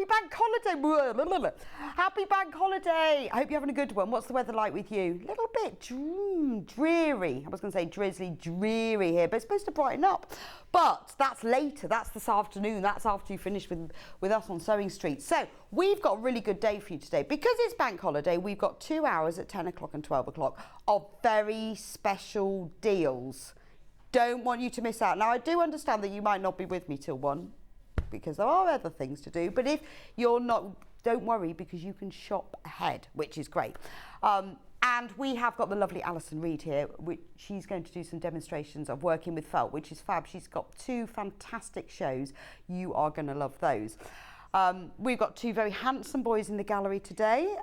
Happy bank holiday. Happy bank holiday. I hope you're having a good one. What's the weather like with you? A little bit dreary. I was going to say drizzly, dreary here, but it's supposed to brighten up. But that's later. That's this afternoon. That's after you finish with us on Sewing Street. So we've got a really good day for you today. Because it's bank holiday, we've got 2 hours at 10 o'clock and 12 o'clock of very special deals. Don't want you to miss out. Now, I do understand that you might not be with me till 1 because there are other things to do. But if you're not, don't worry, because you can shop ahead, which is great. And we have got the lovely Alison Reid here. She's going to do some demonstrations of working with felt, which is fab. She's got 2 fantastic shows. You are going to love those. We've got 2 very handsome boys in the gallery today,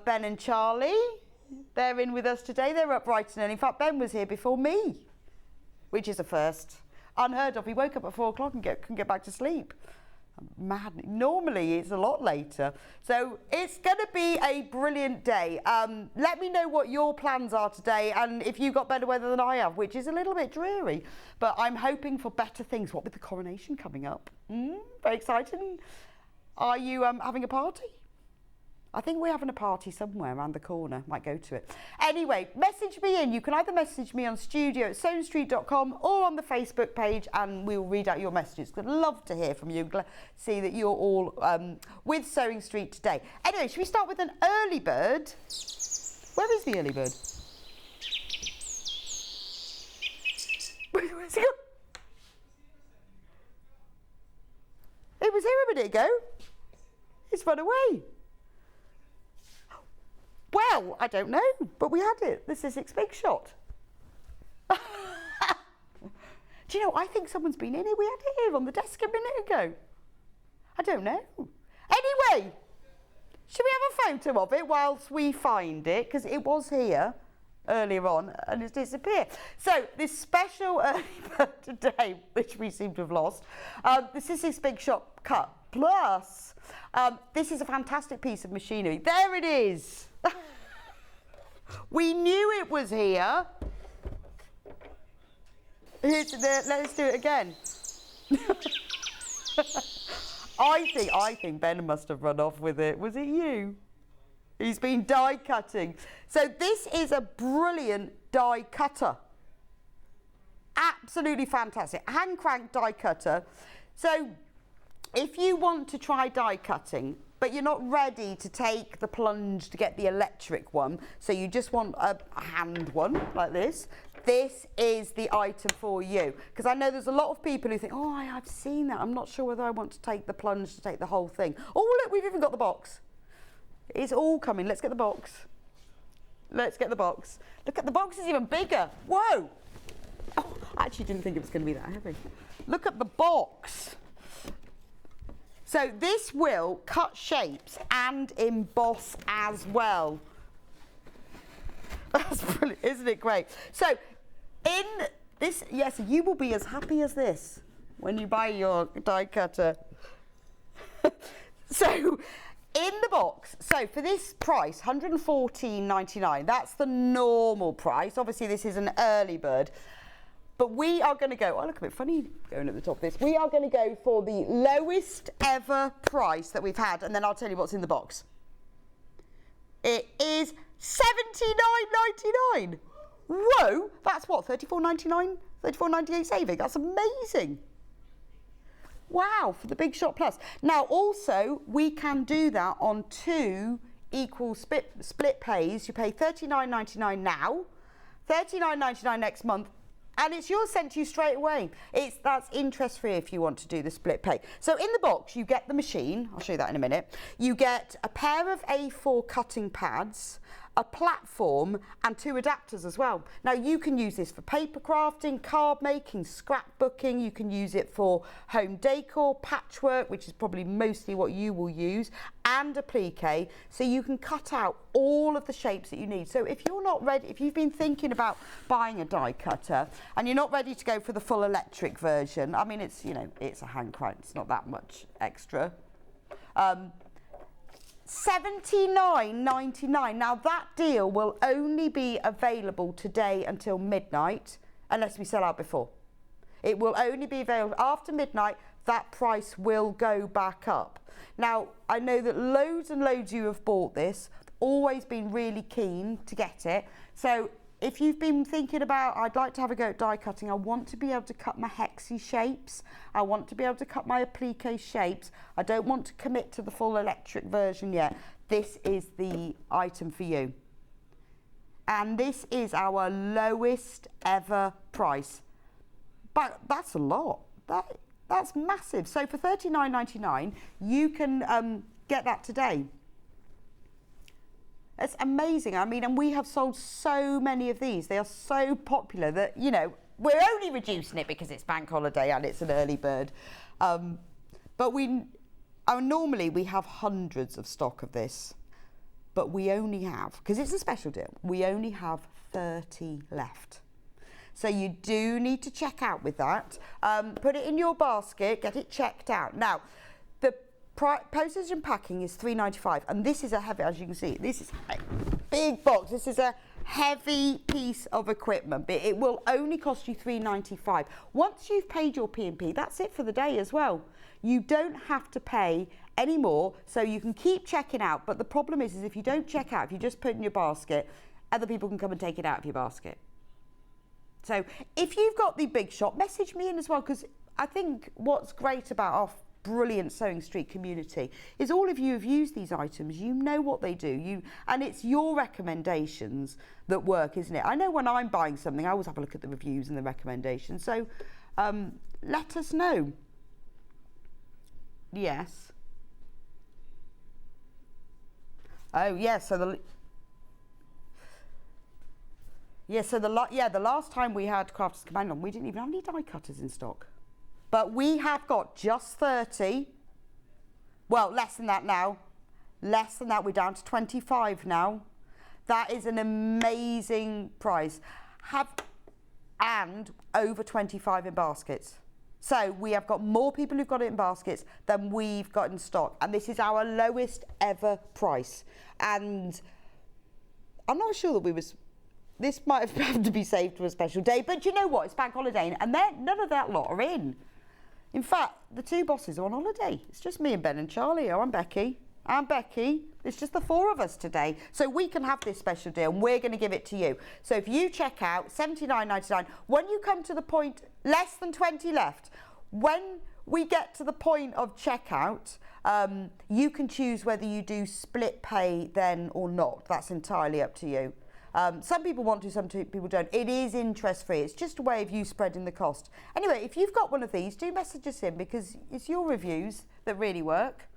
Ben and Charlie. They're in with us today. They're up bright and early. In fact, Ben was here before me, which is a first. Unheard of. He woke up at 4 o'clock and couldn't get back to sleep. Mad. Normally it's a lot later. So it's going to be a brilliant day. Let me know what your plans are today and if you've got better weather than I have, which is a little bit dreary. But I'm hoping for better things. What with the coronation coming up? Very exciting. Are you having a party? I think we're having a party somewhere around the corner. Might go to it. Anyway, message me in. You can either message me on studio@sewingstreet.com or on the Facebook page and we'll read out your messages. I'd love to hear from you. See that you're all with Sewing Street today. Anyway, should we start with an early bird? Where is the early bird? Where's he gone? It was here a minute ago. He's run away. Well, I don't know, but we had it. This is its big shot. Do you know, I think someone's been in here. We had it here on the desk a minute ago. I don't know. Anyway, should we have a photo of it whilst we find it? Because it was here earlier on and it's disappeared. So this special early bird today, which we seem to have lost, this is his big shot cut. Plus, this is a fantastic piece of machinery. There it is. We knew it was here. Let's do it again. I think Ben must have run off with it. Was it you? He's been die cutting. So this is a brilliant die cutter. Absolutely fantastic. Hand crank die cutter. So if you want to try die cutting, but you're not ready to take the plunge to get the electric one, so you just want a hand one like this, this is the item for you. Because I know there's a lot of people who think, oh, I've seen that. I'm not sure whether I want to take the plunge to take the whole thing. Oh, look, we've even got the box. It's all coming. Let's get the box. Let's get the box. Look at the box is even bigger. Whoa. Oh, I actually didn't think it was going to be that heavy. Look at the box. So this will cut shapes and emboss as well. That's brilliant, isn't it great? So in this, yes, you will be as happy as this when you buy your die cutter. So in the box, so for this price, £114.99, that's the normal price. Obviously this is an early bird. But we are going to go, oh, look a bit funny going at the top of this. We are going to go for the lowest ever price that we've had, and then I'll tell you what's in the box. It is £79.99. Whoa, that's what, £34.99, £34.98 saving. That's amazing. Wow, for the Big Shot Plus. Now, also, we can do that on 2 equal split pays. You pay £39.99 now, £39.99 next month, and it's yours sent to you straight away. That's interest free if you want to do the split pay. So in the box, you get the machine. I'll show you that in a minute. You get a pair of A4 cutting pads, a platform, and 2 adapters as well. Now you can use this for paper crafting, card making, scrapbooking. You can use it for home decor, patchwork, which is probably mostly what you will use, and applique. So you can cut out all of the shapes that you need. So if you're not ready, if you've been thinking about buying a die cutter and you're not ready to go for the full electric version, I mean, it's, you know, it's a hand crank, it's not that much extra. £79.99. Now that deal will only be available today until midnight, unless we sell out before. It will only be available after midnight that price will go back up. Now, I know that loads and loads of you have bought this, always been really keen to get it. So if you've been thinking about, I'd like to have a go at die cutting, I want to be able to cut my hexy shapes, I want to be able to cut my applique shapes, I don't want to commit to the full electric version yet, this is the item for you. And this is our lowest ever price. But that's a lot. That's massive. So for $39.99, you can get that today. It's amazing. I mean, and we have sold so many of these. They are so popular that, you know, we're only reducing it because it's bank holiday and it's an early bird. But normally we have hundreds of stock of this, but we only have, because it's a special deal, we only have 30 left. So you do need to check out with that. Put it in your basket, get it checked out. Now, the postage and packing is $3.95, and this is a heavy, as you can see, this is a big box. This is a heavy piece of equipment, but it will only cost you $3.95. Once you've paid your P&P, that's it for the day as well. You don't have to pay any more, so you can keep checking out. But the problem is if you don't check out, if you just put it in your basket, other people can come and take it out of your basket. So if you've got the big shop, message me in as well, because I think what's great about our brilliant Sewing Street community is all of you have used these items, you know what they do, and it's your recommendations that work, isn't it? I know when I'm buying something, I always have a look at the reviews and the recommendations, so let us know. Yes. Oh yes, so the last time we had Crafters Companion, we didn't even have any die cutters in stock. But we have got just 30. Well, less than that now. Less than that, we're down to 25 now. That is an amazing price. And over 25 in baskets. So we have got more people who've got it in baskets than we've got in stock. And this is our lowest ever price. And I'm not sure that this might have to be saved for a special day, but you know what? It's bank holiday, and none of that lot are in. In fact, the two bosses are on holiday. It's just me and Ben and Charlie. Oh, I'm Becky. I'm Becky. It's just the four of us today. So we can have this special deal, and we're going to give it to you. So if you check out $79.99, when you come to the point, less than 20 left, when we get to the point of checkout, you can choose whether you do split pay then or not. That's entirely up to you. Some people want to, some people don't. It is interest free. It's just a way of you spreading the cost. Anyway, if you've got one of these, do message us in, because it's your reviews that really work.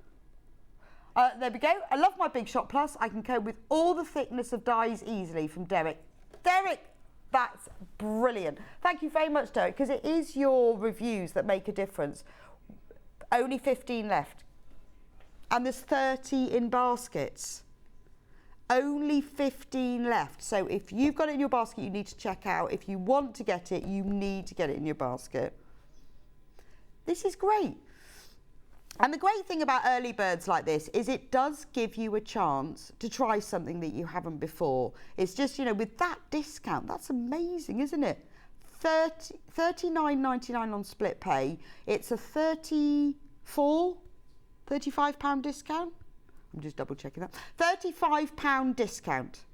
There we go. I love my Big Shot Plus. I can cope with all the thickness of dies easily, from Derek. Derek, that's brilliant. Thank you very much, Derek, because it is your reviews that make a difference. Only 15 left. And there's 30 in baskets. Only 15 left. So if you've got it in your basket, you need to check out. If you want to get it, you need to get it in your basket. This is great. And the great thing about early birds like this is it does give you a chance to try something that you haven't before. It's just, you know, with that discount, that's amazing, isn't it? $39.99 on split pay. It's a £35 discount. I'm just double checking that. £35 discount.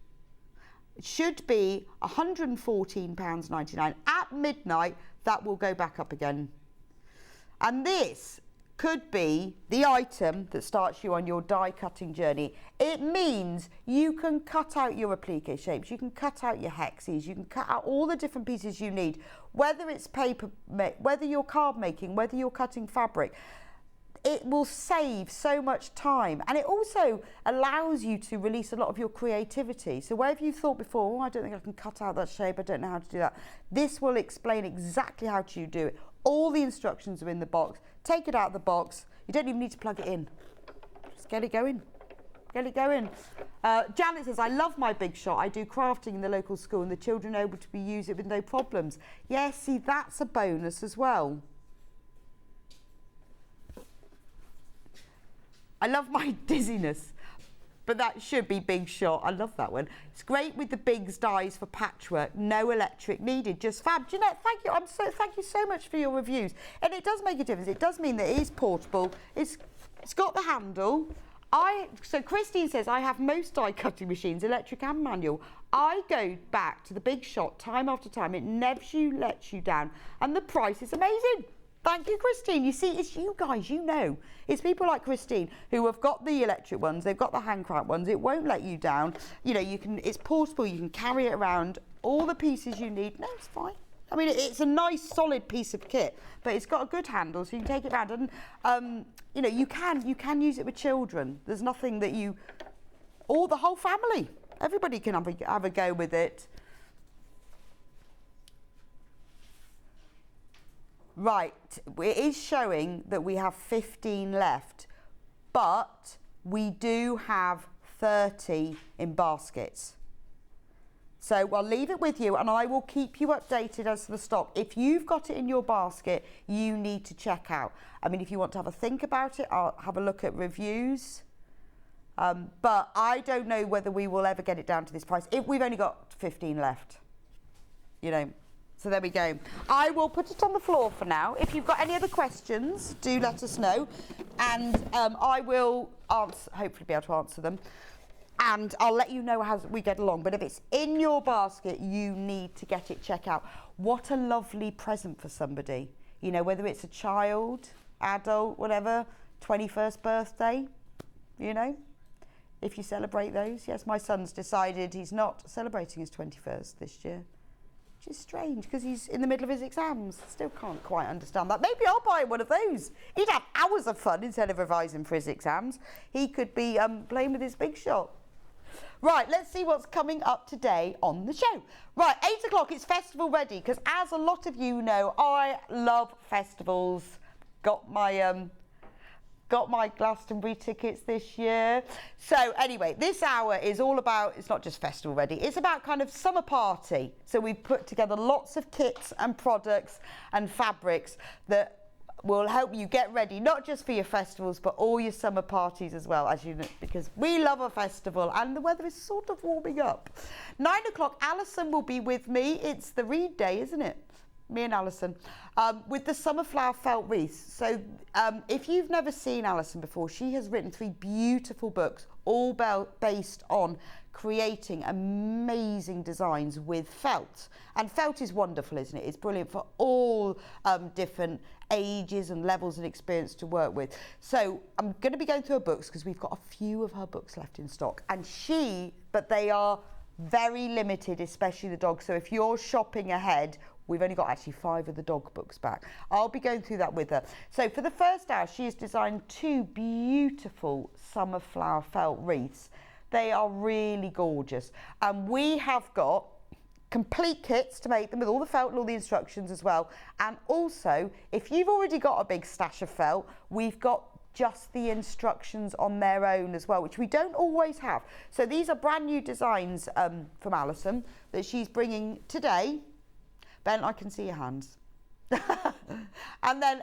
It should be £114.99. At midnight, that will go back up again. And this could be the item that starts you on your die cutting journey. It means you can cut out your applique shapes, you can cut out your hexes, you can cut out all the different pieces you need, whether it's paper, whether you're card making, whether you're cutting fabric. It will save so much time, and it also allows you to release a lot of your creativity. So wherever you thought before, oh, I don't think I can cut out that shape, I don't know how to do that, this will explain exactly how to do it. All the instructions are in the box. Take it out of the box. You don't even need to plug it in. Just get it going. Get it going. Janet says, I love my Big Shot. I do crafting in the local school and the children are able to use it with no problems. Yes, see, that's a bonus as well. I love my dizziness. but that should be Big Shot. I love that one. It's great with the Biggs dies for patchwork. No electric needed, just fab. Jeanette, thank you. Thank you so much for your reviews. And it does make a difference. It does mean that it is portable. It's got the handle. So Christine says, I have most die cutting machines, electric and manual. I go back to the Big Shot time after time. It never lets you down. And the price is amazing. Thank you, Christine. You see, it's you guys, you know. It's people like Christine who have got the electric ones, they've got the hand crank ones. It won't let you down. You know, it's portable, you can carry it around. All the pieces you need. No, it's fine. I mean, it's a nice, solid piece of kit, but it's got a good handle, so you can take it around. And, you know, you can use it with children. There's nothing that or the whole family. Everybody can have a go with it. Right, it is showing that we have 15 left, but we do have 30 in baskets. So I'll leave it with you and I will keep you updated as to the stock. If you've got it in your basket, you need to check out. I mean, if you want to have a think about it, I'll have a look at reviews. But I don't know whether we will ever get it down to this price. If we've only got 15 left, you know. So there we go. I will put it on the floor for now. If you've got any other questions, do let us know. And I will hopefully be able to answer them. And I'll let you know as we get along. But if it's in your basket, you need to get it checked out. What a lovely present for somebody. You know, whether it's a child, adult, whatever, 21st birthday, you know. If you celebrate those. Yes, my son's decided he's not celebrating his 21st this year. Which is strange because he's in the middle of his exams. Still can't quite understand that. Maybe I'll buy one of those. He'd have hours of fun instead of revising for his exams. He could be playing with his Big Shot. Right, let's see what's coming up today on the show. Right, 8 o'clock, it's festival ready because as a lot of you know, I love festivals. Got my Glastonbury tickets this year. So anyway, this hour is all about, it's not just festival ready, it's about kind of summer party. So we've put together lots of kits and products and fabrics that will help you get ready, not just for your festivals, but all your summer parties as well, as you know, because we love a festival and the weather is sort of warming up. 9 o'clock, Alison will be with me. It's the Reid Day, isn't it? Me and Alison, with the Summer Flower Felt Wreaths. So if you've never seen Alison before, she has written 3 beautiful books, all based on creating amazing designs with felt. And felt is wonderful, isn't it? It's brilliant for all different ages and levels and experience to work with. So I'm going to be going through her books because we've got a few of her books left in stock. But they are very limited, especially the dog. So if you're shopping ahead, we've only got actually 5 of the dog books back. I'll be going through that with her. So for the first hour, she has designed 2 beautiful summer flower felt wreaths. They are really gorgeous. And we have got complete kits to make them with all the felt and all the instructions as well. And also, if you've already got a big stash of felt, we've got just the instructions on their own as well, which we don't always have. So these are brand new designs from Alison that she's bringing today. Ben, I can see your hands. And then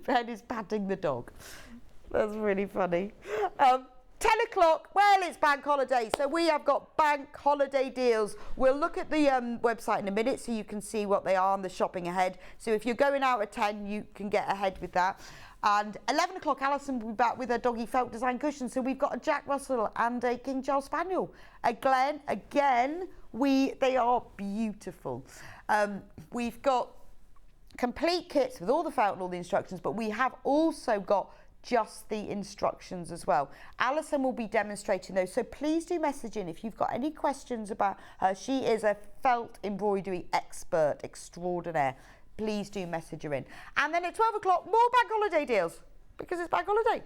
Ben is patting the dog. That's really funny. 10 o'clock, well, it's bank holiday, so we have got bank holiday deals. We'll look at the website in a minute so you can see what they are on the shopping ahead. So if you're going out at 10, you can get ahead with that. And 11 o'clock, Alison will be back with her Doggy felt design cushion. So we've got a Jack Russell and a King Charles Spaniel. Again, they are beautiful. We've got complete kits with all the felt and all the instructions, but we have also got just the instructions as well. Alison will be demonstrating those, so please do message in if you've got any questions about her. She is a felt embroidery expert extraordinaire. Please do message her in. And then at 12 o'clock, more bank holiday deals, because it's bank holiday.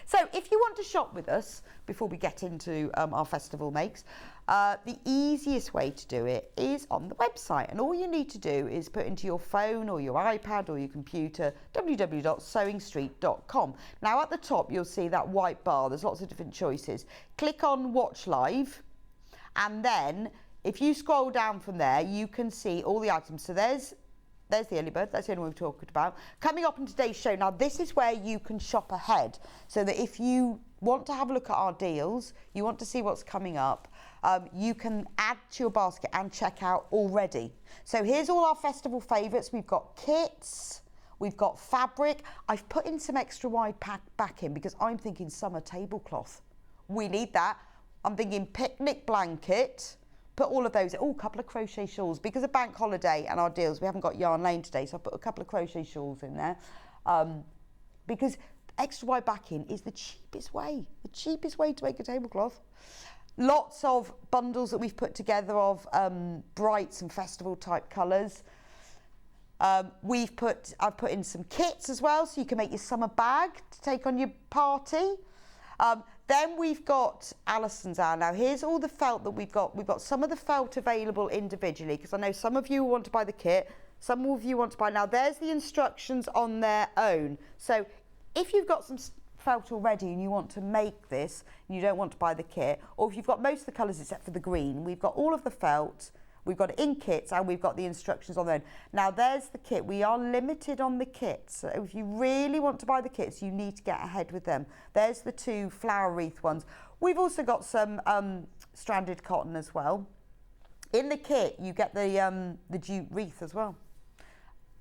So if you want to shop with us before we get into our festival makes, the easiest way to do it is on the website, and all you need to do is put into your phone or your iPad or your computer www.sewingstreet.com. Now at the top you'll see that white bar. There's lots of different choices. Click on Watch Live, and then if you scroll down from there you can see all the items. So there's there's the early bird. That's the only one we've talked about. Coming up in today's show, now this is where you can shop ahead, so that if you want to have a look at our deals, you want to see what's coming up, you can add to your basket and check out already. So here's all our festival favourites. We've got kits, we've got fabric. I've put in some extra wide back in because I'm thinking summer tablecloth. We need that. I'm thinking picnic blanket. Put all of those, a couple of crochet shawls. Because of bank holiday and our deals, we haven't got yarn lane today, so I put a couple of crochet shawls in there. Because extra wide backing is the cheapest way to make a tablecloth. Lots of bundles that we've put together of brights and festival type colours. I've put in some kits as well, so you can make your summer bag to take on your party. Then we've got Alison's hour. Now here's all the felt that we've got. We've got some of the felt available individually, because I know some of you want to buy the kit, some of you want to buy. Now there's the instructions on their own. So if you've got some felt already and you want to make this and you don't want to buy the kit, or if you've got most of the colours except for the green, we've got all of the felt. We've got it in kits and we've got the instructions on their own. Now there's the kit. We are limited on the kits. So if you really want to buy the kits, you need to get ahead with them. There's the 2 flower wreath ones. We've also got some stranded cotton as well. In the kit, you get the jute wreath as well.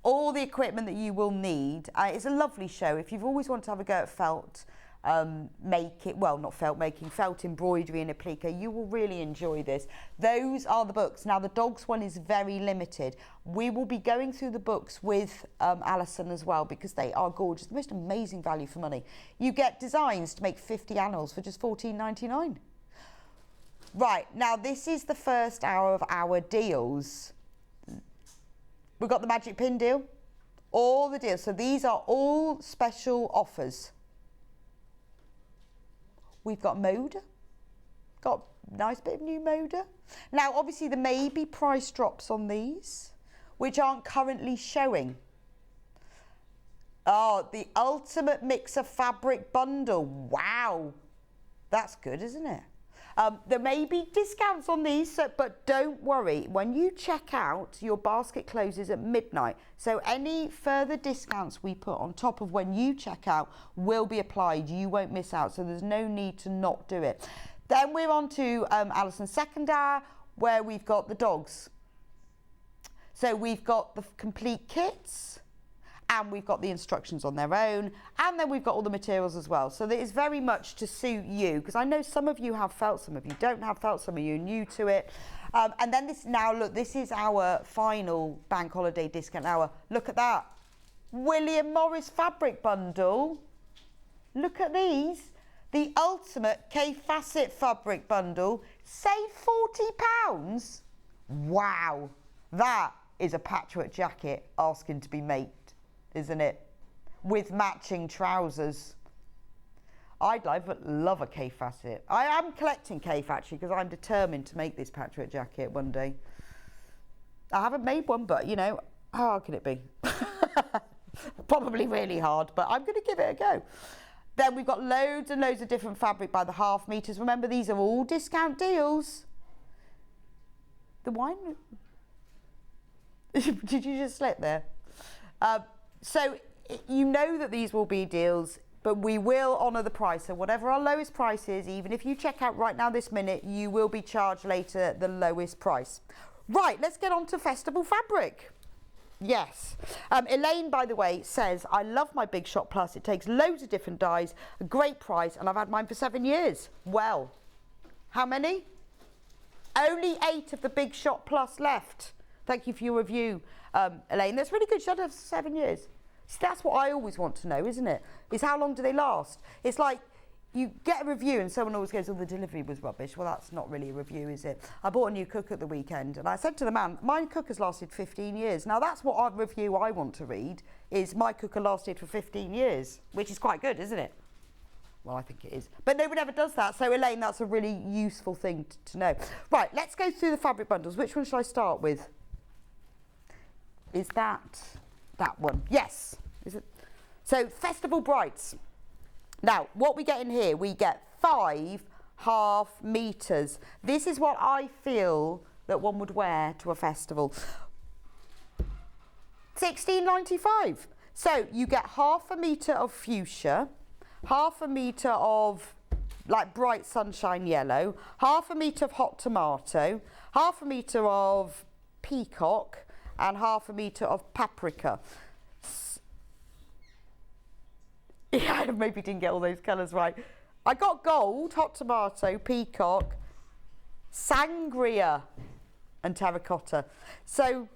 All the equipment that you will need. It's a lovely show. If you've always wanted to have a go at felt, felt embroidery and applique, you will really enjoy this. Those are the books. Now the dogs one is very limited. We will be going through the books with Alison as well, because they are gorgeous. The most amazing value for money. You get designs to make 50 animals for just $14.99. Right, now this is the first hour of our deals. We've got the magic pin deal, all the deals. So these are all special offers. We've got Moda, got a nice bit of new Moda. Now, obviously, there may be price drops on these, which aren't currently showing. Oh, the Ultimate Mixer Fabric Bundle. Wow, that's good, isn't it? There may be discounts on these, but don't worry. When you check out, your basket closes at midnight. So any further discounts we put on top of when you check out will be applied. You won't miss out. So there's no need to not do it. Then we're on to Alison's second hour, where we've got the dogs. So we've got the complete kits, and we've got the instructions on their own, and then we've got all the materials as well. So that is very much to suit you, because I know some of you have felt, some of you don't have felt, some of you are new to it. And then this is our final bank holiday discount hour. Look at that. William Morris fabric bundle. Look at these. The Ultimate K-Facet fabric bundle. Save £40. Wow. That is a patchwork jacket asking to be made, isn't it? With matching trousers. I'd love a K-Facet. I am collecting K actually, because I'm determined to make this patchwork jacket one day. I haven't made one, but you know, how hard can it be? Probably really hard, but I'm going to give it a go. Then we've got loads and loads of different fabric by the half meters. Remember, these are all discount deals. The wine... Did you just slip there? So you know that these will be deals, but we will honour the price. So whatever our lowest price is, even if you check out right now this minute, you will be charged later the lowest price. Right, let's get on to festival fabric. Yes. Elaine, by the way, says, I love my Big Shot Plus. It takes loads of different dyes, a great price, and I've had mine for 7 years. Well, how many? Only 8 of the Big Shot Plus left. Thank you for your review, Elaine. That's really good. Should have 7 years. See, that's what I always want to know, isn't it? Is how long do they last? It's like you get a review and someone always goes, oh, the delivery was rubbish. Well, that's not really a review, is it? I bought a new cooker at the weekend and I said to the man, my cooker's lasted 15 years. Now, that's what review I want to read, is my cooker lasted for 15 years, which is quite good, isn't it? Well, I think it is. But nobody ever does that. So, Elaine, that's a really useful thing to know. Right, let's go through the fabric bundles. Which one should I start with? Is that one? Yes. Is it? So, Festival Brights. Now, what we get in here, we get 5 half meters. This is what I feel that one would wear to a festival. 16.95. So you get half a metre of fuchsia, half a metre of like bright sunshine yellow, half a metre of hot tomato, half a metre of peacock, and half a metre of paprika. Yeah, I maybe didn't get all those colours right. I got gold, hot tomato, peacock, sangria, and terracotta. So,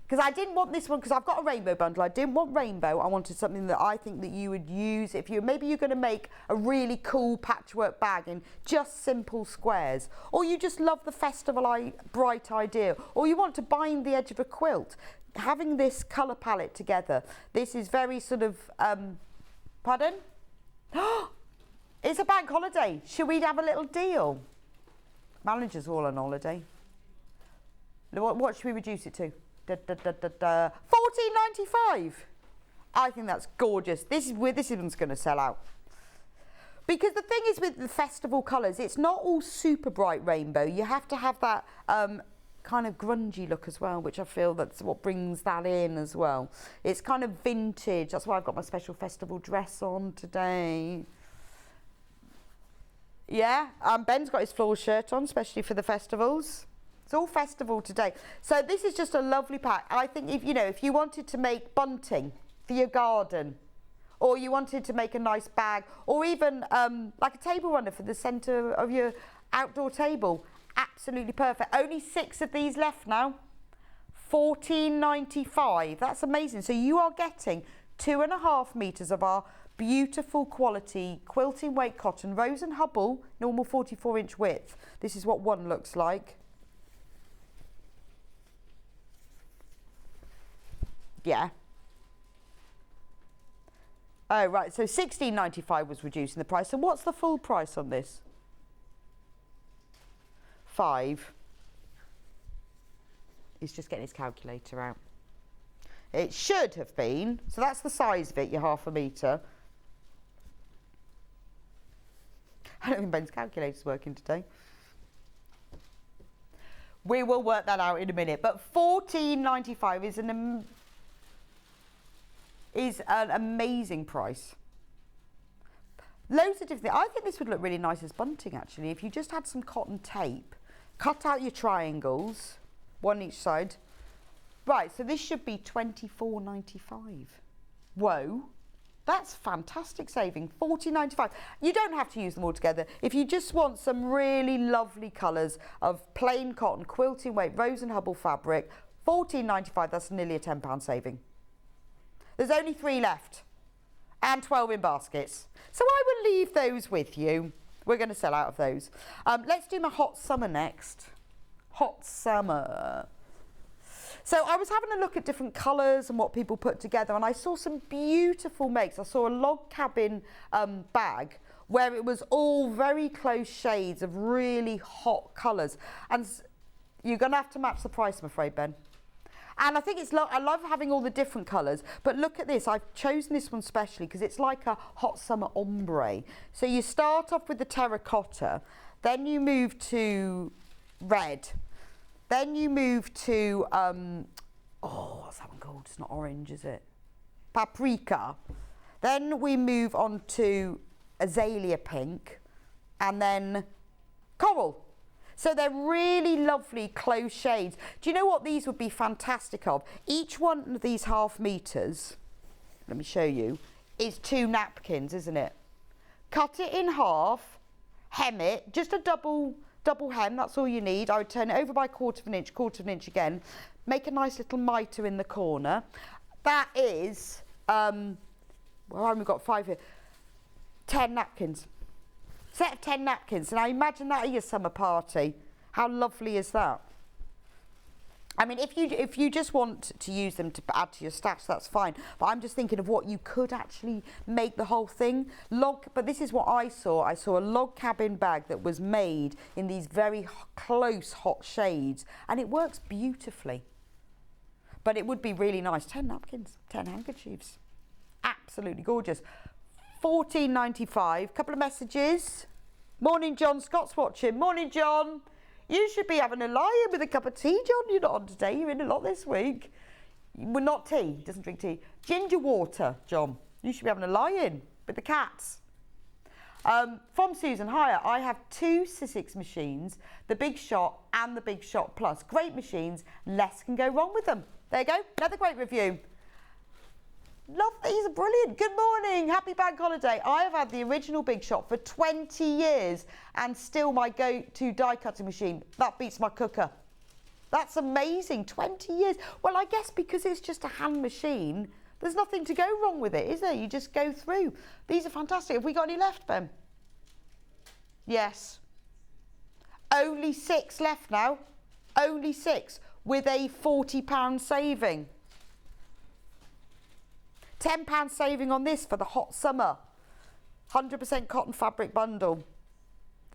because I didn't want this one, because I've got a rainbow bundle, I didn't want rainbow, I wanted something that I think that you would use if maybe you're going to make a really cool patchwork bag in just simple squares, or you just love the festival bright idea, or you want to bind the edge of a quilt. Having this colour palette together, this is very sort of, pardon? It's a bank holiday, should we have a little deal? Managers all on holiday. What should we reduce it to? $14.95. I think that's gorgeous. This one's going to sell out. Because the thing is with the festival colours, it's not all super bright rainbow. You have to have that kind of grungy look as well, which I feel that's what brings that in as well. It's kind of vintage. That's why I've got my special festival dress on today. Yeah, Ben's got his floral shirt on, especially for the festivals. It's all festival today. So this is just a lovely pack. I think if you wanted to make bunting for your garden, or you wanted to make a nice bag, or even like a table runner for the centre of your outdoor table, absolutely perfect. Only 6 of these left now. $14.95. That's amazing. So you are getting 2.5 metres of our beautiful quality quilting weight cotton, Rose and Hubble, normal 44-inch width. This is what one looks like. Yeah. Oh, right. So $16.95 was reducing the price. So what's the full price on this? $5. He's just getting his calculator out. It should have been. So that's the size of it, your half a metre. I don't think Ben's calculator's working today. We will work that out in a minute. But $14.95 is an amazing price. Loads of different things. I think this would look really nice as bunting actually. If you just had some cotton tape, cut out your triangles, one each side. Right, so this should be $24.95. Whoa, that's fantastic saving, $14.95. You don't have to use them all together. If you just want some really lovely colours of plain cotton, quilting weight, Rose and Hubble fabric, $14.95, that's nearly a £10 saving. There's only 3 left and 12 in baskets. So I will leave those with you. We're going to sell out of those. Let's do my hot summer next. Hot summer. So I was having a look at different colours and what people put together, and I saw some beautiful makes. I saw a log cabin bag where it was all very close shades of really hot colours. And you're going to have to match the price, I'm afraid, Ben. And I think I love having all the different colours, but look at this. I've chosen this one specially because it's like a hot summer ombre. So you start off with the terracotta, then you move to red, then you move to, what's that one called? It's not orange, is it? Paprika. Then we move on to azalea pink, and then coral. So they're really lovely close shades. Do you know what these would be fantastic of? Each one of these half metres, let me show you, is 2 napkins, isn't it? Cut it in half, hem it, just a double hem, that's all you need. I would turn it over by quarter of an inch again, make a nice little mitre in the corner. That is, well, we've got 5 here, 10 napkins. Set of 10 napkins. Now imagine that at your summer party. How lovely is that? I mean, if you just want to use them to add to your stash, that's fine. But I'm just thinking of what you could actually make the whole thing. But this is what I saw. I saw a log cabin bag that was made in these very close hot shades, and it works beautifully. But it would be really nice. 10 napkins, 10 handkerchiefs. Absolutely gorgeous. $14.95. Couple of messages. Morning, John. Scott's watching. Morning, John. You should be having a lie-in with a cup of tea, John. You're not on today. You're in a lot this week. Well, not tea. He doesn't drink tea. Ginger water, John. You should be having a lie-in with the cats. From Susan, hiya. I have 2 Sissics machines, the Big Shot and the Big Shot Plus. Great machines. Less can go wrong with them. There you go. Another great review. Love, these are brilliant. Good morning. Happy bank holiday. I have had the original Big Shot for 20 years and still my go-to die cutting machine. That beats my cooker. That's amazing. 20 years. Well, I guess because it's just a hand machine, there's nothing to go wrong with it, is there? You just go through. These are fantastic. Have we got any left, Ben? Yes. Only 6 left now. Only 6 with a £40 saving. £10 saving on this for the hot summer. 100% cotton fabric bundle.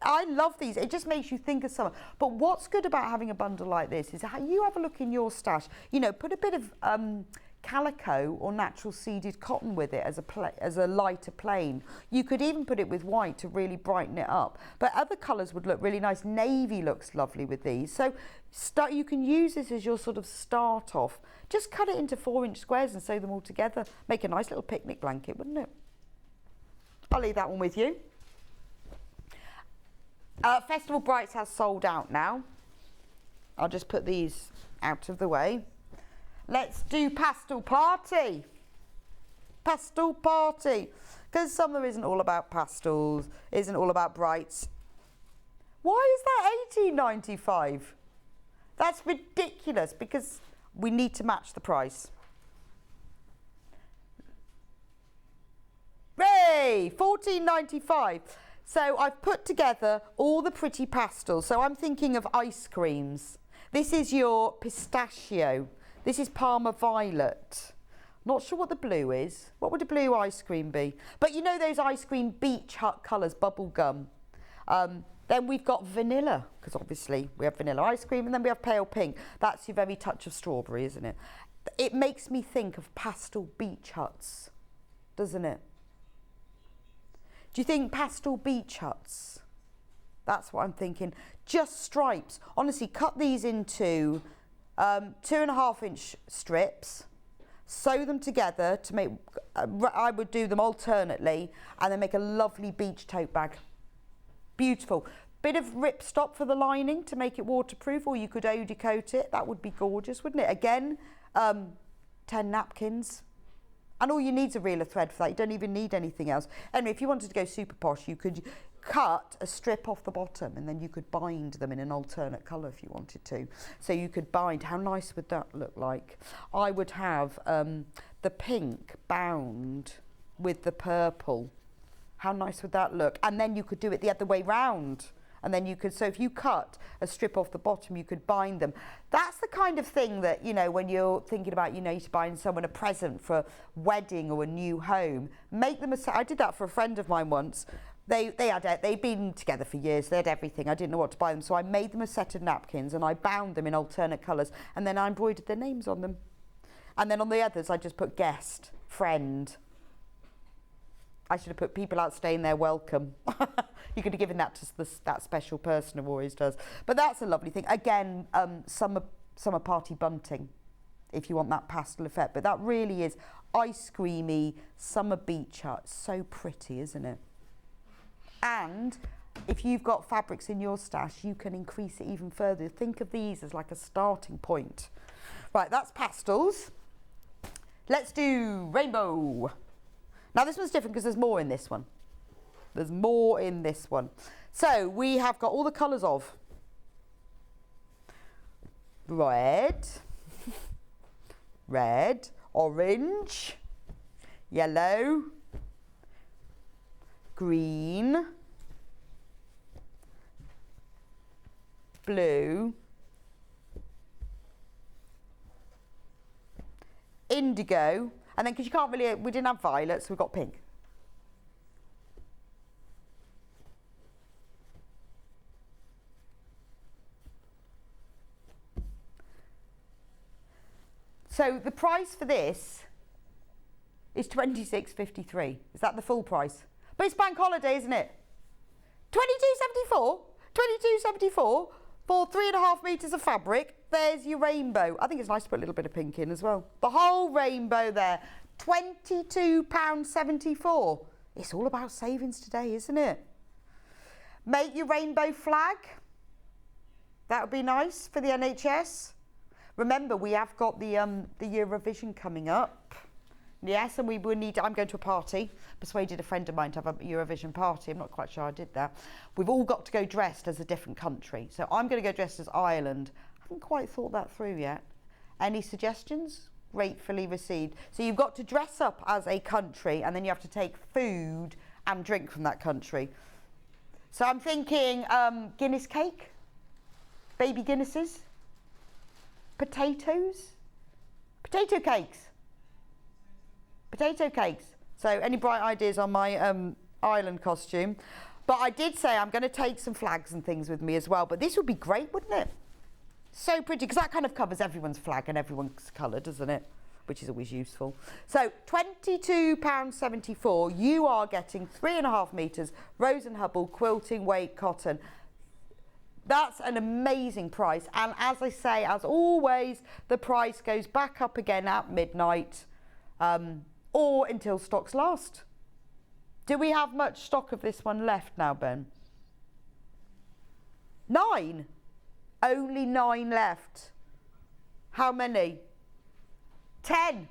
I love these. It just makes you think of summer. But what's good about having a bundle like this is how you have a look in your stash. You know, put a bit of calico or natural seeded cotton with it as a lighter plain. You could even put it with white to really brighten it up. But other colours would look really nice. Navy looks lovely with these. So you can use this as your sort of start off. Just cut it into 4-inch squares and sew them all together. Make a nice little picnic blanket, wouldn't it? I'll leave that one with you. Festival Brights has sold out now. I'll just put these out of the way. Let's do Pastel Party. Pastel Party. Because summer isn't all about pastels, isn't all about brights. Why is that $18.95? That's ridiculous because we need to match the price. Hey, $14.95. So I've put together all the pretty pastels. So I'm thinking of ice creams. This is your pistachio. This is Parma Violet. Not sure what the blue is. What would a blue ice cream be? But you know those ice cream beach hut colours, bubble gum. Then we've got vanilla, because obviously we have vanilla ice cream, and then we have pale pink. That's your very touch of strawberry, isn't it? It makes me think of pastel beach huts, doesn't it? Do you think pastel beach huts? That's what I'm thinking. Just stripes. Honestly, cut these into 2.5-inch strips, sew them together to make, I would do them alternately, and then make a lovely beach tote bag. Beautiful. Bit of ripstop for the lining to make it waterproof, or you could eau-de coat it. That would be gorgeous, wouldn't it? Again, 10 napkins. And all you need is a reel of thread for that. You don't even need anything else. Anyway, if you wanted to go super posh, you could cut a strip off the bottom and then you could bind them in an alternate colour if you wanted to. So you could bind. How nice would that look like? I would have the pink bound with the purple. How nice would that look? And then you could do it the other way round. And then you could, so if you cut a strip off the bottom, you could bind them. That's the kind of thing that, you know, when you're thinking about, you know, to buying someone a present for a wedding or a new home, make them a set. I did that for a friend of mine once. They'd been together for years. They had everything. I didn't know what to buy them. So I made them a set of napkins and I bound them in alternate colours. And then I embroidered their names on them. And then on the others, I just put guest, friend. I should have put people out staying there welcome. You could have given that to that special person who always does. But that's a lovely thing. Again, summer party bunting, if you want that pastel effect. But that really is ice creamy summer beach hut. So pretty, isn't it? And if you've got fabrics in your stash, you can increase it even further. Think of these as like a starting point. Right, that's pastels. Let's do rainbow. Now this one's different because there's more in this one. There's more in this one. So we have got all the colours of red, red, orange, yellow, green, blue, indigo, and then because you can't really, we didn't have violet, so we've got pink. So the price for this is $26.53. Is that the full price? But it's bank holiday, isn't it? $22.74? $22.74 for 3.5 metres of fabric. There's your rainbow. I think it's nice to put a little bit of pink in as well. The whole rainbow there. £22.74. It's all about savings today, isn't it? Make your rainbow flag. That would be nice for the NHS. Remember, we have got the Eurovision coming up. Yes, and we will need, I'm going to a party. Persuaded a friend of mine to have a Eurovision party. I'm not quite sure I did that. We've all got to go dressed as a different country. So I'm going to go dressed as Ireland. I haven't quite thought that through yet. Any suggestions? Gratefully received. So you've got to dress up as a country and then you have to take food and drink from that country. So I'm thinking Guinness cake, baby Guinnesses, potatoes, potato cakes. Potato cakes. So any bright ideas on my island costume? But I did say I'm going to take some flags and things with me as well. But this would be great, wouldn't it? So pretty, because that kind of covers everyone's flag and everyone's colour, doesn't it? Which is always useful. So £22.74. You are getting 3.5 metres Rose and Hubble quilting weight cotton. That's an amazing price. And as I say, as always, the price goes back up again at midnight. Or until stocks last. Do we have much stock of this one left now, Ben? 9? Only 9 left. How many? 10.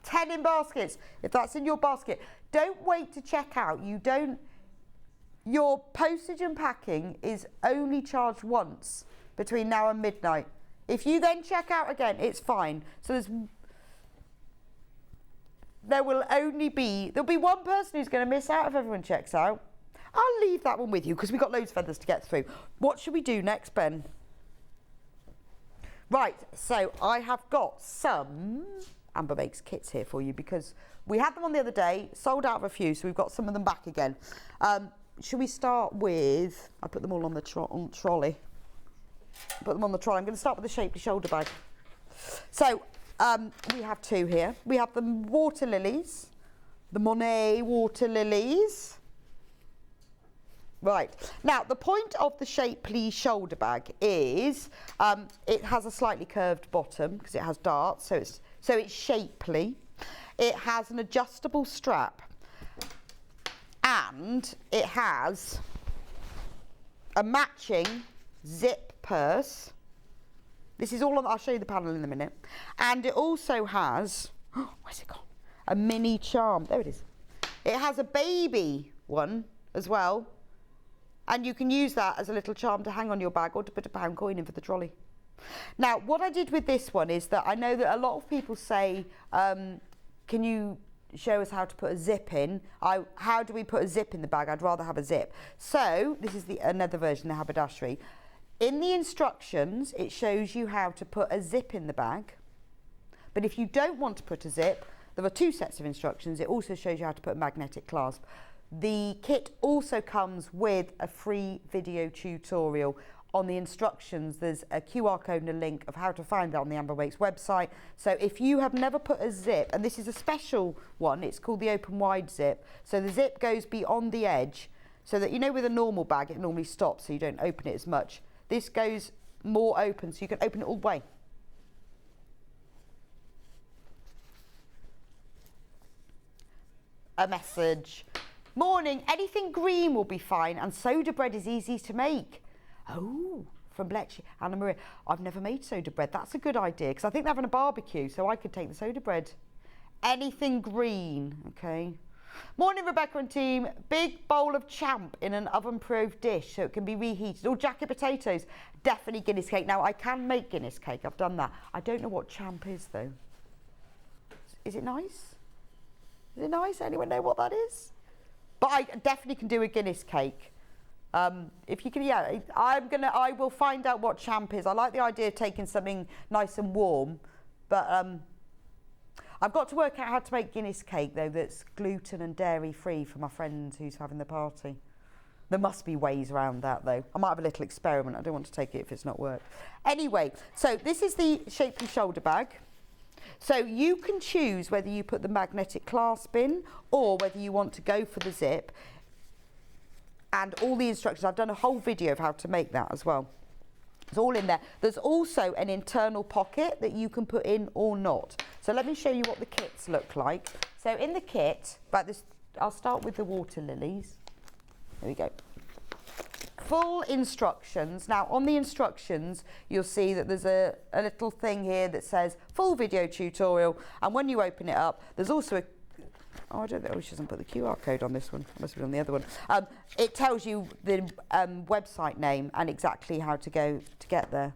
10 in baskets. If that's in your basket, don't wait to check out. Your postage and packing is only charged once between now and midnight. If you then check out again, it's fine. So there'll be one person who's going to miss out if everyone checks out. I'll leave that one with you because we've got loads of feathers to get through. What should we do next, Ben? Right, so I have got some Amber Makes kits here for you because we had them on the other day, sold out of a few, so we've got some of them back again. Should we start with, I put them all on the trolley. Put them on the trolley. I'm going to start with the shapely shoulder bag. So we have 2 here. We have the water lilies, the Monet water lilies. Right, now the point of the shapely shoulder bag is it has a slightly curved bottom because it has darts, so it's shapely. It has an adjustable strap and it has a matching zip purse. This is all on, I'll show you the panel in a minute. And it also has, where's it gone? A mini charm, there it is. It has a baby one as well. And you can use that as a little charm to hang on your bag or to put a £1 coin in for the trolley. Now, what I did with this one is that I know that a lot of people say, can you show us how to put a zip in? How do we put a zip in the bag? I'd rather have a zip. So, this is another version, the haberdashery. In the instructions, it shows you how to put a zip in the bag. But if you don't want to put a zip, there are 2 sets of instructions. It also shows you how to put a magnetic clasp. The kit also comes with a free video tutorial. On the instructions, there's a QR code and a link of how to find that on the Amber Wakes website. So if you have never put a zip, and this is a special one, it's called the open wide zip. So the zip goes beyond the edge so that, you know, with a normal bag, it normally stops so you don't open it as much. This goes more open so you can open it all the way. A message. Morning, anything green will be fine and soda bread is easy to make. Oh, from Bletchley, Anna Maria. I've never made soda bread. That's a good idea because I think they're having a barbecue, so I could take the soda bread. Anything green, okay. Morning, Rebecca and team. Big bowl of champ in an oven-proof dish so it can be reheated. Or jacket potatoes. Definitely Guinness cake. Now, I can make Guinness cake. I've done that. I don't know what champ is, though. Is it nice? Is it nice? Anyone know what that is? But I definitely can do a Guinness cake. If you can, yeah, I will find out what champ is. I like the idea of taking something nice and warm, but I've got to work out how to make Guinness cake though that's gluten and dairy free for my friend who's having the party. There must be ways around that though. I might have a little experiment. I don't want to take it if it's not worked. Anyway, so this is the shapely shoulder bag. So you can choose whether you put the magnetic clasp in or whether you want to go for the zip. And all the instructions, I've done a whole video of how to make that as well. It's all in there. There's also an internal pocket that you can put in or not. So let me show you what the kits look like. So in the kit, I'll start with the water lilies. There we go. Full instructions. Now on the instructions you'll see that there's a little thing here that says full video tutorial, and when you open it up there's also a I don't know, she doesn't put the QR code on this one. It must be on the other one. It tells you the website name and exactly how to go to get there.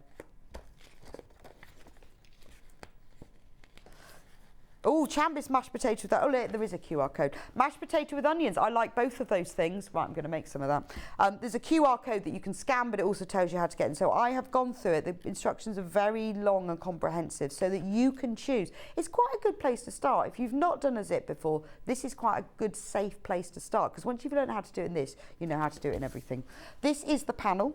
Oh, Chambis mashed potato with that. Oh, there is a QR code. Mashed potato with onions. I like both of those things. Right, I'm going to make some of that. There's a QR code that you can scan, but it also tells you how to get in. So I have gone through it. The instructions are very long and comprehensive so that you can choose. It's quite a good place to start. If you've not done a zip before, this is quite a good, safe place to start, because once you've learned how to do it in this, you know how to do it in everything. This is the panel.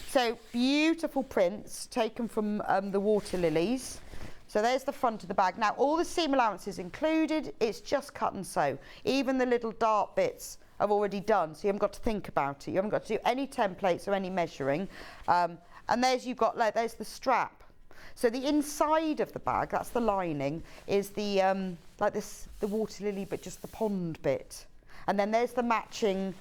So beautiful prints taken from the water lilies. So there's the front of the bag. Now all the seam allowances included, it's just cut and sew. Even the little dart bits I've already done, so you haven't got to think about it. You haven't got to do any templates or any measuring. And there's there's the strap. So the inside of the bag, that's the lining, is the the water lily, but just the pond bit. And then there's the matching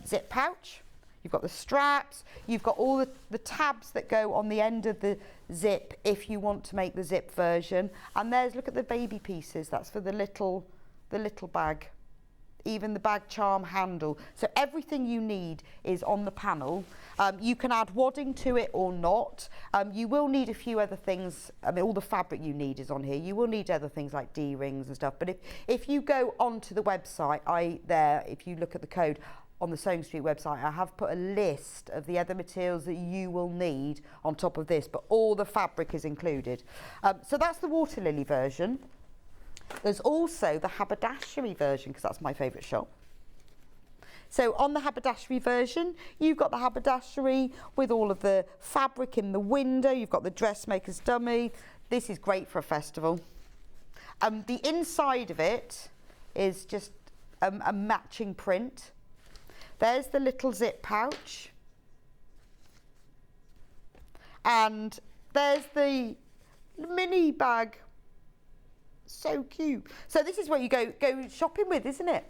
zip pouch. You've got the straps, you've got all the tabs that go on the end of the zip if you want to make the zip version. And look at the baby pieces, that's for the little bag. Even the bag charm handle. So everything you need is on the panel. You can add wadding to it or not. You will need a few other things. I mean, all the fabric you need is on here. You will need other things like D-rings and stuff. But if you go onto the website, if you look at the code, on the Sewing Street website, I have put a list of the other materials that you will need on top of this, but all the fabric is included. So that's the water lily version. There's also the haberdashery version, because that's my favourite shop. So on the haberdashery version, you've got the haberdashery with all of the fabric in the window. You've got the dressmaker's dummy. This is great for a festival. The inside of it is just a matching print. There's the little zip pouch. And there's the mini bag. So cute. So this is what you go shopping with, isn't it?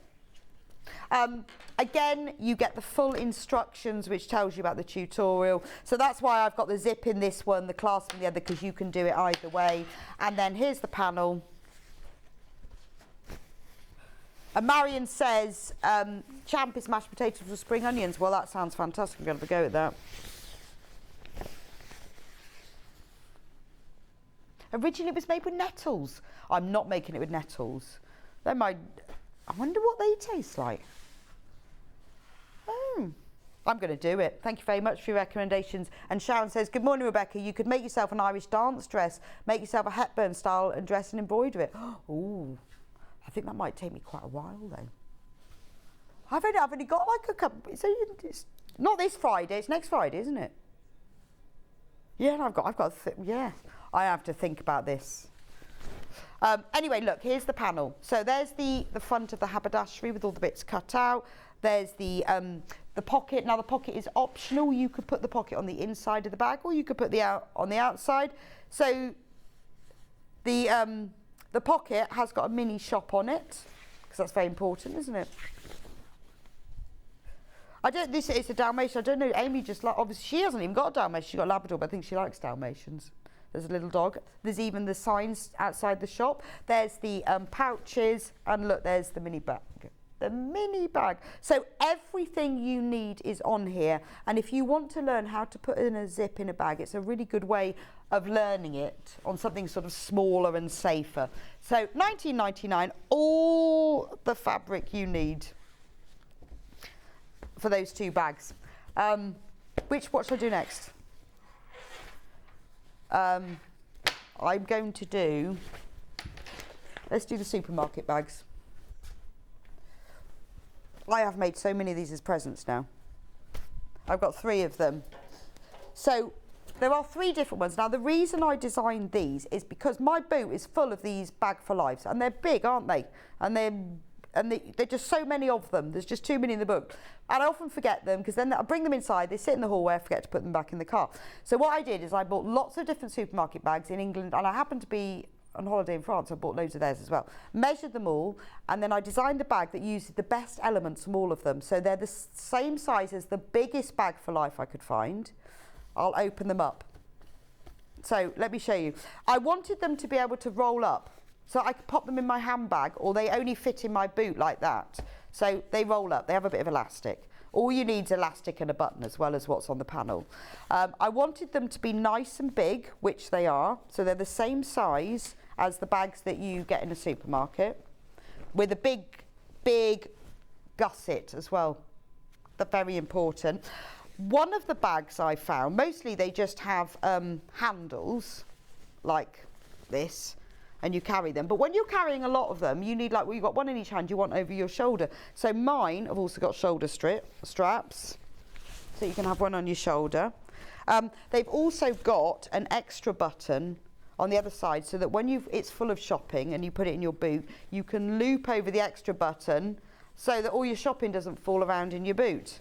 Again, you get the full instructions, which tells you about the tutorial. So that's why I've got the zip in this one, the clasp in the other, because you can do it either way. And then here's the panel. And Marion says, Champis mashed potatoes with spring onions. Well, that sounds fantastic. I'm going to have a go at that. Originally, it was made with nettles. I'm not making it with nettles. I wonder what they taste like. I'm going to do it. Thank you very much for your recommendations. And Sharon says, good morning, Rebecca. You could make yourself an Irish dance dress, make yourself a Hepburn style and dress and embroider it. Ooh, I think that might take me quite a while though. I've only got like a couple. So it's not this Friday. It's next Friday, isn't it? Yeah, and I have to think about this. Anyway, look, here's the panel. So there's the front of the haberdashery with all the bits cut out. There's the pocket. Now the pocket is optional. You could put the pocket on the inside of the bag, or you could put on the outside. So the pocket has got a mini shop on it, because that's very important, isn't it? It's a Dalmatian. I don't know. Amy obviously she hasn't even got a Dalmatian. She's got a Labrador, but I think she likes Dalmatians. There's a little dog. There's even the signs outside the shop. There's the pouches, and look, there's the mini bag. The mini bag. So everything you need is on here. And if you want to learn how to put in a zip in a bag, it's a really good way of learning it on something sort of smaller and safer. So $19.99, all the fabric you need for those two bags. What should I do next? I'm going to do, let's do the supermarket bags. I have made so many of these as presents now. I've got 3 of them. So there are 3 different ones. Now the reason I designed these is because my boot is full of these Bag for Lives, and they're big, aren't they? And they're and there are just so many of them. There's just too many in the book. And I often forget them because then I bring them inside, they sit in the hallway, I forget to put them back in the car. So what I did is I bought lots of different supermarket bags in England, and I happened to be on holiday in France, I bought loads of theirs as well. Measured them all, and then I designed a bag that uses the best elements from all of them. So they're the same size as the biggest bag for life I could find. I'll open them up. So let me show you. I wanted them to be able to roll up. So I could pop them in my handbag, or they only fit in my boot like that. So they roll up, they have a bit of elastic. All you need is elastic and a button as well as what's on the panel. I wanted them to be nice and big, which they are. So they're the same size as the bags that you get in a supermarket, with a big gusset as well. That's very important. One of the bags I found, mostly they just have handles like this, and you carry them. But when you're carrying a lot of them, you need, like, well, you've got one in each hand, you want over your shoulder. So mine have also got shoulder straps, so you can have one on your shoulder. They've also got an extra button on the other side, so that when it's full of shopping and you put it in your boot, you can loop over the extra button so that all your shopping doesn't fall around in your boot.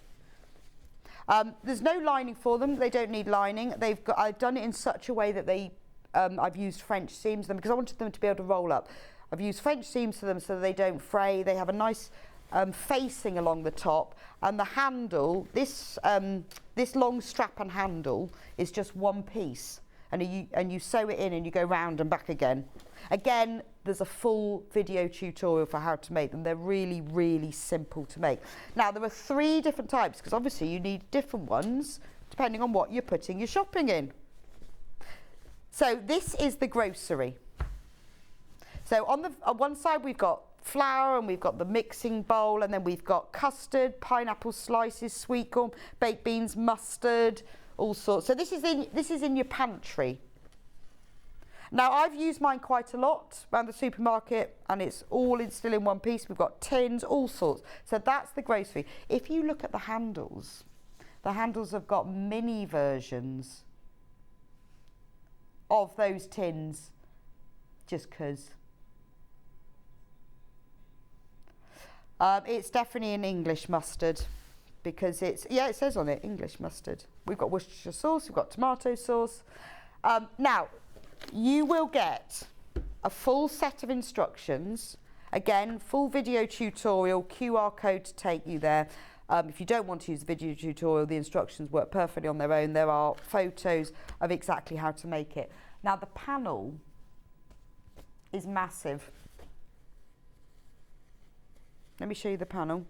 There's no lining for them, they don't need lining. I've done it in such a way that I've used French seams to them because I wanted them to be able to roll up. I've used French seams to them so they don't fray. They have a nice facing along the top, and the handle, this long strap and handle is just one piece, and you sew it in and you go round and back again. Again, there's a full video tutorial for how to make them. They're really, really simple to make. Now, there are 3 different types because obviously you need different ones depending on what you're putting your shopping in. So this is the grocery. So on one side we've got flour, and we've got the mixing bowl, and then we've got custard, pineapple slices, sweet corn, baked beans, mustard, all sorts. So this is in your pantry. Now, I've used mine quite a lot around the supermarket, and it's all still in one piece. We've got tins, all sorts. So that's the grocery. If you look at the handles have got mini versions of those tins, just because. It's definitely an English mustard, because it says on it, English mustard. We've got Worcestershire sauce, we've got tomato sauce. Now, you will get a full set of instructions. Again, full video tutorial, QR code to take you there. If you don't want to use the video tutorial, the instructions work perfectly on their own. There are photos of exactly how to make it. Now, the panel is massive. Let me show you the panel.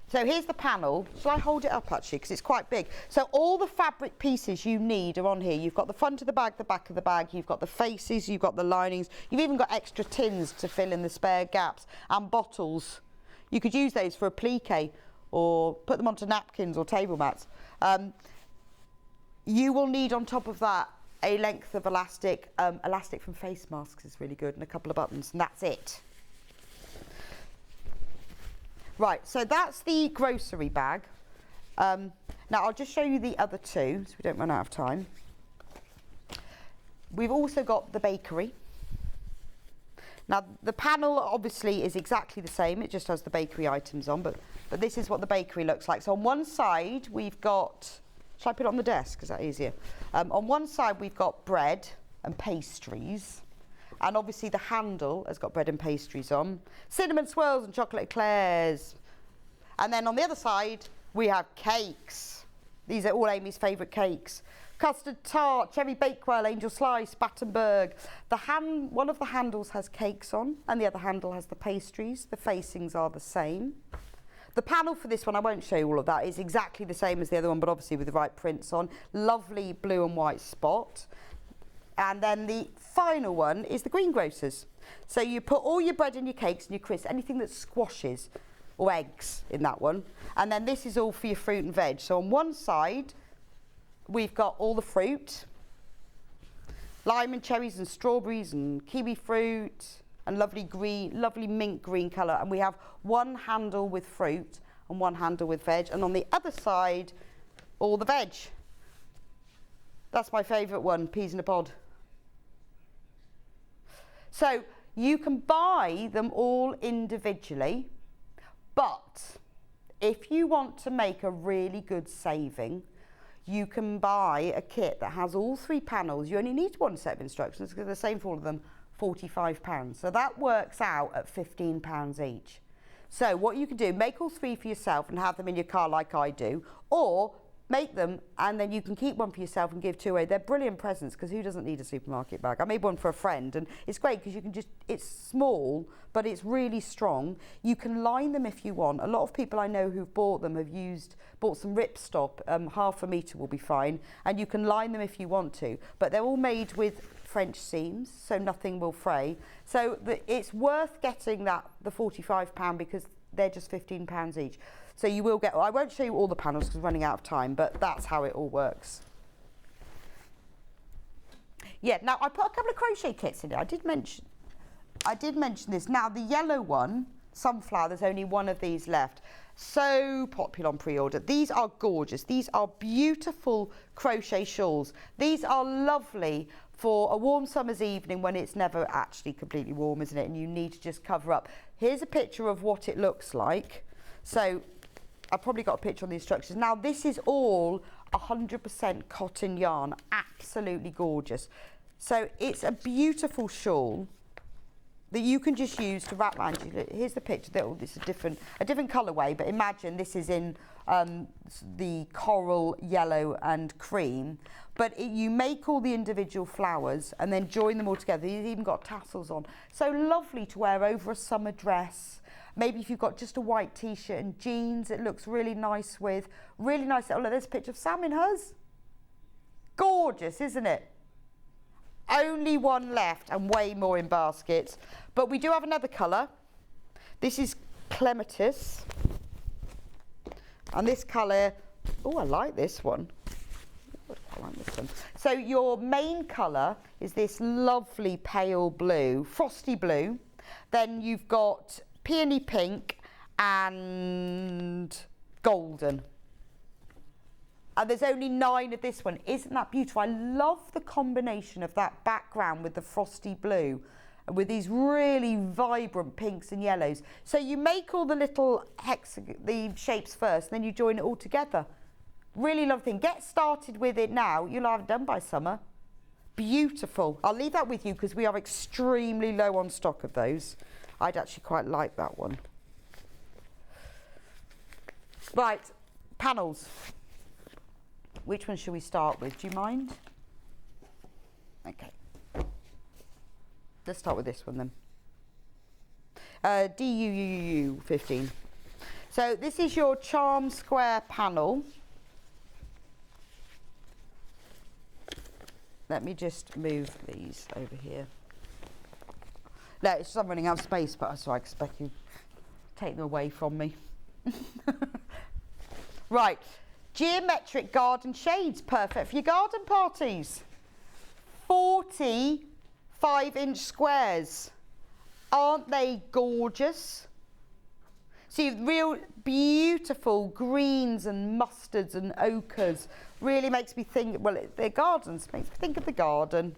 So here's the panel. Shall I hold it up actually, because it's quite big. So all the fabric pieces you need are on here. You've got the front of the bag, the back of the bag, you've got the faces, you've got the linings, you've even got extra tins to fill in the spare gaps, and bottles. You could use those for applique or put them onto napkins or table mats. You will need on top of that a length of elastic. Elastic from face masks is really good, and a couple of buttons, and that's it. Right, so that's the grocery bag. Now I'll just show you the other 2 so we don't run out of time. We've also got the bakery. Now the panel obviously is exactly the same, it just has the bakery items on, but this is what the bakery looks like. So on one side we've got, shall I put it on the desk, is that easier? On one side we've got bread and pastries. And obviously the handle has got bread and pastries on. Cinnamon swirls and chocolate eclairs. And then on the other side, we have cakes. These are all Amy's favourite cakes. Custard tart, cherry bakewell, angel slice, Battenberg. One of the handles has cakes on, and the other handle has the pastries. The facings are the same. The panel for this one, I won't show you all of that, is exactly the same as the other one, but obviously with the right prints on. Lovely blue and white spot. And then the final one is the greengrocers. So you put all your bread and your cakes and your crisps, anything that squashes, or eggs in that one. And then this is all for your fruit and veg. So on one side, we've got all the fruit, lime and cherries and strawberries and kiwi fruit and lovely mint green colour. And we have one handle with fruit and one handle with veg. And on the other side, all the veg. That's my favourite one, peas in a pod. So you can buy them all individually, but if you want to make a really good saving, you can buy a kit that has all 3 panels. You only need one set of instructions because they're the same for all of them, £45. So that works out at £15 each. So what you can do, make all 3 for yourself and have them in your car like I do, or make them and then you can keep one for yourself and give 2 away. They're brilliant presents because who doesn't need a supermarket bag? I made one for a friend and it's great because you can just, it's small but it's really strong. You can line them if you want. A lot of people I know who've bought them have bought some ripstop, half a metre will be fine, and you can line them if you want to, but they're all made with French seams so nothing will fray. So it's worth getting the £45 because they're just £15 each. So you will get, I won't show you all the panels because we're running out of time, but that's how it all works. Yeah, now I put a couple of crochet kits in it. I did mention this. Now the yellow one, sunflower, there's only one of these left. So popular on pre-order. These are gorgeous. These are beautiful crochet shawls. These are lovely for a warm summer's evening when it's never actually completely warm, isn't it? And you need to just cover up. Here's a picture of what it looks like. So I've probably got a picture on the instructions. Now this is all 100% cotton yarn, absolutely gorgeous. So it's a beautiful shawl that you can just use to wrap around you. Here's the picture. This is a different colourway, but imagine this is in the coral, yellow and cream. But you make all the individual flowers and then join them all together. You've even got tassels on. So lovely to wear over a summer dress. Maybe if you've got just a white t-shirt and jeans, it looks really nice with, really nice. Oh, look, there's a picture of Sam in hers. Gorgeous, isn't it? Only one left and way more in baskets. But we do have another colour. This is Clematis. And this colour, oh, I like this one. I like this one. So your main colour is this lovely pale blue, frosty blue. Then you've got peony pink and golden. And there's only 9 of this one. Isn't that beautiful? I love the combination of that background with the frosty blue and with these really vibrant pinks and yellows. So you make all the little the shapes first, and then you join it all together. Really lovely thing. Get started with it now. You'll have it done by summer. Beautiful. I'll leave that with you because we are extremely low on stock of those. I'd actually quite like that one. Right, panels. Which one should we start with? Do you mind? Okay. Let's start with this one then. DUUU 15. So this is your charm square panel. Let me just move these over here. No, it's just I'm running out of space, but so I expect you to take them away from me. Right, geometric garden shades, perfect for your garden parties. 40 5-inch squares. Aren't they gorgeous? See, real beautiful greens and mustards and ochres. Really makes me think, well, they're gardens, makes me think of the garden.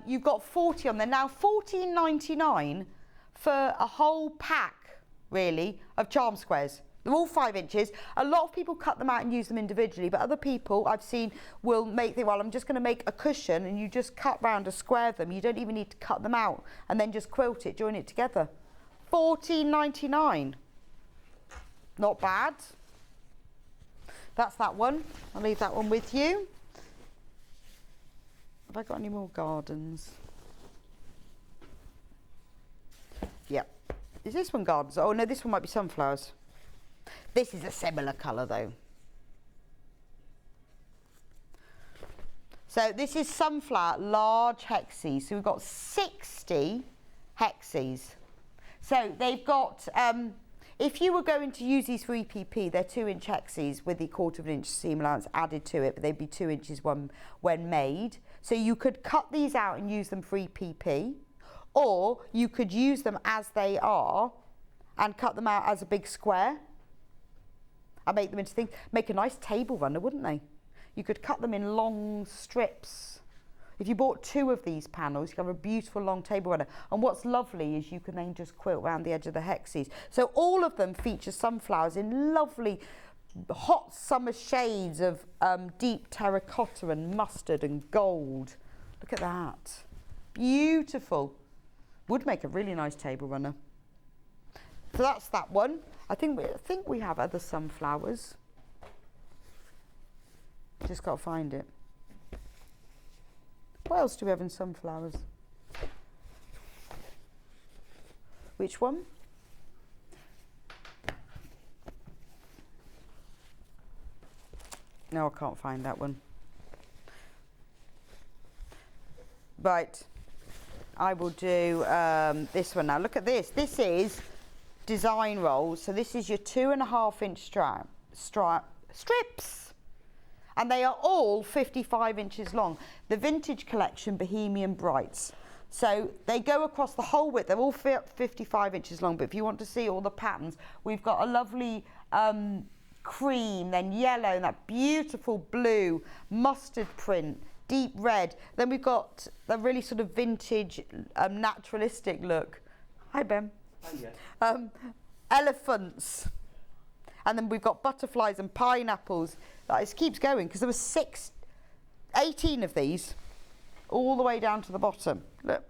You've got 40 on there. Now, $14.99 for a whole pack, really, of charm squares. They're all 5 inches. A lot of people cut them out and use them individually, but other people I've seen will make well, I'm just going to make a cushion, and you just cut round a square of them. You don't even need to cut them out and then just quilt it, join it together. $14.99. Not bad. That's that one. I'll leave that one with you. Have I got any more gardens? Yep. Is this one gardens? Oh no, this one might be sunflowers. This is a similar colour though. So this is sunflower large hexes. So we've got 60 hexes. So they've got, if you were going to use these for EPP, they're 2-inch hexes with the 1/4 inch seam allowance added to it, but they'd be 2 inches when made. So you could cut these out and use them for EPP, or you could use them as they are and cut them out as a big square and make them into things. Make a nice table runner, wouldn't they? You could cut them in long strips If you bought 2 of these panels, you have a beautiful long table runner. And what's lovely is you can then just quilt around the edge of the hexes. So all of them feature sunflowers in lovely hot summer shades of deep terracotta and mustard and gold. Look at that. Beautiful. Would make a really nice table runner. So that's that one. I think we have other sunflowers. Just got to find it. What else do we have in sunflowers? Which one? No, I can't find that one. Right, I will do this one now. Look at this. This is design rolls. So this is your 2.5-inch strips. And they are all 55 inches long. The Vintage Collection Bohemian Brights. So they go across the whole width. They're all 55 inches long. But if you want to see all the patterns, we've got a lovely cream, then yellow, and that beautiful blue, mustard print, deep red. Then we've got the really sort of vintage, naturalistic look. Hi, Ben. Hi, yeah. Elephants. And then we've got butterflies and pineapples. It keeps going because there were 18 of these all the way down to the bottom. Look.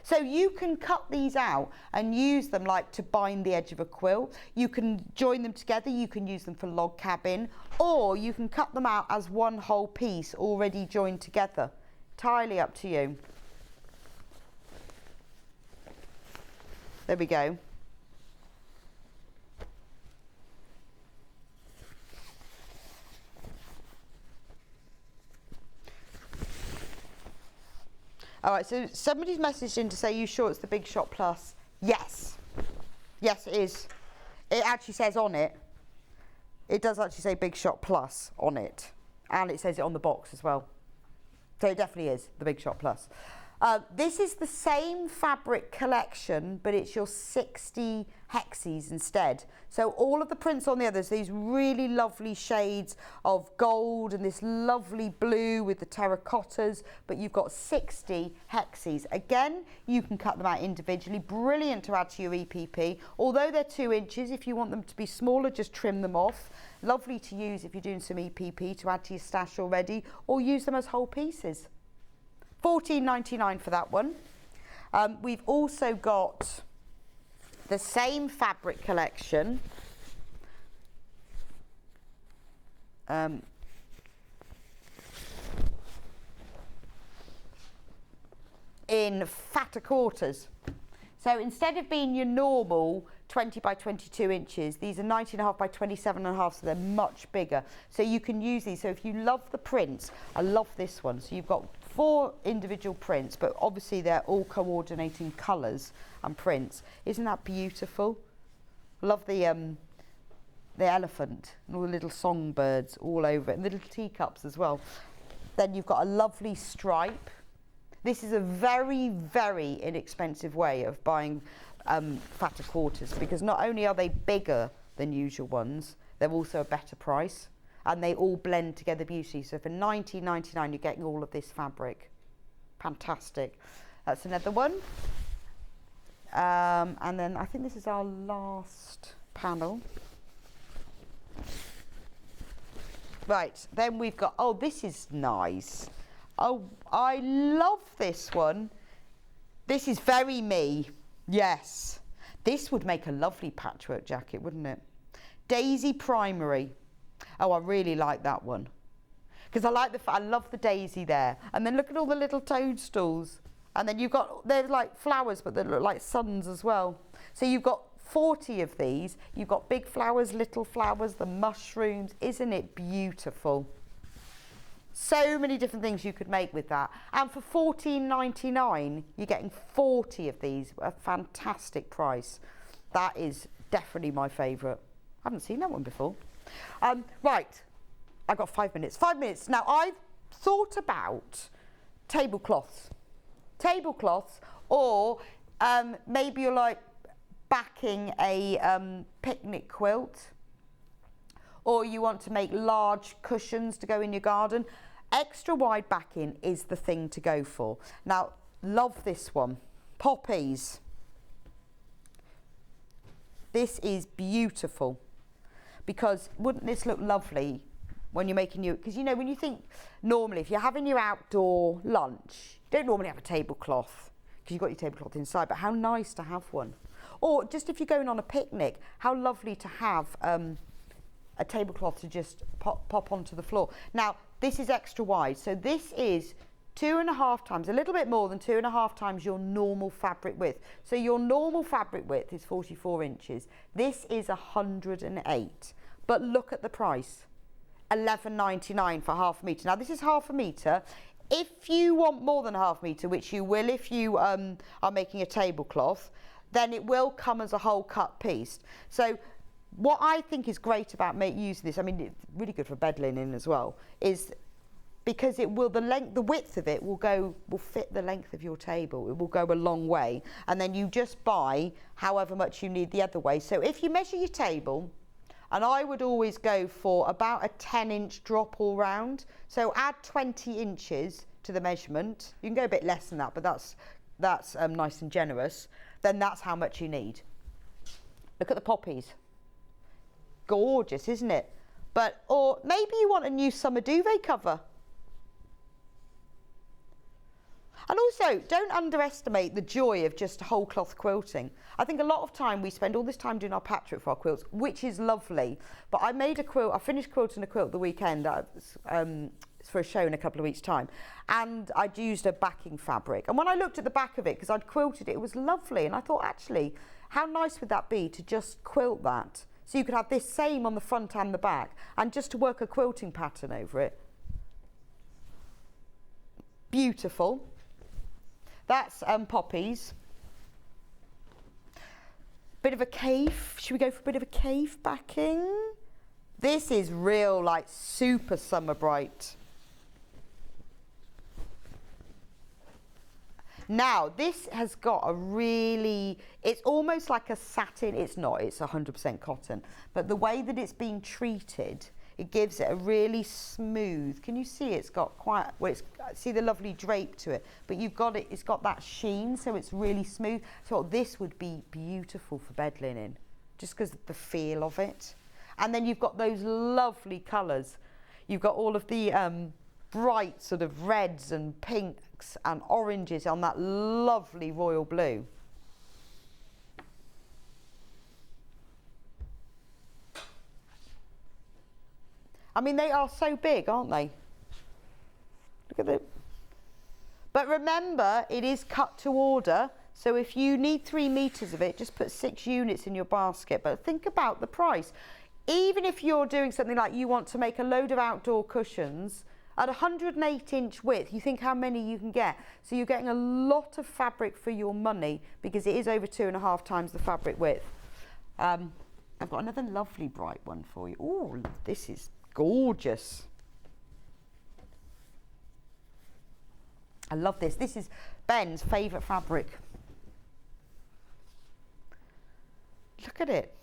So you can cut these out and use them like to bind the edge of a quilt. You can join them together. You can use them for log cabin, or you can cut them out as one whole piece already joined together. Entirely up to you. There we go. All right, so somebody's messaged in to say, you sure it's the Big Shot Plus? Yes. Yes, it is. It actually says on it, it does actually say Big Shot Plus on it. And it says it on the box as well. So it definitely is the Big Shot Plus. This is the same fabric collection, but it's your 60 hexes instead. So all of the prints on the others, these really lovely shades of gold and this lovely blue with the terracottas, but you've got 60 hexes. Again, you can cut them out individually. Brilliant to add to your EPP. Although they're 2 inches, if you want them to be smaller, just trim them off. Lovely to use if you're doing some EPP to add to your stash already, or use them as whole pieces. $14.99 for that one. We've also got the same fabric collection. In fatter quarters. So instead of being your normal 20 by 22 inches, these are 19.5 by 27.5, so they're much bigger. So you can use these. So if you love the prints, I love this one. So you've got 4 individual prints, but obviously they're all coordinating colours and prints. Isn't that beautiful? Love the elephant and all the little songbirds all over it, and the little teacups as well. Then you've got a lovely stripe. This is a very, very inexpensive way of buying fatter quarters, because not only are they bigger than usual ones, they're also a better price. And they all blend together beautifully. So for $19.99, you're getting all of this fabric. Fantastic. That's another one. And then I think this is our last panel. Right, then we've got, oh, this is nice. Oh, I love this one. This is very me. Yes. This would make a lovely patchwork jacket, wouldn't it? Daisy Primary. Oh, I really like that one, because I love the daisy there. And then look at all the little toadstools. And then you've got, they're like flowers, but they look like suns as well. So you've got 40 of these. You've got big flowers, little flowers, the mushrooms. Isn't it beautiful? So many different things you could make with that. And for $14.99, you're getting 40 of these. A fantastic price. That is definitely my favourite. I haven't seen that one before. Right, I've got 5 minutes. 5 minutes. Now, I've thought about tablecloths. Tablecloths, or maybe you're like backing a picnic quilt, or you want to make large cushions to go in your garden. Extra wide backing is the thing to go for. Now, love this one. Poppies. This is beautiful, because wouldn't this look lovely when you're making your, because you know, when you think normally if you're having your outdoor lunch, you don't normally have a tablecloth because you've got your tablecloth inside, but how nice to have one. Or just if you're going on a picnic, how lovely to have a tablecloth to just pop onto the floor. Now, this is extra wide, so this is 2.5 times, a little bit more than 2.5 times your normal fabric width. So your normal fabric width is 44 inches. This is 108. But look at the price, £11.99 for half a metre. Now this is half a metre. If you want more than half a metre, which you will if you are making a tablecloth, then it will come as a whole cut piece. So what I think is great about using this, I mean, it's really good for bed linen as well, is because it will, the width of it will fit the length of your table. It will go a long way, and then you just buy however much you need the other way. So if you measure your table, and I would always go for about a 10-inch drop all round. So add 20 inches to the measurement. You can go a bit less than that, but that's nice and generous. Then that's how much you need. Look at the poppies. Gorgeous, isn't it? Or maybe you want a new summer duvet cover. And also, don't underestimate the joy of just whole cloth quilting. I think a lot of time we spend all this time doing our patchwork for our quilts, which is lovely. But I made a quilt, I finished quilting a quilt the weekend for a show in a couple of weeks' time. And I'd used a backing fabric. And when I looked at the back of it, because I'd quilted it, it was lovely. And I thought, actually, how nice would that be to just quilt that? So you could have this same on the front and the back, and just to work a quilting pattern over it. Beautiful. That's poppies. Bit of a cave. Should we go for a bit of a cave backing? This is real, like, super summer bright. Now, this has got a really, it's almost like a satin. It's not, it's 100% cotton. But the way that it's been treated, it gives it a really smooth, can you see it's got quite, well, see the lovely drape to it, but you've got it, it's got that sheen, so it's really smooth. So this would be beautiful for bed linen, just because of the feel of it. And then you've got those lovely colours. You've got all of the bright sort of reds and pinks and oranges on that lovely royal blue. I mean, they are so big, aren't they? Look at them. But remember, it is cut to order. So if you need 3 meters of it, just put 6 units in your basket. But think about the price. Even if you're doing something like you want to make a load of outdoor cushions, at 108-inch width, you think how many you can get. So you're getting a lot of fabric for your money, because it is over 2.5 times the fabric width. I've got another lovely bright one for you. Oh, this is gorgeous. I love this. This is Ben's favourite fabric. Look at it.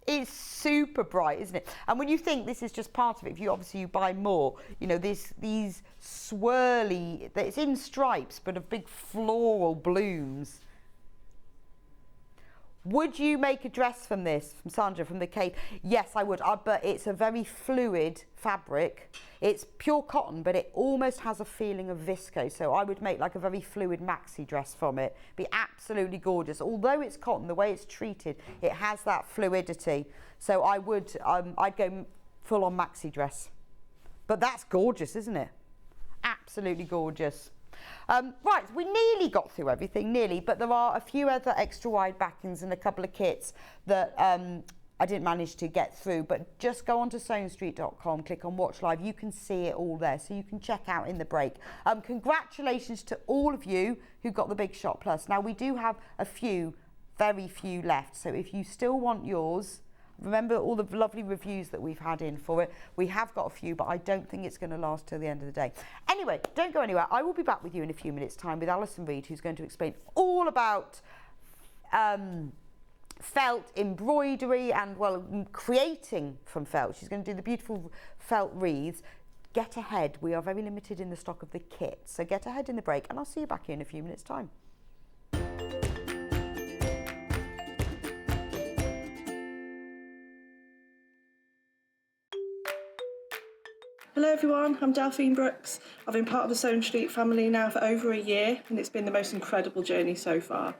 It's super bright, isn't it? And when you think this is just part of it, if you obviously buy more, you know, these swirly, it's in stripes, but of big floral blooms. Would you make a dress from this, from Sandra, from the cave? Yes, I would, but it's a very fluid fabric. It's pure cotton, but it almost has a feeling of viscose. So I would make like a very fluid maxi dress from it. Be absolutely gorgeous. Although it's cotton, the way it's treated, it has that fluidity. So I would, I'd go full on maxi dress. But that's gorgeous, isn't it? Absolutely gorgeous. Right, we nearly got through everything, but there are a few other extra wide backings and a couple of kits that I didn't manage to get through, but just go on to sewingstreet.com, click on watch live, you can see it all there, so you can check out in the break. Congratulations to all of you who got the Big Shot Plus. Now we do have a few, very few left, so if you still want yours, remember all the lovely reviews that we've had in for it. We have got a few, but I don't think it's going to last till the end of the day. Anyway, don't go anywhere. I will be back with you in a few minutes' time with Alison Reid, who's going to explain all about felt embroidery and, well, creating from felt. She's going to do the beautiful felt wreaths. get ahead. We are very limited in the stock of the kit, so get ahead in the break, and I'll see you back here in a few minutes' time. Hello everyone, I'm Delphine Brooks. I've been part of the Sewing Street family now for over a year, and it's been the most incredible journey so far.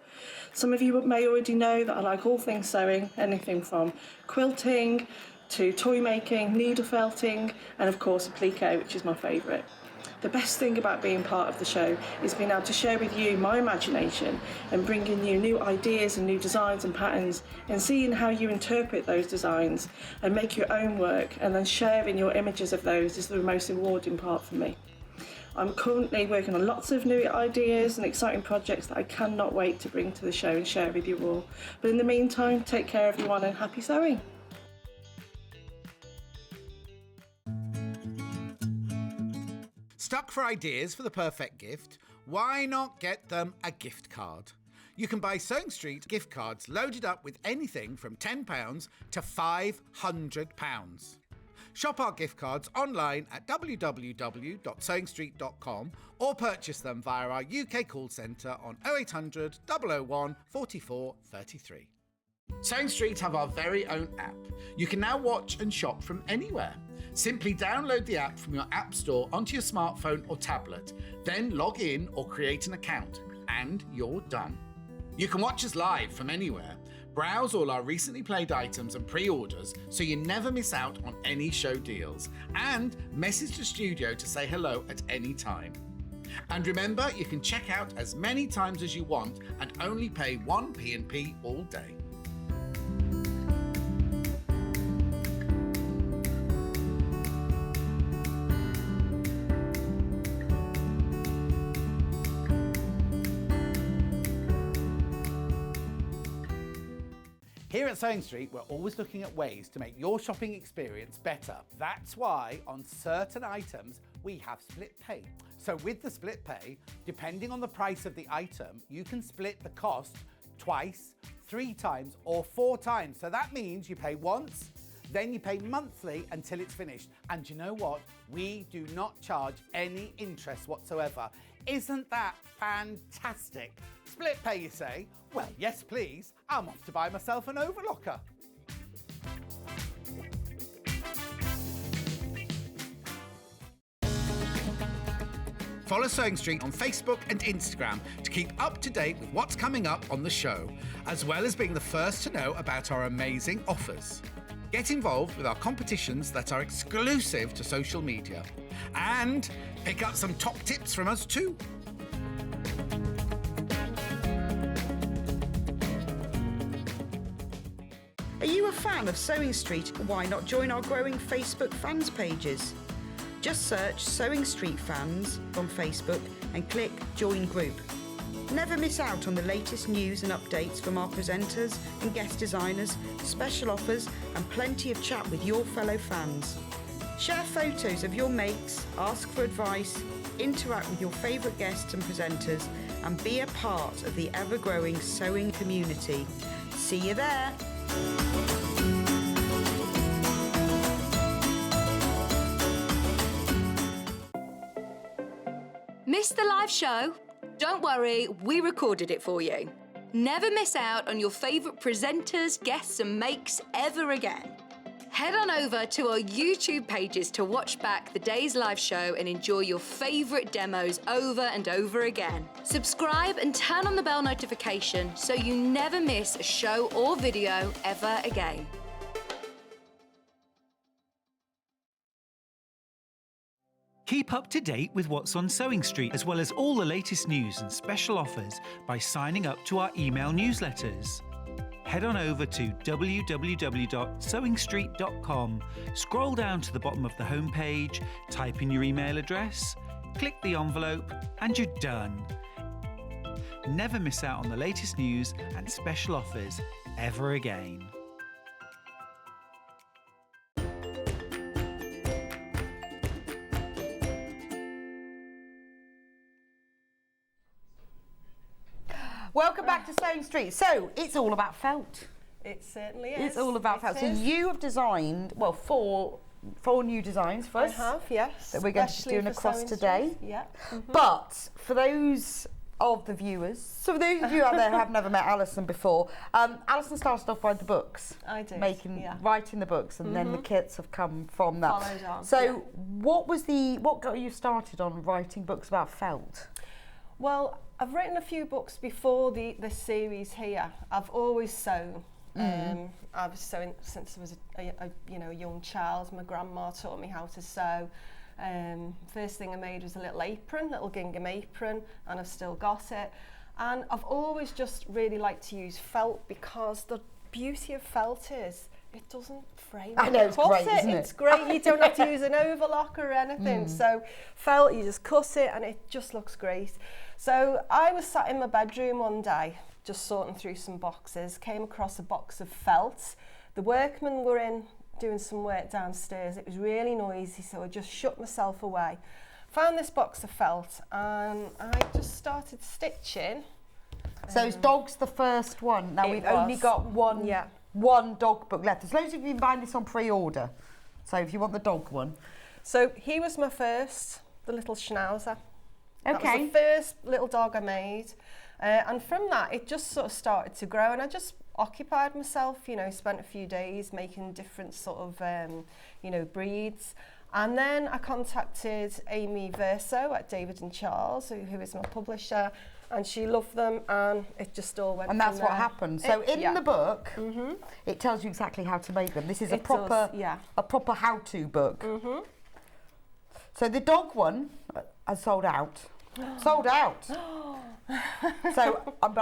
Some of you may already know that I like all things sewing, anything from quilting to toy making, needle felting, and of course applique, which is my favourite. The best thing about being part of the show is being able to share with you my imagination and bringing you new ideas and new designs and patterns, and seeing how you interpret those designs and make your own work, and then sharing your images of those is the most rewarding part for me. I'm currently working on lots of new ideas and exciting projects that I cannot wait to bring to the show and share with you all. But in the meantime, take care everyone and happy sewing. Stuck for ideas for the perfect gift? Why not get them a gift card? You can buy Sewing Street gift cards loaded up with anything from £10 to £500. Shop our gift cards online at www.sewingstreet.com or purchase them via our UK call centre on 0800 001 44 33. Sewing Street have our very own app. You can now watch and shop from anywhere. Simply download the app from your app store onto your smartphone or tablet, then log in or create an account, and you're done. You can watch us live from anywhere, browse all our recently played items and pre-orders so you never miss out on any show deals, and message the studio to say hello at any time. And remember, you can check out as many times as you want and only pay 1 P&P all day. Here at Sewing Street, we're always looking at ways to make your shopping experience better. That's why on certain items, we have split pay. So with the split pay, depending on the price of the item, you can split the cost twice, 3 times, or 4 times. So that means you pay once, then you pay monthly until it's finished. And you know what? We do not charge any interest whatsoever. Isn't that fantastic? Split pay, you say? Well, yes, please. I'm off to buy myself an overlocker. Follow Sewing Street on Facebook and Instagram to keep up to date with what's coming up on the show, as well as being the first to know about our amazing offers. Get involved with our competitions that are exclusive to social media, and pick up some top tips from us too. Are you a fan of Sewing Street? Why not join our growing Facebook fans pages? Just search Sewing Street Fans on Facebook and click Join Group. Never miss out on the latest news and updates from our presenters and guest designers, special offers, and plenty of chat with your fellow fans. Share photos of your makes, ask for advice, interact with your favourite guests and presenters, and be a part of the ever-growing sewing community. See you there! Missed the live show? Don't worry, we recorded it for you. Never miss out on your favourite presenters, guests and makes ever again. Head on over to our YouTube pages to watch back the day's live show and enjoy your favourite demos over and over again. Subscribe and turn on the bell notification so you never miss a show or video ever again. Keep up to date with what's on Sewing Street, as well as all the latest news and special offers by signing up to our email newsletters. Head on over to www.sewingstreet.com, scroll down to the bottom of the homepage, type in your email address, click the envelope, and you're done. Never miss out on the latest news and special offers ever again. Welcome back to Sewing Street. So, it's all about felt. It certainly is. It's all about felt. So you have designed, well, 4 4 new designs for I us. have, yes. That we're going to be Especially doing for across sewing today. street. Yeah. But for those of the viewers, so for those of you out there who have never met Alison before, Alison started off by the books. I did, Writing the books, and then the kits have come from that. Followed on, So what got you started on writing books about felt? Well, I've written a few books before this series here. I've always sewn. I was sewing since I was a young child. My grandma taught me how to sew. First thing I made was a little gingham apron, and I've still got it. And I've always just really liked to use felt, because the beauty of felt is it doesn't frame. I know, it's great, isn't it? It's great. You don't have to use an overlock or anything. So felt, you just cut it and it just looks great. So I was sat in my bedroom one day, just sorting through some boxes, came across a box of felt. The workmen were in doing some work downstairs. It was really noisy, so I just shut myself away. Found this box of felt and I just started stitching. So is Dog's the first one? Now we've only got one dog book left. There's loads of you can buy this on pre-order. So if you want the dog one. So he was my first, the little Schnauzer. That was Okay. the first little dog I made. And from that, it just sort of started to grow, and I just occupied myself, spent a few days making different sort of, breeds. And then I contacted Amy Verso at David and Charles, who is my publisher, and she loved them, and it just all went. And that's from what there. happened. So in the book, it tells you exactly how to make them. This is a proper how-to book. So the dog one has sold out. Sold out. So I'll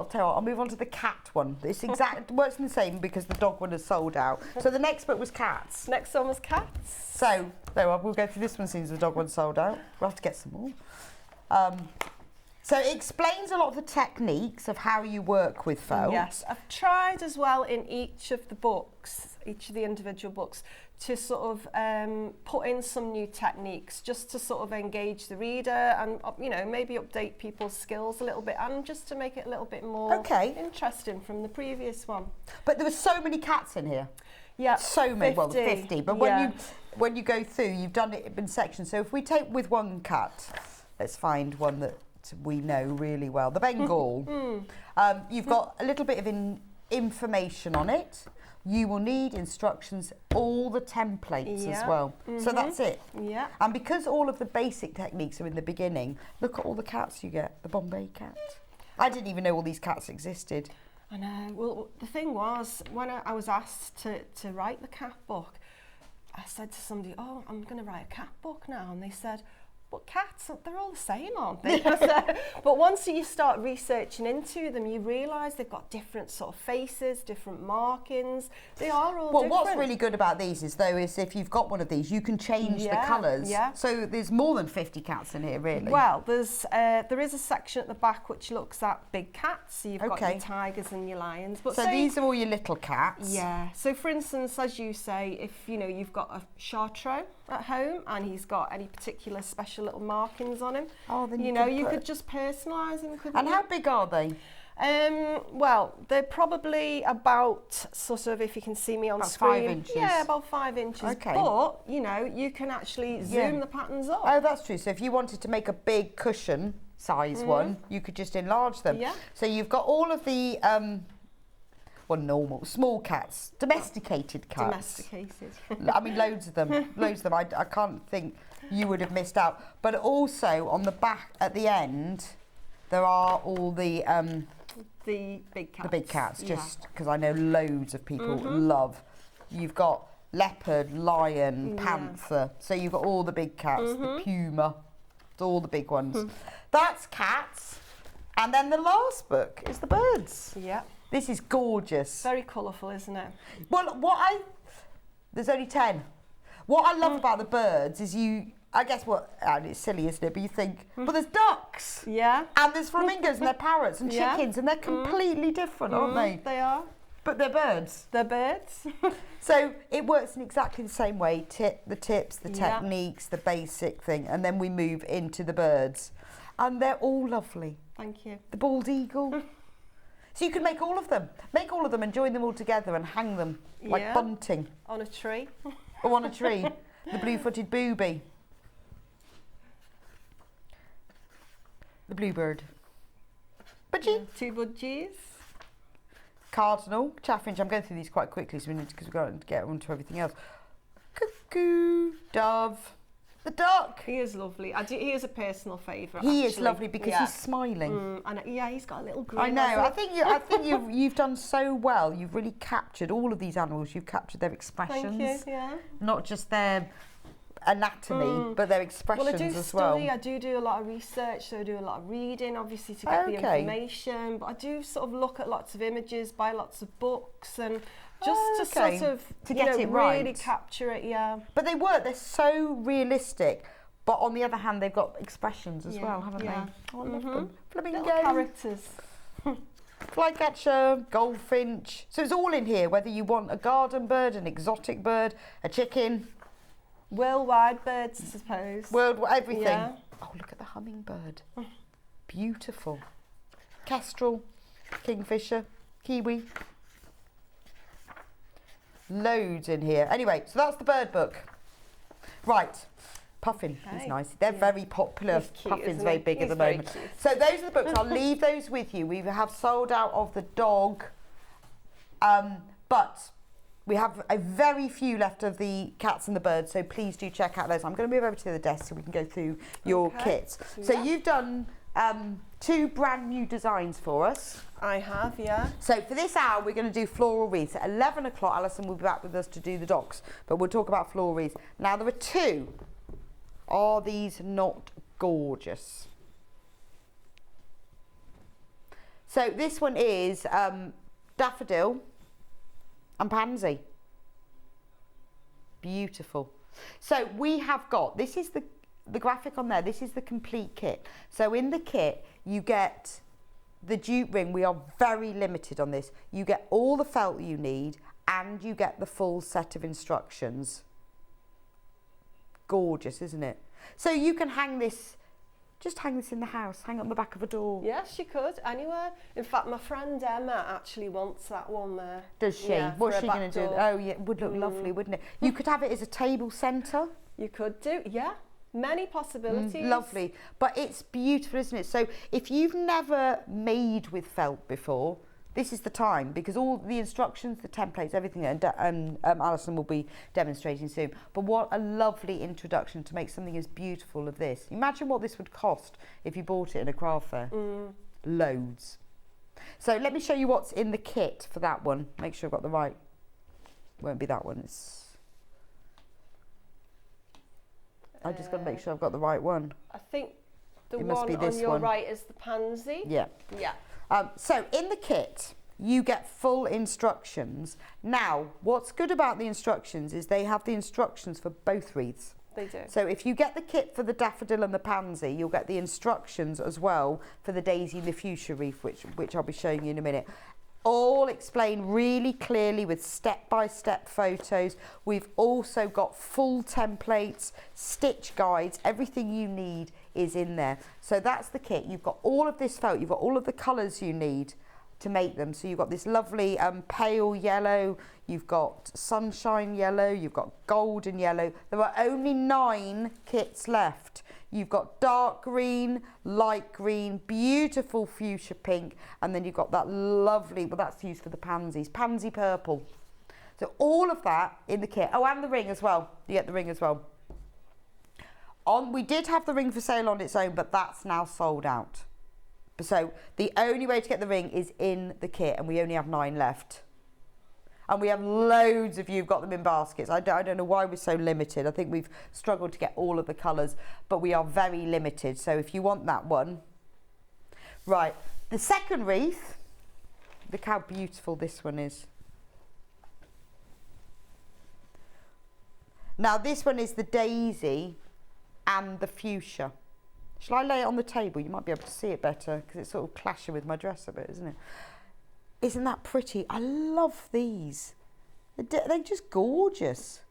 tell you what, I'll move on to the cat one. It's works the same because the dog one has sold out. So the next book was cats. Next one was cats. So we'll go through this one since the dog one sold out. We'll have to get some more. So it explains a lot of the techniques of how you work with felt. Yes, I've tried as well in each of the books, each of the individual books, to sort of put in some new techniques just to sort of engage the reader and, maybe update people's skills a little bit, and just to make it a little bit more interesting from the previous one. But there were so many cats in here. Yeah, so many, 50. well, 50. But when you go through, you've done it in sections. So if we take with one cat, let's find one that we know really well. The Bengal. You've got a little bit of information on it. You will need instructions, all the templates as well. So that's it. Yeah. And because all of the basic techniques are in the beginning, look at all the cats you get. The Bombay cat. I didn't even know all these cats existed. I know. Well, the thing was, when I was asked to write the cat book, I said to somebody, "Oh, I'm going to write a cat book now," and they said, "But cats, they're all the same, aren't they?" But once you start researching into them, you realise they've got different sort of faces, different markings. They are all different. What's really good about these is if you've got one of these, you can change the colours. Yeah. So there's more than 50 cats in here, really. Well, there is a section at the back which looks at big cats. So you've got your tigers and your lions. But so these are all your little cats. Yeah. So for instance, as you say, if you've got a Chartreux at home and he's got any particular special little markings on him, then you could just personalise him. And how big are they? Well, they're probably about sort of, if you can see me on screen, 5 inches. Yeah, about 5 inches. Okay. But you can actually zoom the patterns up. Oh, that's true. So if you wanted to make a big cushion size one, you could just enlarge them. Yeah. So you've got all of the normal small cats, domesticated cats. Domesticated. I mean, loads of them. I can't think you would have missed out. But also on the back at the end, there are all the big cats. The big cats, just because I know loads of people love. You've got leopard, lion, panther. So you've got all the big cats, the puma, all the big ones. That's cats. And then the last book is the birds. Yeah. This is gorgeous. Very colourful, isn't it? Well, there's only 10. What I love about the birds is I guess and it's silly, isn't it? But you think, well, there's ducks. Yeah. And there's flamingos and they're parrots and chickens and they're completely different, aren't they? They are. But they're birds. They're birds. So it works in exactly the same way. The tips, the techniques, the basic thing. And then we move into the birds. And they're all lovely. Thank you. The bald eagle. So you can make all of them and join them all together and hang them like bunting. On a tree. or on a tree. The blue-footed booby. The bluebird. Budgie. Two budgies. Cardinal. Chaffinch. I'm going through these quite quickly because we've got to get on to everything else. Cuckoo. Dove. The duck. He is lovely. He is a personal favourite. He is lovely because he's smiling. And he's got a little grin. I know. I think you've done so well. You've really captured all of these animals. You've captured their expressions. Thank you. Yeah. Not just their anatomy, but their expressions as well. I do a lot of research, so I do a lot of reading, obviously, to get the information. But I do sort of look at lots of images, buy lots of books, and just to sort of get it right. Really capture it. Yeah. But they're so realistic. But on the other hand, they've got expressions as well, haven't they? Oh, I love them. Flamingo. Little characters. Flycatcher, goldfinch. So it's all in here, whether you want a garden bird, an exotic bird, a chicken. Worldwide birds, I suppose. Everything. Yeah. Oh, look at the hummingbird. Beautiful. Kestrel, kingfisher, kiwi. Loads in here. Anyway, so that's the bird book. Right. Puffin, he's nice. They're very popular. Cute, Puffin's very big at the moment. So those are the books. I'll leave those with you. We have sold out of the dog, but we have a very few left of the cats and the birds, so please do check out those. I'm going to move over to the desk so we can go through your kits. So you've done 2 brand new designs for us. I have, yeah. So for this hour, we're going to do floral wreaths. At 11 o'clock, Alison will be back with us to do the docs, but we'll talk about floral wreaths. Now, there are 2. Are these not gorgeous? So this one is daffodil and pansy. Beautiful. So we have got, this is the graphic on there, this is the complete kit. So in the kit, you get the jute ring. We are very limited on this. You get all the felt you need and you get the full set of instructions. Gorgeous, isn't it? So you can hang this, just hang this in the house, hang it on the back of a door. Yes, you could, anywhere. In fact, my friend Emma actually wants that one there. Does she? Yeah, what's she going to do? Oh yeah, it would look lovely, wouldn't it? You could have it as a table centre. You could do, yeah. Many possibilities. Lovely. But it's beautiful, isn't it? So if you've never made with felt before, this is the time, because all the instructions, the templates, everything, and Alison will be demonstrating soon. But what a lovely introduction to make something as beautiful as this. Imagine what this would cost if you bought it in a craft fair. Loads. So let me show you what's in the kit for that one. Make sure I've got the right. Won't be that one. I just got to make sure I've got the right one. I think the it must one be this on your one. right is the pansy. Yeah. Yeah. So in the kit, you get full instructions. Now, what's good about the instructions is they have the instructions for both wreaths. They do. So if you get the kit for the daffodil and the pansy, you'll get the instructions as well for the daisy and the fuchsia wreath, which I'll be showing you in a minute. All explained really clearly with step-by-step photos. We've also got full templates, stitch guides, everything you need is in there. So that's the kit. You've got all of this felt, you've got all of the colours you need to make them. So you've got this lovely pale yellow, you've got sunshine yellow, you've got golden yellow. There are only 9 kits left. You've got dark green, light green, beautiful fuchsia pink, and then you've got that lovely, well that's used for the pansies, pansy purple. So all of that in the kit. Oh, and the ring as well. You get the ring as well. We did have the ring for sale on its own, but that's now sold out. So the only way to get the ring is in the kit, and we only have 9 left. And we have loads of you who've got them in baskets. I don't know why we're so limited. I think we've struggled to get all of the colours, but we are very limited. So if you want that one. Right, the second wreath, look how beautiful this one is. Now this one is the daisy and the fuchsia. Shall I lay it on the table? You might be able to see it better because it's sort of clashing with my dress a bit, isn't it? Isn't that pretty? I love these. They're just gorgeous.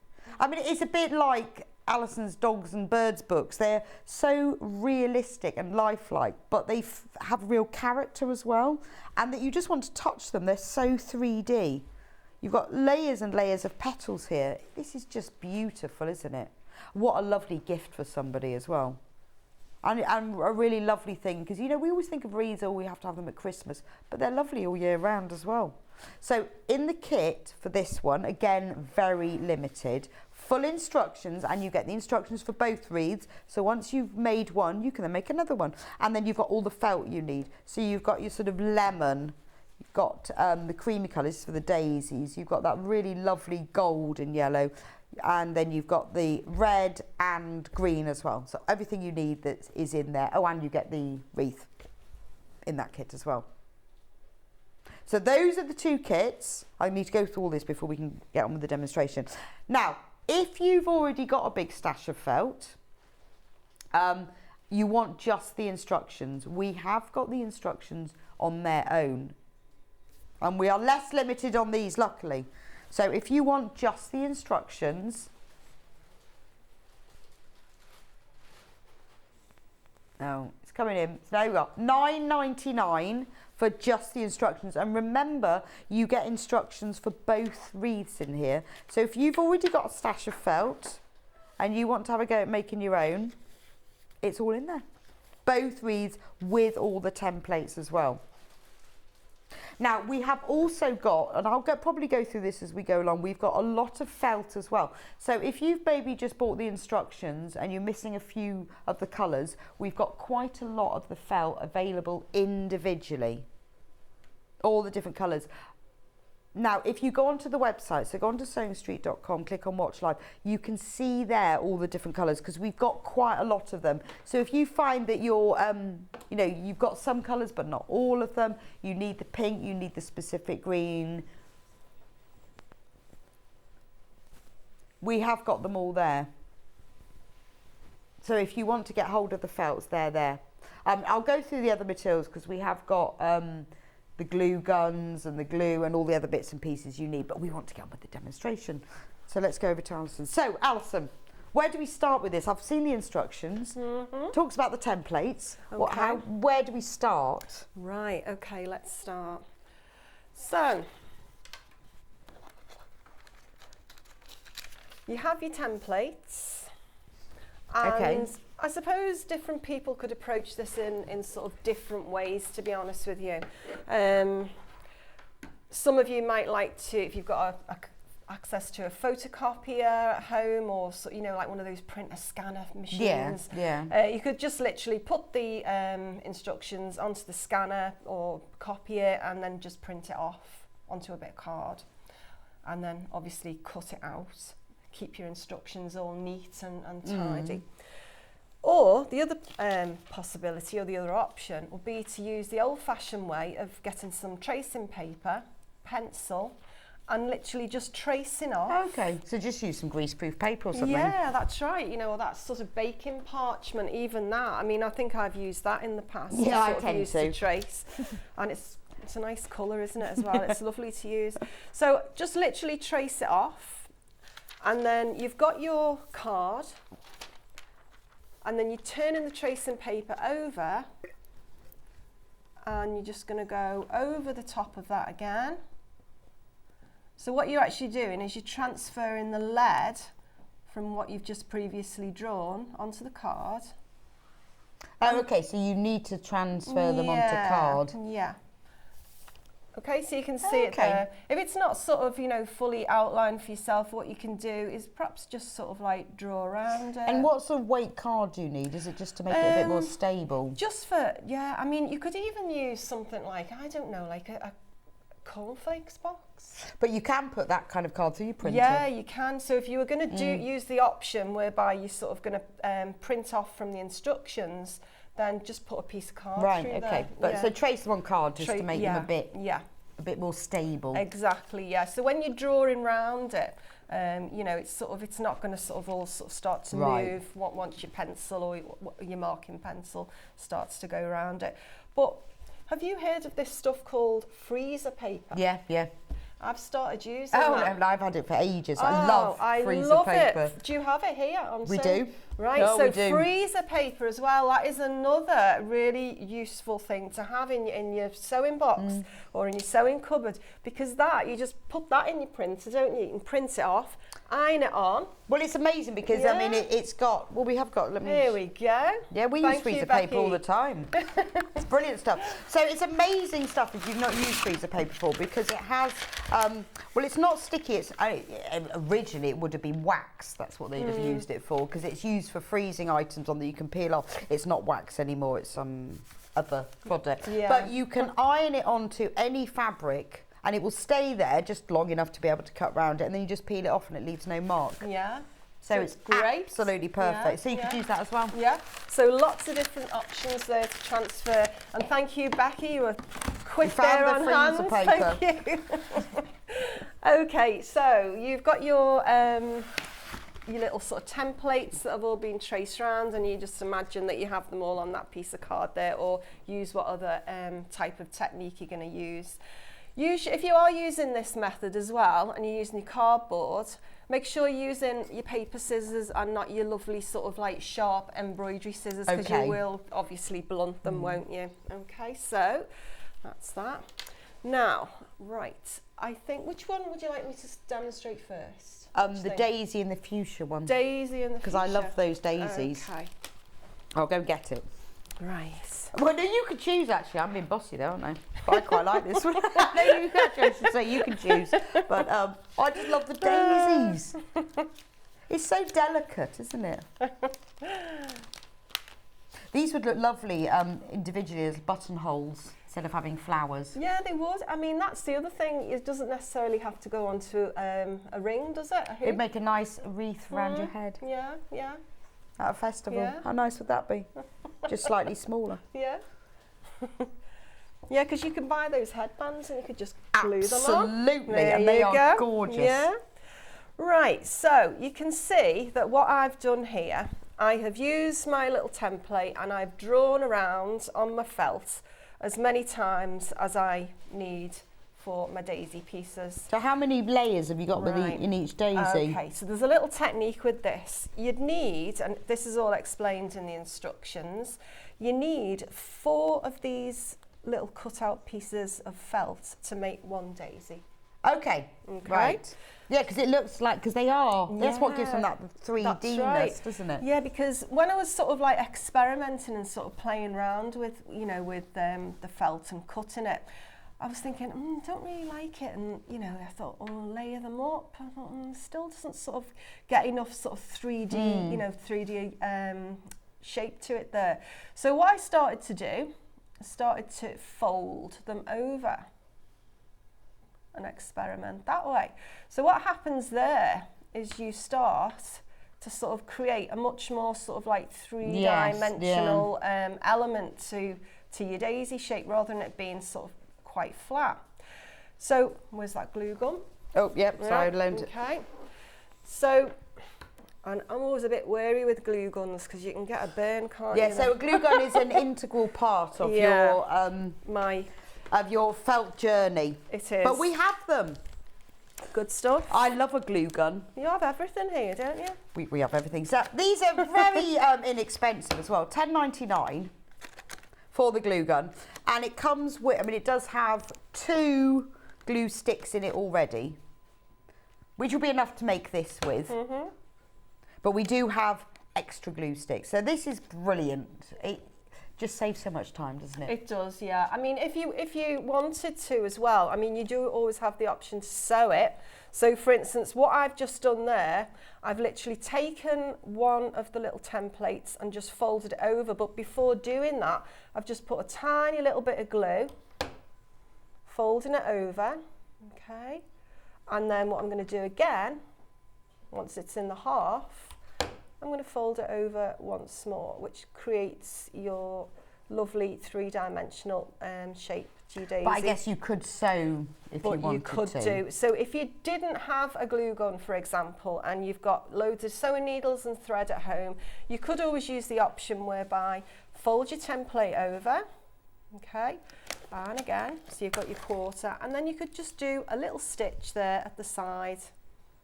I mean, it's a bit like Alison's Dogs and Birds books. They're so realistic and lifelike, but they have real character as well. And that you just want to touch them. They're so 3D. You've got layers and layers of petals here. This is just beautiful, isn't it? What a lovely gift for somebody as well. And a really lovely thing, because, you know, we always think of wreaths, we have to have them at Christmas, but they're lovely all year round as well. So in the kit for this one, again, very limited, full instructions, and you get the instructions for both wreaths. So once you've made one, you can then make another one. And then you've got all the felt you need. So you've got your sort of lemon, you've got the creamy colours for the daisies, you've got that really lovely gold and yellow, and then you've got the red and green as well. So everything you need that is in there. Oh, and you get the wreath in that kit as well. So those are the two kits. I need to go through all this before we can get on with the demonstration. Now, if you've already got a big stash of felt, you want just the instructions. We have got the instructions on their own, and we are less limited on these, luckily. So if you want just the instructions, no, it's coming in. So there we go, £9.99 for just the instructions. And remember, you get instructions for both wreaths in here. So if you've already got a stash of felt and you want to have a go at making your own, it's all in there. Both wreaths with all the templates as well. Now, we have also got, and I'll probably go through this as we go along, we've got a lot of felt as well. So if you've maybe just bought the instructions and you're missing a few of the colours, we've got quite a lot of the felt available individually. All the different colours. Now, if you go onto the website, so go onto sewingstreet.com, click on Watch Live, you can see there all the different colours, because we've got quite a lot of them. So if you find that you're, you know, you've got some colours but not all of them, you need the pink, you need the specific green, we have got them all there. So if you want to get hold of the felts, they're there. I'll go through the other materials, because we have got the glue guns and the glue and all the other bits and pieces you need, but we want to get on with the demonstration. So let's go over to Alison. So Alison, where do we start with this? I've seen the instructions. Talks about the templates. Okay. Where do we start? Right, okay, let's start. So, you have your templates, and Okay. I suppose different people could approach this in sort of different ways, to be honest with you. Some of you might like to, if you've got access to a photocopier at home, or you know, like one of those printer scanner machines. Yeah. You could just literally put the instructions onto the scanner or copy it, and then just print it off onto a bit of card, and then obviously cut it out. Keep your instructions all neat and tidy. Or the other possibility, or the other option, would be to use the old-fashioned way of getting some tracing paper, pencil, and literally just tracing off. Okay, so just use some greaseproof paper or something. Yeah, that's right. You know, that sort of baking parchment, even that. I mean, I think I've used that in the past. Yeah, I sort of tend used to. trace, and it's a nice colour, isn't it, as well? It's lovely to use. So just literally trace it off, and then you've got your card, and then you're turning the tracing paper over, and you're just going to go over the top of that again. So what you're actually doing is you're transferring the lead from what you've just previously drawn onto the card. Oh, okay, so you need to transfer them onto card. Yeah. Okay, so you can see it there. If it's not sort of, you know, fully outlined for yourself, what you can do is perhaps just sort of like draw around it. And what sort of weight card do you need? Is it just to make it a bit more stable? Just for, yeah, I mean, you could even use something like, I don't know, like a cornflakes box. But you can put that kind of card through your printer. Yeah, you can. So if you were going to use the option whereby you're sort of going to print off from the instructions, then just put a piece of card through there. Okay. But so trace them on card just to make them a bit more stable. Exactly. Yeah. So when you're drawing round it, you know, it's sort of, it's not going to sort of all sort of start to move once your pencil or your marking pencil starts to go around it. But have you heard of this stuff called freezer paper? Yeah, yeah. I've started using Oh, that. no, I've had it for ages. I love freezer love paper. it. Do you have it here? We do. Right, No, so we do. freezer paper as well. That is another really useful thing to have in your sewing box or in your sewing cupboard, because that, you just put that in your printer, don't you? You can print it off, iron it on. Well, it's amazing because, I mean, it's got, well, we have got, let me... Here we go. Yeah, we use freezer paper all the time. It's brilliant stuff. So it's amazing stuff if you've not used freezer paper before, because it has, well, it's not sticky. It's originally it would have been wax. That's what they'd have used it for, because it's used for freezing items on that you can peel off. It's not wax anymore. It's some other product. Yeah. But you can iron it onto any fabric, and it will stay there just long enough to be able to cut around it, and then you just peel it off and it leaves no mark. Yeah. So it's great. Absolutely perfect. Yeah, So you could use that as well. Yeah, so lots of different options there to transfer. And thank you, Becky, you were quick there on hands. Thank you. Okay, so you've got your little sort of templates that have all been traced around, and you just imagine that you have them all on that piece of card there, or use what other type of technique you're going to use. If you are using this method as well, and you're using your cardboard, make sure you're using your paper scissors and not your lovely sort of like sharp embroidery scissors, because you will obviously blunt them, won't you? Okay, so that's that. Now, right, I think, which one would you like me to demonstrate first? The daisy and the fuchsia one. Daisy and the fuchsia. Because I love those daisies. Okay. I'll go get it. Right. Well, no, you can choose, actually. I'm being bossy there, aren't I? But I quite like this one. No, you can choose, so you can choose. But I just love the daisies. It's so delicate, isn't it? These would look lovely individually as buttonholes instead of having flowers. Yeah, they would. I mean, that's the other thing. It doesn't necessarily have to go onto a ring, does it? It'd make a nice wreath around your head. Yeah, yeah. At a festival. Yeah. How nice would that be? Just slightly smaller. Yeah. Yeah, because you can buy those headbands and you could just glue them on. Absolutely, There and they you are go. gorgeous. Yeah. Right, so you can see that what I've done here, I have used my little template and I've drawn around on my felt as many times as I need for my daisy pieces. So how many layers have you got in each daisy? Okay, so there's a little technique with this. You'd need, and this is all explained in the instructions, you need 4 of these little cut-out pieces of felt to make one daisy. Okay, right. Yeah, because it looks like, because they are, that's what gives them that 3D-ness, doesn't it? Yeah, because when I was sort of like experimenting and sort of playing around with, you know, with the felt and cutting it, I was thinking, don't really like it, and you know, I thought, oh, layer them up. I thought, still doesn't sort of get enough sort of 3D, you know, 3D shape to it there. So what I started to do, I started to fold them over and experiment that way. So what happens there is you start to sort of create a much more sort of like three-dimensional element to your daisy shape, rather than it being sort of quite flat. So where's that glue gun? Oh, yep, sorry, I learned it. Okay. So, and I'm always a bit wary with glue guns because you can get a burn, can't you? Yeah, so a glue gun is an integral part of your your felt journey. It is. But we have them. Good stuff. I love a glue gun. You have everything here, don't you? We have everything. So these are very inexpensive as well. £10.99 for the glue gun. And it comes with, I mean, it does have 2 glue sticks in it already, which will be enough to make this with. But we do have extra glue sticks. So this is brilliant. It just saves so much time, doesn't it? It does, yeah. I mean, if you wanted to as well, I mean, you do always have the option to sew it. So for instance, what I've just done there, I've literally taken one of the little templates and just folded it over. But before doing that, I've just put a tiny little bit of glue, folding it over, okay? And then what I'm going to do again, once it's in the half, I'm going to fold it over once more, which creates your lovely 3-dimensional shape to your daisy. But I guess you could sew if you wanted to. But you could do. So if you didn't have a glue gun, for example, and you've got loads of sewing needles and thread at home, you could always use the option whereby fold your template over, okay, And again, so you've got your quarter, and then you could just do a little stitch there at the side.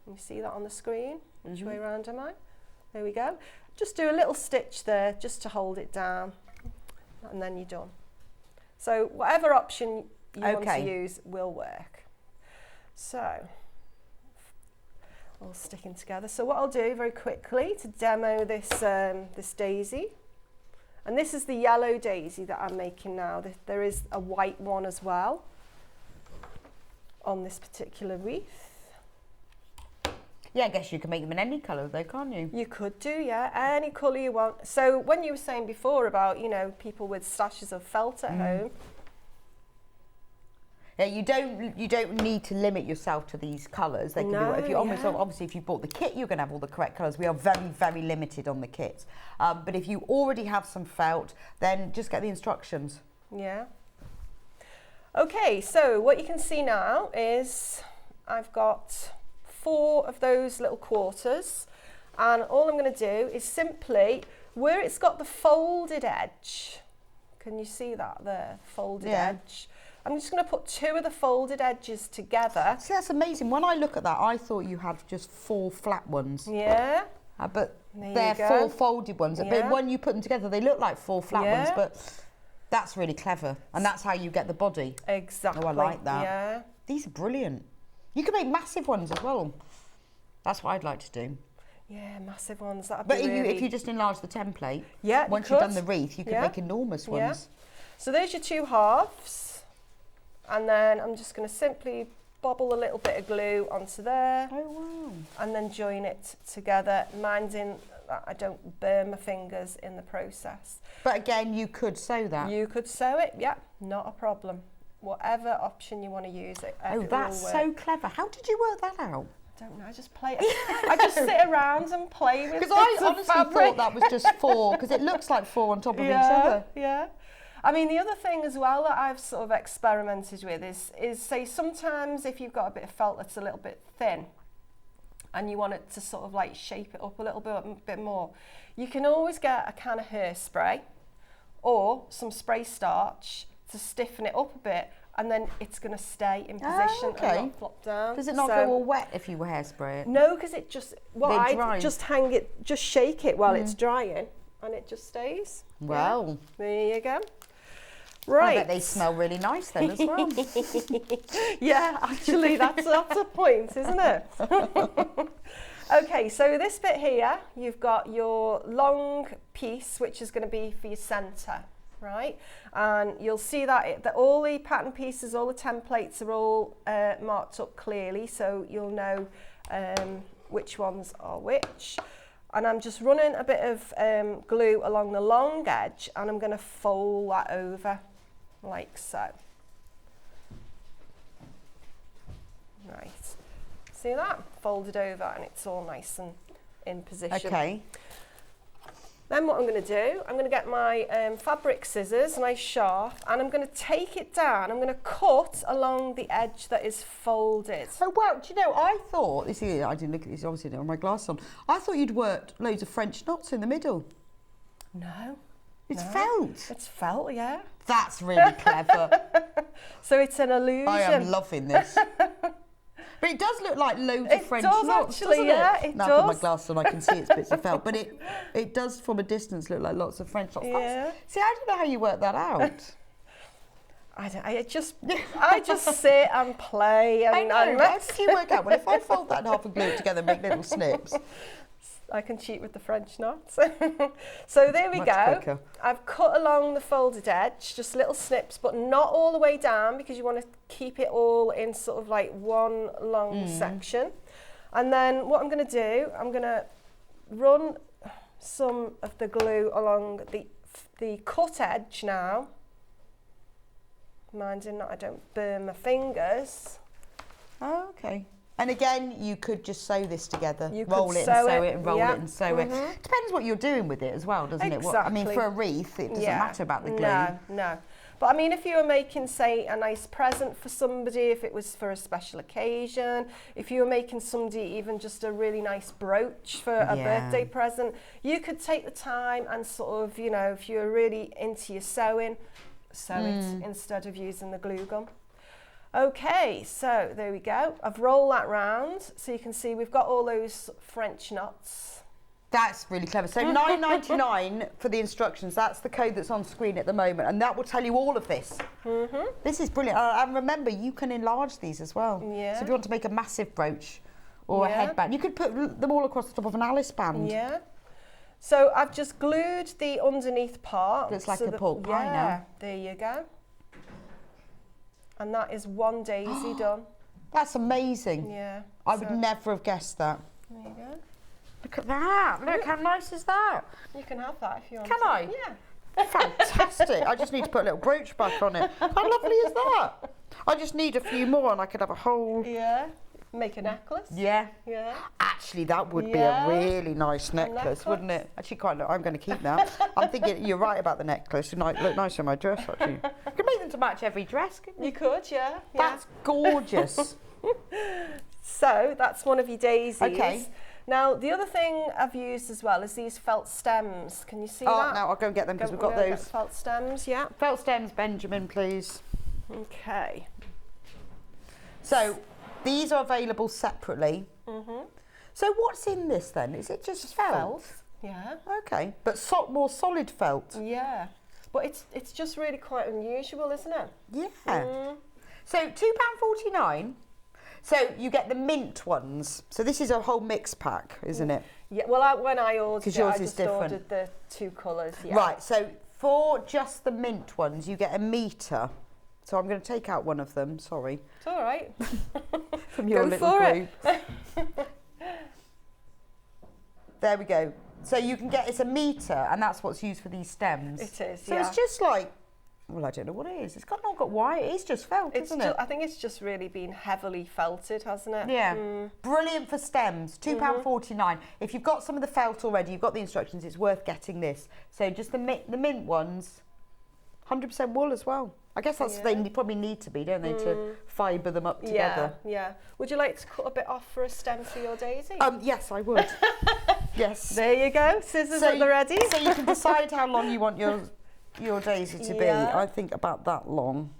Can you see that on the screen? Which way around am I? There we go. Just do a little stitch there just to hold it down, and then you're done. So whatever option you want to use will work. So all sticking together. So what I'll do very quickly to demo this this daisy, and this is the yellow daisy that I'm making now. There is a white one as well on this particular wreath. Yeah, I guess you can make them in any colour though, can't you? You could do, yeah, any colour you want. So when you were saying before about, you know, people with stashes of felt at home. Yeah, you don't need to limit yourself to these colours. They can do what, if you obviously if you bought the kit, you're going to have all the correct colours. We are very, very limited on the kits. But if you already have some felt, then just get the instructions. Yeah. Okay, so what you can see now is I've got 4 of those little quarters, and all I'm going to do is simply, where it's got the folded edge, can you see that there, folded edge? I'm just going to put 2 of the folded edges together. See, that's amazing. When I look at that, I thought you had just 4 flat ones. Yeah. But they're 4 folded ones. Yeah. But when you put them together, they look like 4 flat ones, but that's really clever. And that's how you get the body. Exactly. Oh, I like that. Yeah. These are brilliant. You can make massive ones as well. That's what I'd like to do. Yeah, massive ones. That'd But be really... if you just enlarge the template, yeah, once you've done the wreath, you can make enormous ones. So there's your 2 halves. And then I'm just going to simply bobble a little bit of glue onto there. Oh, wow. And then join it together, minding that I don't burn my fingers in the process. But again, you could sew that. You could sew it, yeah, not a problem. Whatever option you want to use it. Oh, that's so clever. How did you work that out? I don't know, I just play. I just sit around and play with. Because I honestly thought that was just 4, because it looks like 4 on top of each other. Yeah. I mean, the other thing as well that I've sort of experimented with is say sometimes if you've got a bit of felt that's a little bit thin and you want it to sort of like shape it up a little bit more, you can always get a can of hairspray or some spray starch to stiffen it up a bit, and then it's going to stay in position and not flop down. Does it not go all wet if you hairspray it? No, because it just, just hang it, just shake it while it's drying, and it just stays. Well. Yeah. There you go. Right. I bet they smell really nice then as well. Yeah, actually that's a point, isn't it? Okay, so this bit here, you've got your long piece, which is going to be for your centre, right? And you'll see that all the pattern pieces, all the templates are all marked up clearly, so you'll know which ones are which. And I'm just running a bit of glue along the long edge, and I'm going to fold that over like so. Right, see that? Folded over, and it's all nice and in position. Okay. Then what I'm going to do, I'm going to get my fabric scissors, nice sharp, and I'm going to take it down. I'm going to cut along the edge that is folded. Oh, well, do you know, I thought, you see, I didn't look at this, obviously, I didn't have my glass on. I thought you'd worked loads of French knots in the middle. No. It's felt. It's felt, yeah. That's really clever. So it's an illusion. I am loving this. But it does look like loads of French knots, actually, doesn't it now does. I've got my glass on, I can see it's bits of felt, but it does from a distance look like lots of French knots. Yeah. See, I don't know how you work that out. I just sit and play. And I know, but how did you work out? Well, if I fold that in half and glue it together and make little snips. I can cheat with the French knots. So there we Much go. quicker. I've cut along the folded edge, just little snips, but not all the way down, because you want to keep it all in sort of like one long section. And then what I'm going to do, I'm going to run some of the glue along the cut edge now, minding that I don't burn my fingers. Oh, okay. And again, you could just sew this together. You roll could it and sew sew it, it and roll yeah. it and sew it. Depends what you're doing with it as well, doesn't it? I mean, for a wreath, it doesn't matter about the glue. No. But I mean, if you were making, say, a nice present for somebody, if it was for a special occasion, if you were making somebody even just a really nice brooch for a birthday present, you could take the time and sort of, you know, if you're really into your sewing, sew it instead of using the glue gun. Okay, so there we go. I've rolled that round so you can see we've got all those French knots. That's really clever. So £9.99 for the instructions. That's the code that's on screen at the moment, and that will tell you all of this. This is brilliant. And remember, you can enlarge these as well. Yeah. So if you want to make a massive brooch or a headband, you could put them all across the top of an Alice band. Yeah. So I've just glued the underneath part. Looks like so a pork pie now. There you go. And that is one daisy done. That's amazing. Yeah. I would never have guessed that. There you go. Look at that. Look, how nice is that? You can have that if you want. Can I? Yeah. Fantastic. I just need to put a little brooch back on it. How lovely is that? I just need a few more and I could have a whole... Yeah. Make a necklace. Yeah. Yeah. Actually, that would be a really nice necklace, wouldn't it? Actually, quite. I'm going to keep that. I'm thinking you're right about the necklace. It might look nice on my dress, actually. You could make them to match every dress, couldn't you? You could, yeah. That's gorgeous. So that's one of your daisies. Okay. Now the other thing I've used as well is these felt stems. Can you see Oh, that? no, I'll go and get them because we've got We'll those. get felt stems, yeah. Felt stems, Benjamin, please. Okay. So these are available separately. So what's in this then? Is it just felt? Yeah. Okay, but more solid felt. Yeah. But it's just really quite unusual, isn't it? Yeah. So £2.49. So you get the mint ones. So this is a whole mix pack, isn't it? Yeah. Well, when I ordered it, yours I is just different. ordered the 2 colours. Yeah. Right. So for just the mint ones, you get a metre. So I'm going to take out one of them. Sorry. It's all right. From your Go little for group. it. There we go. So you can get, it's a metre, and that's what's used for these stems. It is, So yeah. it's just like, well, I don't know what it is. It's not got wire. It is just felt, isn't it? I think it's just really been heavily felted, hasn't it? Yeah. Brilliant for stems. £2.49. If you've got some of the felt already, you've got the instructions, it's worth getting this. So just the mint ones, 100% wool as well. I guess that's they probably need to be, don't they, to fibre them up together. Yeah. Would you like to cut a bit off for a stem for your daisy? Yes, I would. Yes. There you go. Scissors at the ready. So you can decide how long you want your daisy to be. I think about that long.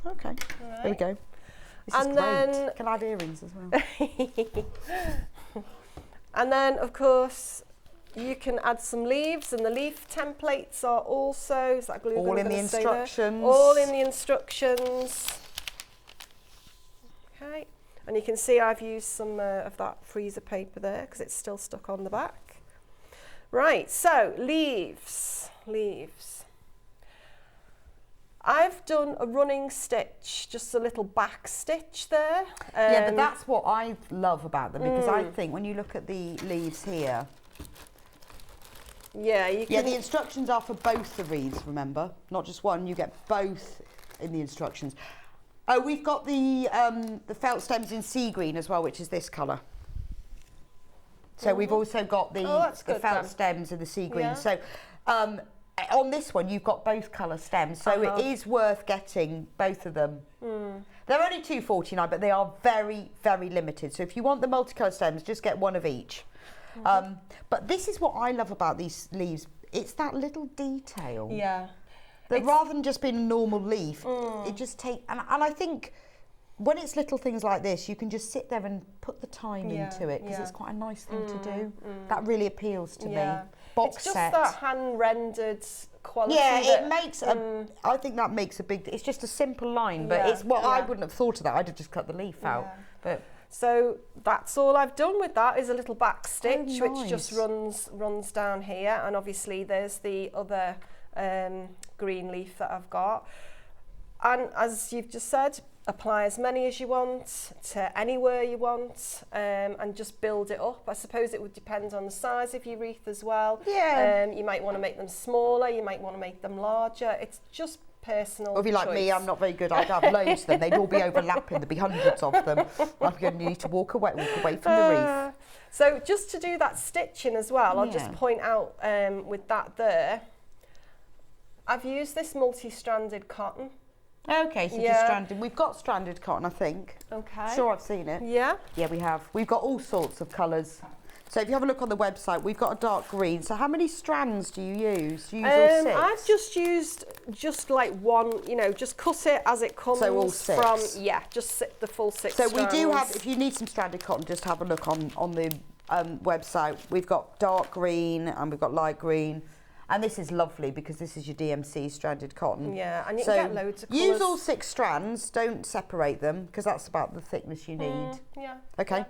Okay. Right. There we go. This is great. Then can add earrings as well. And then, of course, you can add some leaves, and the leaf templates are also, is that glue gun all in the gonna stay there? instructions. All in the instructions. Okay, and you can see I've used some of that freezer paper there because it's still stuck on the back. Right, so leaves. I've done a running stitch, just a little back stitch there. Yeah, but that's what I love about them, because I think when you look at the leaves here, yeah, you can. yeah, the instructions are for both the wreaths, remember? Not just one, you get both in the instructions. Oh, we've got the felt stems in sea green as well, which is this colour. So we've also got the felt stems in the sea green. Yeah. So on this one, you've got both colour stems. So it is worth getting both of them. They're only £2.49, but they are very, very limited. So if you want the multicolour stems, just get one of each. But this is what I love about these leaves. It's that little detail. Yeah. That rather than just being a normal leaf, it just takes... And I think when it's little things like this, you can just sit there and put the time into it, because it's quite a nice thing to do. That really appeals to me. Box it's just set. that hand-rendered quality. Yeah, that, it makes I think that makes a big... It's just a simple line, but it's what I wouldn't have thought of that. I'd have just cut the leaf out. But... So that's all I've done with that, is a little back stitch, nice. which just runs down here, and obviously there's the other green leaf that I've got. And as you've just said, apply as many as you want to anywhere you want, and just build it up. I suppose it would depend on the size of your wreath as well. Yeah. You might want to make them smaller, you might want to make them larger. It's just personal Or if you're like me, I'm not very good. I'd have loads of them. They'd all be overlapping. There'd be hundreds of them. I'm going to need to walk away from the wreath. So just to do that stitching as well, I'll just point out with that there, I've used this multi-stranded cotton. Okay, so just stranded. We've got stranded cotton, I think. Okay. Sure, I've seen it. Yeah. Yeah, we have. We've got all sorts of colours. So if you have a look on the website, we've got a dark green. So how many strands do you use? Do you use all 6? I've just used like one, just cut it as it comes. So all 6? From, yeah, just the full 6 So strands. we do have, if you need some stranded cotton, just have a look on the website. We've got dark green and we've got light green. And this is lovely because this is your DMC stranded cotton. Yeah, and you can get loads of colours. Use all 6 strands, don't separate them because that's about the thickness you need. Yeah. Okay. Yeah.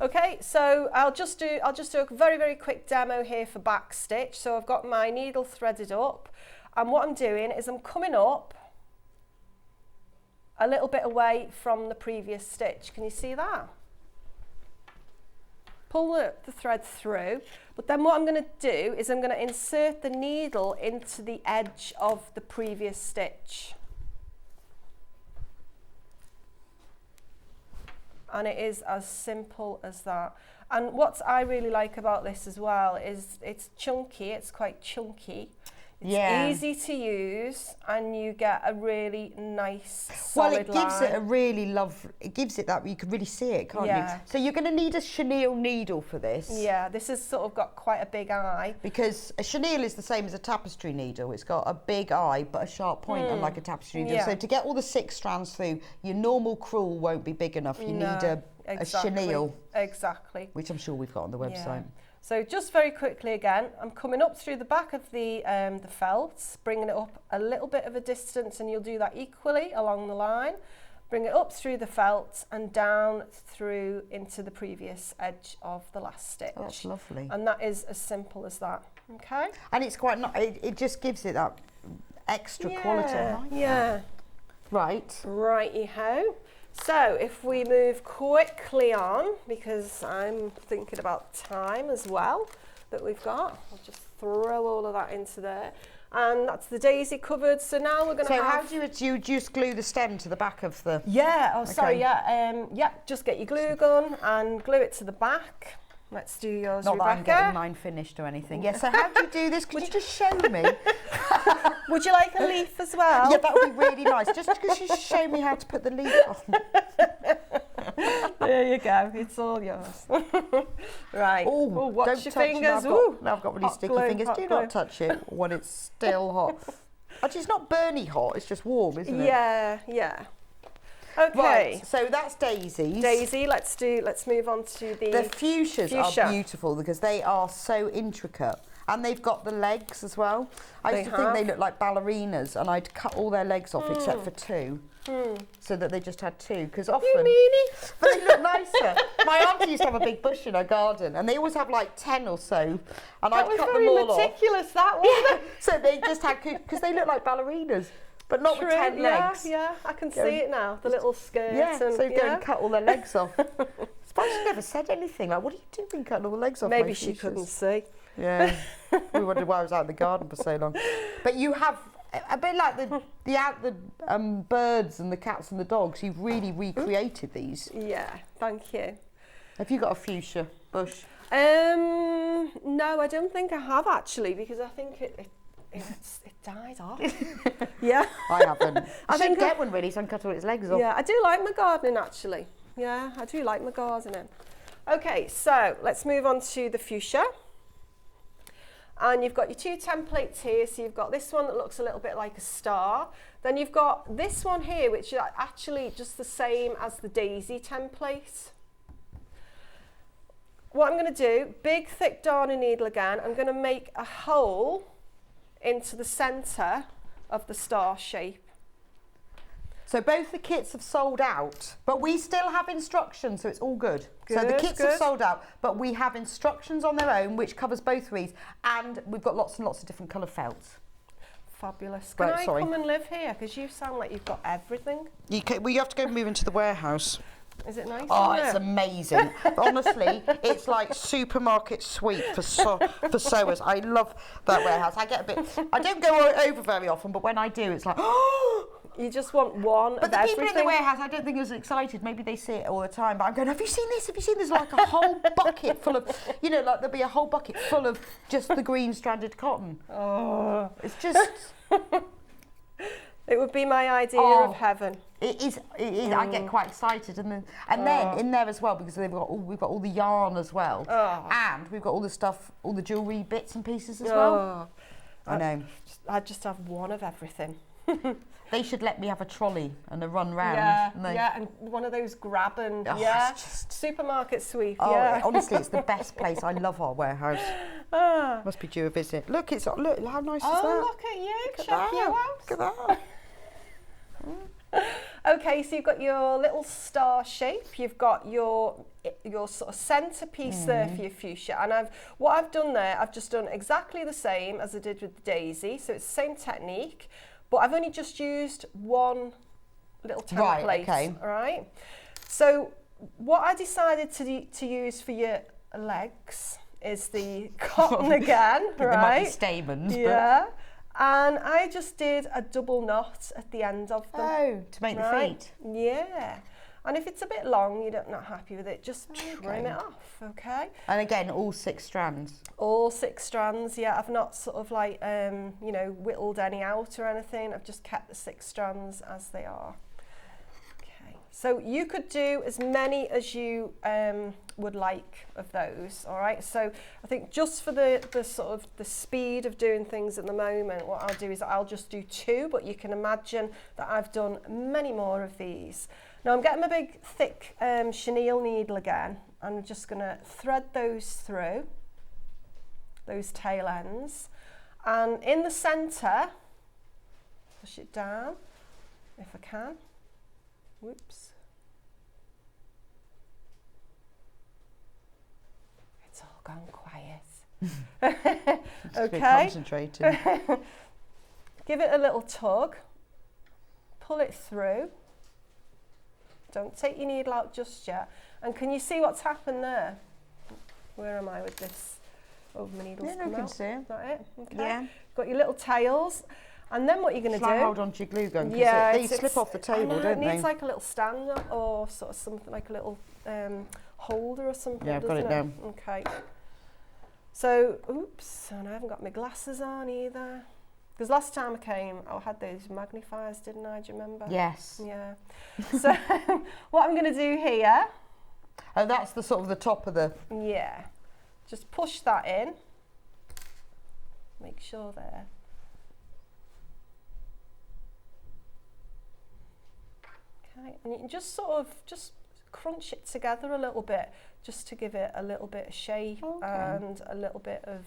Okay, so I'll just do a very, very quick demo here for back stitch. So I've got my needle threaded up, and what I'm doing is I'm coming up a little bit away from the previous stitch. Can you see that? Pull the thread through, but then what I'm going to do is I'm going to insert the needle into the edge of the previous stitch. And it is as simple as that. And what I really like about this as well is it's chunky, it's quite chunky. It's easy to use, and you get a really nice solid line. Well, it gives it a really it gives it that, you can really see it, can't you? So you're going to need a chenille needle for this. Yeah, this has sort of got quite a big eye. Because a chenille is the same as a tapestry needle. It's got a big eye, but a sharp point, unlike a tapestry needle. Yeah. So to get all the 6 strands through, your normal crewel won't be big enough. You need a chenille. Exactly. Which I'm sure we've got on the website. Yeah. So just very quickly again, I'm coming up through the back of the felt, bringing it up a little bit of a distance, and you'll do that equally along the line. Bring it up through the felt and down through into the previous edge of the last stitch. Oh, that's lovely. And that is as simple as that, okay? And it's quite, it just gives it that extra quality. Yeah. Right. Righty-ho. So if we move quickly on, because I'm thinking about time as well that we've got, I'll just throw all of that into there. And that's the daisy covered. So now we're going to have... So how do you just glue the stem to the back of the... Yeah, oh, Okay. sorry, yeah. Just get your glue gun and glue it to the back. Let's do yours, Not Rebecca. that I'm getting mine finished or anything. Yeah, so how do you do this? Could you just show me? Would you like a leaf as well? Yeah, that would be really nice. Just because you show me how to put the leaf on. There you go. It's all yours. Right. Oh, watch don't your touch fingers. it. Now I've got really Hot sticky glue, fingers. hot Do glue. not touch it when it's still hot. Actually, it's not burny hot. It's just warm, isn't it? Yeah, yeah. Okay. Right, so that's daisies. Daisy, let's move on to The fuchsias fuchsia. are beautiful because they are so intricate. And they've got the legs as well. I used to think they looked like ballerinas, and I'd cut all their legs off except for 2. So that they just had 2, because often... You meanie. But they look nicer. My auntie used to have a big bush in her garden, and they always have like 10 or so. And I'd cut them all off. meticulous, that one. So they just had, because they look like ballerinas, but not with 10 legs. Yeah, I can see it now, the little skirts. Yeah, and, so go and cut all their legs off. Suppose she never said anything, like, what are you doing cutting all the legs off? Maybe my she fuchsias? couldn't see. Yeah, we wondered why I was out in the garden for so long. But you have, a bit like the birds and the cats and the dogs, you've really recreated these. Yeah, thank you. Have you got a fuchsia bush? No, I don't think I have actually, because I think it died off. Yeah. I haven't. I think should get one really, so I can cut all its legs off. Yeah, I do like my gardening actually. Yeah, I do like my gardening. Okay, so let's move on to the fuchsia. And you've got your 2 templates here. So you've got this one that looks a little bit like a star. Then you've got this one here, which is actually just the same as the daisy template. What I'm going to do, big thick darning needle again, I'm going to make a hole into the centre of the star shape. So both the kits have sold out, but we still have instructions, so it's all good. So the kits have sold out, but we have instructions on their own, which covers both wreaths, and we've got lots and lots of different colour felts. Fabulous. Can I come and live here? Because you sound like you've got everything. Well, you have to go move into the warehouse. Is it nice? Oh, it's amazing. Honestly, it's like supermarket suite for sewers. I love that warehouse. I don't go over very often, but when I do, it's like, oh! You just want one But of the everything. people in the warehouse, I don't think are as excited. Maybe they see it all the time. But I'm going, have you seen this? Have you seen this? Like a whole bucket full of, like there'll be a whole bucket full of just the green stranded cotton. Oh. It's just... It would be my idea Oh. of heaven. It is. I get quite excited, and then in there as well, because we've got all the yarn as well, and we've got all the stuff, all the jewellery bits and pieces as well. I know. I'd just have one of everything. They should let me have a trolley and a run round. And one of those grab and it's just- supermarket sweep. Honestly, it's the best place. I love our warehouse. Must be due a visit. Look, look how nice is that? Look at you, Look at check that. you out. Look at that. Okay, so you've got your little star shape, you've got your sort of centerpiece there for your fuchsia, and what I've done there, I've just done exactly the same as I did with the daisy, so it's the same technique, but I've only just used one little template. Right, okay. All right. So what I decided to use for your legs is the cotton again, right? There might be stamens, yeah. And I just did a double knot at the end of them. Oh, to make the feet. Yeah. And if it's a bit long, you're not happy with it, just trim it off, okay? And again, all 6 strands. All 6 strands, yeah. I've not sort of like, whittled any out or anything. I've just kept the 6 strands as they are. Okay. So you could do as many as you would like of those, all right? So I think just for the sort of the speed of doing things at the moment, what I'll do is I'll just do 2, but you can imagine that I've done many more of these. Now I'm getting my big thick chenille needle again. I'm just going to thread those through, those tail ends. And in the centre, push it down if I can. Whoops. It's all gone quiet. Okay. Concentrating. Give it a little tug. Pull it through. Don't take your needle out just yet. And can you see what's happened there? Where am I with this? Oh, my needle's Yeah, no, come I can out. see it. Is that it? Okay. Yeah. Got your little tails. And then what you're going to Shall I do... hold on to your glue gun? 'Cause Yeah, they slip off the table, I know, don't it they? needs like a little stand or sort of something like a little holder or something. Yeah, I've got it doesn't now. Okay. So, oops, and I haven't got my glasses on either. Because last time I came, I had those magnifiers, didn't I? Do you remember? Yes. Yeah. So, what I'm going to do here... Oh, that's the sort of the top of the... Yeah. Just push that in. Make sure there. Okay, and you can just sort of just crunch it together a little bit, just to give it a little bit of shape and a little bit of...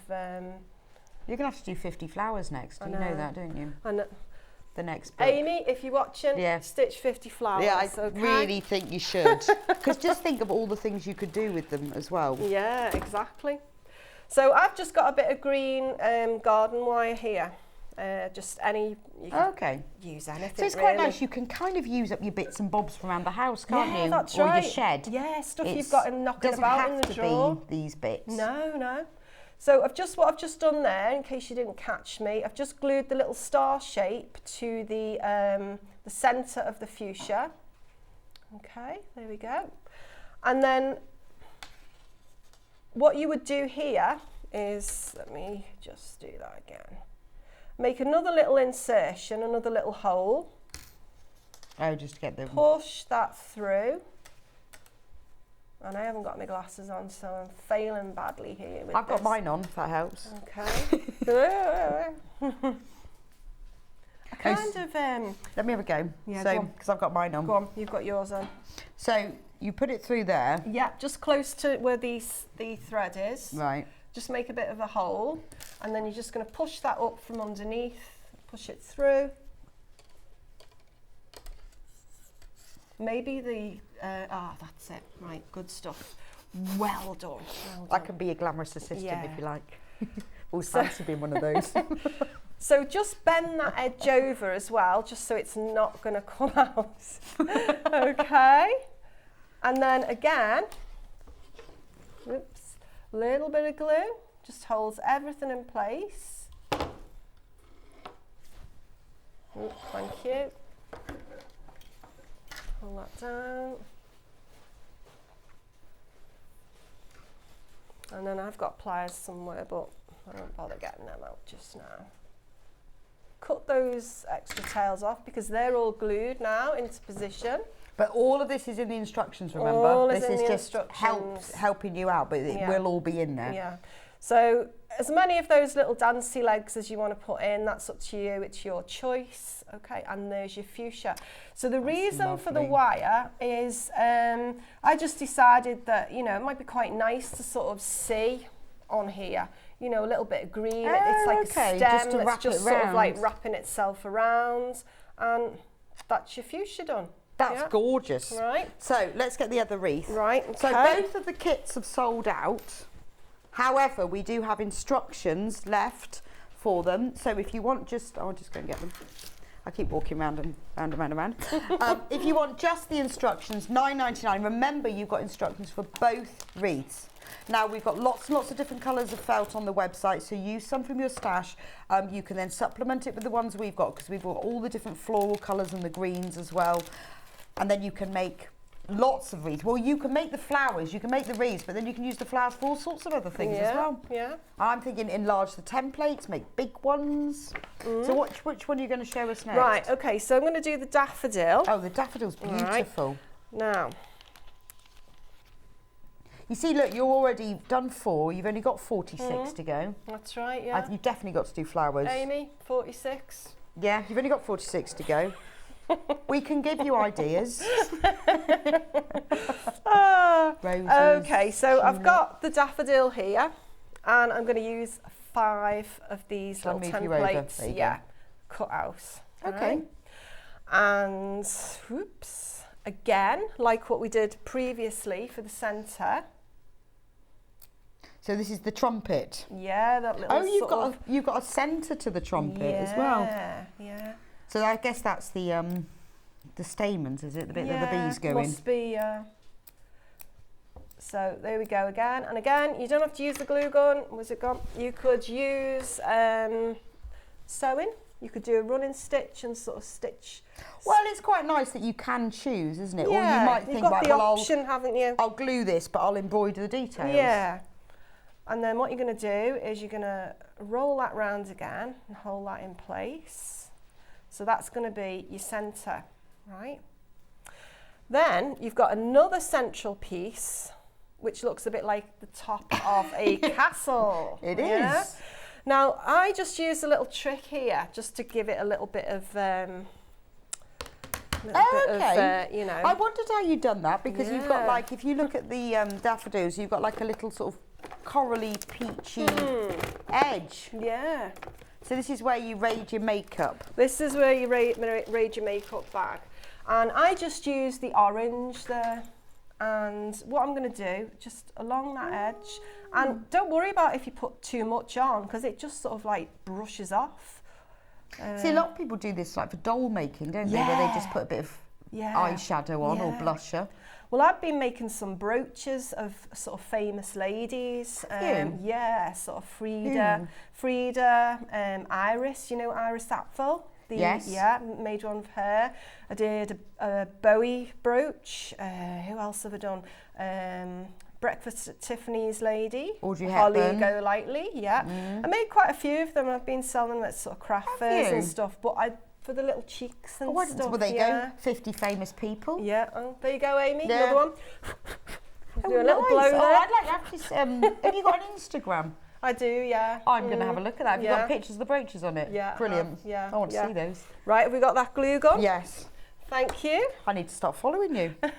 You're going to have to do 50 flowers next. You know that, don't you? And The next book. Amy, if you're watching, stitch 50 flowers. Yeah, I okay? really think you should. Because just think of all the things you could do with them as well. Yeah, exactly. So I've just got a bit of green garden wire here. Just any, you can use anything. So it's quite nice. You can kind of use up your bits and bobs from around the house, can't you? That's or right. your shed. Yeah, stuff you've got knocking about in the drawer. Doesn't have to be these bits. No. So what I've just done there, in case you didn't catch me, I've just glued the little star shape to the centre of the fuchsia. Okay, there we go. And then what you would do here is, let me just do that again. Make another little insertion, another little hole. Oh, just to get the... Push that through. And I haven't got my glasses on, so I'm failing badly here with I've got mine on, if that helps. Okay. I kind of... Let me have a go. Yeah, so, go on. because I've got mine on. Go on, you've got yours on. So, you put it through there. Yeah, just close to where the thread is. Right. Just make a bit of a hole, and then you're just going to push that up from underneath, push it through. Maybe the, that's it, right, good stuff. Well done. I can be a glamorous assistant if you like. Always fancy being one of those. So just bend that edge over as well, just so it's not going to come out. Okay. And then again, oops, little bit of glue, just holds everything in place. Oops, thank you. Pull that down. And then I've got pliers somewhere, but I won't bother getting them out just now. cut those extra tails off because they're all glued now into position. But all of this is in the instructions, remember? All this is in is the just helping you out, but it will all be in there. Yeah. So as many of those little dancey legs as you want to put in, that's up to you. It's your choice. Okay, and there's your fuchsia. So the reason for the wire is I just decided that, you know, it might be quite nice to sort of see on here, you know, a little bit of green. It's like a stem just to that's wrap just it sort of round. like wrapping itself around, and that's your fuchsia done. That's gorgeous. Right. So let's get the other wreath. Right, So okay. both of the kits have sold out. However, we do have instructions left for them. So if you want I'll just go and get them. I keep walking round and round. If you want just the instructions, £9.99. Remember, you've got instructions for both wreaths. Now, we've got lots and lots of different colours of felt on the website, so use some from your stash. You can then supplement it with the ones we've got, because we've got all the different floral colours and the greens as well. And then you can make lots of wreaths. Well, you can make the flowers, you can make the wreaths, but then you can use the flowers for all sorts of other things as well. Yeah. I'm thinking enlarge the templates, make big ones. So which one are you going to show us next? Right, okay, so I'm going to do the daffodil. Oh, the daffodil's beautiful. Now, you see, look, you're already done 4. You've only got 46 to go. that's right, yeah. You've definitely got to do flowers. Amy, 46. Yeah, you've only got 46 to go. We can give you ideas. Roses, Okay, so I've got the daffodil here, and I'm going to use 5 of these Shall I little move you over? templates. There you Yeah, cut out. Okay. Right. And whoops, again, like what we did previously for the centre. So this is the trumpet. Yeah, that little. Oh, you've got a centre to the trumpet as well. Yeah. So I guess that's the stamens, is it? The bit that the bees go in. Must be. So there we go again, and again, you don't have to use the glue gun. Was it gone? You could use sewing. You could do a running stitch and sort of stitch. Well, it's quite nice that you can choose, isn't it? Yeah, Or you might you've think, got right, the well, option, haven't you? I'll glue this, but I'll embroider the details. Yeah. And then what you're going to do is you're going to roll that round again and hold that in place. So that's going to be your centre, right? Then you've got another central piece, which looks a bit like the top of a castle. It is. Now, I just used a little trick here, just to give it a little bit of, you know. I wondered how you'd done that, because you've got, like, if you look at the daffodils, you've got like a little sort of corally, peachy edge. Yeah. So this is where you raid your makeup. This is where you raid your makeup bag. And I just use the orange there. And what I'm going to do, just along that edge, and don't worry about if you put too much on, because it just sort of like brushes off. See, a lot of people do this like for doll making, don't they? Where they just put a bit of eyeshadow on or blusher. Well, I've been making some brooches of sort of famous ladies. Yeah, sort of Frida, Iris, you know Iris Apfel? Yes. Yeah, made one of her. I did a Bowie brooch. Who else have I done? Breakfast at Tiffany's lady. Audrey Holly Hepburn. Golightly, yeah. I made quite a few of them. I've been selling them at sort of craft fairs and stuff. But for the little cheeks and stuff. Well, there you go. 50 famous people. Yeah. Oh, there you go, Amy. Yeah. Another one. Do a little nice. blow there. I'd like to actually. Have you got an Instagram? I do, yeah. I'm going to have a look at that. Have you Yeah. got pictures of the brooches on it? Yeah, Brilliant. yeah, I want to yeah. see those. Right, have we got that glue gun? Yes. Thank you. I need to start following you. Do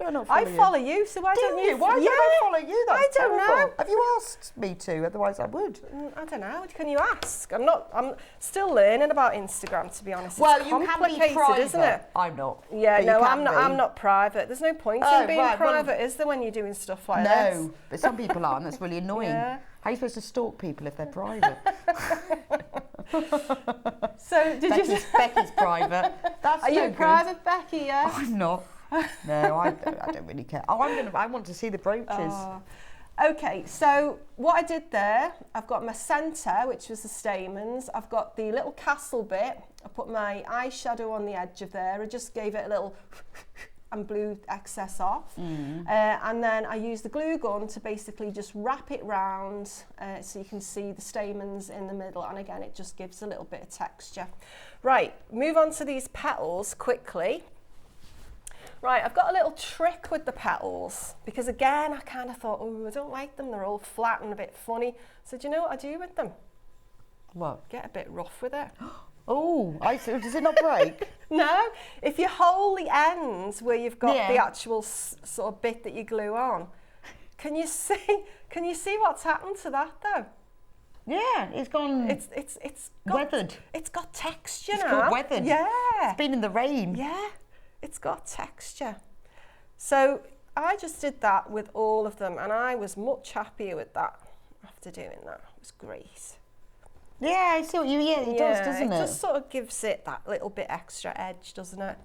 I not I follow you? follow you, so why Do don't you? Why don't I follow you? That's I don't terrible. know. Have you asked me to? Otherwise, I would. I don't know. Can you ask? I'm still learning about Instagram, to be honest. Well, it's you can be complicated, private. isn't it? I'm not. Yeah, But you no, can I'm not. be. I'm not private. There's no point Oh, in being right, well- private, is there, when you're doing stuff like this? No, but some people are, and that's really annoying. Yeah. How are you supposed to stalk people if they're private? So did you? Becky's private. That's Are no you good. private, Becky? Yeah. I'm not. No, I don't really care. Oh, I want to see the brooches. Oh. Okay, so what I did there, I've got my centre, which was the stamens. I've got the little castle bit. I put my eyeshadow on the edge of there. I just gave it a little and blew excess off. And then I used the glue gun to basically just wrap it round so you can see the stamens in the middle, and again it just gives a little bit of texture. Right, move on to these petals quickly. Right, I've got a little trick with the petals because again I kind of thought, oh, I don't like them, they're all flat and a bit funny. So do you know what I do with them? What? Get a bit rough with it. Oh, does it not break? No, if you hold the ends where you've got the actual sort of bit that you glue on, can you see what's happened to that though? Yeah, it's gone. It's got, weathered. It's got texture It's now. called weathered. Yeah, It's been in the rain. yeah, it's got texture. So I just did that with all of them, and I was much happier with that after doing that. It was great. Yeah, I see what you. Yeah, it does, doesn't it? It just sort of gives it that little bit extra edge, doesn't it?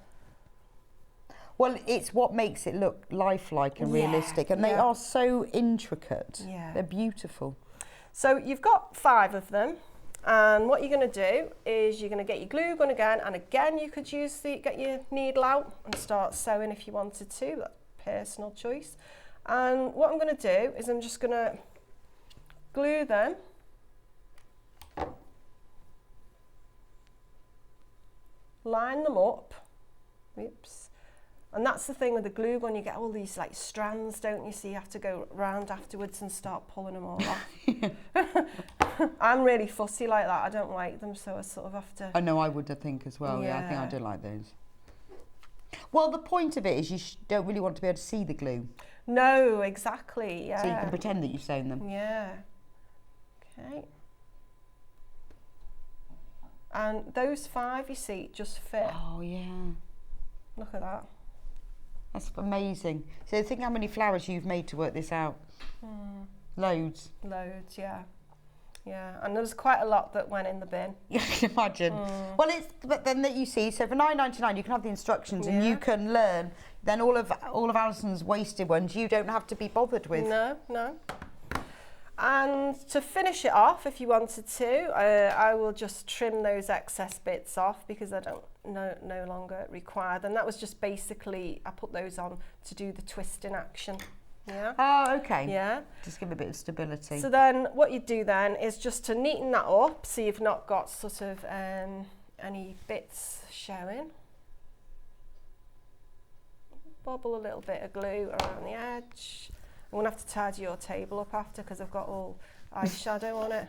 Well, it's what makes it look lifelike and realistic, and they are so intricate. Yeah. They're beautiful. So you've got 5 of them, and what you're going to do is you're going to get your glue gun again, and again you could get your needle out and start sewing if you wanted to. That's personal choice. And what I'm going to do is I'm just going to glue them. Line them up. Oops. And that's the thing with the glue gun, you get all these like strands, don't you? So you have to go round afterwards and start pulling them all off. I'm really fussy like that. I don't like them, so I sort of have to... I know, I would, I think, as well. Yeah, I think I do like those. Well, the point of it is you don't really want to be able to see the glue. No, exactly, yeah. So you can pretend that you've sewn them. Yeah. Okay. And those 5, you see, just fit. Oh, yeah. Look at that. That's amazing. So think how many flowers you've made to work this out. Loads. Loads, yeah. Yeah, and there was quite a lot that went in the bin. You can imagine. Well, but then that you see, so for £9.99 you can have the instructions and you can learn. Then all of Alison's wasted ones you don't have to be bothered with. No, no. And to finish it off, if you wanted to, I will just trim those excess bits off because I don't no longer require them. That was just basically, I put those on to do the twisting action. Yeah. Oh, okay. Yeah. Just give it a bit of stability. So then what you do then is just to neaten that up so you've not got sort of any bits showing. Bobble a little bit of glue around the edge. I'm going to have to tidy your table up after because I've got all eyeshadow on it.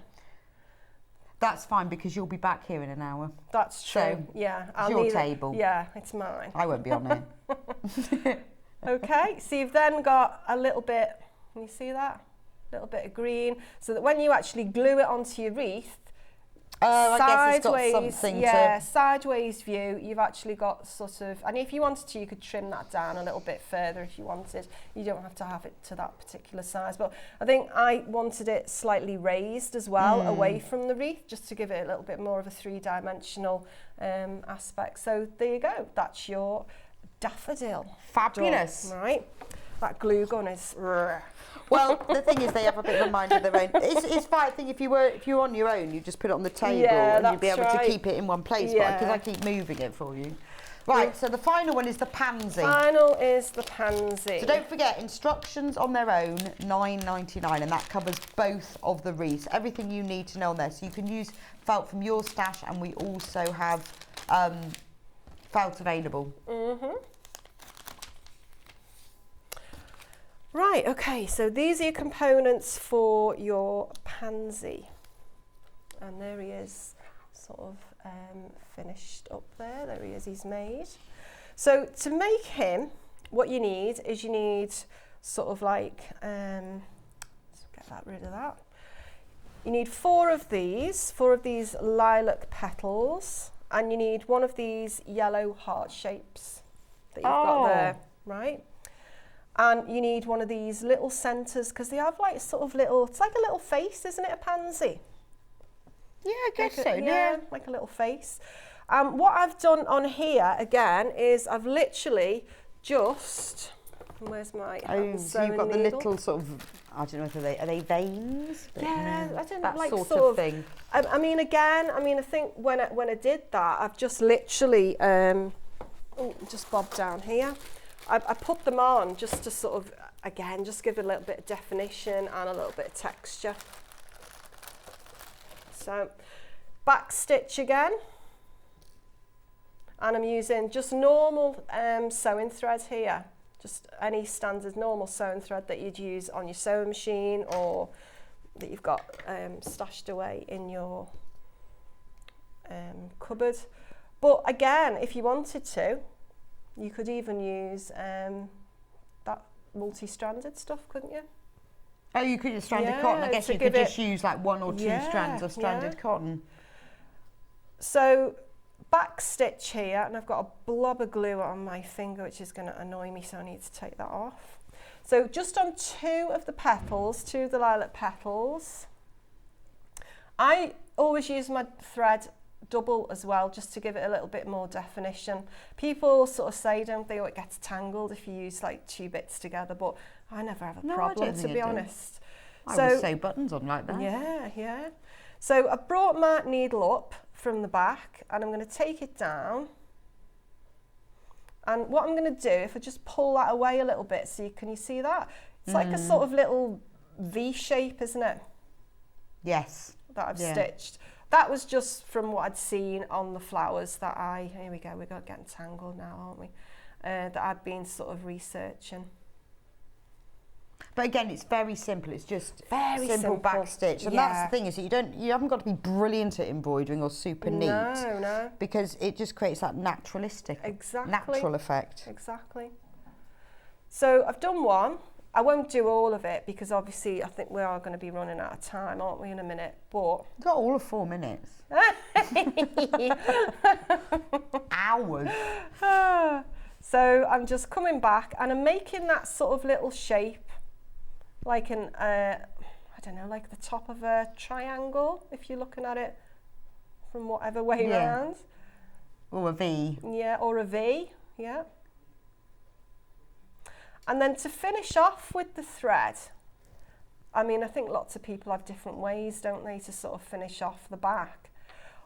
That's fine because you'll be back here in an hour. That's true, So, yeah. it's your table. Yeah, it's mine. I won't be on it. Okay, so you've then got a little bit, can you see that? A little bit of green, so that when you actually glue it onto your wreath, I guess it's got something yeah, to... sideways view, you've actually got sort of, and if you wanted to, you could trim that down a little bit further if you wanted. You don't have to have it to that particular size, but I think I wanted it slightly raised as well, away from the wreath, just to give it a little bit more of a three-dimensional aspect. So there you go, that's your daffodil. Fabulous. Done, right? That glue gun is... Well, the thing is, they have a bit of a mind of their own. It's fine. I think if you were on your own, you just put it on the table and you'd be able to keep it in one place. Yeah. But because I keep moving it for you. Right. So the final one is the pansy. Final is the pansy. So don't forget, instructions on their own, £9.99, and that covers both of the wreaths. Everything you need to know on there. So you can use felt from your stash, and we also have felt available. Right, okay, so these are your components for your pansy. And there he is, sort of finished up there. There he is, he's made. So to make him, what you need is you need sort of like, let's get rid of that. You need 4 of these lilac petals, and you need 1 of these yellow heart shapes that you've got there, right? And you need 1 of these little centres because they have like sort of little, it's like a little face, isn't it, a pansy? Yeah, I guess like so, yeah, like a little face. What I've done on here, again, is I've literally just, where's my so you've got the little sort of, I don't know if are they veins? But yeah, I don't know, that like sort of thing. I mean, again, I think when I did that, I've just literally, just bobbed down here. I put them on just to sort of, again, just give it a little bit of definition and a little bit of texture. So, back stitch again. And I'm using just normal sewing thread here. Just any standard normal sewing thread that you'd use on your sewing machine or that you've got stashed away in your cupboard. But again, if you wanted to, you could even use that multi-stranded stuff, couldn't you? Oh, you could use stranded cotton. I guess you could just use like 1 or 2 strands of stranded cotton. So back stitch here, and I've got a blob of glue on my finger, which is going to annoy me, so I need to take that off. So just on 2 of the petals, 2 of the lilac petals, I always use my thread double as well, just to give it a little bit more definition. People sort of say, don't they, oh, it gets tangled if you use like 2 bits together, but I never have a problem, to be honest. I would sew buttons on like that. Yeah, yeah. So I brought my needle up from the back and I'm going to take it down. And what I'm going to do, if I just pull that away a little bit, so can you see that? It's like a sort of little V shape, isn't it? Yes. That I've stitched. That was just from what I'd seen on the flowers that here we go, we're getting tangled now, aren't we? That I'd been sort of researching. But again, it's very simple. It's just very simple back stitch, and that's the thing, is that you haven't got to be brilliant at embroidering or super neat. No. Because it just creates that naturalistic, natural effect. Exactly. So I've done one. I won't do all of it because obviously I think we are going to be running out of time, aren't we, in a minute? But you've got all of 4 minutes. Hours. So I'm just coming back and I'm making that sort of little shape, like an, I don't know, like the top of a triangle, if you're looking at it from whatever way around. Or a V. Yeah, or a V, yeah. And then to finish off with the thread, I mean, I think lots of people have different ways, don't they, to sort of finish off the back.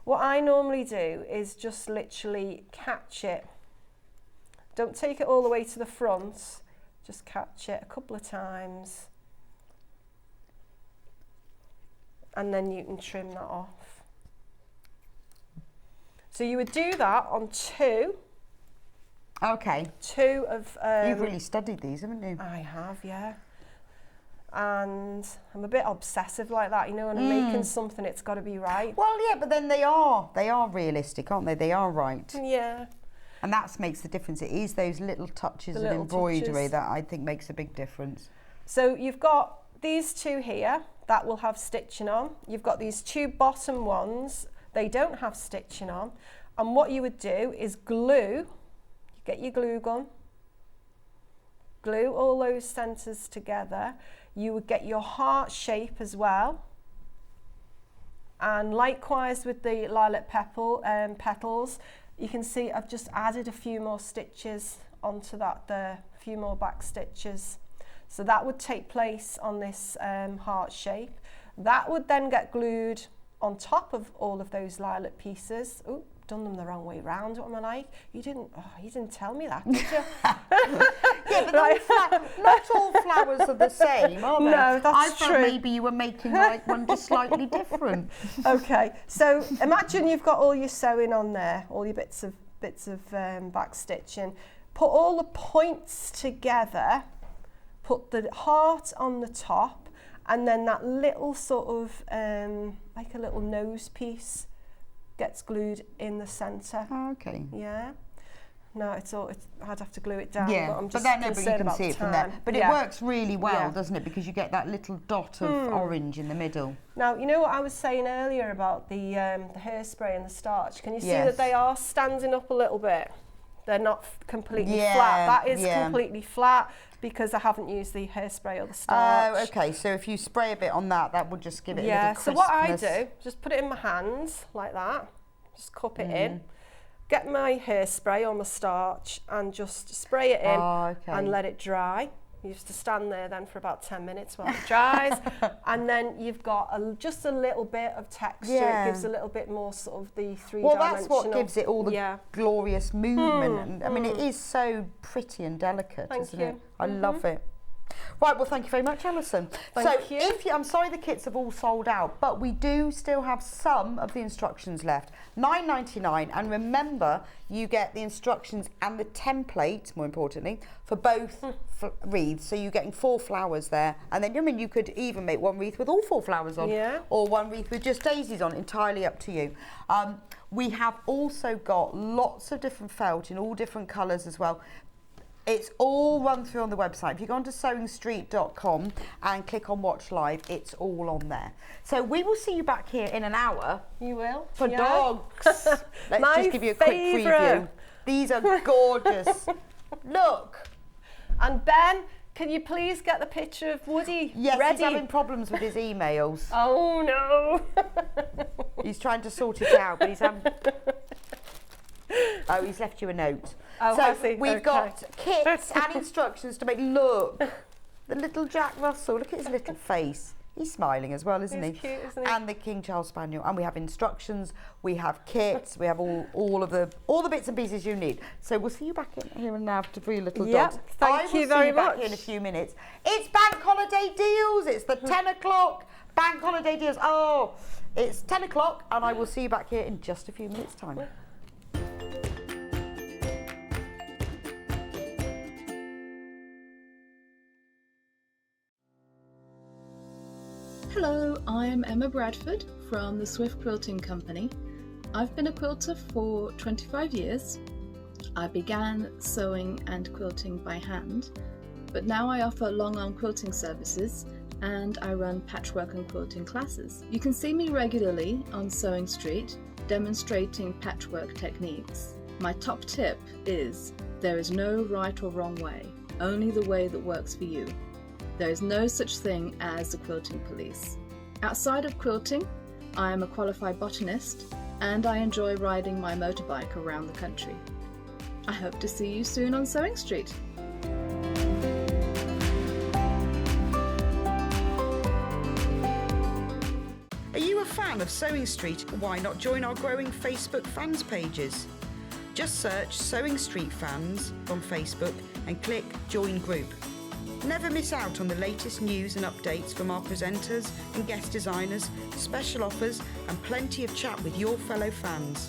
What I normally do is just literally catch it. Don't take it all the way to the front, just catch it a couple of times. And then you can trim that off. So you would do that on 2. Okay. 2 of... You've really studied these, haven't you? I have, yeah. And I'm a bit obsessive like that, you know, when I'm making something, it's got to be right. Well, yeah, but then they are realistic, aren't they? They are right. Yeah. And that makes the difference. It is those little touches of embroidery that I think makes a big difference. So you've got these 2 here that will have stitching on. You've got these 2 bottom ones. They don't have stitching on. And what you would do is glue. Get your glue gun, glue all those centres together. You would get your heart shape as well. And likewise with the lilac petals, you can see I've just added a few more stitches onto that there, a few more back stitches. So that would take place on this heart shape. That would then get glued on top of all of those lilac pieces. Ooh, done them the wrong way round. What am I like? You didn't tell me that, did you? Yeah, but not all flowers are the same, are they? No, that's true. I thought maybe you were making like one just slightly different. Okay, so imagine you've got all your sewing on there, all your bits of back stitching. Put all the points together. Put the heart on the top, and then that little sort of like a little nose piece gets glued in the centre. Oh, okay. Yeah. No, I'd have to glue it down. Yeah, but I'm just but you concerned can about see the it from time. there. But it works really well, doesn't it? Because you get that little dot of orange in the middle. Now, you know what I was saying earlier about the hairspray and the starch? Can you see Yes. that they are standing up a little bit? They're not completely flat. That is completely flat because I haven't used the hairspray or the starch. Oh, okay. So if you spray a bit on that, that would just give it a little crispness. So what I do, just put it in my hands like that. Just cup it in. Get my hairspray or my starch and just spray it in and let it dry. You used to stand there then for about 10 minutes while it dries, and then you've got just a little bit of texture. Yeah. It gives a little bit more sort of the three-dimensional. Well, that's what gives it all the glorious movement. And, I mean, it is so pretty and delicate, isn't it? I love it. Right, well, thank you very much, Alison. Thank you. I'm sorry the kits have all sold out, but we do still have some of the instructions left. $9.99, and remember, you get the instructions and the template, more importantly, for both wreaths. So you're getting 4 flowers there, and then, I mean, you could even make one wreath with all 4 flowers on, or one wreath with just daisies on, entirely up to you. We have also got lots of different felt in all different colours as well. It's all run through on the website. If you go onto sewingstreet.com and click on Watch Live, it's all on there. So we will see you back here in an hour. You will? For dogs. Let's just give you a quick preview. These are gorgeous. Look. And Ben, can you please get the picture of Woody ready? Yes, he's having problems with his emails. Oh, no. He's trying to sort it out, but he's having... Oh, he's left you a note. Oh, so we've got kits and instructions to make. Look, the little Jack Russell. Look at his little face. He's smiling as well, isn't he? He's cute, isn't he? And the King Charles Spaniel. And we have instructions. We have kits. We have all the bits and pieces you need. So we'll see you back in here and now for your little dogs. Thank you very much. Back in a few minutes. It's bank holiday deals. It's the 10 o'clock bank holiday deals. Oh, it's 10 o'clock, and I will see you back here in just a few minutes' time. Hello, I'm Emma Bradford from the Swift Quilting Company. I've been a quilter for 25 years. I began sewing and quilting by hand, but now I offer long arm quilting services and I run patchwork and quilting classes. You can see me regularly on Sewing Street demonstrating patchwork techniques. My top tip is there is no right or wrong way, only the way that works for you. There is no such thing as the quilting police. Outside of quilting, I am a qualified botanist and I enjoy riding my motorbike around the country. I hope to see you soon on Sewing Street. Are you a fan of Sewing Street? Why not join our growing Facebook fans pages? Just search Sewing Street Fans on Facebook and click Join Group. Never miss out on the latest news and updates from our presenters and guest designers, special offers and plenty of chat with your fellow fans.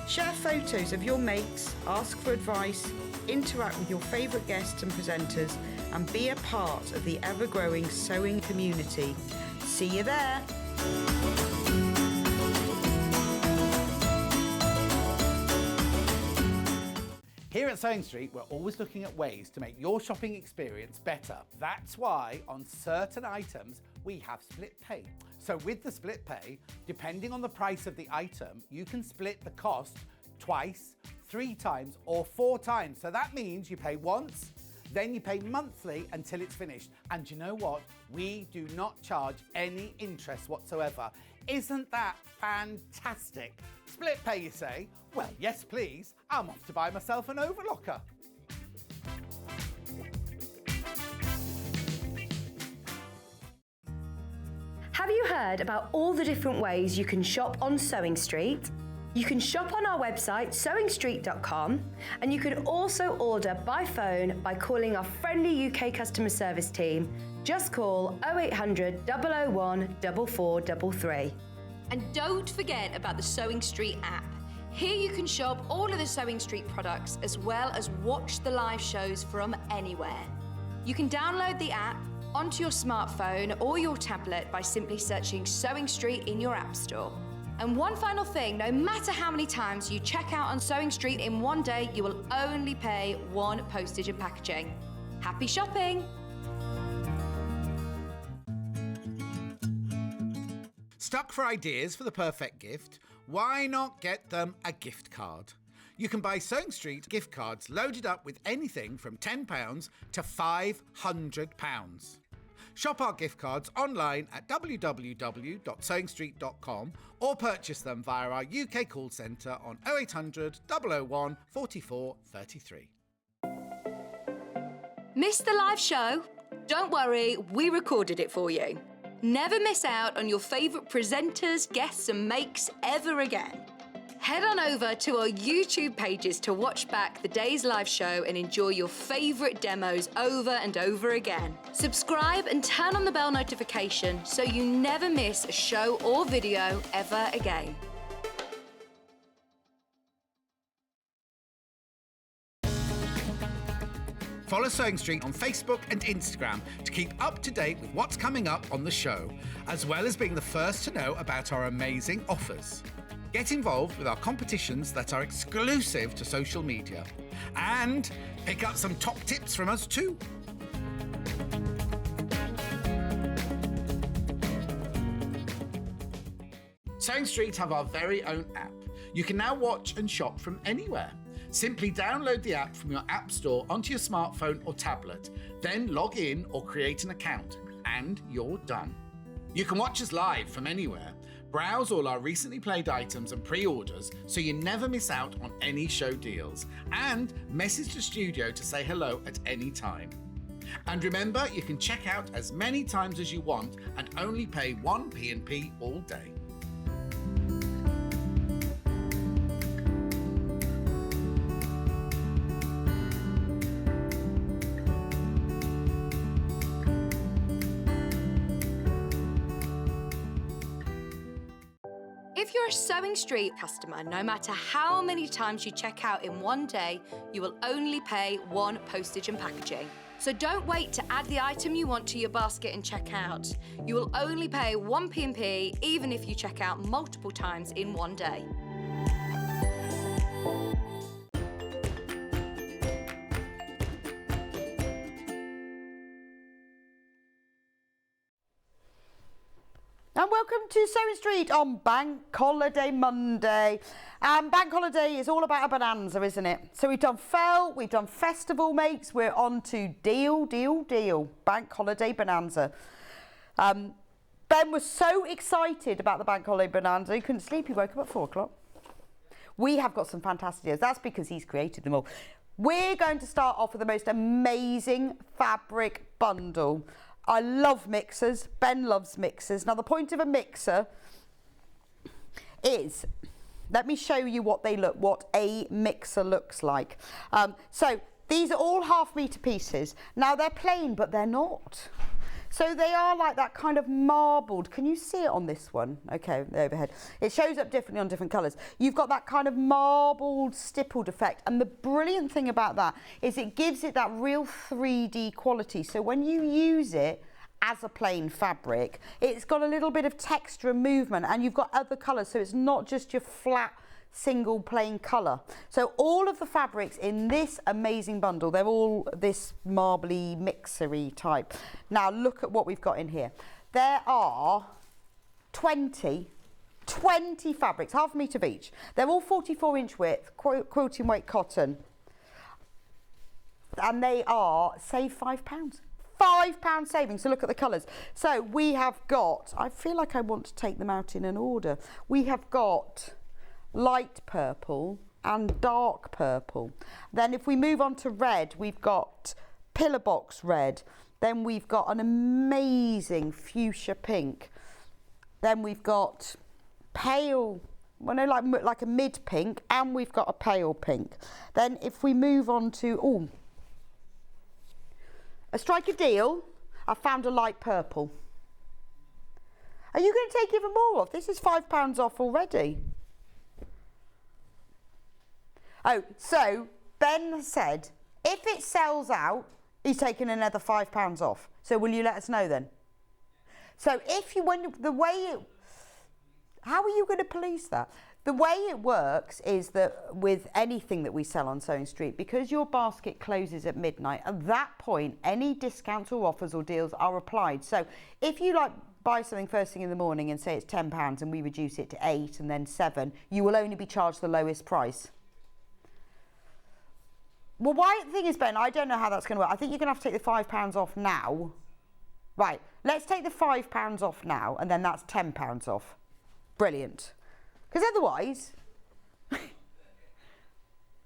Share photos of your makes, ask for advice, interact with your favourite guests and presenters and be a part of the ever-growing sewing community. See you there! Here at Sewing Street, we're always looking at ways to make your shopping experience better. That's why on certain items, we have split pay. So with the split pay, depending on the price of the item, you can split the cost twice, 3 times, or 4 times. So that means you pay once, then you pay monthly until it's finished. And you know what? We do not charge any interest whatsoever. Isn't that fantastic? Split pay, you say? Well, yes, please. I'm off to buy myself an overlocker. Have you heard about all the different ways you can shop on Sewing Street? You can shop on our website, sewingstreet.com, and you can also order by phone by calling our friendly UK customer service team. Just call 0800 001 4433. And don't forget about the Sewing Street app. Here you can shop all of the Sewing Street products as well as watch the live shows from anywhere. You can download the app onto your smartphone or your tablet by simply searching Sewing Street in your app store. And one final thing, no matter how many times you check out on Sewing Street in one day, you will only pay 1 postage and packaging. Happy shopping! Stuck for ideas for the perfect gift? Why not get them a gift card? You can buy Sewing Street gift cards loaded up with anything from £10 to £500. Shop our gift cards online at www.sewingstreet.com or purchase them via our UK call centre on 0800 001 44 33. Missed the live show? Don't worry, we recorded it for you. Never miss out on your favourite presenters, guests and makes ever again. Head on over to our YouTube pages to watch back the day's live show and enjoy your favourite demos over and over again. Subscribe and turn on the bell notification so you never miss a show or video ever again. Follow Sewing Street on Facebook and Instagram to keep up to date with what's coming up on the show, as well as being the first to know about our amazing offers. Get involved with our competitions that are exclusive to social media, and pick up some top tips from us too. Sewing Street have our very own app. You can now watch and shop from anywhere. Simply download the app from your app store onto your smartphone or tablet, then log in or create an account, and you're done. You can watch us live from anywhere, browse all our recently played items and pre-orders so you never miss out on any show deals, and message the studio to say hello at any time. And remember, you can check out as many times as you want and only pay 1 P&P all day. If you're a Sewing Street customer, no matter how many times you check out in one day, you will only pay 1 postage and packaging. So don't wait to add the item you want to your basket and check out. You will only pay 1 P&P even if you check out multiple times in one day. And welcome to Sewing Street on Bank Holiday Monday. Bank Holiday is all about a bonanza, isn't it? So we've done felt, we've done festival makes, we're on to deal, deal, deal. Bank Holiday Bonanza. Ben was so excited about the Bank Holiday Bonanza, he couldn't sleep, he woke up at 4 o'clock. We have got some fantastic deals. That's because he's created them all. We're going to start off with the most amazing fabric bundle. I love mixers. Ben loves mixers. Now, the point of a mixer is, let me show you what a mixer looks like. So these are all half-metre pieces. Now, they're plain, but they're not. So they are like that kind of marbled. Can you see it on this one? Okay, the overhead. It shows up differently on different colours. You've got that kind of marbled, stippled effect. And the brilliant thing about that is it gives it that real 3D quality. So when you use it as a plain fabric, it's got a little bit of texture and movement, and you've got other colours. So it's not just your flat, single plain colour. So all of the fabrics in this amazing bundle, they're all this marbly mixery type. Now look at what we've got in here. There are 20 fabrics, half a metre of each. They're all 44-inch width, quilting weight cotton, and they are save £5. £5 saving. So look at the colours. So we have got, I feel like I want to take them out in an order. We have got light purple and dark purple. Then if we move on to red, we've got pillar box red. Then we've got an amazing fuchsia pink. Then we've got pale, well, no, like a mid pink, and we've got a pale pink. Then if we move on to, a strike of deal, I found a light purple. Are you going to take even more off? This is £5 off already. Oh, so Ben said if it sells out, he's taking another £5 off. So will you let us know then? So if you, how are you going to police that? The way it works is that with anything that we sell on Sewing Street, because your basket closes at midnight, at that point, any discounts or offers or deals are applied. So if you buy something first thing in the morning and say it's £10 and we reduce it to 8 and then 7, you will only be charged the lowest price. Well, the thing is, Ben, I don't know how that's going to work. I think you're going to have to take the £5 off now. Right, let's take the £5 off now, and then that's £10 off. Brilliant. Because otherwise,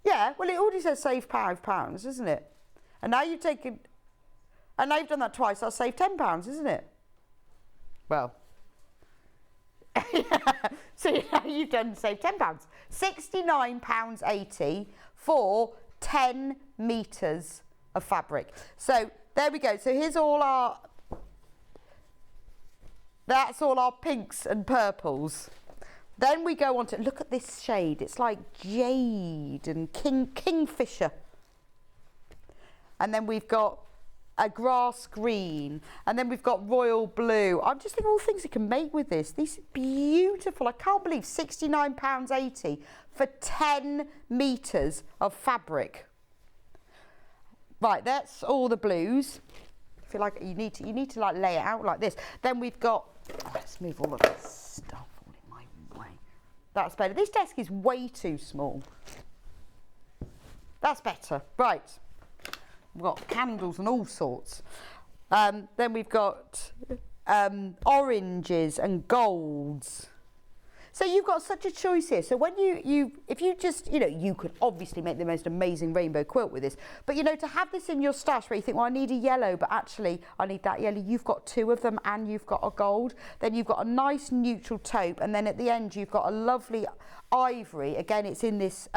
yeah, well, it already says save £5, isn't it? And now you've taken, And now you've done that twice, I'll save £10, isn't it? Well, so you've done save £10. £69.80 for 10 metres of fabric. So there we go. So here's all our, that's all our pinks and purples. Then we go on to, look at this shade. It's like jade and kingfisher. And then we've got a grass green, and then we've got royal blue. I'm just thinking all the things you can make with this. These are beautiful. I can't believe £69.80 for 10 metres of fabric. Right, that's all the blues. I feel like you need to like lay it out like this. Then we've got, let's move all of this stuff all in my way. That's better. This desk is way too small. That's better. Right. We've got candles and all sorts. Then we've got oranges and golds. So you've got such a choice here. So when if you just, you could obviously make the most amazing rainbow quilt with this. But, to have this in your stash where you think, well, I need a yellow, but actually I need that yellow. You've got two of them and you've got a gold. Then you've got a nice neutral taupe. And then at the end, you've got a lovely ivory. Again, it's in this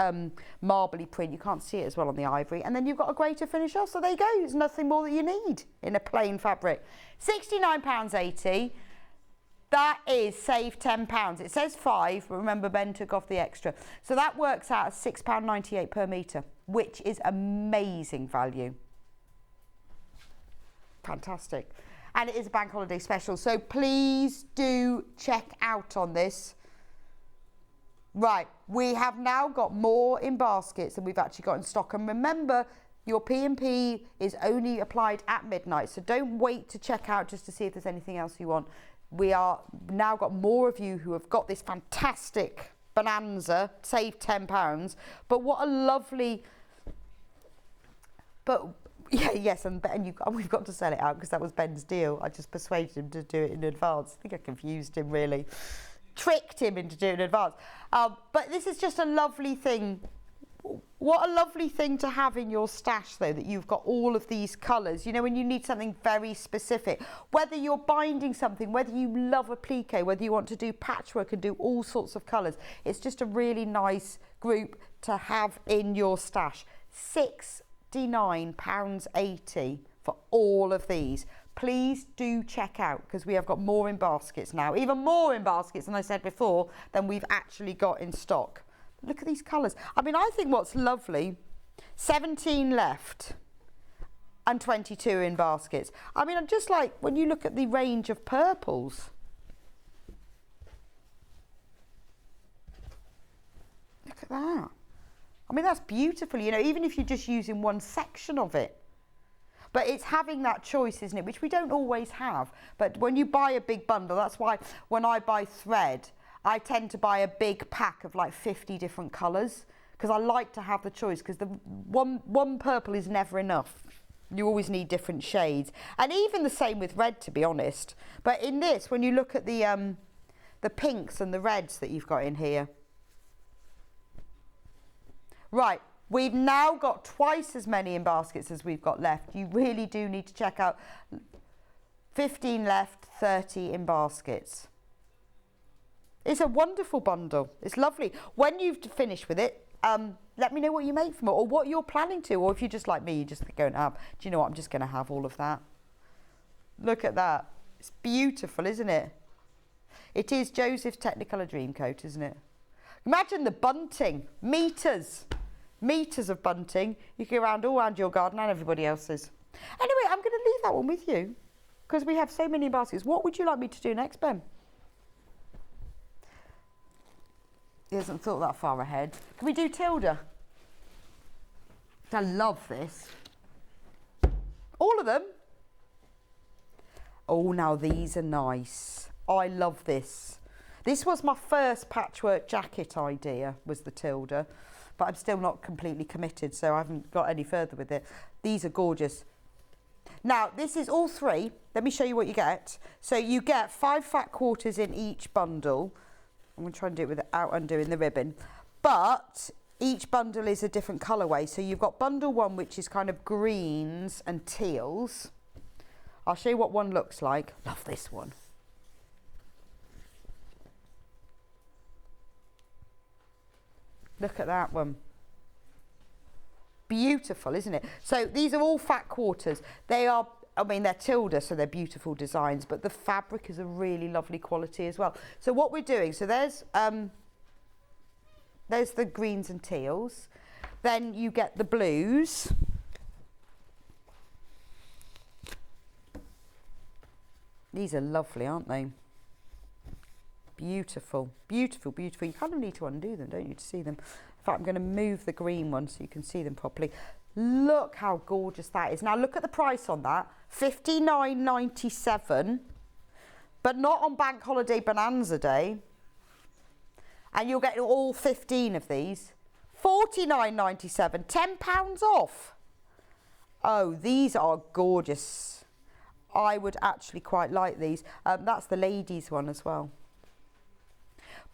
marbly print. You can't see it as well on the ivory. And then you've got a grey to finish off. So there you go. There's nothing more that you need in a plain fabric. £69.80. That is save £10. It says £5, but remember Ben took off the extra. So that works out as £6.98 per metre, which is amazing value. Fantastic. And it is a bank holiday special. So please do check out on this. Right, we have now got more in baskets than we've actually got in stock. And remember, your P&P is only applied at midnight. So don't wait to check out just to see if there's anything else you want. We are now got more of you who have got this fantastic bonanza, save £10. But what a lovely, yes, and we've got to sell it out because that was Ben's deal. I just persuaded him to do it in advance. I think I confused him really, tricked him into doing it in advance. But this is just a lovely thing. What a lovely thing to have in your stash, though, that you've got all of these colours. When you need something very specific, whether you're binding something, whether you love a plique, whether you want to do patchwork and do all sorts of colours, it's just a really nice group to have in your stash. £69.80 for all of these. Please do check out because we have got more in baskets now, even more in baskets than I said before than we've actually got in stock. Look at these colours. I mean, I think what's lovely, 17 left and 22 in baskets. I mean, I'm just like, when you look at the range of purples. Look at that. I mean, that's beautiful, even if you're just using one section of it. But it's having that choice, isn't it, which we don't always have. But when you buy a big bundle, that's why when I buy thread, I tend to buy a big pack of like 50 different colours because I like to have the choice because the one purple is never enough. You always need different shades. And even the same with red, to be honest. But in this, when you look at the pinks and the reds that you've got in here. Right, we've now got twice as many in baskets as we've got left. You really do need to check out 15 left, 30 in baskets. It's a wonderful bundle. It's lovely. When you've finished with it, let me know what you make from it or what you're planning to. Or if you're just like me, you just go and have, do you know what, I'm just going to have all of that. Look at that. It's beautiful, isn't it? It is Joseph's Technicolor Dreamcoat, isn't it? Imagine the bunting. Metres of bunting. You can go around all around your garden and everybody else's. Anyway, I'm going to leave that one with you because we have so many baskets. What would you like me to do next, Ben? He hasn't thought that far ahead. Can we do Tilda? I love this. All of them? Oh, now these are nice. I love this. This was my first patchwork jacket idea, was the Tilda. But I'm still not completely committed, so I haven't got any further with it. These are gorgeous. Now, this is all three. Let me show you what you get. So you get 5 fat quarters in each bundle. I'm going to try and do it without undoing the ribbon. But each bundle is a different colourway. So you've got bundle 1, which is kind of greens and teals. I'll show you what one looks like. Love this one. Look at that one. Beautiful, isn't it? So these are all fat quarters. They are, I mean, they're Tilda, so they're beautiful designs, but the fabric is a really lovely quality as well. So what we're doing, so there's the greens and teals. Then you get the blues. These are lovely, aren't they? Beautiful, beautiful, beautiful. You kind of need to undo them, don't you, to see them. In fact, I'm going to move the green one so you can see them properly. Look how gorgeous that is. Now look at the price on that. $59.97, but not on Bank Holiday Bonanza Day. And you'll get all 15 of these. $49.97, £10 off. Oh, these are gorgeous. I would actually quite like these. That's the ladies one as well.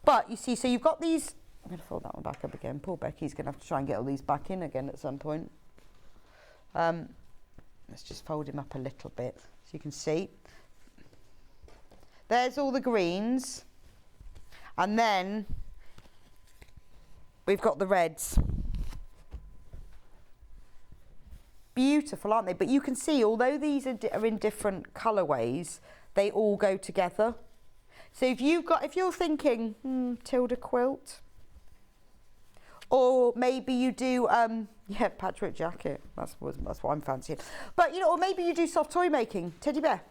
But you see, so you've got these. I'm going to fold that one back up again. Poor Becky's going to have to try and get all these back in again at some point. Let's just fold him up a little bit so you can see. There's all the greens. And then we've got the reds. Beautiful, aren't they? But you can see, although these are in different colourways, they all go together. So if you're thinking, Tilda quilt, or maybe you do, yeah, patchwork jacket. That's what I'm fancying. But you know, or maybe you do soft toy making, teddy bear.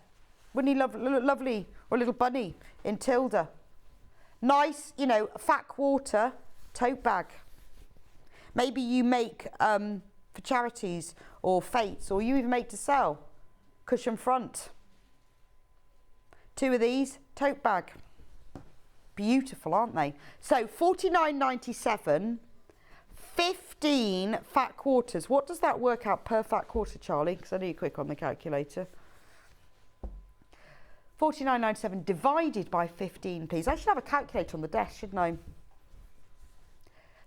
Wouldn't he look lovely, or a little bunny in Tilda? Nice, you know, fat quarter tote bag. Maybe you make for charities or fates, or you even make to sell. Cushion front. 2 of these, tote bag. Beautiful, aren't they? So $49.97, 15 fat quarters. What does that work out per fat quarter, Charlie? Because I know you're quick on the calculator. $49.97 divided by 15, please. I should have a calculator on the desk, shouldn't I?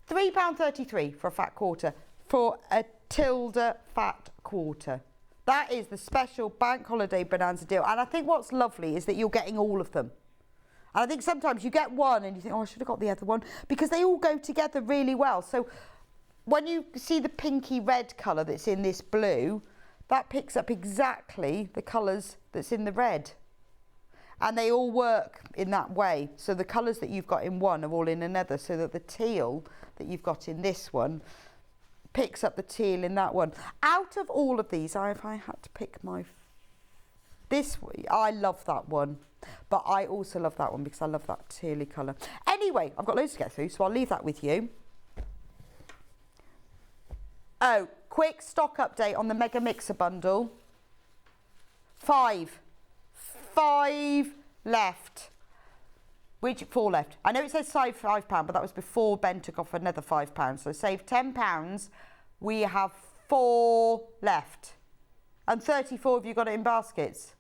£3.33 for a fat quarter, for a Tilda fat quarter. That is the special Bank Holiday Bonanza deal. And I think what's lovely is that you're getting all of them. And I think sometimes you get one and you think, oh, I should have got the other one, because they all go together really well. So when you see the pinky red colour that's in this blue, that picks up exactly the colours that's in the red. And they all work in that way. So the colours that you've got in one are all in another, so that the teal that you've got in this one picks up the teal in that one. Out of all of these, if I had to pick I love that one, but I also love that one because I love that tealy colour. Anyway, I've got loads to get through, so I'll leave that with you. Oh, quick stock update on the Mega Mixer bundle. 5 left. 4 left. I know it says save £5, but that was before Ben took off another £5. So save £10. We have 4 left. And 34 of you got it in baskets.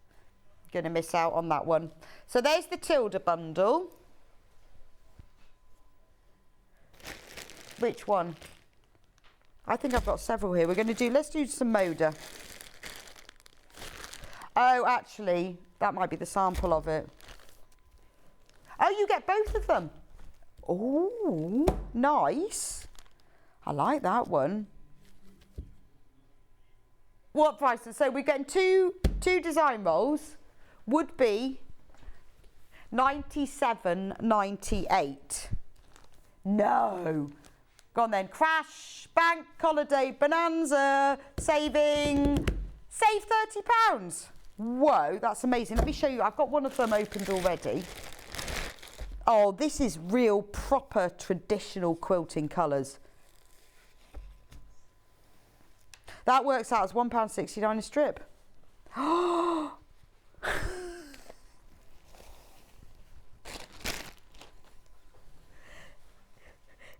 Going to miss out on that one. So there's the Tilda bundle. Which one? I think I've got several here. Let's do some Moda. Oh, actually, that might be the sample of it. Oh, you get both of them. Oh, nice. I like that one. What price? So we're getting two design rolls. Would be $97.98. No. Go on then. Crash, Bank Holiday Bonanza, save £30. Whoa, that's amazing. Let me show you. I've got one of them opened already. Oh, this is real proper traditional quilting colours. That works out as £1.69 a strip.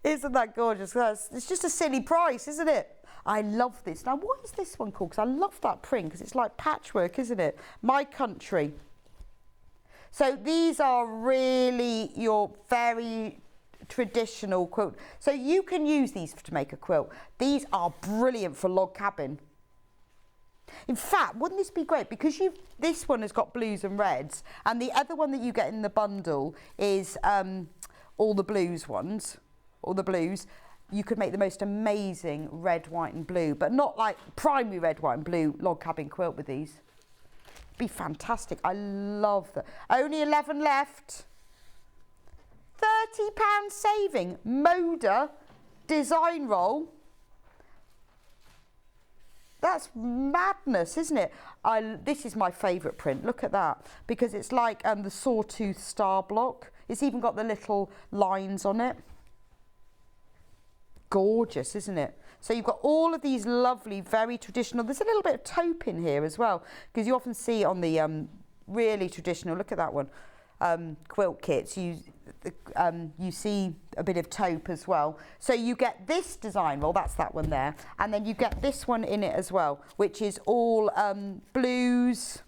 Isn't that gorgeous? It's just a silly price, isn't it? I love this. Now, what is this one called? Because I love that print, because it's like patchwork, isn't it? My Country. So these are really your very traditional quilt. So you can use these to make a quilt. These are brilliant for log cabin. In fact, wouldn't this be great? Because this one has got blues and reds, and the other one that you get in the bundle is all the blues ones, all the blues. You could make the most amazing red, white and blue, but not like primary red, white and blue log cabin quilt with these. Be fantastic. I love that. Only 11 left. £30 saving. Moda design roll. That's madness, isn't it? This is my favourite print. Look at that. Because it's like the sawtooth star block. It's even got the little lines on it. Gorgeous, isn't it? So you've got all of these lovely, very traditional. There's a little bit of taupe in here as well, because you often see on the really traditional, look at that one, quilt kits, you see a bit of taupe as well. So you get this design roll, that's that one there, and then you get this one in it as well, which is all blues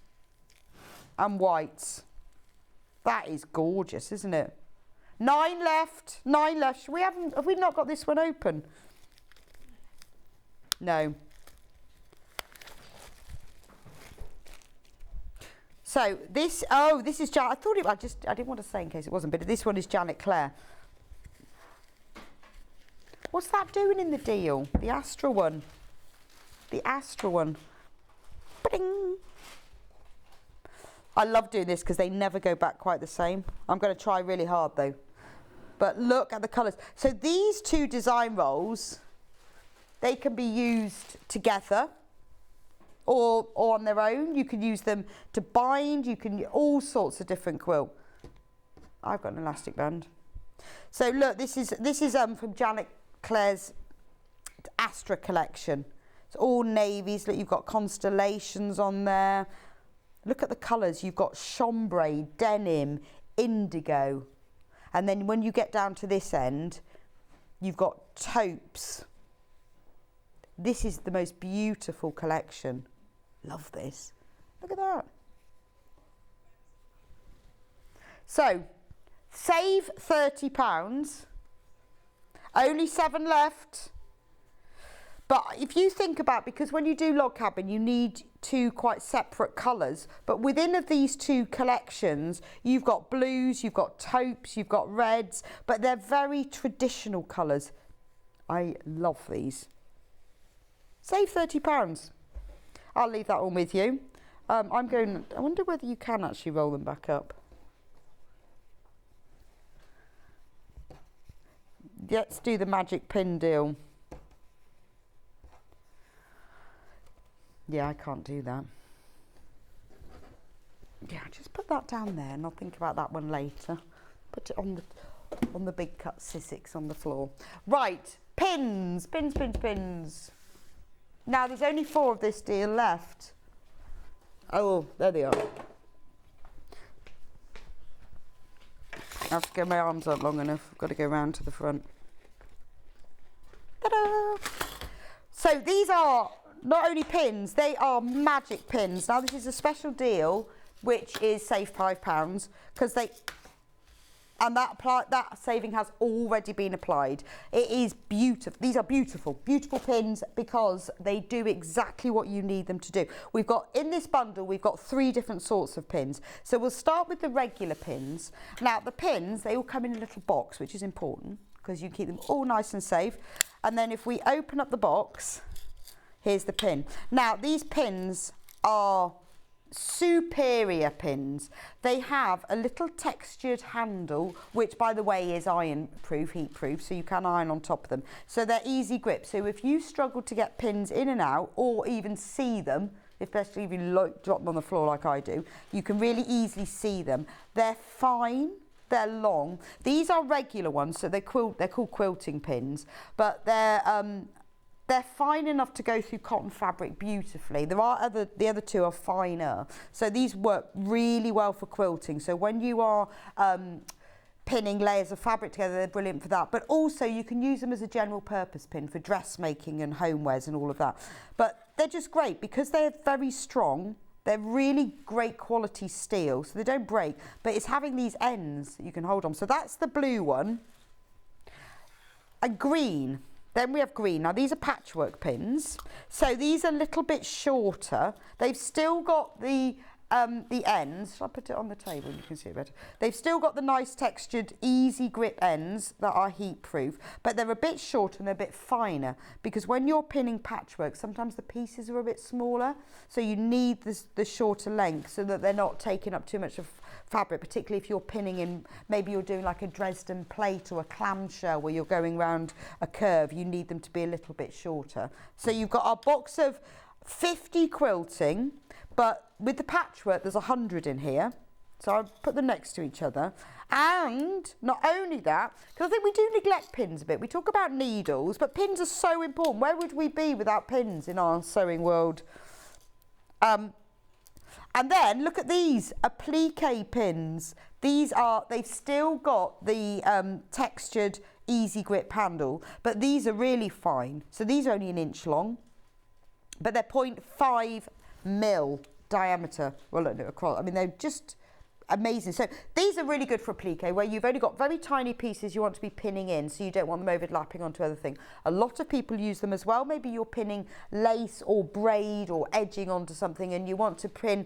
and whites. That is gorgeous, isn't it? 9 left, 9 left. Have we not got this one open? No. So this, this is I thought it, I didn't want to say in case it wasn't, but this one is Janet Clare. What's that doing in the deal? The Astra one. The Astra one. Ba-ding. I love doing this because they never go back quite the same. I'm going to try really hard though. But look at the colours. So these two design rolls, they can be used together or on their own. You can use them to bind. You can all sorts of different quilt. I've got an elastic band. So look, this is from Janet Clare's Astra collection. It's all navies. Look, you've got constellations on there. Look at the colours. You've got chambray, denim, indigo. And then when you get down to this end, you've got taupes. This is the most beautiful collection. Love this. Look at that. So, save £30. Only 7 left. But if you think about, because when you do log cabin, you need 2 quite separate colours. But within of these 2 collections, you've got blues, you've got taupes, you've got reds, but they're very traditional colours. I love these. Save £30. I'll leave that one with you. I wonder whether you can actually roll them back up. Let's do the magic pin deal. Yeah, I can't do that. Yeah, just put that down there and I'll think about that one later. Put it on the big cut Sussex on the floor. Right, pins, pins, pins, pins. Now there's only 4 of this deal left. Oh, there they are. I have to get my arms up long enough. I've got to go round to the front. Ta-da! So these are not only pins, they are magic pins. Now this is a special deal, which is save £5 because and that saving has already been applied. It is beautiful. These are beautiful, beautiful pins because they do exactly what you need them to do. We've got, in this bundle, we've got 3 different sorts of pins. So we'll start with the regular pins. Now the pins, they all come in a little box, which is important because you keep them all nice and safe. And then if we open up the box, here's the pin. Now these pins are superior pins. They have a little textured handle, which by the way is iron proof, heat proof, so you can iron on top of them. So they're easy grip. So if you struggle to get pins in and out or even see them, especially if you drop them on the floor like I do, you can really easily see them. They're fine. They're long. These are regular ones, so they're called quilting pins, but they're fine enough to go through cotton fabric beautifully. The other 2 are finer. So these work really well for quilting. So when you are pinning layers of fabric together, they're brilliant for that. But also you can use them as a general purpose pin for dressmaking and homewares and all of that. But they're just great because they're very strong. They're really great quality steel, so they don't break. But it's having these ends that you can hold on. So that's the blue one. A green. Then we have green. Now these are patchwork pins. So these are a little bit shorter. They've still got the ends. Shall I put it on the table? You can see it better. They've still got the nice textured, easy grip ends that are heat proof, but they're a bit shorter and they're a bit finer, because when you're pinning patchwork, sometimes the pieces are a bit smaller. So you need the shorter length so that they're not taking up too much of fabric, particularly if you're pinning in, maybe you're doing like a Dresden plate or a clamshell where you're going round a curve. You need them to be a little bit shorter. So you've got our box of 50 quilting, but with the patchwork there's 100 in here, so I'll put them next to each other. And not only that, because I think we do neglect pins a bit. We talk about needles, but pins are so important. Where would we be without pins in our sewing world? And then look at these applique pins. They've still got the textured easy grip handle, but these are really fine. So these are only an inch long, but they're 0.5 mil diameter. Well, look, across. I mean, they're just amazing. So these are really good for applique, where you've only got very tiny pieces you want to be pinning in, so you don't want them overlapping onto other things. A lot of people use them as well. Maybe you're pinning lace or braid or edging onto something, and you want to pin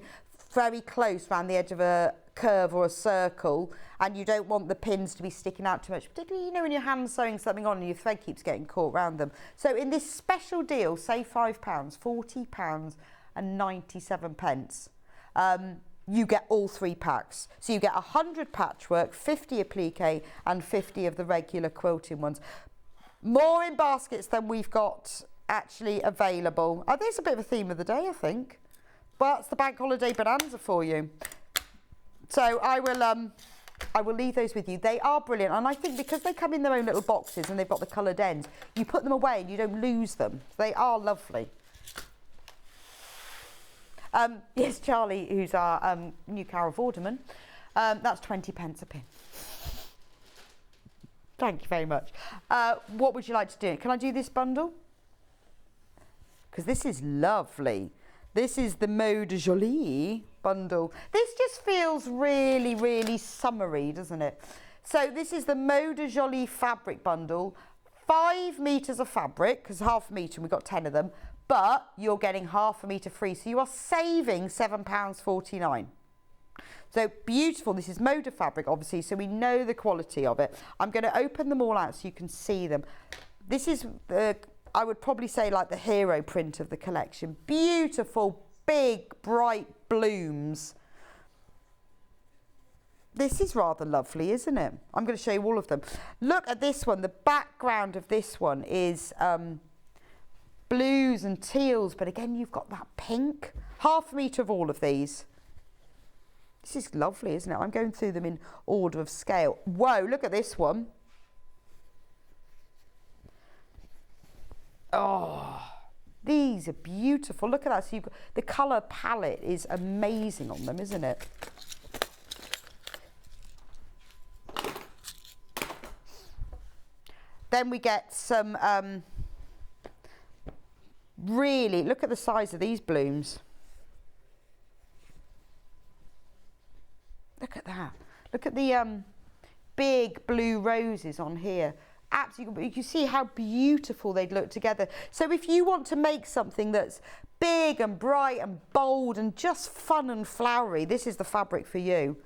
very close around the edge of a curve or a circle, and you don't want the pins to be sticking out too much, particularly, you know, when your hand's sewing something on and your thread keeps getting caught around them. So in this special deal, save £5, £40 and 97 pence. You get all 3 packs. So you get 100 patchwork, 50 applique and 50 of the regular quilting ones. More in baskets than we've got actually available. Oh, there's a bit of a theme of the day, I think. But it's the bank holiday bonanza for you. So I will leave those with you. They are brilliant, and I think because they come in their own little boxes and they've got the coloured ends, you put them away and you don't lose them. They are lovely. Yes, Charlie, who's our new Carol Vorderman, that's 20 pence a pin. Thank you very much. What would you like to do? Can I do this bundle? Because this is lovely. This is the Mode Jolie bundle. This just feels really, really summery, doesn't it? So this is the Mode Jolie fabric bundle. 5 metres of fabric, because half a metre, and we've got 10 of them, but you're getting half a metre free. So you are saving £7.49. So beautiful. This is Moda fabric, obviously, so we know the quality of it. I'm going to open them all out so you can see them. This is the, I would probably say, like the hero print of the collection. Beautiful, big, bright blooms. This is rather lovely, isn't it? I'm going to show you all of them. Look at this one. The background of this one is blues and teals, but again, you've got that pink. Half a metre of all of these. This is lovely, isn't it? I'm going through them in order of scale. Whoa, look at this one. Oh, these are beautiful. Look at that. So you've got, the colour palette is amazing on them, isn't it? Then we get some really, look at the size of these blooms. Look at that. Look at the big blue roses on here. Absolutely, you can see how beautiful they'd look together. So if you want to make something that's big and bright and bold and just fun and flowery, this is the fabric for you.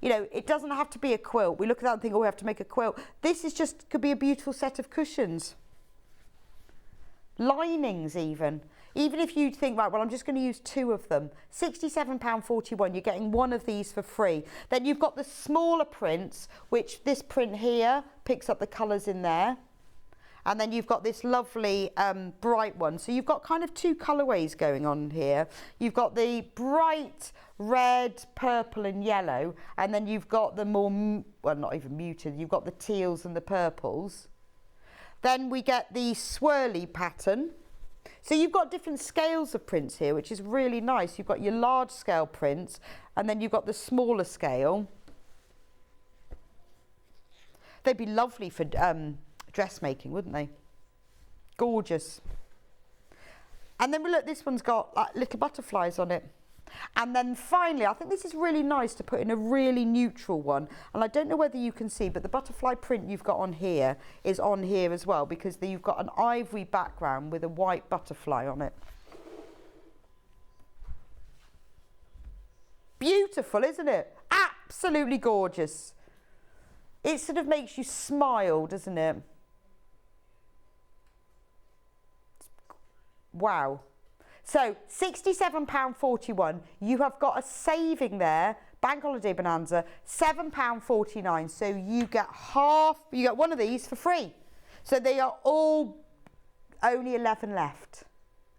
You know, it doesn't have to be a quilt. We look at that and think, oh, we have to make a quilt. This is just, could be a beautiful set of cushions. Linings even. Even if you think, right, well, I'm just going to use 2 of them. £67.41, you're getting 1 of these for free. Then you've got the smaller prints, which this print here picks up the colours in there. And then you've got this lovely bright one. So you've got kind of 2 colourways going on here. You've got the bright red, purple and yellow. And then you've got the more, well, not even muted, you've got the teals and the purples. Then we get the swirly pattern. So you've got different scales of prints here, which is really nice. You've got your large scale prints, and then you've got the smaller scale. They'd be lovely for dressmaking, wouldn't they? Gorgeous. And then look, this one's got like little butterflies on it. And then finally, I think this is really nice to put in a really neutral one. And I don't know whether you can see, but the butterfly print you've got on here is on here as well, because you've got an ivory background with a white butterfly on it. Beautiful, isn't it? Absolutely gorgeous. It sort of makes you smile, doesn't it? Wow. So £67.41, you have got a saving there, Bank Holiday Bonanza, £7.49. So you get you get one of these for free. So they are all only 11 left.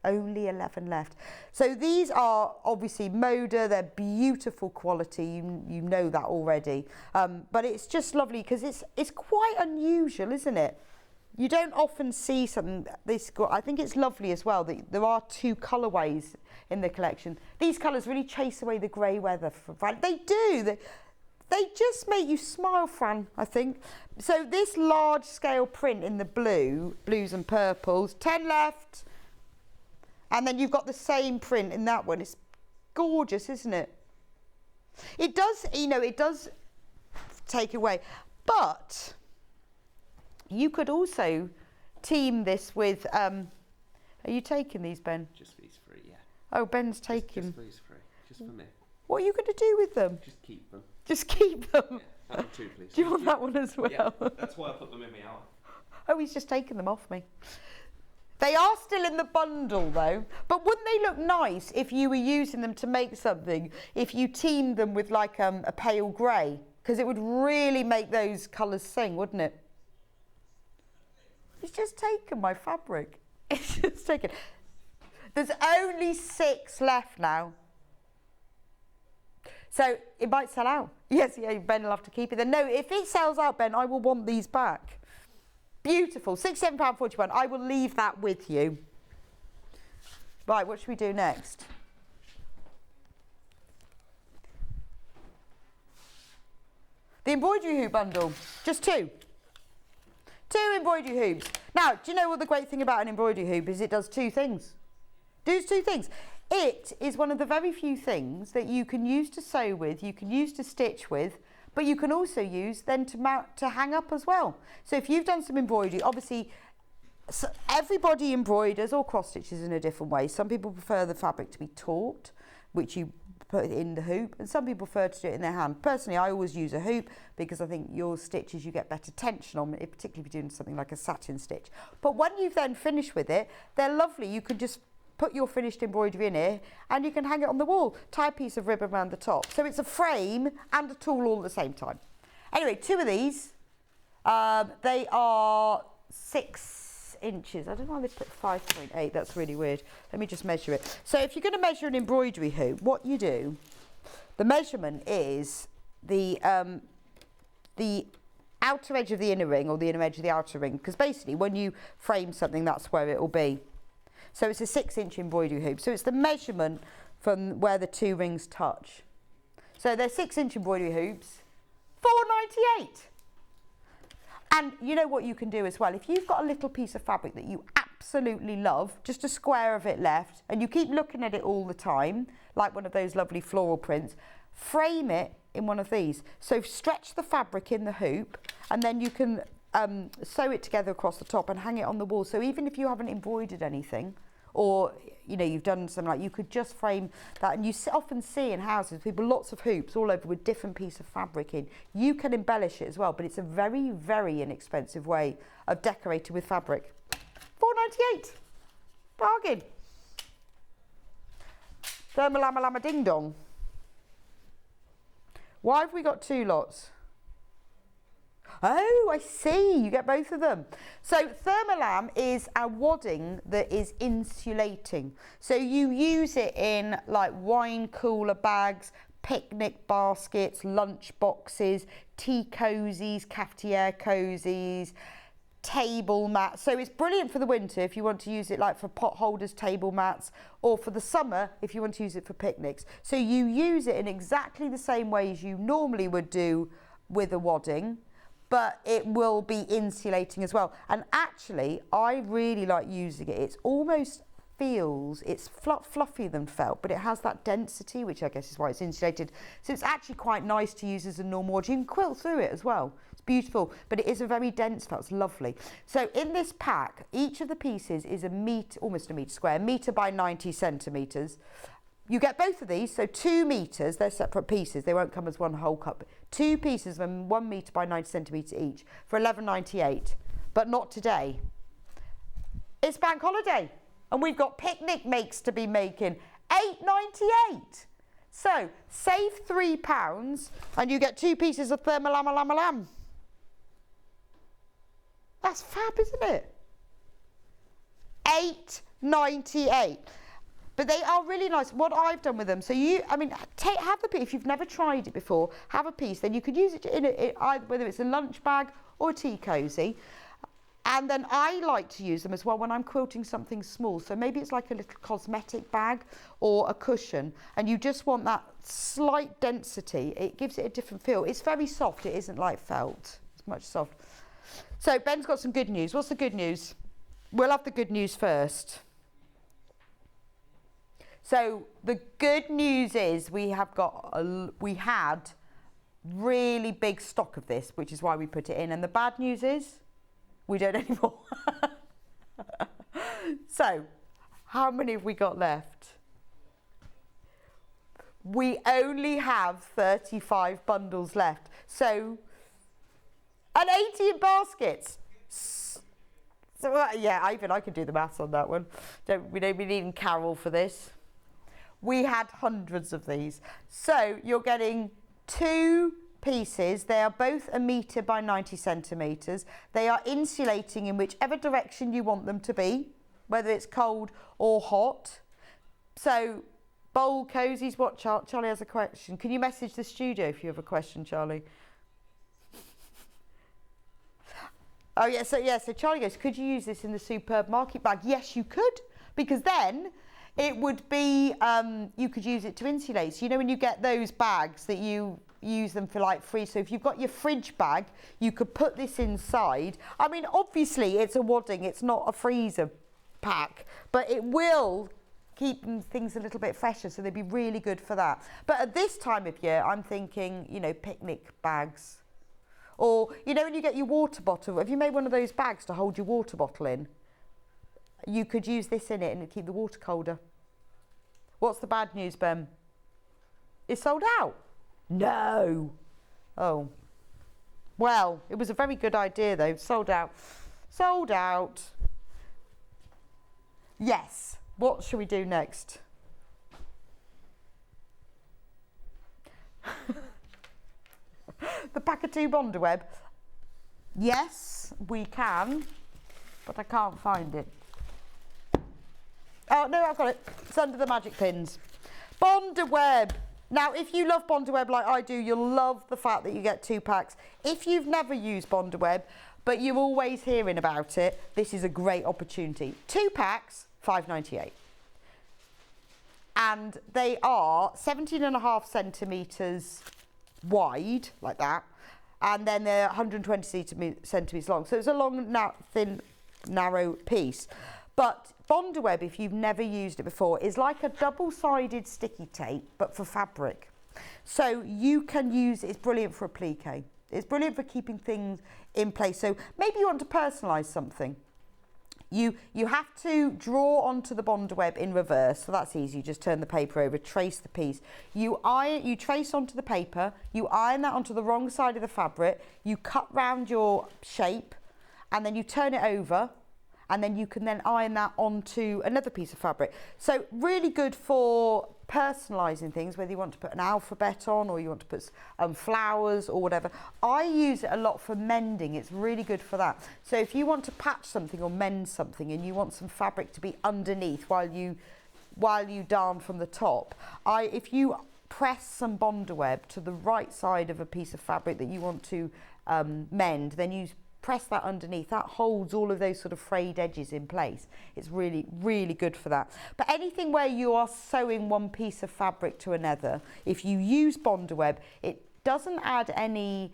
Only 11 left. So these are obviously Moda, they're beautiful quality, you know that already. But it's just lovely because it's quite unusual, isn't it? You don't often see something this good. I think it's lovely as well that there are two colourways in the collection. These colours really chase away the grey weather from Fran. They do. They just make you smile, Fran, I think. So this large scale print in the blues and purples, 10 left. And then you've got the same print in that one. It's gorgeous, isn't it? It does, it does take away. But you could also team this with, are you taking these, Ben? Just these three, yeah. Oh, Ben's taking. Just these three, just for me. What are you going to do with them? Just keep them. Just keep them? Yeah, have them too, please. Do you want that one as well? Yeah, that's why I put them in my hour. Oh, he's just taken them off me. They are still in the bundle though, but wouldn't they look nice if you were using them to make something, if you teamed them with like a pale grey? Because it would really make those colours sing, wouldn't it? It's just taken my fabric. It's just taken. There's only 6 left now. So it might sell out. Yes, yeah, Ben will have to keep it then. No, if it sells out, Ben, I will want these back. Beautiful, £67.41. I will leave that with you. Right, what should we do next? The embroidery hoop bundle, just 2. 2 embroidery hoops. Now, do you know what the great thing about an embroidery hoop is? It does 2 things. Does 2 things. It is one of the very few things that you can use to sew with, you can use to stitch with, but you can also use then to hang up as well. So if you've done some embroidery, obviously everybody embroiders or cross stitches in a different way. Some people prefer the fabric to be taut, which you put in the hoop, and some people prefer to do it in their hand. Personally, I always use a hoop because I think your stitches you get better tension on, particularly if you're doing something like a satin stitch. But when you've then finished with it, they're lovely. You can just put your finished embroidery in here and you can hang it on the wall. Tie a piece of ribbon around the top. So it's a frame and a tool all at the same time. Anyway, 2 of these. They are 6 inches. I don't know why they put 5.8. That's really weird. Let me just measure it. So if you're going to measure an embroidery hoop, what you do, the measurement is the outer edge of the inner ring or the inner edge of the outer ring, because basically when you frame something, that's where it will be. So it's a 6-inch embroidery hoop. So it's the measurement from where the 2 rings touch. So they're 6-inch embroidery hoops, £4.98. And you know what you can do as well? If you've got a little piece of fabric that you absolutely love, just a square of it left, and you keep looking at it all the time, like one of those lovely floral prints, frame it in one of these. So stretch the fabric in the hoop, and then you can sew it together across the top and hang it on the wall. So even if you haven't embroidered anything, or you've done something like, you could just frame that. And you often see in houses people lots of hoops all over with different piece of fabric in. You can embellish it as well, but it's a very, very inexpensive way of decorating with fabric. £4.98, bargain. Thermalama lama ding dong. Why have we got 2 lots? Oh, I see, you get both of them. So Thermalam is a wadding that is insulating. So you use it in like wine cooler bags, picnic baskets, lunch boxes, tea cozies, cafetiere cozies, table mats. So it's brilliant for the winter if you want to use it like for pot holders, table mats, or for the summer if you want to use it for picnics. So you use it in exactly the same way as you normally would do with a wadding, but it will be insulating as well. And actually, I really like using it. It's almost feels, it's fluffier than felt, but it has that density, which I guess is why it's insulated. So it's actually quite nice to use as a normal order. You can quilt through it as well. It's beautiful, but it is a very dense felt. It's lovely. So in this pack, each of the pieces is almost a metre square, metre by 90 centimetres. You get both of these, so 2 metres, they're separate pieces, they won't come as one whole cup. 2 pieces of 1 metre by 90 centimetres each for £11.98, but not today. It's bank holiday, and we've got picnic makes to be making, £8.98. So save £3 and you get 2 pieces of thermolam. That's fab, isn't it? £8.98. But they are really nice. What I've done with them, so have the piece. If you've never tried it before, have a piece. Then you could use it in either, whether it's a lunch bag or a tea cosy. And then I like to use them as well when I'm quilting something small. So maybe it's like a little cosmetic bag or a cushion, and you just want that slight density. It gives it a different feel. It's very soft. It isn't like felt. It's much soft. So Ben's got some good news. What's the good news? We'll have the good news first. So the good news is we had really big stock of this, which is why we put it in. And the bad news is we don't anymore. So how many have we got left? We only have 35 bundles left. So, and 80 in baskets. So yeah, even I can do the maths on that one. We don't be needing Carol for this. We had hundreds of these. So you're getting 2 pieces. They are both a metre by 90 centimetres. They are insulating in whichever direction you want them to be, whether it's cold or hot. So bowl cozies, what, Charlie has a question. Can you message the studio if you have a question, Charlie? Oh yeah, so Charlie goes, could you use this in the superb market bag? Yes, you could, because then it would be, you could use it to insulate. So, you know, when you get those bags that you use them for like free. So if you've got your fridge bag, you could put this inside. I mean, obviously it's a wadding, it's not a freezer pack, but it will keep things a little bit fresher. So they'd be really good for that. But at this time of year, I'm thinking, you know, picnic bags. Or, you know, when you get your water bottle, have you made one of those bags to hold your water bottle in? You could use this in it and it'd keep the water colder. What's the bad news, Ben? It's sold out? No. Oh. Well, it was a very good idea though. Sold out. Sold out. Yes. What shall we do next? The pack of 2 Bondaweb. Yes, we can, but I can't find it. Oh, no, I've got it. It's under the magic pins. Bondaweb. Now, if you love Bondaweb like I do, you'll love the fact that you get 2 packs. If you've never used Bondaweb, but you're always hearing about it, this is a great opportunity. 2 packs, £5.98. And they are 17.5 centimetres wide, like that, and then they're 120 centimetres long. So it's a long, thin, narrow piece. But Bondaweb, if you've never used it before, is like a double-sided sticky tape, but for fabric. So you can use, it's brilliant for applique. It's brilliant for keeping things in place. So maybe you want to personalise something. You have to draw onto the Bondaweb in reverse, so that's easy. You just turn the paper over, trace the piece. You trace onto the paper, you iron that onto the wrong side of the fabric, you cut round your shape, and then you turn it over, and then you can then iron that onto another piece of fabric. So really good for personalising things, whether you want to put an alphabet on or you want to put flowers or whatever. I use it a lot for mending. It's really good for that. So if you want to patch something or mend something and you want some fabric to be underneath while you darn from the top, if you press some Bondaweb to the right side of a piece of fabric that you want to mend, then you press that underneath. That holds all of those sort of frayed edges in place. It's really, really good for that. But anything where you are sewing one piece of fabric to another, if you use Bondaweb, it doesn't add any,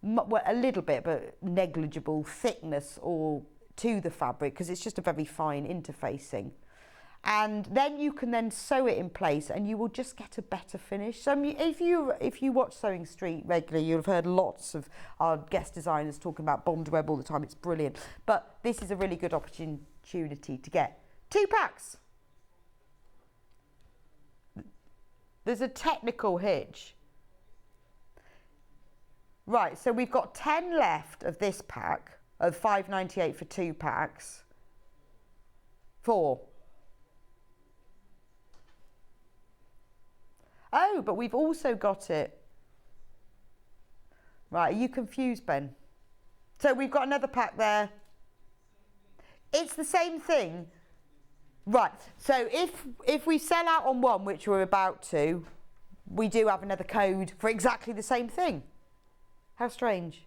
well, a little bit, but negligible thickness or to the fabric, because it's just a very fine interfacing. And then you can then sew it in place and you will just get a better finish. So if you watch Sewing Street regularly, you'll have heard lots of our guest designers talking about bond web all the time. It's brilliant. But this is a really good opportunity to get 2 packs. There's a technical hitch. Right, so we've got 10 left of this pack of £5.98 for 2 packs. 4. Oh, but we've also got it. Right, are you confused, Ben? So we've got another pack there. It's the same thing. Right, so if we sell out on one, which we're about to, we do have another code for exactly the same thing. How strange.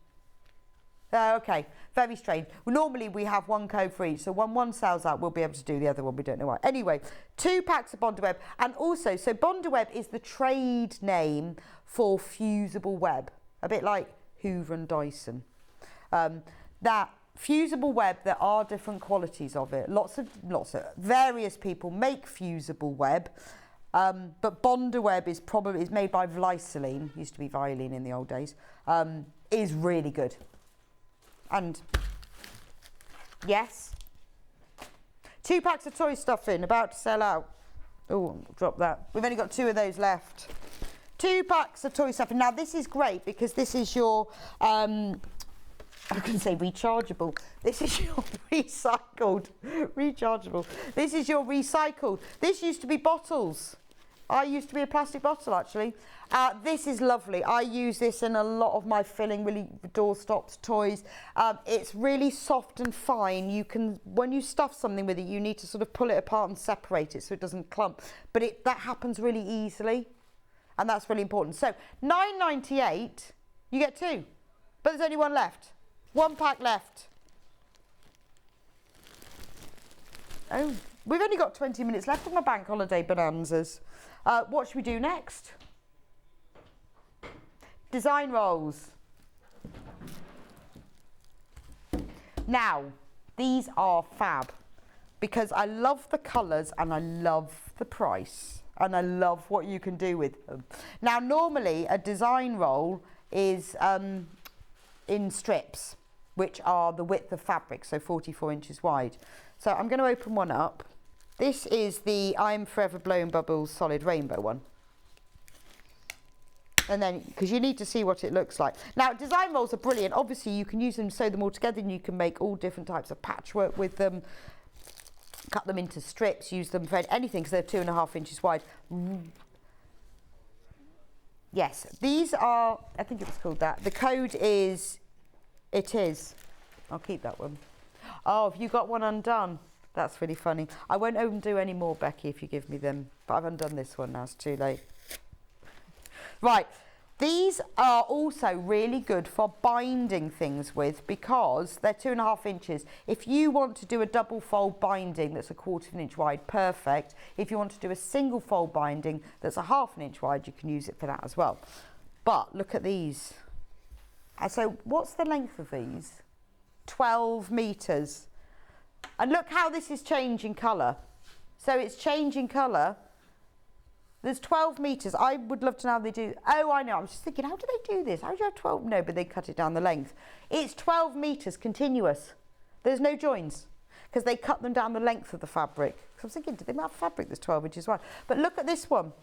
Okay, very strange. Well, normally we have one code for each, so when one sells out, we'll be able to do the other one. We don't know why. Anyway, 2 packs of Bondweb, and also, so Bondweb is the trade name for fusible web, a bit like Hoover and Dyson. That fusible web, there are different qualities of it. Lots of various people make fusible web, but Bondweb is made by Vlyceline, used to be Violin in the old days, is really good. And yes, 2 packs of toy stuffing about to sell out. Oh, drop that. We've only got 2 of those left. 2 packs of toy stuffing. Now this is great because this is your, I can say rechargeable. This is your rechargeable. This is your recycled. This used to be bottles. I used to be a plastic bottle actually. This is lovely. I use this in a lot of my filling, really doorstops, toys. It's really soft and fine. You can, when you stuff something with it, you need to sort of pull it apart and separate it so it doesn't clump. But that happens really easily, and that's really important. So £9.98, you get 2, but there's only 1 left. 1 pack left. Oh, we've only got 20 minutes left of my bank holiday bonanzas. What should we do next? Design rolls. Now, these are fab because I love the colours and I love the price and I love what you can do with them. Now, normally a design roll is in strips, which are the width of fabric, so 44 inches wide. So I'm going to open one up. This is the I'm Forever Blowing Bubbles solid rainbow one. And then, because you need to see what it looks like. Now, design rolls are brilliant. Obviously, you can use them, sew them all together, and you can make all different types of patchwork with them. Cut them into strips, use them for anything, because they're 2.5 inches wide. Yes, these are, I think it was called that. The code is, I'll keep that one. Oh, have you got one undone? That's really funny. I won't undo any more, Becky, if you give me them. But I've undone this one now, it's too late. Right, these are also really good for binding things with because they're 2.5 inches. If you want to do a double fold binding that's 1/4 inch wide, perfect. If you want to do a single fold binding that's 1/2 inch wide, you can use it for that as well. But look at these. So what's the length of these? 12 metres. And look how this is changing colour. So it's changing colour. There's 12 metres. I would love to know how they do. Oh, I know. I was just thinking, how do they do this? How do you have 12? No, but they cut it down the length. It's 12 metres continuous. There's no joins because they cut them down the length of the fabric. So I was thinking, do they have fabric that's 12 inches wide? But look at this one.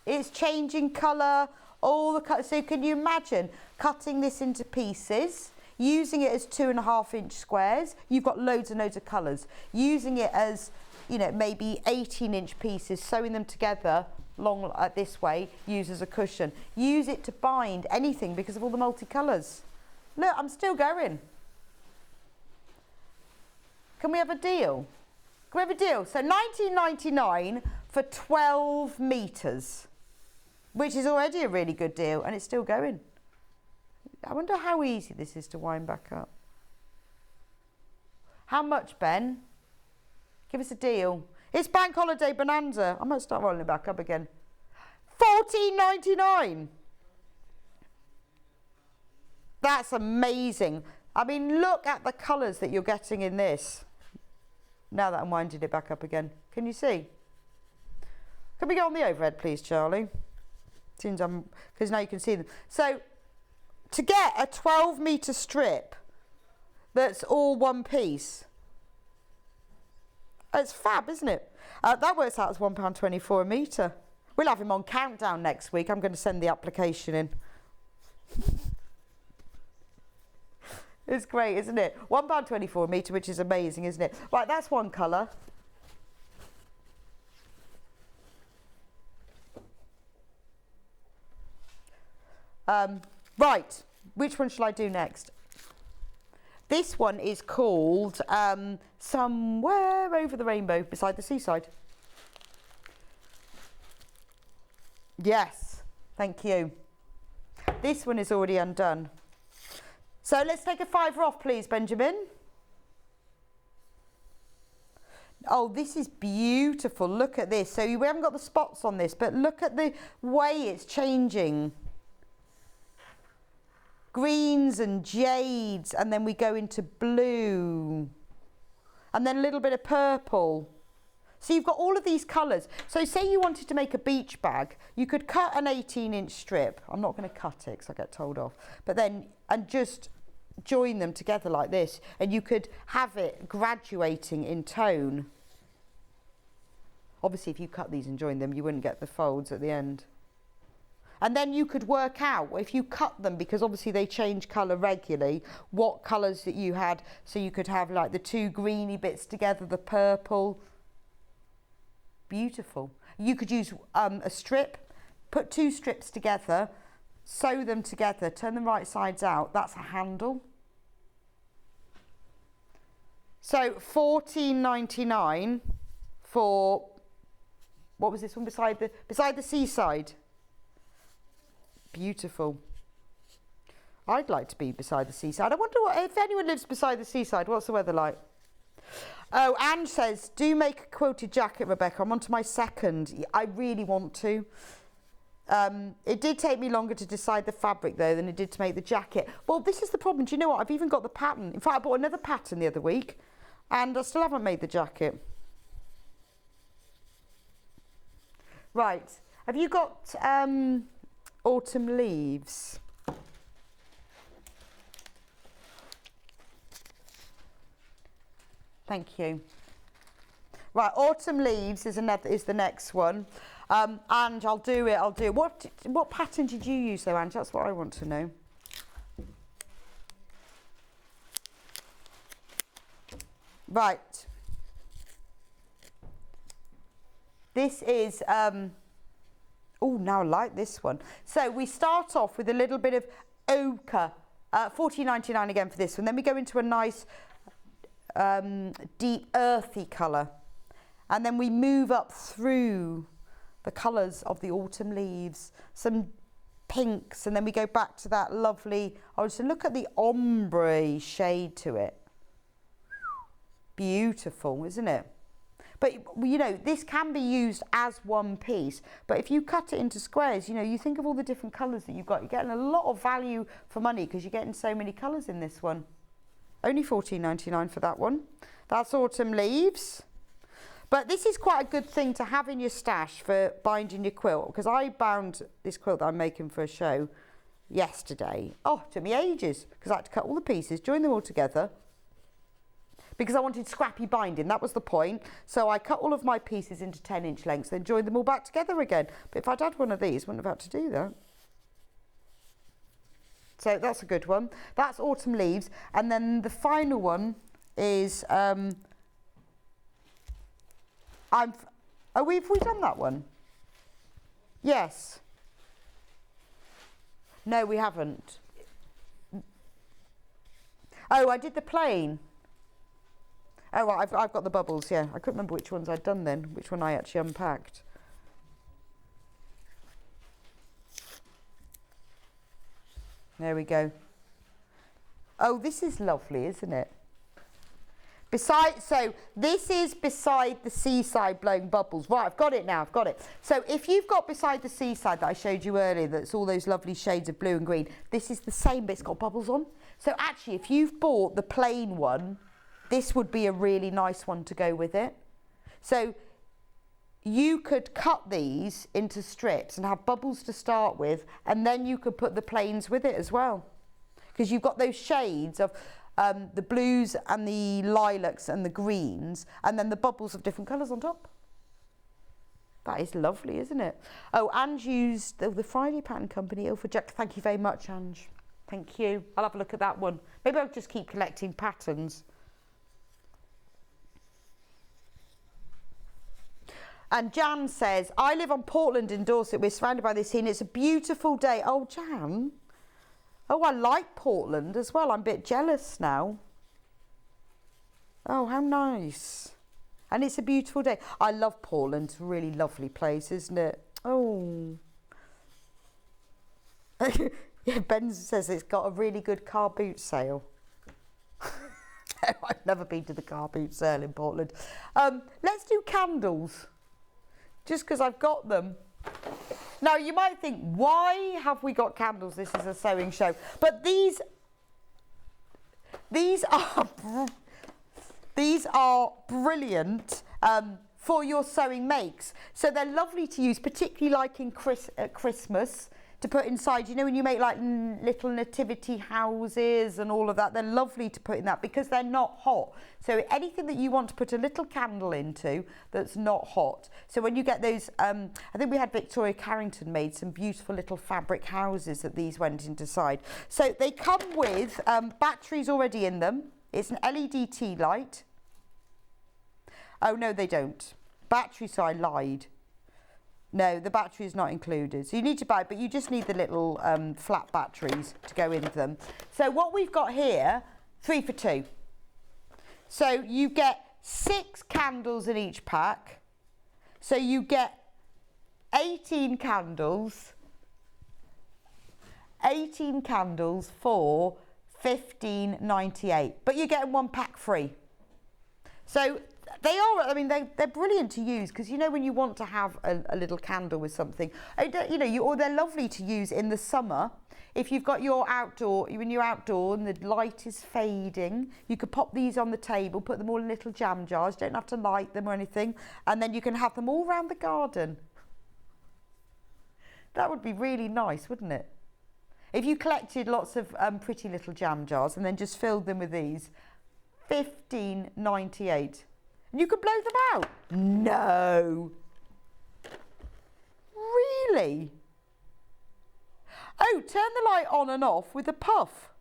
It's changing colour, all the colours. So can you imagine cutting this into pieces, using it as 2.5 inch squares? You've got loads and loads of colours. Using it as, you know, maybe 18 inch pieces, sewing them together long this way, use as a cushion. Use it to bind anything because of all the multicolours. Look, I'm still going. Can we have a deal? Can we have a deal? So £19.99 for 12 metres, which is already a really good deal, and it's still going. I wonder how easy this is to wind back up. How much, Ben? Give us a deal. It's Bank Holiday Bonanza. I might start rolling it back up again. £14.99. That's amazing. I mean, look at the colours that you're getting in this. Now that I'm winding it back up again. Can you see? Can we go on the overhead, please, Charlie? Because now you can see them. So to get a 12-metre strip that's all one piece, it's fab, isn't it? That works out as £1.24 a metre. We'll have him on countdown next week. I'm going to send the application in. It's great, isn't it? £1.24 a metre, which is amazing, isn't it? Right, that's one colour. Right, which one shall I do next? This one is called Somewhere Over the Rainbow, Beside the Seaside. Yes, thank you. This one is already undone. So let's take a £5 off, please, Benjamin. Oh, this is beautiful. Look at this. So we haven't got the spots on this, but look at the way it's changing. Greens and jades, and then we go into blue. And then a little bit of purple. So you've got all of these colours. So say you wanted to make a beach bag, you could cut an 18-inch strip. I'm not going to cut it because I get told off. But then, and just join them together like this. And you could have it graduating in tone. Obviously, if you cut these and join them, you wouldn't get the folds at the end. And then you could work out, if you cut them, because obviously they change colour regularly, what colours that you had. So you could have like the two greeny bits together, the purple. Beautiful. You could use a strip, put two strips together, sew them together, turn them right sides out. That's a handle. So £14.99 for, what was this one, beside the seaside. Beautiful. I'd like to be beside the seaside. I wonder if anyone lives beside the seaside, what's the weather like? Oh, Ange says, do make a quilted jacket, Rebecca. I'm on to my second. I really want to. It did take me longer to decide the fabric, though, than it did to make the jacket. Well, this is the problem. Do you know what? I've even got the pattern. In fact, I bought another pattern the other week, and I still haven't made the jacket. Right. Have you got autumn leaves? Thank you. Right, autumn leaves is the next one. And I'll do it. What pattern did you use though, Ange? That's what I want to know. Right. This is oh, now I like this one. So we start off with a little bit of ochre, £14.99 again for this one. Then we go into a nice deep earthy colour, and then we move up through the colours of the autumn leaves, some pinks, and then we go back to that lovely, so look at the ombre shade to it. Beautiful, isn't it? But you know, this can be used as one piece, but if you cut it into squares, you know, you think of all the different colours that you've got, you're getting a lot of value for money because you're getting so many colours in this one. Only £14.99 for that one. That's autumn leaves. But this is quite a good thing to have in your stash for binding your quilt, because I bound this quilt that I'm making for a show yesterday. Oh, it took me ages because I had to cut all the pieces, join them all together, because I wanted scrappy binding. That was the point. So I cut all of my pieces into 10-inch lengths, then joined them all back together again. But if I'd had one of these, I wouldn't have had to do that. So that's a good one. That's autumn leaves. And then the final one is, have we done that one? Yes. No, we haven't. Oh, I did the plain. Oh, right, I've got the bubbles, yeah. I couldn't remember which ones I'd done then, which one I actually unpacked. There we go. Oh, this is lovely, isn't it? So this is beside the seaside blowing bubbles. Right, I've got it now, I've got it. So if you've got beside the seaside that I showed you earlier, that's all those lovely shades of blue and green, this is the same, but it's got bubbles on. So actually, if you've bought the plain one, this would be a really nice one to go with it. So you could cut these into strips and have bubbles to start with, and then you could put the plains with it as well, because you've got those shades of the blues and the lilacs and the greens, and then the bubbles of different colours on top. That is lovely, isn't it? Oh, Ange used the Friday Pattern Company. Oh, for Jack. Thank you very much, Ange. Thank you. I'll have a look at that one. Maybe I'll just keep collecting patterns. And Jan says, I live on Portland in Dorset. We're surrounded by the sea and it's a beautiful day. Oh, Jan. Oh, I like Portland as well. I'm a bit jealous now. Oh, how nice. And it's a beautiful day. I love Portland. It's a really lovely place, isn't it? Oh. Yeah, Ben says it's got a really good car boot sale. I've never been to the car boot sale in Portland. Let's do candles. Just because I've got them. Now, you might think, why have we got candles? This is a sewing show. But these are brilliant for your sewing makes. So they're lovely to use, particularly like in Christmas, to put inside. You know, when you make like little nativity houses and all of that, they're lovely to put in that because they're not hot. So anything that you want to put a little candle into that's not hot. So when you get those, I think we had Victoria Carrington made some beautiful little fabric houses that these went inside. So they come with batteries already in them. It's an LED tea light. Oh, no, they don't. Battery, so I lied. No, the battery is not included. So you need to buy it, but you just need the little flat batteries to go into them. So what we've got here, 3 for 2. So you get 6 candles in each pack. So you get 18 candles. 18 candles for $15.98. But you're getting 1 pack free. So they are, I mean, they're brilliant to use because, you know, when you want to have a little candle with something, you know, or they're lovely to use in the summer. If you've got your outdoor, when you're outdoor and the light is fading, you could pop these on the table, put them all in little jam jars, don't have to light them or anything, and then you can have them all around the garden. That would be really nice, wouldn't it? If you collected lots of pretty little jam jars and then just filled them with these, $15.98. And you could blow them out. No. Really? Oh, turn the light on and off with a puff.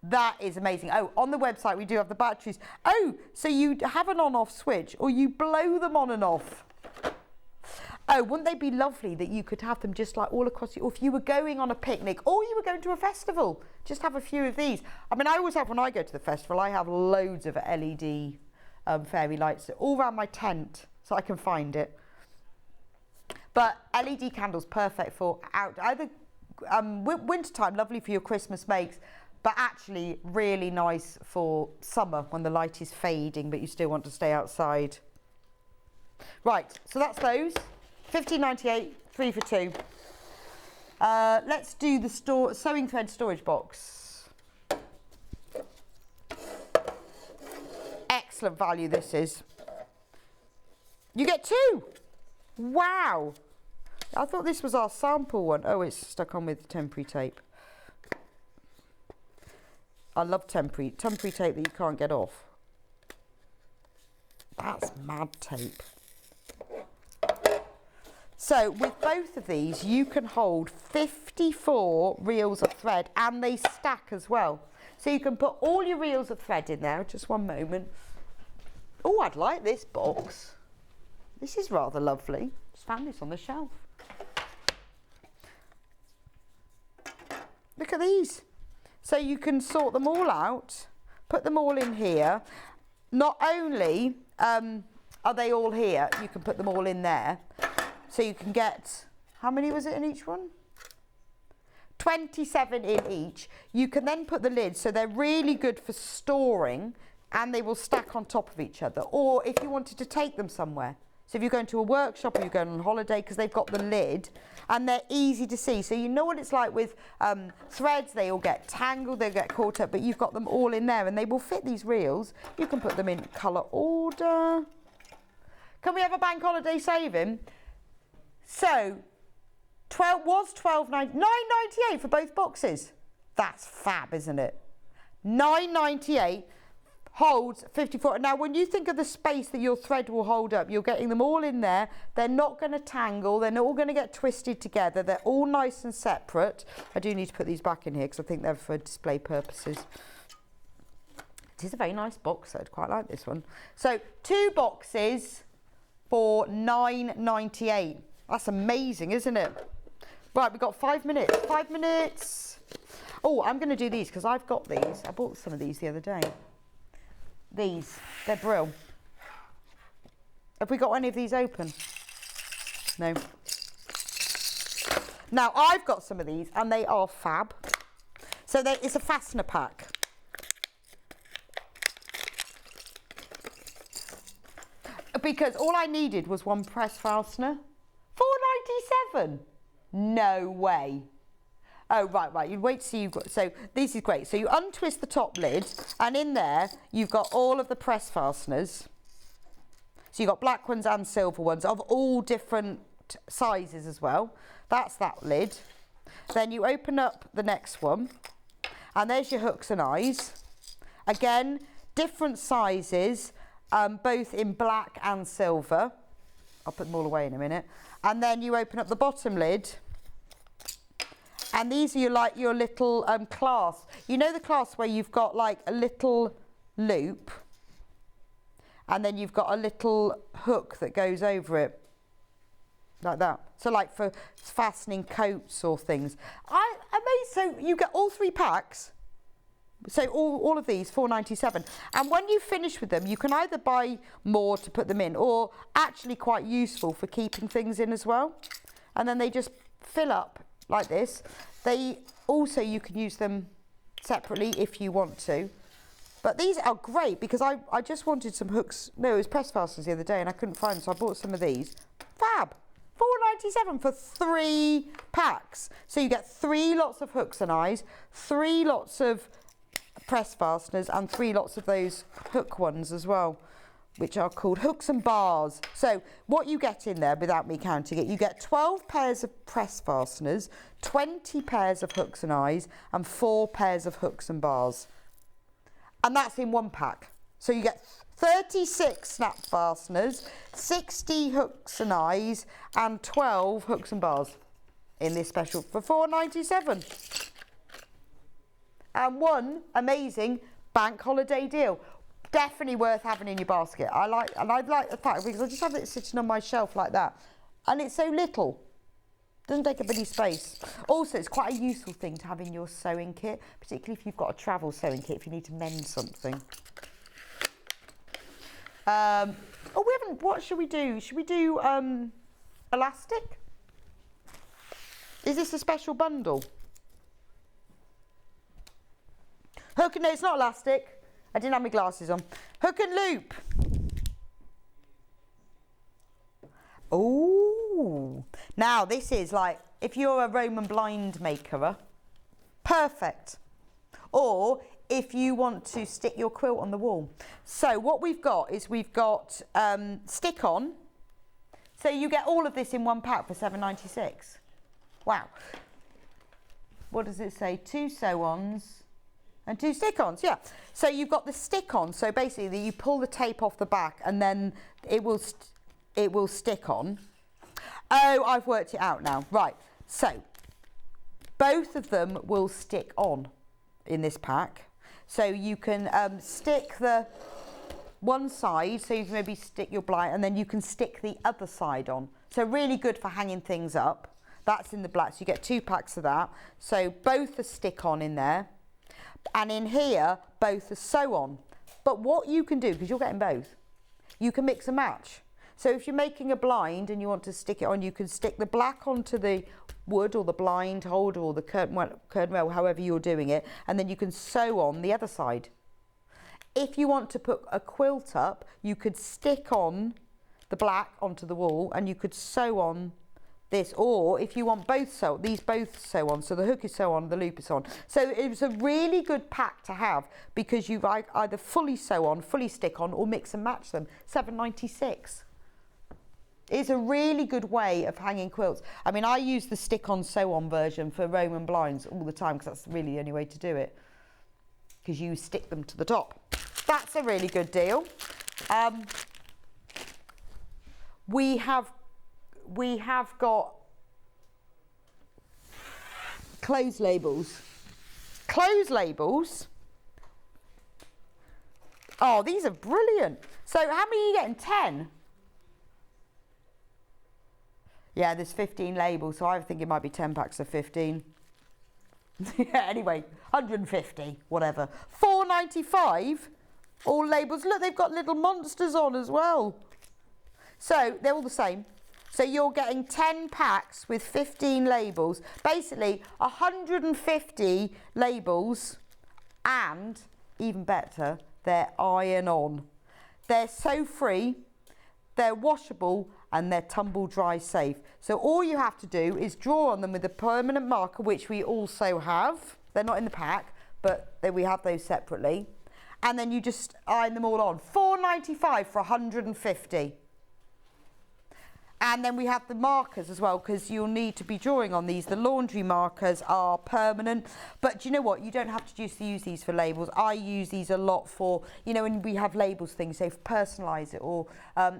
That is amazing. Oh, on the website we do have the batteries. Oh, so you have an on-off switch or you blow them on and off. Oh, wouldn't they be lovely that you could have them just like all across you, or if you were going on a picnic or you were going to a festival, just have a few of these. I mean, I always have, when I go to the festival, I have loads of LED fairy lights all around my tent so I can find it. But LED candles, perfect for out, either wintertime, lovely for your Christmas makes, but actually really nice for summer when the light is fading but you still want to stay outside. Right, so that's those. $15.98, 3 for 2. Let's do the sewing thread storage box. Excellent value this is. You get 2. Wow. I thought this was our sample one. Oh, it's stuck on with temporary tape. I love temporary tape that you can't get off. That's mad tape. So with both of these, you can hold 54 reels of thread and they stack as well. So you can put all your reels of thread in there. Just one moment. Oh, I'd like this box. This is rather lovely. Just found this on the shelf. Look at these. So you can sort them all out, put them all in here. Not only are they all here, you can put them all in there. So you can get, how many was it in each one? 27 in each. You can then put the lids, so they're really good for storing and they will stack on top of each other. Or if you wanted to take them somewhere. So if you're going to a workshop or you're going on holiday, because they've got the lid and they're easy to see. So you know what it's like with threads, they all get tangled, they get caught up, but you've got them all in there and they will fit these reels. You can put them in colour order. Can we have a bank holiday saving? So, $9.98 for both boxes. That's fab, isn't it? $9.98 holds 54. Now, when you think of the space that your thread will hold up, you're getting them all in there. They're not going to tangle. They're not all going to get twisted together. They're all nice and separate. I do need to put these back in here because I think they're for display purposes. It is a very nice box, I'd quite like this one. So, 2 boxes for $9.98. That's amazing, isn't it? Right, we've got 5 minutes. 5 minutes. Oh, I'm going to do these because I've got these. I bought some of these the other day. These, they're brill. Have we got any of these open? No. Now, I've got some of these and they are fab. So it's a fastener pack. Because all I needed was one press fastener. $4.97. No way. Oh, right. You wait to see you've got... So this is great. So you untwist the top lid and in there you've got all of the press fasteners. So you've got black ones and silver ones of all different sizes as well. That's that lid. Then you open up the next one and there's your hooks and eyes. Again, different sizes, both in black and silver. I'll put them all away in a minute. And then you open up the bottom lid. And these are your little clasps. You know the clasp where you've got like a little loop and then you've got a little hook that goes over it. Like that. So like for fastening coats or things. So you get all 3 packs. So all of these, $4.97. And when you finish with them, you can either buy more to put them in or actually quite useful for keeping things in as well. And then they just fill up like this. You can use them separately if you want to. But these are great because I just wanted some hooks. No, it was press fasteners the other day and I couldn't find them, so I bought some of these. Fab. $4.97 for 3 packs. So you get 3 lots of hooks and eyes, 3 lots of press fasteners and 3 lots of those hook ones as well, which are called hooks and bars. So what you get in there, without me counting it, you get 12 pairs of press fasteners, 20 pairs of hooks and eyes, and 4 pairs of hooks and bars. And that's in 1 pack. So you get 36 snap fasteners, 60 hooks and eyes, and 12 hooks and bars in this special for $4.97. And one amazing bank holiday deal. Definitely worth having in your basket. I like the fact because I just have it sitting on my shelf like that. And it's so little. Doesn't take up any space. Also, it's quite a useful thing to have in your sewing kit, particularly if you've got a travel sewing kit, if you need to mend something. What should we do? Should we do elastic? Is this a special bundle? Hook and... No, it's not elastic. I didn't have my glasses on. Hook and loop. Oh, now this is like, if you're a Roman blind maker, perfect. Or if you want to stick your quilt on the wall. So what we've got is stick on. So you get all of this in 1 pack for $7.96. Wow. What does it say? 2 sew-ons and 2 stick-ons, yeah. So you've got the stick-on. So basically you pull the tape off the back and then it will stick on. Oh, I've worked it out now. Right, so both of them will stick on in this pack. So you can stick the one side, so you can maybe stick your blind, and then you can stick the other side on. So really good for hanging things up. That's in the black, so you get 2 packs of that. So both are stick on in there. And in here, both are sew on. But what you can do, because you're getting both, you can mix and match. So if you're making a blind and you want to stick it on, you can stick the black onto the wood or the blind holder or the curtain rail, however you're doing it, and then you can sew on the other side. If you want to put a quilt up, you could stick on the black onto the wall, and you could sew on this, or if you want both sew, these both sew on, so the hook is sew on, the loop is on. So it was a really good pack to have because you either fully sew on, fully stick on, or mix and match them. £7.96. It's a really good way of hanging quilts. I mean, I use the stick-on, sew-on version for Roman blinds all the time because that's really the only way to do it, because you stick them to the top. That's a really good deal. We have got clothes labels. Clothes labels. Oh, these are brilliant. So how many are you getting? 10? Yeah, there's 15 labels, so I think it might be 10 packs of 15. Yeah, anyway, 150, whatever. £4.95, all labels. Look, they've got little monsters on as well. So they're all the same. So you're getting 10 packs with 15 labels. Basically, 150 labels, and even better, they're iron-on. They're so free, they're washable, and they're tumble dry safe. So all you have to do is draw on them with a permanent marker, which we also have. They're not in the pack, but we have those separately. And then you just iron them all on. £4.95 for 150. And then we have the markers as well, because you'll need to be drawing on these. The laundry markers are permanent, but do you know what? You don't have to just use these for labels. I use these a lot for, you know, when we have labels things, so personalise it, or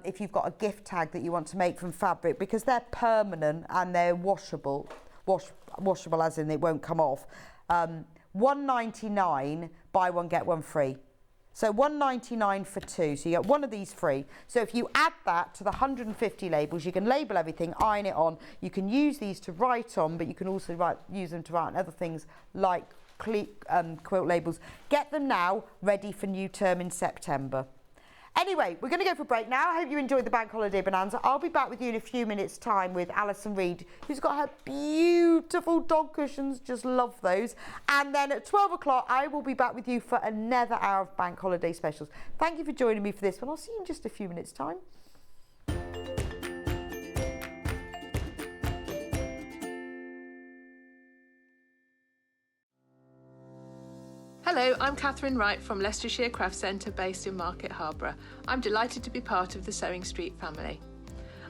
if you've got a gift tag that you want to make from fabric, because they're permanent and they're washable. Washable as in it won't come off. £1.99, buy one, get one free. So £1.99 for 2, so you get one of these free. So if you add that to the 150 labels, you can label everything, iron it on. You can use these to write on, but you can also use them to write on other things like quilt labels. Get them now, ready for new term in September. Anyway, we're going to go for a break now. I hope you enjoyed the Bank Holiday Bonanza. I'll be back with you in a few minutes' time with Alison Reid, who's got her beautiful dog cushions. Just love those. And then at 12 o'clock, I will be back with you for another hour of Bank Holiday specials. Thank you for joining me for this one. I'll see you in just a few minutes' time. Hello, I'm Catherine Wright from Leicestershire Craft Centre based in Market Harborough. I'm delighted to be part of the Sewing Street family.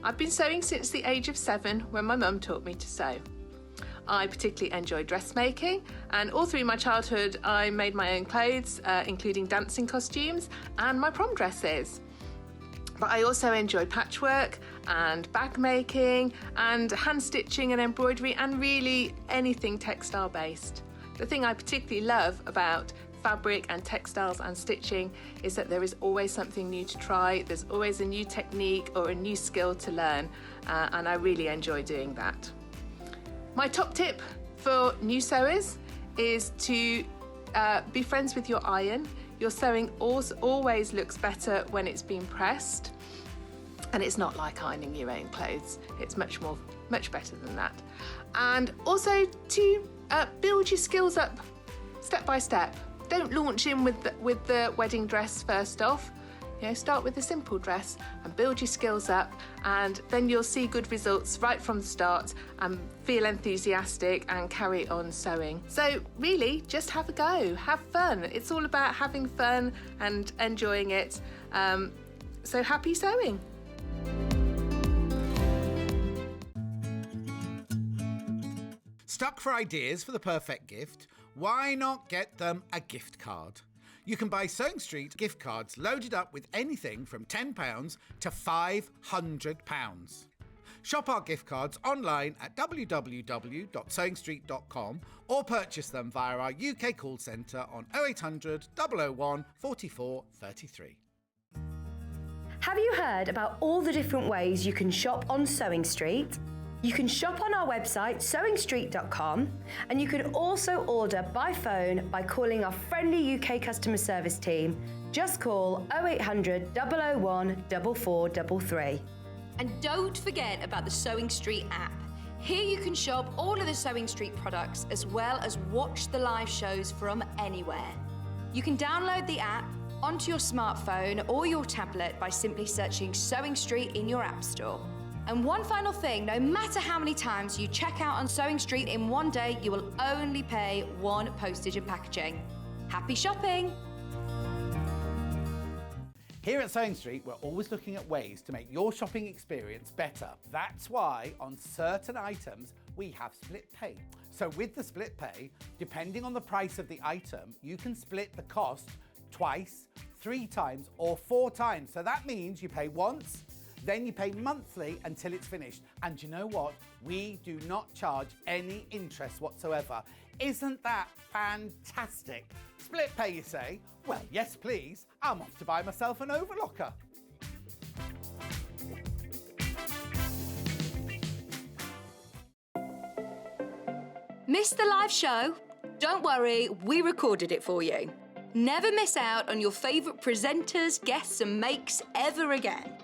I've been sewing since the age of 7 when my mum taught me to sew. I particularly enjoy dressmaking, and all through my childhood I made my own clothes, including dancing costumes and my prom dresses. But I also enjoy patchwork and bag making and hand stitching and embroidery and really anything textile based. The thing I particularly love about fabric and textiles and stitching is that there is always something new to try. There's always a new technique or a new skill to learn, and I really enjoy doing that. My top tip for new sewers is to be friends with your iron. Your sewing always looks better when it's been pressed, and it's not like ironing your own clothes. It's much better than that. And also to build your skills up step by step. Don't launch in with the wedding dress first off. You know, start with a simple dress and build your skills up, and then you'll see good results right from the start and feel enthusiastic and carry on sewing. So really, just have a go, have fun. It's all about having fun and enjoying it. So happy sewing. Stuck for ideas for the perfect gift? Why not get them a gift card? You can buy Sewing Street gift cards loaded up with anything from £10 to £500. Shop our gift cards online at www.sewingstreet.com or purchase them via our UK call centre on 0800 001 44 33. Have you heard about all the different ways you can shop on Sewing Street? You can shop on our website, sewingstreet.com, and you can also order by phone by calling our friendly UK customer service team. Just call 0800 001 4433. And don't forget about the Sewing Street app. Here you can shop all of the Sewing Street products as well as watch the live shows from anywhere. You can download the app, onto your smartphone or your tablet by simply searching Sewing Street in your App Store. And one final thing, no matter how many times you check out on Sewing Street in one day, you will only pay one postage and packaging. Happy shopping! Here at Sewing Street, we're always looking at ways to make your shopping experience better. That's why on certain items, we have split pay. So with the split pay, depending on the price of the item, you can split the cost twice, 3 times, or 4 times. So that means you pay once, then you pay monthly until it's finished. And you know what? We do not charge any interest whatsoever. Isn't that fantastic? Split pay, you say? Well, yes, please. I'm off to buy myself an overlocker. Missed the live show? Don't worry, we recorded it for you. Never miss out on your favourite presenters, guests and makes ever again.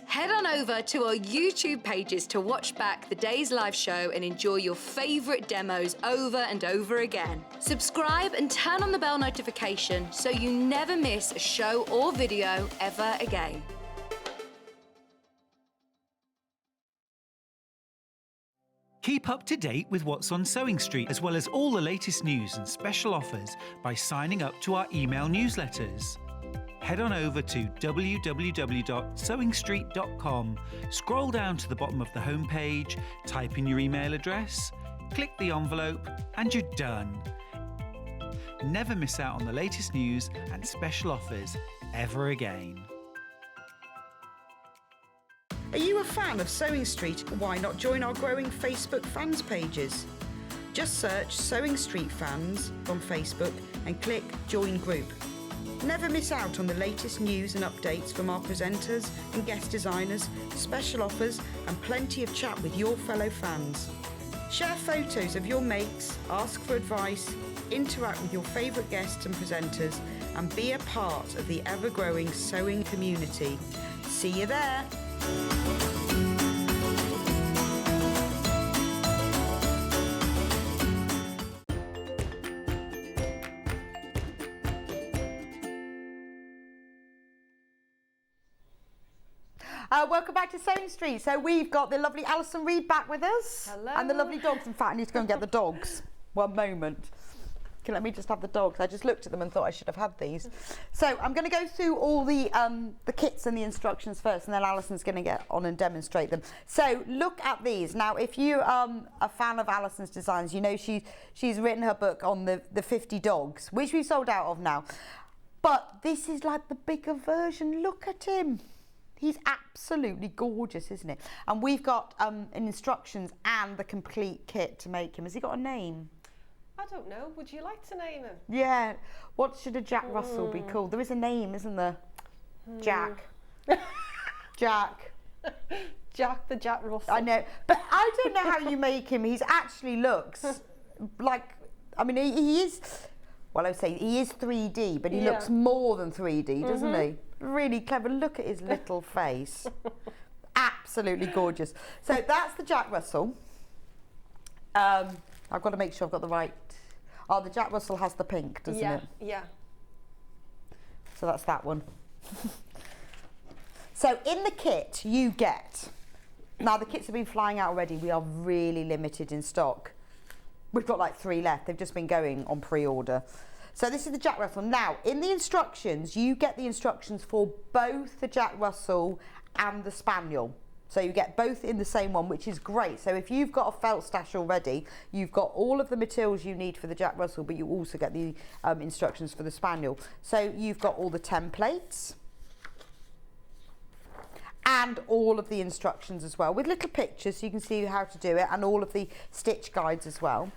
Head on over to our YouTube pages to watch back the day's live show and enjoy your favourite demos over and over again. Subscribe and turn on the bell notification so you never miss a show or video ever again. Keep up to date with what's on Sewing Street, as well as all the latest news and special offers by signing up to our email newsletters. Head on over to www.sewingstreet.com, scroll down to the bottom of the homepage, type in your email address, click the envelope, and you're done. Never miss out on the latest news and special offers ever again. Are you a fan of Sewing Street? Why not join our growing Facebook fans pages? Just search Sewing Street Fans on Facebook and click Join Group. Never miss out on the latest news and updates from our presenters and guest designers, special offers and plenty of chat with your fellow fans. Share photos of your makes, ask for advice, interact with your favourite guests and presenters and be a part of the ever-growing sewing community. See you there! Welcome back to Sewing Street. So we've got the lovely Alison Reid back with us. Hello. And the lovely dogs. In fact, I need to go and get the dogs. One moment. Okay, let me just have the dogs. I just looked at them and thought I should have had these. So I'm going to go through all the kits and the instructions first, and then Alison's going to get on and demonstrate them. So look at these. Now, if you are a fan of Alison's designs, you know she's written her book on the 50 dogs, which we've sold out of now. But this is like the bigger version. Look at him. He's absolutely gorgeous, isn't it? And we've got instructions and the complete kit to make him. Has he got a name? I don't know. Would you like to name him? Yeah. What should a Jack Russell be called? There is a name, isn't there? Jack. Jack. Jack the Jack Russell. I know. But I don't know how you make him. He's actually looks like, I mean, he is, well, I would say he is 3D, but he looks more than 3D, doesn't he? Really clever. Look at his little face. Absolutely gorgeous. So that's the Jack Russell. I've got to make sure I've got the right. Oh, the Jack Russell has the pink, doesn't it? Yeah. So that's that one. So in the kit you get, now the kits have been flying out already. We are really limited in stock. We've got like 3 left. They've just been going on pre-order. So this is the Jack Russell. Now, in the instructions, you get the instructions for both the Jack Russell and the Spaniel. So you get both in the same one, which is great. So if you've got a felt stash already, you've got all of the materials you need for the Jack Russell, but you also get the instructions for the Spaniel. So you've got all the templates and all of the instructions as well, with little pictures so you can see how to do it, and all of the stitch guides as well.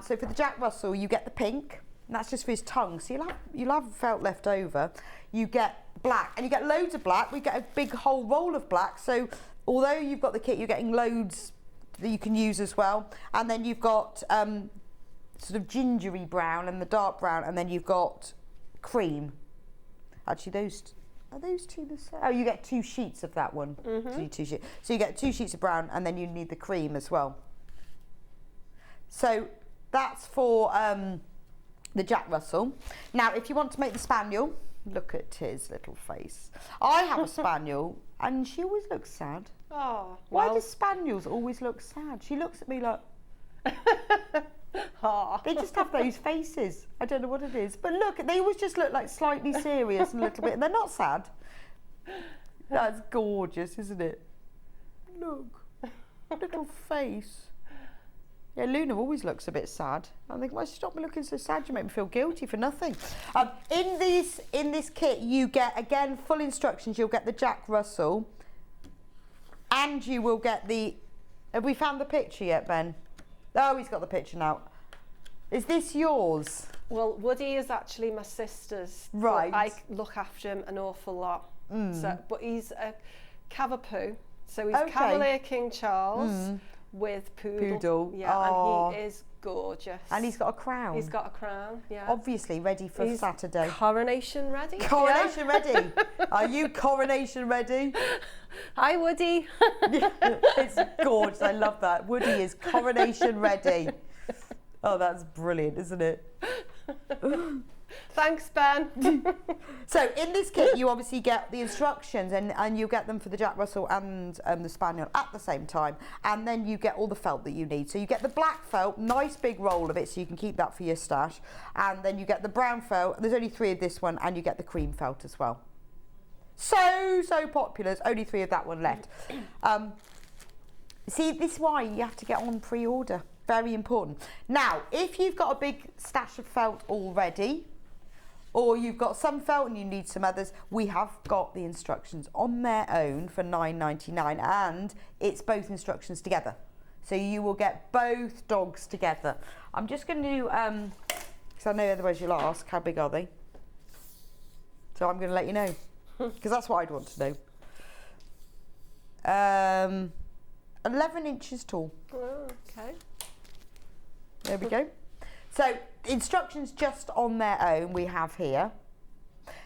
So for the Jack Russell, you get the pink. And that's just for his tongue, so you'll have felt left over. You get black, and you get loads of black. We get a big whole roll of black, so although you've got the kit, you're getting loads that you can use as well. And then you've got sort of gingery brown and the dark brown, and then you've got cream. Actually, are those two the same? Oh, you get 2 sheets of that one. So you get 2 sheets of brown, and then you need the cream as well. So that's for the Jack Russell. Now, if you want to make the Spaniel, Look at his little face. I have a spaniel and she always looks sad. Oh, Why well. do spaniels always look sad? She looks at me like... Oh. They just have those faces. I don't know what it is. But look, they always just look like slightly serious and a little bit, and they're not sad. That's gorgeous, isn't it? Look, little face. Yeah, Luna always looks a bit sad. I think, why stop me looking so sad? You make me feel guilty for nothing. In this kit, you get, again, full instructions. You'll get the Jack Russell, and you will get the... Have we found the picture yet, Ben? Oh, he's got the picture now. Is this yours? Well, Woody is actually my sister's. Right. But I look after him an awful lot. So, but he's a Cavapoo. So he's Cavalier King Charles with Poodle. Yeah, and he is gorgeous. And he's got a crown. He's got a crown, yeah. Obviously ready for He's Saturday. Coronation ready. Coronation ready. Are you coronation ready? Hi, Woody. It's gorgeous. I love that. Woody is coronation ready. Oh, that's brilliant, isn't it? Thanks, Ben. So in this kit, you obviously get the instructions and you get them for the Jack Russell and the Spaniel at the same time. And then you get all the felt that you need. So you get the black felt, nice big roll of it, so you can keep that for your stash. And then you get the brown felt. There's only 3 of this one, and you get the cream felt as well. So popular. There's only 3 of that one left. See, this is why you have to get on pre-order. Very important. Now, if you've got a big stash of felt already, or you've got some felt and you need some others, we have got the instructions on their own for $9.99, and it's both instructions together. So you will get both dogs together. I'm just going to, because I know otherwise you'll ask, how big are they? So I'm going to let you know, because that's what I'd want to know. 11 inches tall. Oh, okay. There we go. So instructions just on their own we have here.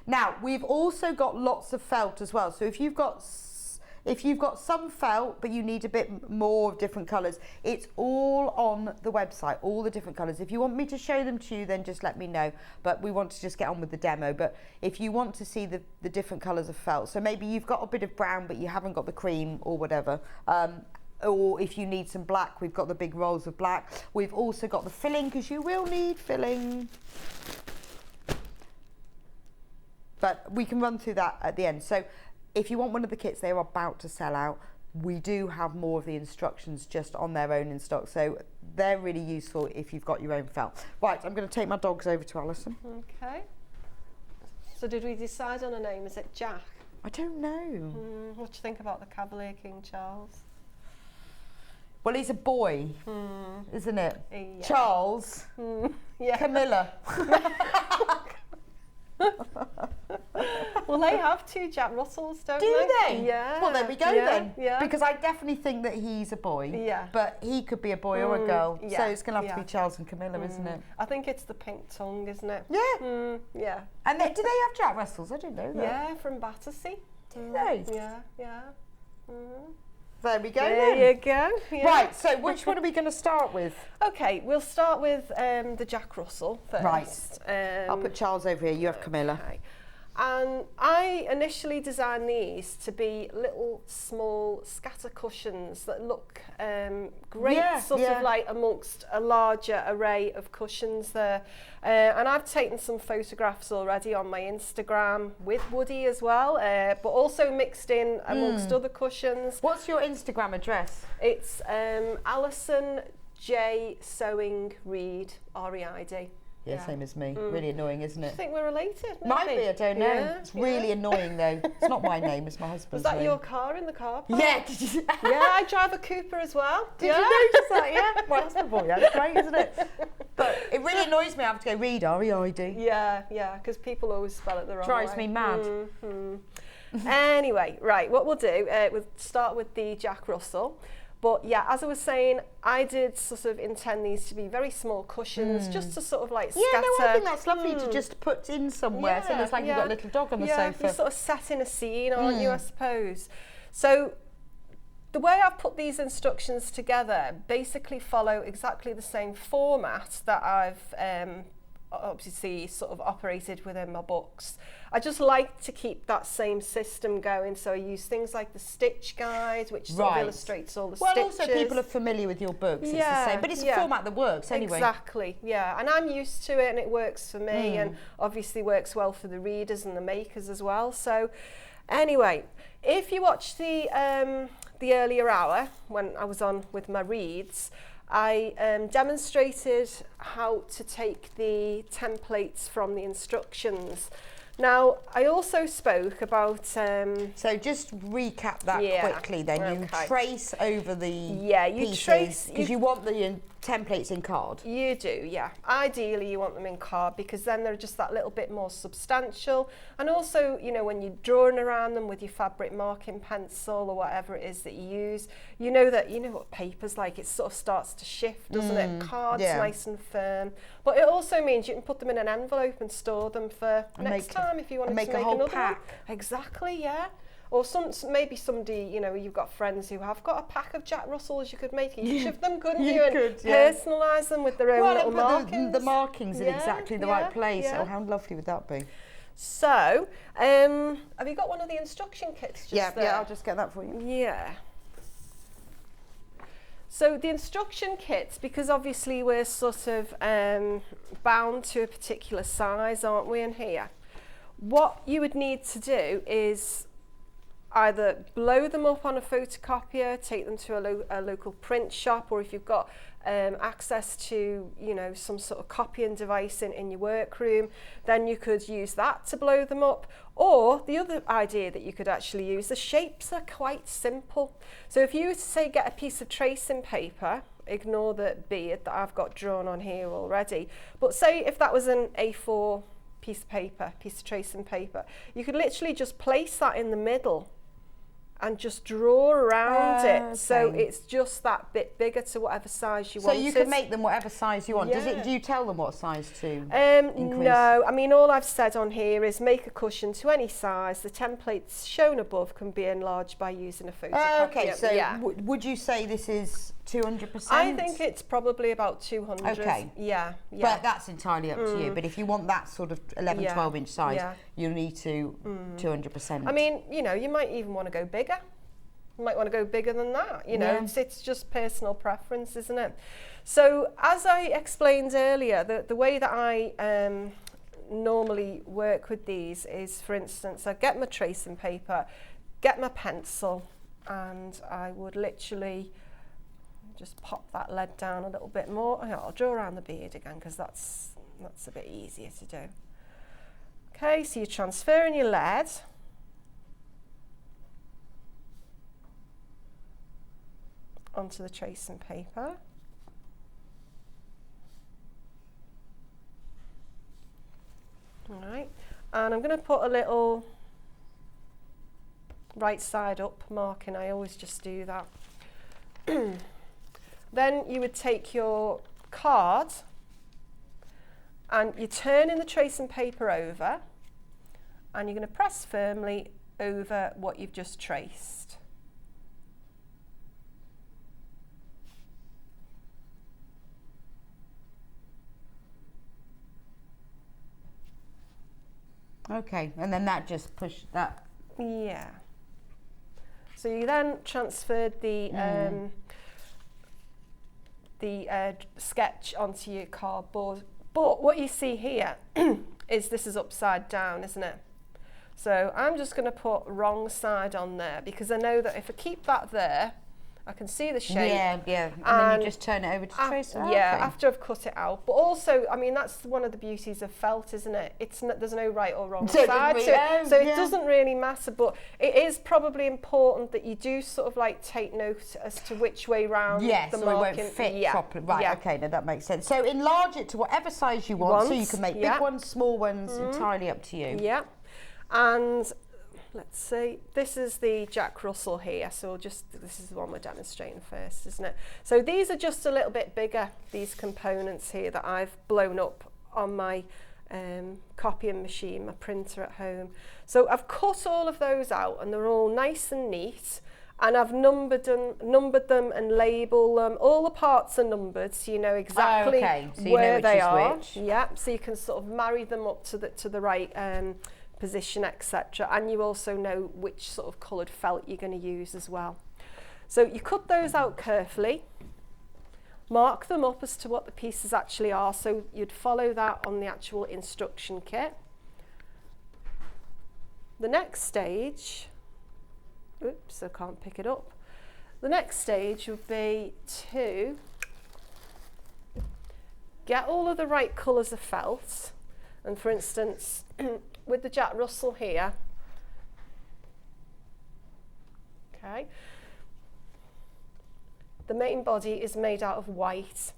Now we've also got lots of felt as well. So if you've got some felt but you need a bit more of different colours, it's all on the website, all the different colours. If you want me to show them to you, then just let me know. But we want to just get on with the demo. But if you want to see the different colours of felt, so maybe you've got a bit of brown but you haven't got the cream or whatever. Or if you need some black, we've got the big rolls of black. We've also got the filling, because you will need filling. But we can run through that at the end. So if you want one of the kits, they're about to sell out. We do have more of the instructions just on their own in stock. So they're really useful if you've got your own felt. Right, I'm going to take my dogs over to Alison. Okay. So did we decide on a name? Is it Jack? I don't know. What do you think about the Cavalier King Charles? Well, he's a boy, isn't it? Yeah. Charles, Yeah. Camilla. Well, they have 2 Jack Russells, don't Do they? they? Yeah. Well, there we go Yeah, then. Yeah. Because I definitely think that he's a boy. Yeah. But he could be a boy or a girl. yeah, So it's going to have to yeah. be Charles and Camilla, isn't it? I think it's the pink tongue, isn't it? Yeah. Yeah. And do they have Jack Russells? I didn't know that. Yeah, from Battersea. Do they? Yeah, yeah. There we go There then. you go. Yeah. Right, so which one are we going to start with? Okay, we'll start with the Jack Russell first. Right. I'll put Charles over here, you have Camilla. Okay. And I initially designed these to be little small scatter cushions that look great, of like amongst a larger array of cushions there. And I've taken some photographs already on my Instagram with Woody as well, but also mixed in amongst other cushions. What's your Instagram address? It's Alison J Sewing Reid, R-E-I-D. Yeah, same as me. Really annoying, isn't it? I think we're related. Might be, I don't know. Yeah, It's really annoying though. It's not my name, it's my husband's Was that name. your car in the car park? Yeah, did you? Yeah, I drive a Cooper as well. Did you notice that? Yeah, my husband bought it. That's great, isn't it? But it really annoys me. I have to go Reid, R-E-I-D. Yeah, because people always spell it the wrong Drives way. me mad. Anyway, right, what we'll do, we'll start with the Jack Russell. But yeah, as I was saying, I did sort of intend these to be very small cushions, just to sort of like scatter. Yeah, no, I think that's lovely to just put in somewhere. So it looks like you've got a little dog on the sofa. You're sort of setting a scene, aren't you, I suppose? So the way I've put these instructions together basically follow exactly the same format that I've obviously sort of operated within my books. I just like to keep that same system going, so I use things like the stitch guide, which sort of illustrates all the stitches. Also people are familiar with your books, it's the same, but it's a format that works anyway. Exactly, yeah, and I'm used to it and it works for me, and obviously works well for the readers and the makers as well. So anyway, if you watch the earlier hour when I was on with my reads, I demonstrated how to take the templates from the instructions. Now, I also spoke about... so just recap that quickly then. You trace over the pieces, because you want the templates in card. You do, yeah. Ideally, you want them in card because then they're just that little bit more substantial. And also, you know, when you're drawing around them with your fabric marking pencil or whatever it is that you use, you know what paper's like. It sort of starts to shift, doesn't it? Card's nice and firm. But it also means you can put them in an envelope and store them for next time if you want to make another pack. Exactly, yeah. Or maybe somebody, you know, you've got friends who have got a pack of Jack Russells you could make each of them, couldn't you? And personalise them with their own little markings. The markings in exactly the right place. Yeah. Oh, how lovely would that be? So, have you got one of the instruction kits just there? Yeah, I'll just get that for you. Yeah. So the instruction kits, because obviously we're sort of bound to a particular size, aren't we, in here? What you would need to do is either blow them up on a photocopier, take them to a local print shop, or if you've got access to, you know, some sort of copying device in your workroom, then you could use that to blow them up. Or the other idea that you could actually use, the shapes are quite simple. So if you were to say get a piece of tracing paper, ignore the beard that I've got drawn on here already, but say if that was an A4 piece of tracing paper, you could literally just place that in the middle and just draw around it, so it's just that bit bigger to whatever size you want. So you can make them whatever size you want. Do you tell them what size to increase? No, I mean, all I've said on here is make a cushion to any size. The templates shown above can be enlarged by using a photocopier. Okay, so would you say this is 200%? I think it's probably about 200. Okay. Yeah. But that's entirely up to you. But if you want that sort of 11, 12 inch size, you'll need to 200%. I mean, you know, you might even want to go bigger. You might want to go bigger than that. You know, it's just personal preference, isn't it? So as I explained earlier, the way that I normally work with these is, for instance, I get my tracing paper, get my pencil, and I would literally just pop that lead down a little bit more. I'll draw around the beard again because that's a bit easier to do. Okay, so you're transferring your lead. Onto the tracing paper. All right, and I'm going to put a little right side up marking. I always just do that. Then you would take your card and you're turning the tracing paper over, and you're going to press firmly over what you've just traced. Okay, and then that just push that. Yeah. So you then transferred the sketch onto your cardboard. But what you see here is this is upside down, isn't it? So I'm just going to put wrong side on there because I know that if I keep that there, I can see the shape. Yeah. And then you just turn it over to trace it. After I've cut it out. But also, I mean, that's one of the beauties of felt, isn't it? There's no right or wrong side to it. So it doesn't really matter. But it is probably important that you do sort of like take note as to which way round the marking. It won't fit properly. Right, okay, no, that makes sense. So enlarge it to whatever size you want. So you can make big ones, small ones, entirely up to you. Yeah. And let's see, this is the Jack Russell here, so this is the one we're demonstrating first, isn't it? So these are just a little bit bigger, these components here that I've blown up on my copying machine, my printer at home. So I've cut all of those out and they're all nice and neat, And I've numbered them and labelled them. All the parts are numbered, so you know exactly So you know where which they is are. which. Yeah, so you can sort of marry them up to the right position, etc. And you also know which sort of coloured felt you're going to use as well. So you cut those out carefully, mark them up as to what the pieces actually are. So you'd follow that on the actual instruction kit. The next stage, oops, I can't pick it up. The next stage would be to get all of the right colours of felt. And for instance, with the Jack Russell here, okay, the main body is made out of white.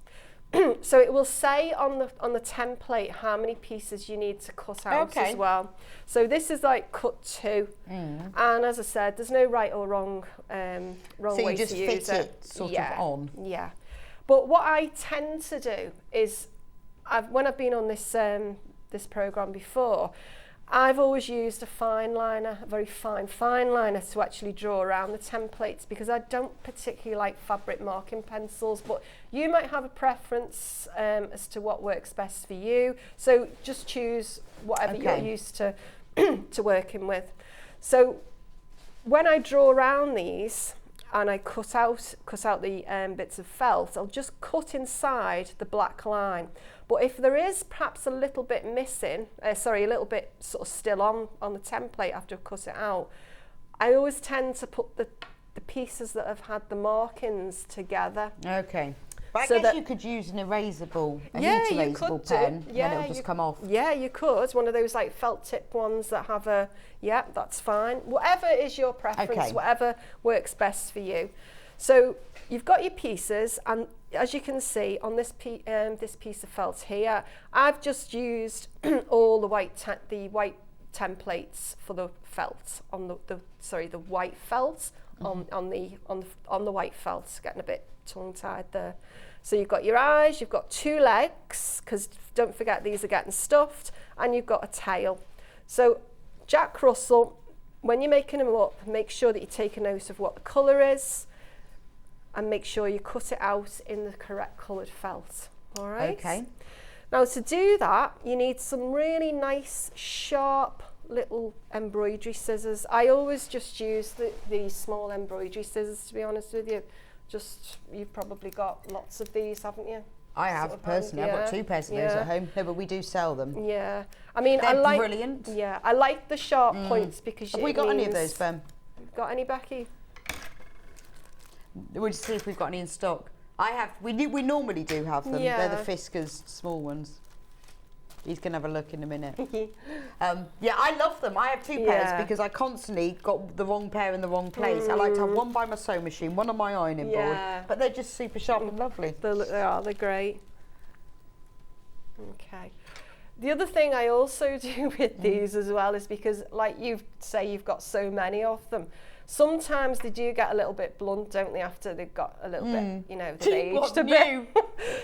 So it will say on the template how many pieces you need to cut out as well. So this is like cut 2, and as I said, there's no right or wrong way to use it. So you just fit it sort of on. Yeah, but what I tend to do is, when I've been on this this program before, I've always used a fine liner, a very fine liner, to actually draw around the templates, because I don't particularly like fabric marking pencils, but you might have a preference as to what works best for you. So just choose whatever you're used to to working with. So when I draw around these and I cut out the bits of felt, I'll just cut inside the black line. But if there is perhaps a little bit missing, a little bit sort of still on the template after I've cut it out, I always tend to put the pieces that have had the markings together. Okay. But So I guess that- you could use an erasable, a Yeah, heat you erasable could do. pen, Yeah, then it'll just come off. Yeah, you could. One of those like felt tip ones that have a, yeah, that's fine. Whatever is your preference, Okay. whatever works best for you. So you've got your pieces, and as you can see on this piece of felt here, I've just used all the white templates for the felt on the white felt on the white felt. Getting a bit tongue-tied there. So you've got your eyes, you've got 2 legs, because don't forget these are getting stuffed, and you've got a tail. So Jack Russell, when you're making them up, make sure that you take a note of what the colour is, and make sure you cut it out in the correct coloured felt. All right? Okay. Now to do that, you need some really nice, sharp little embroidery scissors. I always just use these small embroidery scissors, to be honest with you. You've probably got lots of these, haven't you? I have, Sort of personally. I've got 2 pairs of those yeah. at home. No, but we do sell them. Yeah. I mean, I They're like... brilliant. Yeah, I like the sharp points because Have we got any of those, Ben? Got any, Becky? We'll just see if we've got any in stock. I have. We normally do have them. Yeah. They're the Fiskars small ones. He's going to have a look in a minute. Yeah, I love them. I have 2 pairs Yeah. because I constantly got the wrong pair in the wrong place. I like to have one by my sewing machine, one on my ironing board. But they're just super sharp and lovely. They're great. Okay. The other thing I also do with these as well is because, like you say, you've got so many of them. Sometimes they do get a little bit blunt, don't they, after they've got a little bit, you know, they've aged a bit.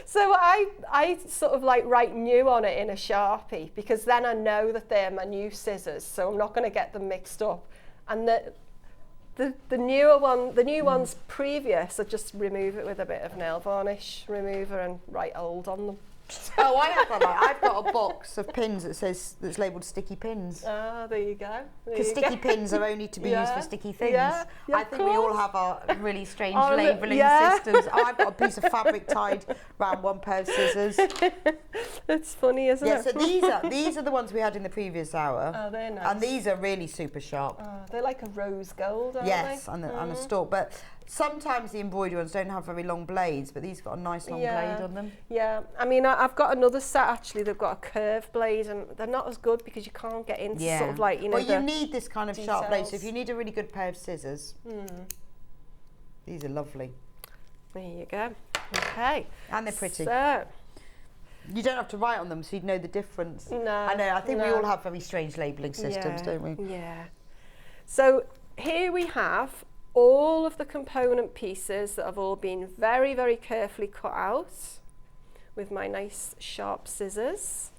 So I sort of like write new on it in a Sharpie, because then I know that they're my new scissors, so I'm not going to get them mixed up. And the new ones previous, I just remove it with a bit of nail varnish remover and write old on them. Oh, I have that. I've got a box of pins that's labelled sticky pins. Ah, there you go. Because sticky pins are only to be used for sticky things. Yeah, I think we all have our really strange Our labelling systems. I've got a piece of fabric tied around one pair of scissors. It's funny, isn't Yeah, it? so these are the ones we had in the previous hour. Oh, they're nice. And these are really super sharp. Oh, they're like a rose gold, aren't Yes, they? and a stalk. But sometimes the embroidery ones don't have very long blades, but these got a nice long blade on them. Yeah, I mean, I've got another set actually. They've got a curved blade, and they're not as good because you can't get into sort of like, you know. Well, you need this kind of sharp blade. So details. if you need a really good pair of scissors, these are lovely. There you go. Okay. And they're pretty. So, You don't have to write on them, so you'd know the difference. no. I know. I think we no. all have very strange labelling systems, don't we? Yeah. So here we have all of the component pieces that have all been very, very carefully cut out with my nice sharp scissors.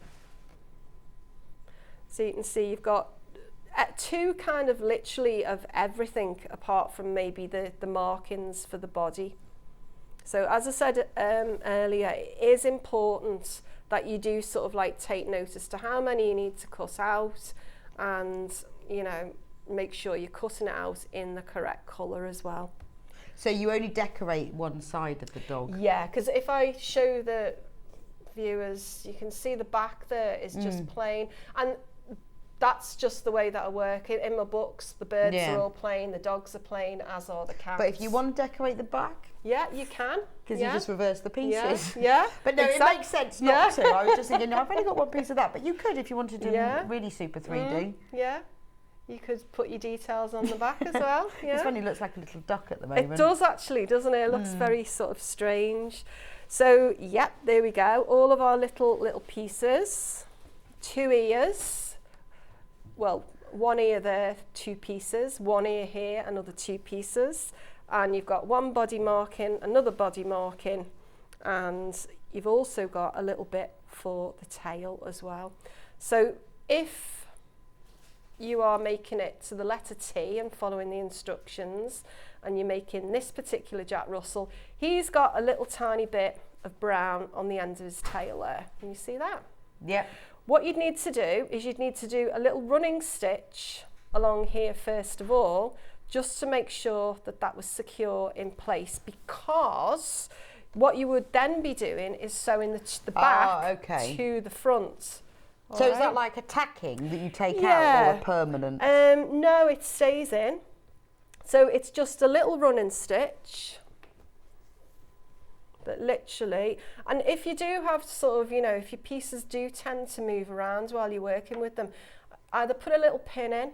So you can see you've got Two kind of literally of everything apart from maybe the markings for the body. So as I said earlier, it is important that you do sort of like take notice to how many you need to cut out, and you know, make sure you're cutting it out in the correct colour as well. So you only decorate one side of the dog? Yeah, because if I show the viewers, you can see the back there is just plain, and that's just the way that I work. In my books, the birds are all plain, the dogs are plain, as are the cats. But if you want to decorate the back? Yeah, you can. Because you just reverse the pieces. Yeah. But no, it makes sense not to. I was just thinking, no, I've only got one piece of that. But you could if you wanted to really super 3D. Yeah. You could put your details on the back as well. Yeah. It's funny, it looks like a little duck at the moment. It does actually, doesn't it? It looks very sort of strange. So, yep, there we go. All of our little pieces. 2 ears. Well, 1 ear there, 2 pieces. 1 ear here, another 2 pieces. And you've got 1 body marking, another body marking, and you've also got a little bit for the tail as well. So if you are making it to the letter T and following the instructions, and you're making this particular Jack Russell, he's got a little tiny bit of brown on the end of his tail there. Can you see that? Yeah. What you'd need to do is you'd need to do a little running stitch along here first of all, just to make sure that that was secure in place, because what you would then be doing is sewing the back to the front. So is that like a tacking that you take out, or a permanent? No, it stays in. So it's just a little running stitch. But literally, and if you do have sort of, you know, if your pieces do tend to move around while you're working with them, either put a little pin in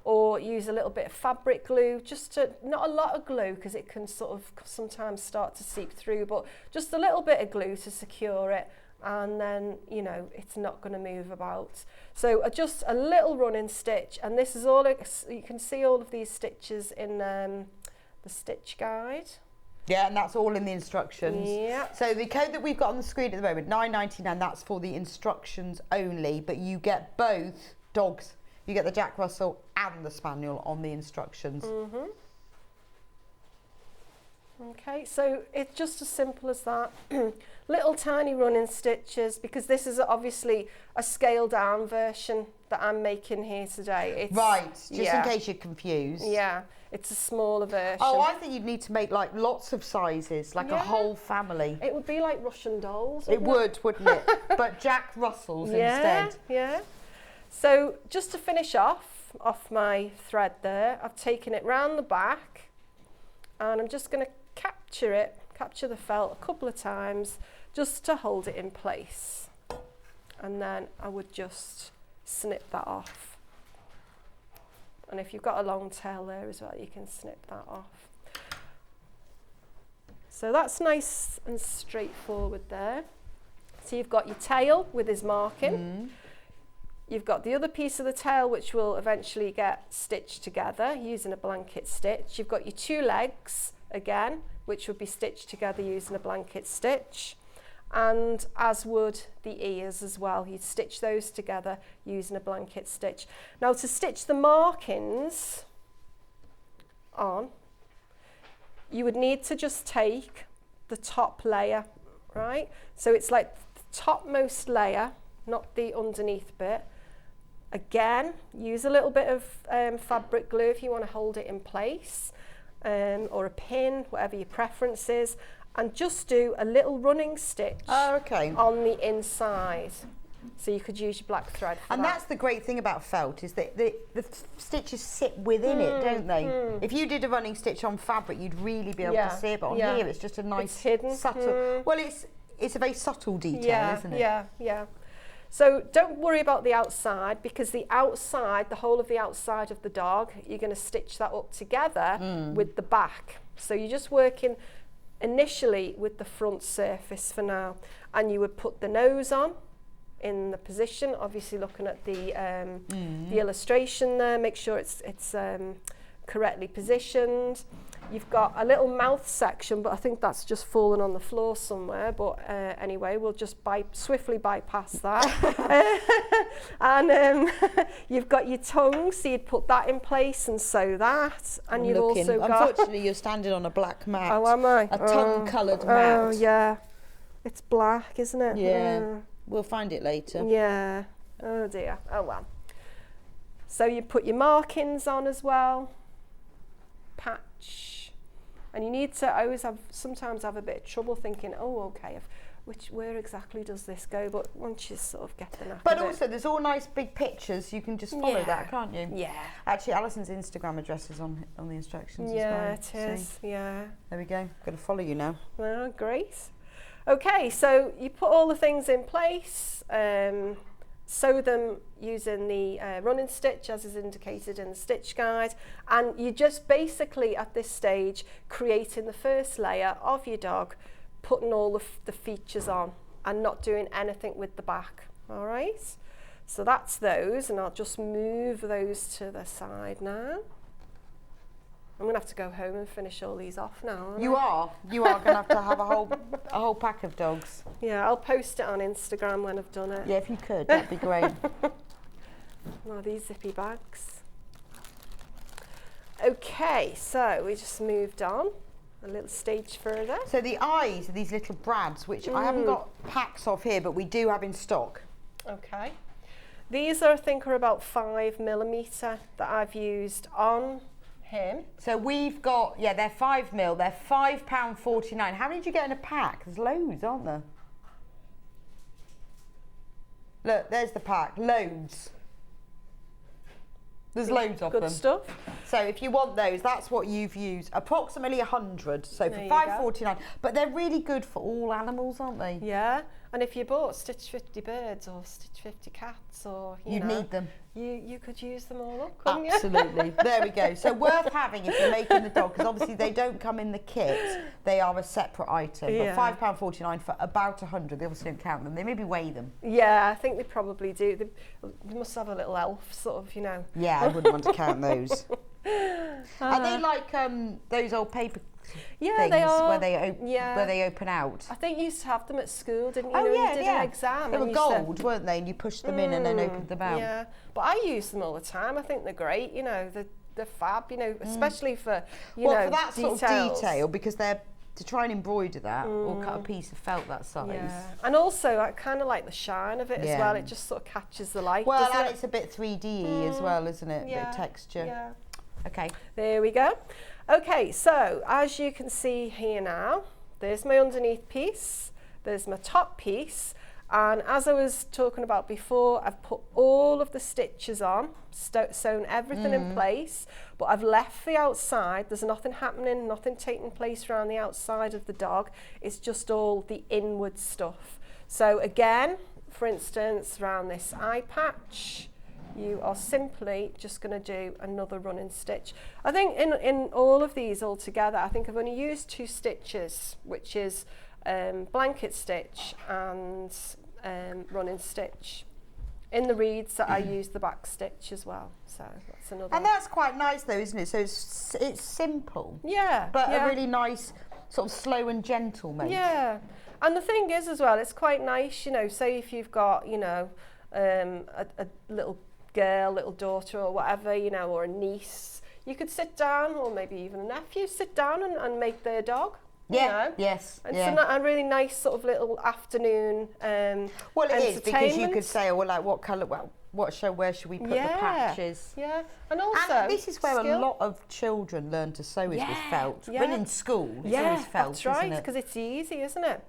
or use a little bit of fabric glue, just to, not a lot of glue because it can sort of sometimes start to seep through, but just a little bit of glue to secure it. And then, you know, it's not going to move about. So just a little running stitch, and this is all, you can see all of these stitches in the stitch guide. Yeah, and that's all in the instructions. Yeah. So the code that we've got on the screen at the moment, £9.99, that's for the instructions only, but you get both dogs. You get the Jack Russell and the Spaniel on the instructions. Okay, so it's just as simple as that. Little tiny running stitches, because this is obviously a scaled down version that I'm making here today. It's, just in case you're confused. Yeah, it's a smaller version. Oh, I think you'd need to make like lots of sizes, like a whole family. It would be like Russian dolls. It would, wouldn't it? But Jack Russells instead. Yeah. So just to finish off my thread there, I've taken it round the back, and I'm just going to capture the felt a couple of times just to hold it in place, and then I would just snip that off. And if you've got a long tail there as well, you can snip that off. So that's nice and straightforward there. So you've got your tail with his marking. You've got the other piece of the tail which will eventually get stitched together using a blanket stitch. You've got your 2 legs again, which would be stitched together using a blanket stitch, and as would the ears as well. You'd stitch those together using a blanket stitch. Now to stitch the markings on, you would need to just take the top layer, right? So it's like the topmost layer, not the underneath bit. Again, use a little bit of fabric glue if you want to hold it in place. Or a pin, whatever your preference is, and just do a little running stitch on the inside. So you could use your black thread for that. And that's the great thing about felt, is that the stitches sit within it, don't they? If you did a running stitch on fabric, you'd really be able to see it, but on here it's just a nice subtle, well, it's a very subtle detail, isn't it? Yeah. So don't worry about the outside, because the outside, the whole of the outside of the dog, you're going to stitch that up together with the back. So you're just working initially with the front surface for now, and you would put the nose on in the position, obviously looking at the illustration there, make sure it's correctly positioned. You've got a little mouth section, but I think that's just fallen on the floor somewhere. But anyway, we'll just swiftly bypass that. And you've got your tongue, so you'd put that in place and sew that. And you've also got... Unfortunately, you're standing on a black mat. Oh, am I? A tongue-coloured mat. Oh, yeah. It's black, isn't it? Yeah. We'll find it later. Yeah. Oh, dear. Oh, well. So you put your markings on as well. Patch. And you need to sometimes have a bit of trouble thinking, oh, okay, where exactly does this go? But once you sort of get the knack But of also, there's all nice big pictures. You can just follow that, can't you? Yeah. Actually, Alison's Instagram address is on the instructions as well. Yeah, it is. See? Yeah. There we go. I'm going to follow you now. Oh, great. Okay, so you put all the things in place. Sew them using the running stitch as is indicated in the stitch guide, and you just basically at this stage creating the first layer of your dog, putting all the features on and not doing anything with the back. All right, so that's those, and I'll just move those to the side now. I'm going to have to go home and finish all these off now. You are going to have a whole pack of dogs. Yeah, I'll post it on Instagram when I've done it. Yeah, if you could, that'd be great. Oh, these zippy bags. Okay, so we just moved on a little stage further. So the eyes are these little brads, which I haven't got packs of here, but we do have in stock. Okay. These are, I think, are about 5mm that I've used on him. So we've got, they're 5mm, they're £5.49. How many did you get in a pack? There's loads, aren't there? Look, there's the pack, loads. There's loads of them. Good stuff. So if you want those, that's what you've used. Approximately 100, so for There you £5.49. But they're really good for all animals, aren't they? Yeah, and if you bought Stitch 50 birds or Stitch 50 cats, or You'd need them. You could use them all up, couldn't you? Absolutely. There we go. So worth having if you're making the dog, because obviously they don't come in the kit. They are a separate item. Yeah. But £5.49 for about 100. They obviously don't count them. They maybe weigh them. Yeah, I think they probably do. They must have a little elf, sort of, Yeah, I wouldn't want to count those. Are they like those old paper things they are. where they open out? I think you used to have them at school, didn't you? Oh, You did an exam. They and were you gold, weren't they? And you pushed them in and then opened them out. Yeah, but I use them all the time. I think they're great. They're fab. Especially for for that details. sort of detail, because they're to try and embroider that or cut a piece of felt that size. Yeah, and also I kind of like the shine of it as well. It just sort of catches the light. Well, doesn't and it? it's a bit 3D as well, isn't it? Yeah, a bit of texture. Yeah. Okay. There we go. Okay, so as you can see here now, there's my underneath piece, there's my top piece, and as I was talking about before, I've put all of the stitches on, sewn everything in place, but I've left the outside. There's nothing happening, nothing taking place around the outside of the dog. It's just all the inward stuff. So again, for instance, around this eye patch, you are simply just going to do another running stitch. I think in all of these all together, I think I've only used 2 stitches, which is blanket stitch and running stitch. In the reeds that I use the back stitch as well, so that's another. And that's quite nice though, isn't it? So it's simple. Yeah. But a really nice, sort of slow and gentle make. Yeah. And the thing is as well, it's quite nice, say if you've got, a little girl, little daughter or whatever, or a niece, you could sit down, or maybe even a nephew, sit down and make their dog. Yeah. Yes. And it's a really nice sort of little afternoon well, it is, because you could say, what colour, where should we put the patches? Yeah, and also... And this is where a lot of children learn to sew is with felt. When in school, it's always felt, that's right, isn't it? because it's easy, isn't it?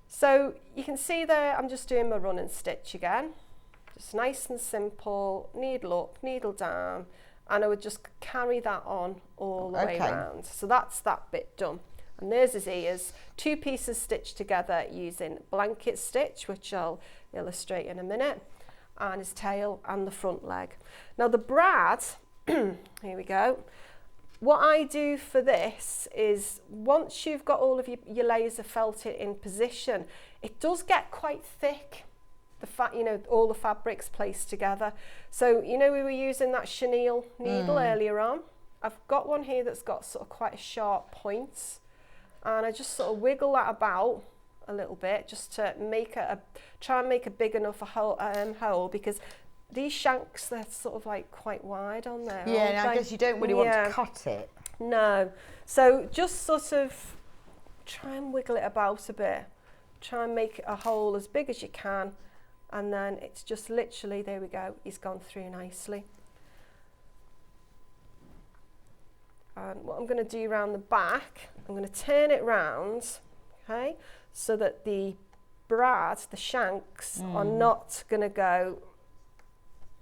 So you can see there, I'm just doing my running stitch again. Just nice and simple, needle up, needle down, and I would just carry that on all the way around. So that's that bit done. And there's his ears, 2 pieces stitched together using blanket stitch, which I'll illustrate in a minute, and his tail and the front leg. Now the brad, here we go. What I do for this is, once you've got all of your layers of felt in position, it does get quite thick. All the fabrics placed together. So, we were using that chenille needle earlier on. I've got one here that's got sort of quite a sharp point, and I just sort of wiggle that about a little bit just to make try and make a big enough hole, because these shanks, they're sort of like quite wide on there. Yeah, and I guess you don't really want to cut it. No. So just sort of try and wiggle it about a bit. Try and make a hole as big as you can, and then it's just literally, there we go, he's gone through nicely. And what I'm going to do around the back, I'm going to turn it round, okay, so that the brad, the shanks, are not going to go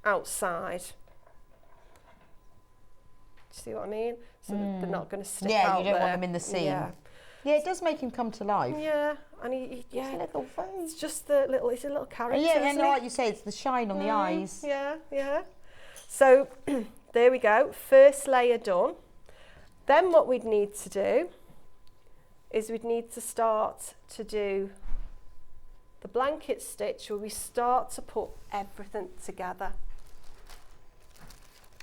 outside. See what I mean? So that they're not going to stick out Yeah, you don't there. want them in the seam. Yeah, it does make him come to life. Yeah, and he It's a little face. it's just the little, it's a little character. Yeah, isn't and he? like you say, it's the shine on the eyes. Yeah, yeah. So there we go, first layer done. Then what we'd need to do is we'd need to start to do the blanket stitch, where we start to put everything together.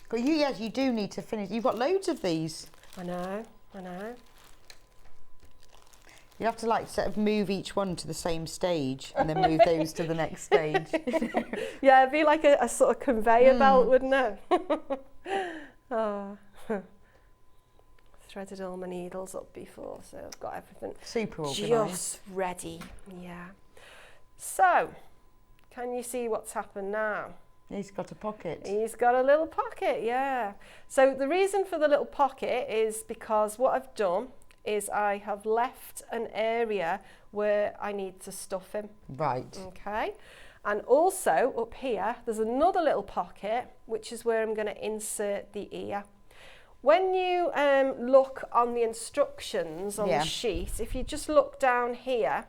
But you do need to finish. You've got loads of these. I know. You have to like sort of move each one to the same stage and then move those to the next stage. Yeah, it'd be like a sort of conveyor belt, wouldn't it? Oh. Threaded all my needles up before, so I've got everything Super organised. just ready. Yeah. So, can you see what's happened now? He's got a pocket. He's got a little pocket, yeah. So the reason for the little pocket is because what I've done is I have left an area where I need to stuff him. Right. Okay. And also up here, there's another little pocket, which is where I'm going to insert the ear. When you look on the instructions on the sheet, if you just look down here,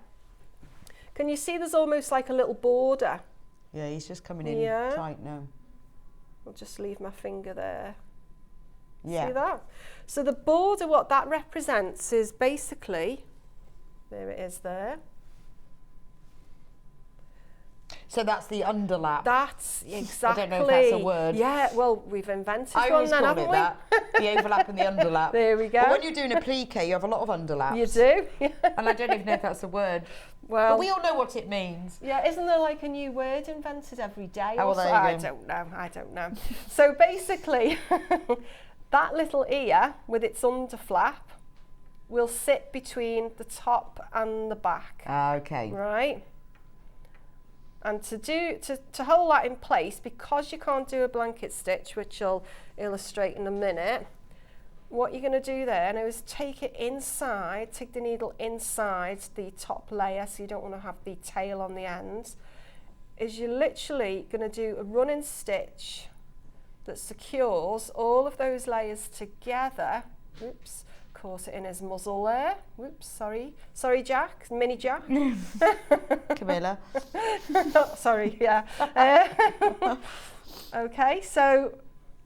can you see there's almost like a little border? Yeah, he's just coming in tight now. I'll just leave my finger there. Yeah. See that? So the border, what that represents is basically, there it is there. So that's the underlap. That's exactly. I don't know if that's a word. Yeah, well, we've invented I one always then, call haven't it we? that. The overlap and the underlap. There we go. But when you're doing a plique, you have a lot of underlaps. You do? And I don't even know if that's a word. Well, but we all know what it means. Yeah, isn't there like a new word invented every day? Oh, well, there you go. I don't know. So basically, that little ear with its underflap will sit between the top and the back. Okay. Right? And to hold that in place, because you can't do a blanket stitch, which I'll illustrate in a minute, what you're going to do there now is take it inside, take the needle inside the top layer, so you don't want to have the tail on the ends, is you're literally going to do a running stitch that secures all of those layers together. Oops, caught it in his muzzle there. Whoops, sorry Jack, mini Jack. Camilla. Sorry, yeah. Okay, so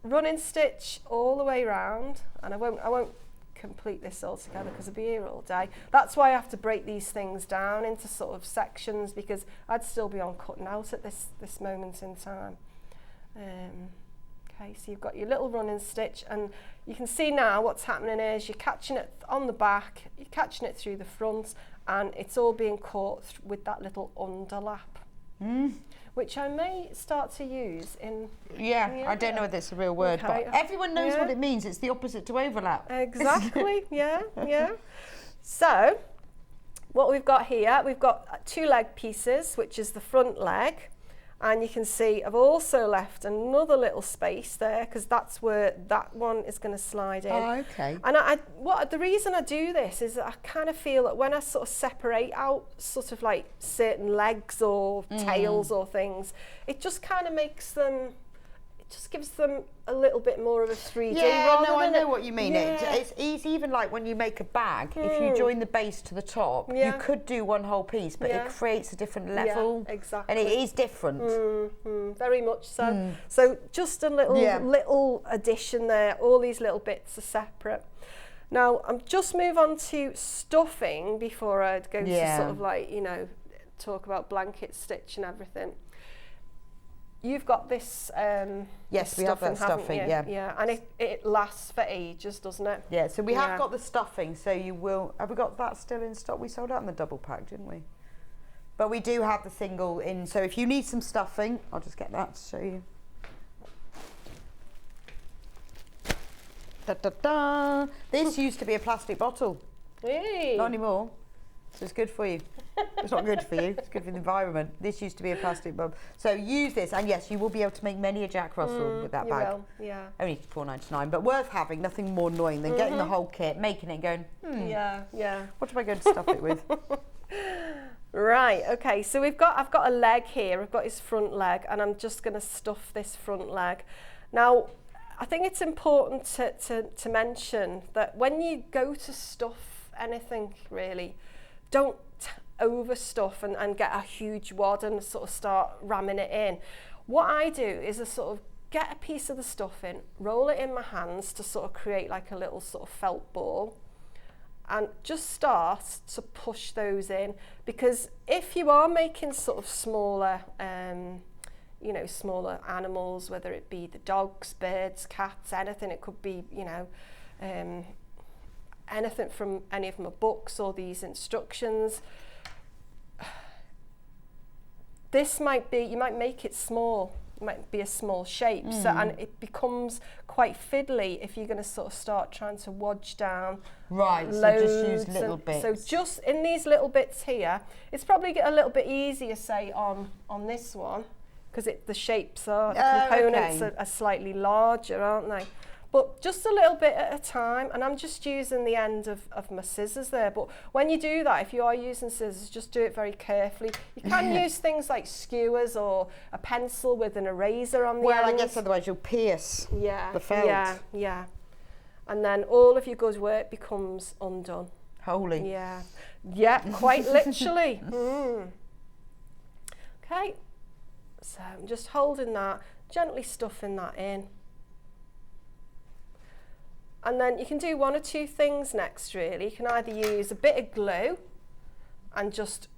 running stitch all the way round, and I won't complete this all together because I'll be here all day. That's why I have to break these things down into sort of sections, because I'd still be on cutting out at this moment in time. Okay, so you've got your little running stitch, and you can see now what's happening is you're catching it on the back, you're catching it through the front, and it's all being caught with that little underlap, which I may start to use in... Yeah, I don't know if it's a real word, Okay. but everyone knows what it means. It's the opposite to overlap. Exactly, yeah. So, what we've got here, we've got 2 leg pieces, which is the front leg. And you can see I've also left another little space there, because that's where that one is going to slide in. Oh, okay. And the reason I do this is that I kind of feel that when I sort of separate out sort of like certain legs or tails or things, it just kind of makes them, it just gives them a little bit more of a 3D. Yeah, no, I know what you mean. Yeah. It's easy, even like when you make a bag, if you join the base to the top, you could do one whole piece, but it creates a different level. Yeah, exactly. And it is different. Very much so. So just a little addition there. All these little bits are separate. Now, I'm just move on to stuffing before I go to sort of like, talk about blanket stitch and everything. you've got this Yes, this we have that haven't stuffing, you? yeah. Yeah, and it lasts for ages, doesn't it? Yeah, so we Yeah. have got the stuffing, so you will... Have we got that still in stock? We sold out in the double pack, didn't we? But we do have the single in, so if you need some stuffing, I'll just get that to show you. Da, da, da. This used to be a plastic bottle. Hey. Not anymore. So it's good for you. It's not good for you. It's good for the environment. This used to be a plastic bottle. So use this, and yes, you will be able to make many a Jack Russell with that you bag. will, yeah. Only £4.99, but worth having. Nothing more annoying than getting the whole kit, making it, and going, Yeah, yeah. what am I going to stuff it with? Right, okay, so I've got a leg here. I've got his front leg, and I'm just going to stuff this front leg. Now, I think it's important to mention that when you go to stuff anything, really, don't overstuff and get a huge wad and sort of start ramming it in. What I do is I sort of get a piece of the stuffing, roll it in my hands to sort of create like a little sort of felt ball, and just start to push those in, because if you are making sort of smaller you know, smaller animals, whether it be the dogs, birds, cats, anything, it could be, you know, anything from any of my books or these instructions. This might be, you might make it small, it might be a small shape, so, and it becomes quite fiddly if you're going to sort of start trying to wodge down. Right, so just use loads little and- bits. So just in these little bits here, it's probably a little bit easier, say, on this one, because the shapes are, the components okay. are slightly larger, aren't they? But just a little bit at a time, and I'm just using the end of my scissors there. But when you do that, if you are using scissors, just do it very carefully. You can use things like skewers or a pencil with an eraser on the Well, end. I guess otherwise you'll pierce the felt. Yeah. And then all of your good work becomes undone. Holy. Yeah, yeah, quite literally. Okay, so I'm just holding that, gently stuffing that in. And then you can do one or two things next, really. You can either use a bit of glue and just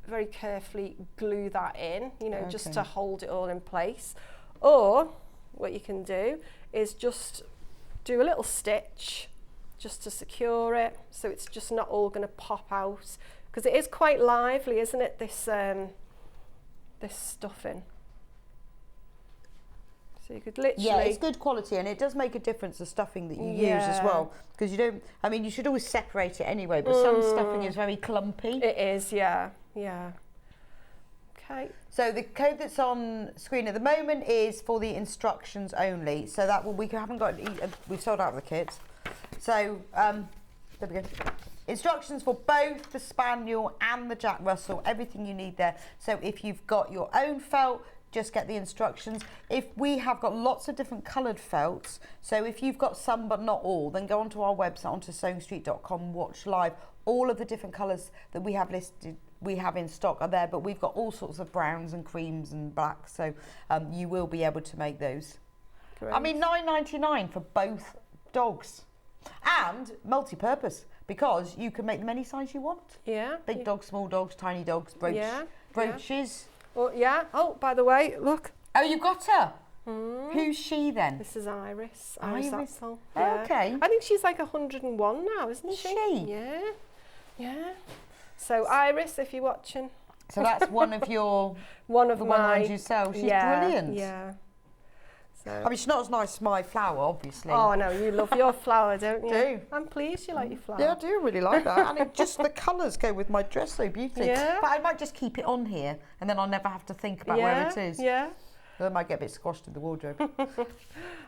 very carefully glue that in, you know, just to hold it all in place. Or what you can do is just do a little stitch just to secure it, so it's just not all going to pop out, because it is quite lively, isn't it, this this stuffing. So you could literally... Yeah, it's good quality, and it does make a difference, the stuffing that you use as well, because you don't, I mean, you should always separate it anyway, but some stuffing is very clumpy. It is, yeah. Okay. So the code that's on screen at the moment is for the instructions only. So that we haven't got, we've sold out of the kits. So there we go. Instructions for both the Spaniel and the Jack Russell, everything you need there. So if you've got your own felt, just get the instructions. If we have got lots of different coloured felts, so if you've got some but not all, then go onto our website, onto sewingstreet.com, watch live. All of the different colours that we have listed, we have in stock are there, but we've got all sorts of browns and creams and blacks, so you will be able to make those. Great. I mean, $9.99 for both dogs, and multi-purpose, because you can make them any size you want. Yeah. Big dogs, small dogs, tiny dogs, brooches. Oh, yeah. Oh, by the way, look. Oh, you've got her? Who's she then? This is Iris. Iris. Axel. Okay. I think she's like 101 now, isn't Is she? she? Yeah. So Iris, if you're watching. So that's one of your... one of the my... ones you sell. She's brilliant. Yeah. So. I mean, she's not as nice as my flower, obviously. Oh, I know. You love your flower, don't you? Do. I'm pleased you like your flower. Yeah, I do really like that. And it just, the colours go with my dress so beautifully. Yeah. But I might just keep it on here, and then I'll never have to think about where it is. Yeah. I might get a bit squashed in the wardrobe. So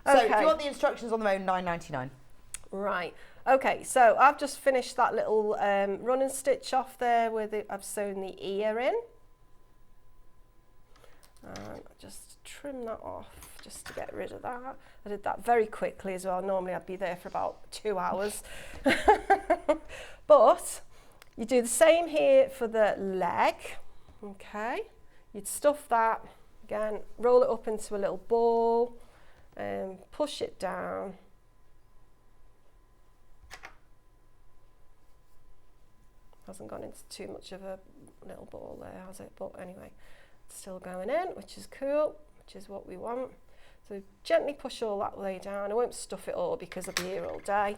if you want the instructions on the phone, $9.99. Right. Okay, so I've just finished that little running stitch off there where I've sewn the ear in. And just trim that off just to get rid of that. I did that very quickly as well. Normally I'd be there for about 2 hours. But you do the same here for the leg. Okay. You'd stuff that, again, roll it up into a little ball and push it down. Hasn't gone into too much of a little ball there, has it? But anyway, it's still going in, which is cool. stitch is what we want. So gently push all that way down. I won't stuff it all because I'll be here all day.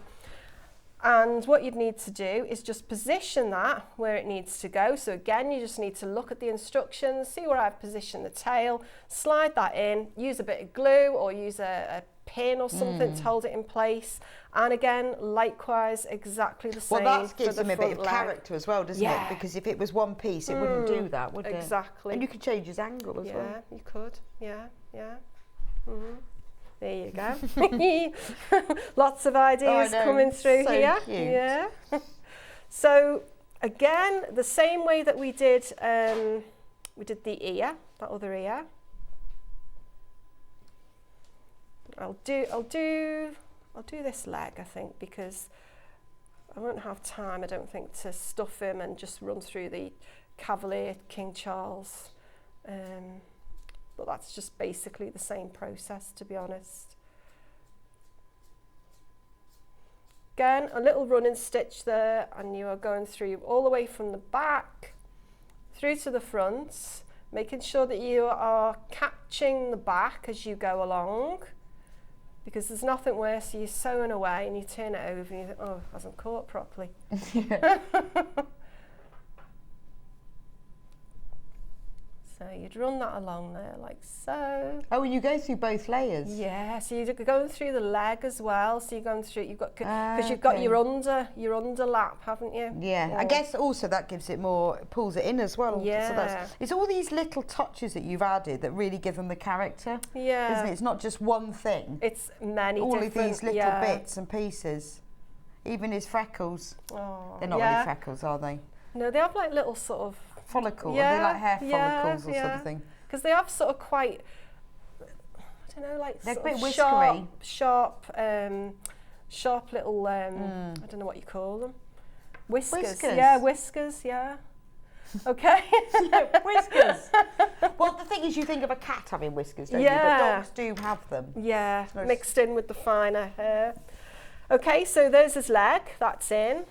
And what you'd need to do is just position that where it needs to go. So again, you just need to look at the instructions, see where I've positioned the tail, slide that in, use a bit of glue or use a pin or something to hold it in place. And again, likewise, exactly the same. Well, that gives for the them a bit front of leg. character as well, doesn't Yeah. it? Because if it was one piece, it wouldn't do that, would it? Exactly. And you could change his angle as well. Yeah, you could. Yeah, yeah. There you go. Lots of ideas coming through so here. cute. Yeah. So again, the same way that we did the ear, that other ear. I'll do this leg, I think, because I won't have time, I don't think, to stuff him and just run through the Cavalier King Charles. But that's just basically the same process, to be honest. Again, a little running stitch there, and you are going through all the way from the back through to the front, making sure that you are catching the back as you go along, because there's nothing worse. You're sewing away and you turn it over and you think, oh, it hasn't caught properly. So you'd run that along there like so. Oh, and you go through both layers? Yeah, so you're going through the leg as well. So you're going through, because you've got your underlap, haven't you? Yeah, I guess also that gives it more, pulls it in as well. Yeah. So it's all these little touches that you've added that really give them the character. Yeah. Isn't it? It's not just one thing. It's many all different, of these little bits and pieces. Even his freckles. Oh, they're not really freckles, are they? No, they have like little sort of follicles. They're like hair follicles or something. Because they have sort of quite, I don't know, like they're sort a bit of whiskery. sharp little, I don't know what you call them. Whiskers. Whiskers. Yeah, whiskers, yeah. Okay. Whiskers. Well, the thing is, you think of a cat having whiskers, don't you? But dogs do have them. Yeah, mixed in with the finer hair. Okay, so there's his leg, that's in.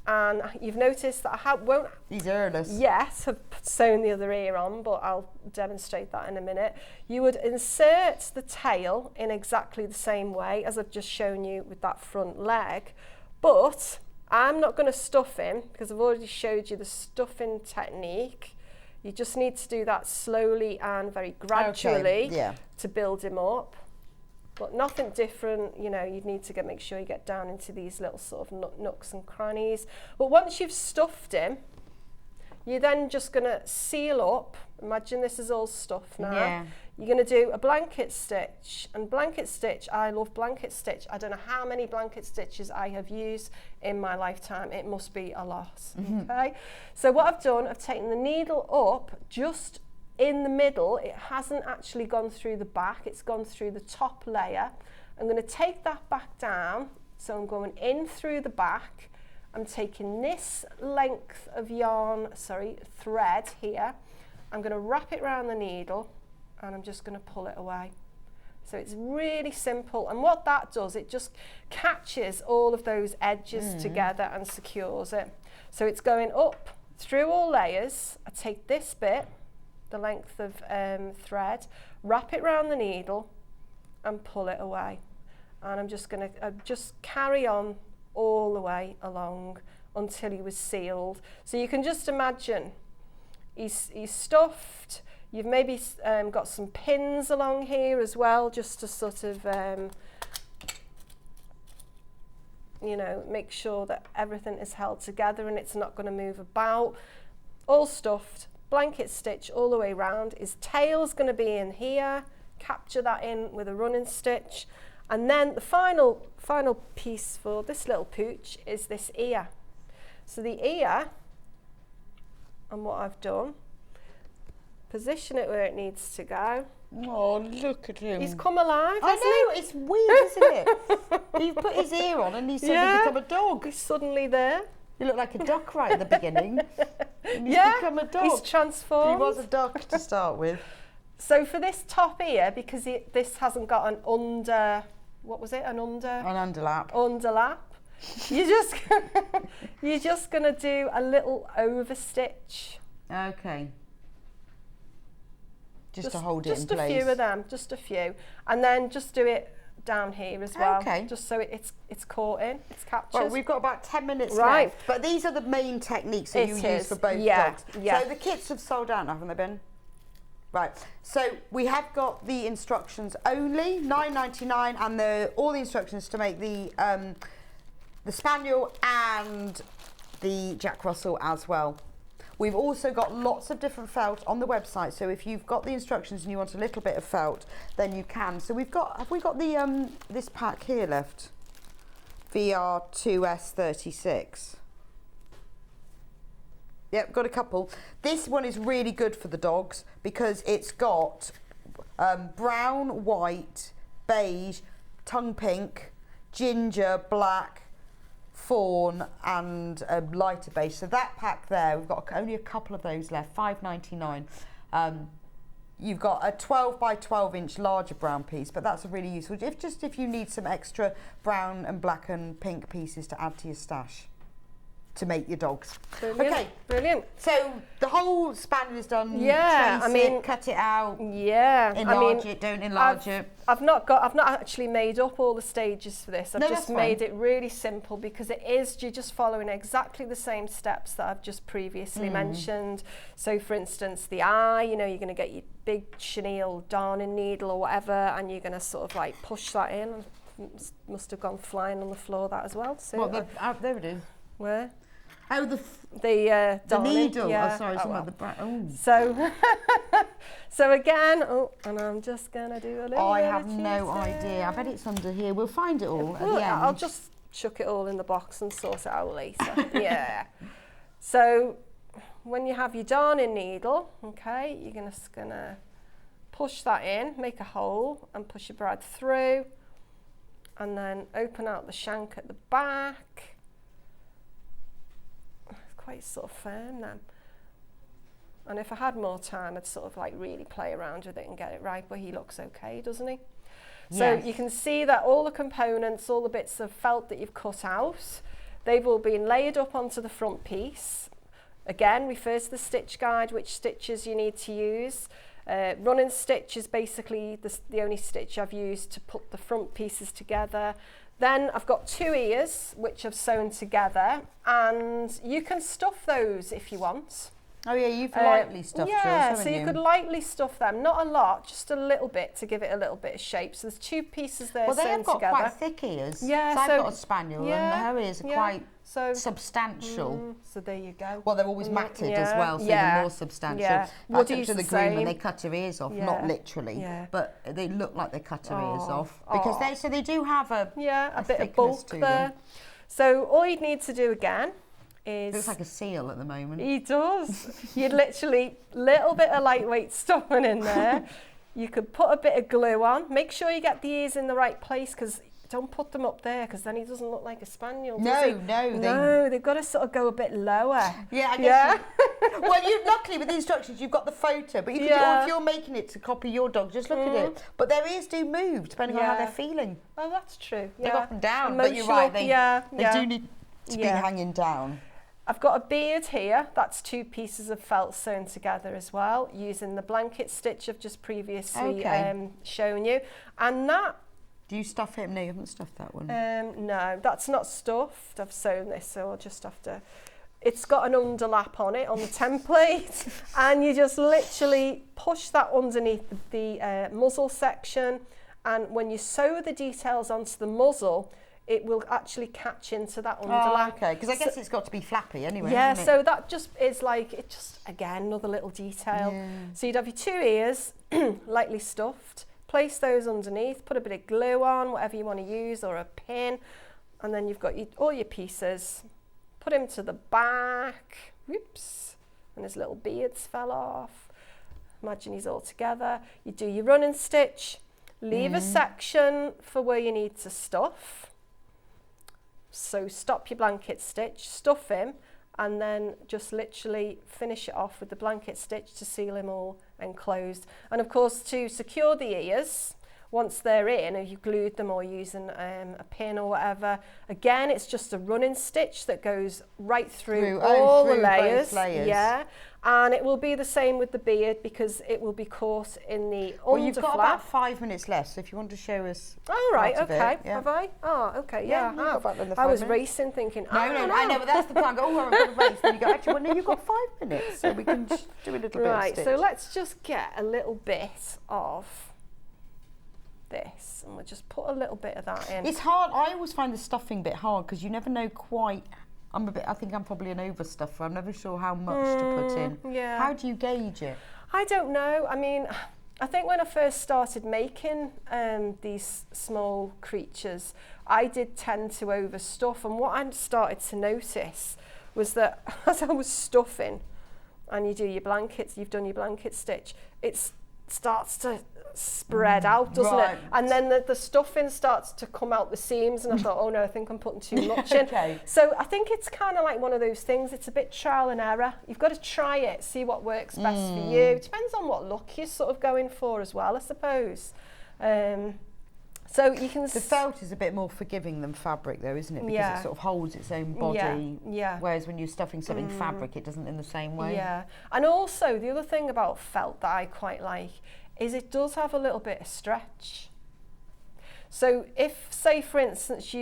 And you've noticed that I won't... He's earless. Yes, I've sewn the other ear on, but I'll demonstrate that in a minute. You would insert the tail in exactly the same way as I've just shown you with that front leg, but I'm not going to stuff him because I've already showed you the stuffing technique. You just need to do that slowly and very gradually to build him up. But nothing different, you know, you'd need to make sure you get down into these little sort of nooks and crannies. But once you've stuffed him, you're then just going to seal up. Imagine this is all stuffed now. Yeah. You're going to do a blanket stitch. And blanket stitch, I love blanket stitch. I don't know how many blanket stitches I have used in my lifetime. It must be a lot, okay? So what I've done, I've taken the needle up just in the middle. It hasn't actually gone through the back, it's gone through the top layer. I'm going to take that back down, so I'm going in through the back. I'm taking this length of thread here. I'm going to wrap it around the needle and I'm just going to pull it away. So it's really simple, and what that does, it just catches all of those edges together and secures it. So it's going up through all layers. I take this bit, the length of thread, wrap it around the needle and pull it away. And I'm just going to just carry on all the way along until he was sealed. So you can just imagine he's stuffed. You've maybe got some pins along here as well, just to sort of you know, make sure that everything is held together and it's not going to move about. All stuffed. Blanket stitch all the way round. His tail's going to be in here. Capture that in with a running stitch, and then the final piece for this little pooch is this ear. So the ear, and what I've done, position it where it needs to go. Oh, look at him. He's come alive, hasn't I know, it's weird, isn't it? You've put his ear on and he's suddenly become a dog. He's suddenly there. You look like a duck right at the beginning. And he's become a dog. He's transformed. He was a duck to start with. So for this top ear, because this hasn't got an under, what was it? An underlap. Underlap. You're just gonna do a little over stitch. Okay. Just to hold it in place. Just a few of them, just a few. And then just do it down here as well. Okay. Just so it's caught in, it's captured. Well, we've got about 10 minutes Right. left. But these are the main techniques that you use for both dogs. Yeah. So the kits have sold out, haven't they, Ben? Right. So we have got the instructions only, $9.99, and all the instructions to make the Spaniel and the Jack Russell as well. We've also got lots of different felt on the website, so if you've got the instructions and you want a little bit of felt, then you can. So have we got the this pack here left? VR2S36. Yep, got a couple. This one is really good for the dogs because it's got brown, white, beige, tongue pink, ginger, black, fawn, and a lighter beige. So that pack there, we've got only a couple of those left, $5.99. You've got a 12 by 12 inch larger brown piece, but that's a really useful, if you need some extra brown and black and pink pieces to add to your stash to make your dogs. Brilliant. Okay, brilliant. So the whole Spaniel is done. Yeah, trace I mean, it, cut it out. Yeah, Enlarge it, don't enlarge it. I've not actually made up all the stages for this. I've just made fine. it really simple because you're just following exactly the same steps that I've just previously mentioned. So for instance, the eye, you're going to get your big chenille darning needle or whatever, and you're going to sort of like push that in. Must have gone flying on the floor, that as well. So there it is. Where? Oh, the Yeah. needle. Oh, sorry, So again, and I'm just gonna do a little. I have no idea. I bet it's under here. We'll find it all at the end. I'll just chuck it all in the box and sort it out later. Yeah. So when you have your darning needle, okay, you're just gonna push that in, make a hole, and push your brad through, and then open out the shank at the back. Quite sort of firm then. And if I had more time, I'd sort of like really play around with it and get it right, but he looks okay, doesn't he? So you can see that all the components, all the bits of felt that you've cut out, they've all been laid up onto the front piece. Again, refer to the stitch guide, which stitches you need to use. Running stitch is basically the only stitch I've used to put the front pieces together. Then I've got 2 ears, which I've sewn together, and you can stuff those if you want. Oh yeah, you've lightly stuffed yours, haven't so you could lightly stuff them, not a lot, just a little bit to give it a little bit of shape. So there's 2 pieces there sewn together. Well, they have got quite thick ears. Yeah, so I've got a spaniel, and her ears are quite substantial. So there you go. Well, they're always matted as well, so they're more substantial. Yeah. Back up to the groom and they cut her ears off, not literally, but they look like they cut her ears off because they do have a bit of bulk there. Them. So all you'd need to do again is... Looks like a seal at the moment. He does. You'd literally, little bit of lightweight stuffing in there. You could put a bit of glue on. Make sure you get the ears in the right place, because don't put them up there, because then he doesn't look like a spaniel, does he? No, they've got to sort of go a bit lower. Yeah, I guess. Well, luckily with the instructions, you've got the photo, but you can, or if you're making it to copy your dog, just look at it. But their ears do move, depending on how they're feeling. Oh, that's true. They go up and down, but you're right, they do need to be hanging down. I've got a beard here. That's 2 pieces of felt sewn together as well, using the blanket stitch I've just previously shown you. And that... Do you stuff him? No, you haven't stuffed that one. No, that's not stuffed. I've sewn this, so I'll just have to... It's got an underlap on it, on the template, and you just literally push that underneath the muzzle section, and when you sew the details onto the muzzle, it will actually catch into that underlap. Oh, okay, because I guess it's got to be flappy anyway, yeah, isn't it? so that just is like, it just, again, another little detail. Yeah. So you'd have your 2 ears, lightly stuffed, place those underneath, put a bit of glue on, whatever you want to use, or a pin, and then you've got all your pieces. Put him to the back, whoops, and his little beards fell off. Imagine he's all together. You do your running stitch, leave a section for where you need to stuff. So stop your blanket stitch, stuff him, and then just literally finish it off with the blanket stitch to seal him all enclosed. And of course, to secure the ears, once they're in, if you've glued them or using a pin or whatever, again, it's just a running stitch that goes right through all the layers. Both layers. Yeah, And it will be the same with the beard because it will be caught in the underflap. Well, you've got about 5 minutes left, so if you want to show us. Oh, right, part of okay. it, yeah. Have I? Oh, okay, Yeah, yeah. you've got about another I 5 was minutes. racing thinking, No, I know, but that's the plan. Go, oh, I've got a race. Then you go, actually, well, no, you've got 5 minutes, so we can do a little bit of Right, stitch. so let's just get a little bit of this, and we'll just put a little bit of that in. It's hard. I always find the stuffing bit hard because you never know quite. I think I'm probably an overstuffer. I'm never sure how much to put in. Yeah. How do you gauge it? I don't know. I mean, I think when I first started making these small creatures, I did tend to overstuff, and what I started to notice was that as I was stuffing, and you do your blankets, you've done your blanket stitch, it starts to spread out, doesn't right. it? And then the stuffing starts to come out the seams, and I thought, oh no, I think I'm putting too much in. Okay. So I think it's kind of like one of those things, it's a bit trial and error. You've got to try it, see what works best for you. It depends on what look you're sort of going for as well, I suppose. So you can... The felt is a bit more forgiving than fabric though, isn't it? Because Yeah. it sort of holds its own body. Yeah. Whereas when you're stuffing something fabric, it doesn't in the same way. Yeah, and also the other thing about felt that I quite like is it does have a little bit of stretch. So if, say for instance,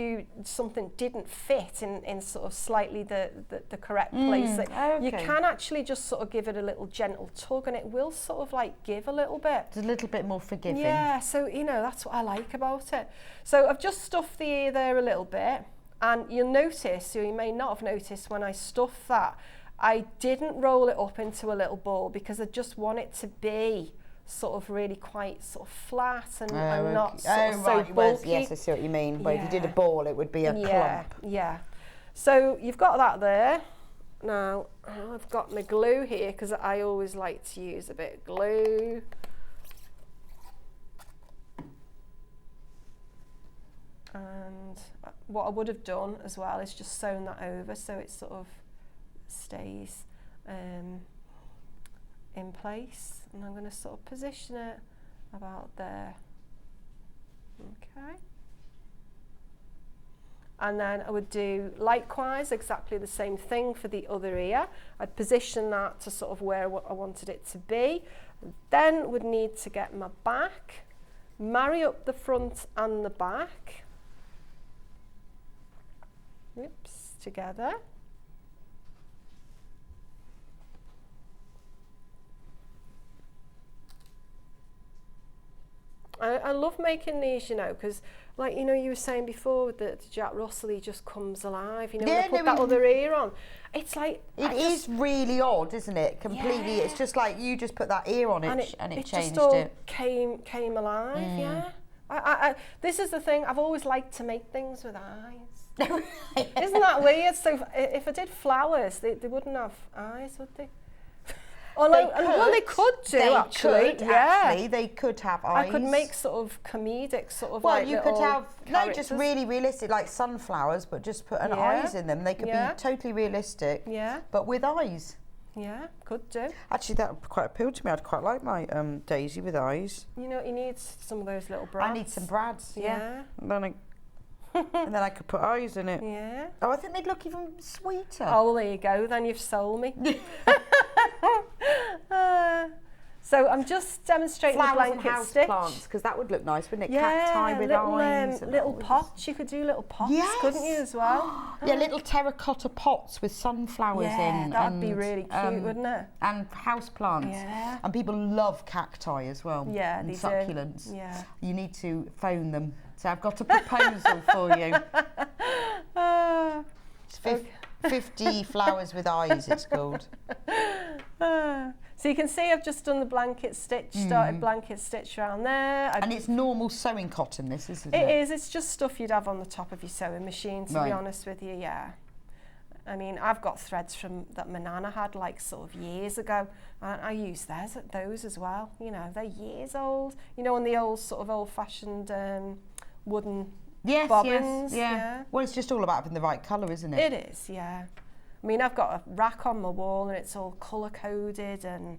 something didn't fit in sort of slightly the correct place, you can actually just sort of give it a little gentle tug and it will sort of like give a little bit. It's a little bit more forgiving. Yeah, so you know, that's what I like about it. So I've just stuffed the ear there a little bit, and you'll notice, or you may not have noticed when I stuffed that, I didn't roll it up into a little ball because I just want it to be sort of really quite sort of flat and not sort of so bulky. Yes, I see what you mean. But if you did a ball, it would be a clump. Yeah. So you've got that there. Now I've got my glue here because I always like to use a bit of glue. And what I would have done as well is just sewn that over so it sort of stays in place. And I'm going to sort of position it about there. Okay. And then I would do likewise exactly the same thing for the other ear. I'd position that to sort of where I wanted it to be. Then would need to get my back, marry up the front and the back. Oops, together. I love making these, you know, because like, you know, you were saying before with the Jack Russell, he just comes alive, you know, when I put that other ear on. It's like... It is really odd, isn't it? Completely. Yeah. It's just like you just put that ear on it and it changed just all it. came alive, yeah. This is the thing, I've always liked to make things with eyes. Isn't that weird? So if I did flowers, they wouldn't have eyes, would they? Although, they could do actually. Actually, they could have eyes. I could make sort of comedic sort of. Well, like you could have just characters. really realistic, like sunflowers, but just put an eyes in them. They could be totally realistic. Yeah. But with eyes. Yeah, could do. Actually, that would quite appeal to me. I'd quite like my daisy with eyes. You know, you need some of those little brads. I need some brads. Yeah. And then I could put eyes in it. Yeah. Oh, I think they'd look even sweeter. Oh, well, there you go. Then you've sold me. So I'm just demonstrating flowers the and blanket house stitch. plants, because that would look nice, wouldn't it? Yeah, Cacti with eyes. little pots. You could do little pots, couldn't you, as well? Yeah, little terracotta pots with sunflowers in. Yeah, that'd be really cute, wouldn't it? And house plants. Yeah. And people love cacti as well. Yeah, and they succulents. do. Yeah. You need to phone them. So I've got a proposal for you. It's 50 flowers with eyes, it's called. So you can see I've just done the blanket stitch, started blanket stitch around there. And it's normal sewing cotton, this, isn't it? It is, it's just stuff you'd have on the top of your sewing machine, to be honest with you, yeah. I mean, I've got threads from that my nana had like sort of years ago, and I use those as well. You know, they're years old. You know, on the old sort of old-fashioned wooden bobbins. Yeah. Well, it's just all about having the right colour, isn't it? It is, yeah. I mean, I've got a rack on my wall and it's all colour-coded and,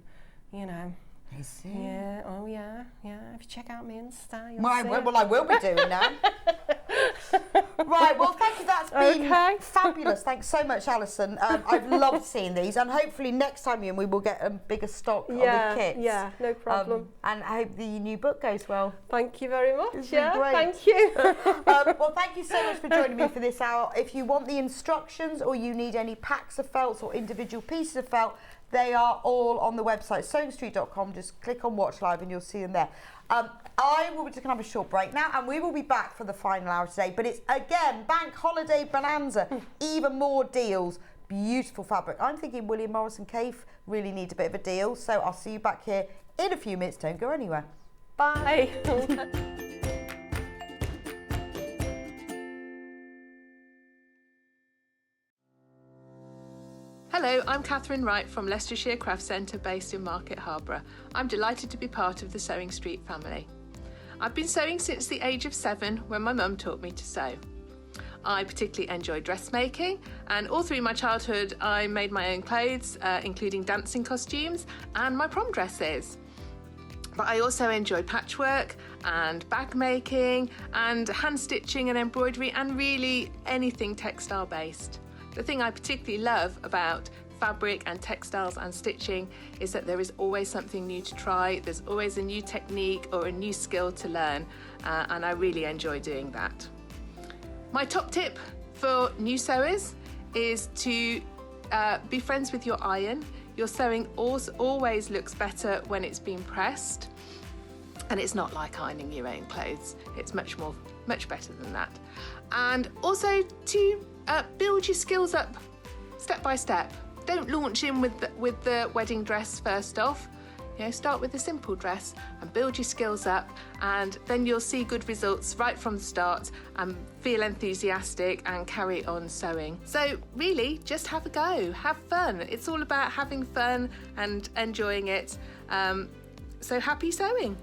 you know. Is it? Yeah, oh yeah. If you check out my Insta, you'll see. Well, I will be doing that. Right, well, thank you. That's been Okay. fabulous. Thanks so much, Alison. I've loved seeing these, and hopefully next time we will get a bigger stock of the kits. Yeah, no problem. And I hope the new book goes well. Thank you very much. It's been great. Thank you. Well, thank you so much for joining me for this hour. If you want the instructions or you need any packs of felts or individual pieces of felt, they are all on the website, sewingstreet.com. Just click on Watch Live and you'll see them there. I will just have a short break now, and we will be back for the final hour today. But it's, again, Bank Holiday Bonanza. Even more deals. Beautiful fabric. I'm thinking William Morris and Cave really need a bit of a deal. So I'll see you back here in a few minutes. Don't go anywhere. Bye. Hello, I'm Catherine Wright from Leicestershire Craft Centre based in Market Harborough. I'm delighted to be part of the Sewing Street family. I've been sewing since the age of 7 when my mum taught me to sew. I particularly enjoy dressmaking, and all through my childhood I made my own clothes, including dancing costumes and my prom dresses. But I also enjoy patchwork and bag making and hand stitching and embroidery and really anything textile based. The thing I particularly love about fabric and textiles and stitching is that there is always something new to try. There's always a new technique or a new skill to learn, and I really enjoy doing that. My top tip for new sewers is to be friends with your iron. Your sewing always looks better when it's been pressed, and it's not like ironing your own clothes. It's much better than that. And also to build your skills up step by step. Don't launch in with the wedding dress first off. You know, start with a simple dress and build your skills up, and then you'll see good results right from the start and feel enthusiastic and carry on sewing. So really, just have a go, have fun. It's all about having fun and enjoying it. So happy sewing.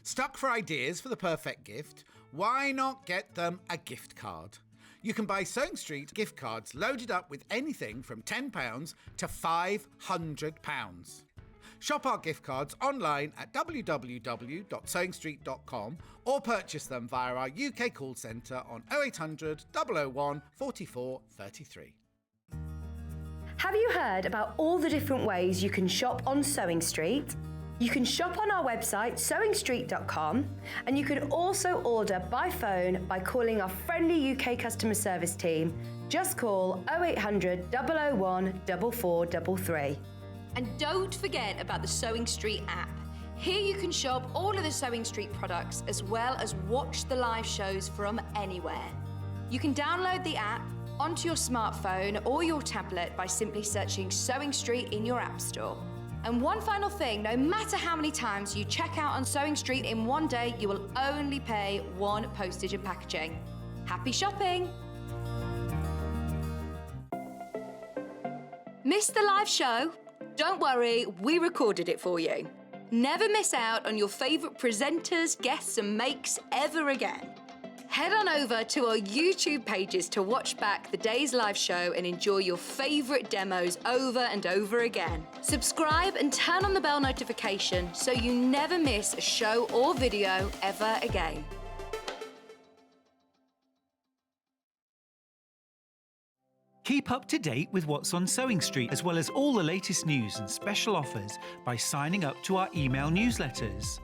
Stuck for ideas for the perfect gift? Why not get them a gift card? You can buy Sewing Street gift cards loaded up with anything from £10 to £500. Shop our gift cards online at www.sewingstreet.com or purchase them via our UK call centre on 0800 001 44 33. Have you heard about all the different ways you can shop on Sewing Street? You can shop on our website, sewingstreet.com, and you can also order by phone by calling our friendly UK customer service team. Just call 0800 001 4433. And don't forget about the Sewing Street app. Here you can shop all of the Sewing Street products as well as watch the live shows from anywhere. You can download the app onto your smartphone or your tablet by simply searching Sewing Street in your app store. And one final thing, no matter how many times you check out on Sewing Street in one day, you will only pay 1 postage and packaging. Happy shopping! Missed the live show? Don't worry, we recorded it for you. Never miss out on your favourite presenters, guests and makes ever again. Head on over to our YouTube pages to watch back the day's live show and enjoy your favourite demos over and over again. Subscribe and turn on the bell notification so you never miss a show or video ever again. Keep up to date with what's on Sewing Street, as well as all the latest news and special offers by signing up to our email newsletters.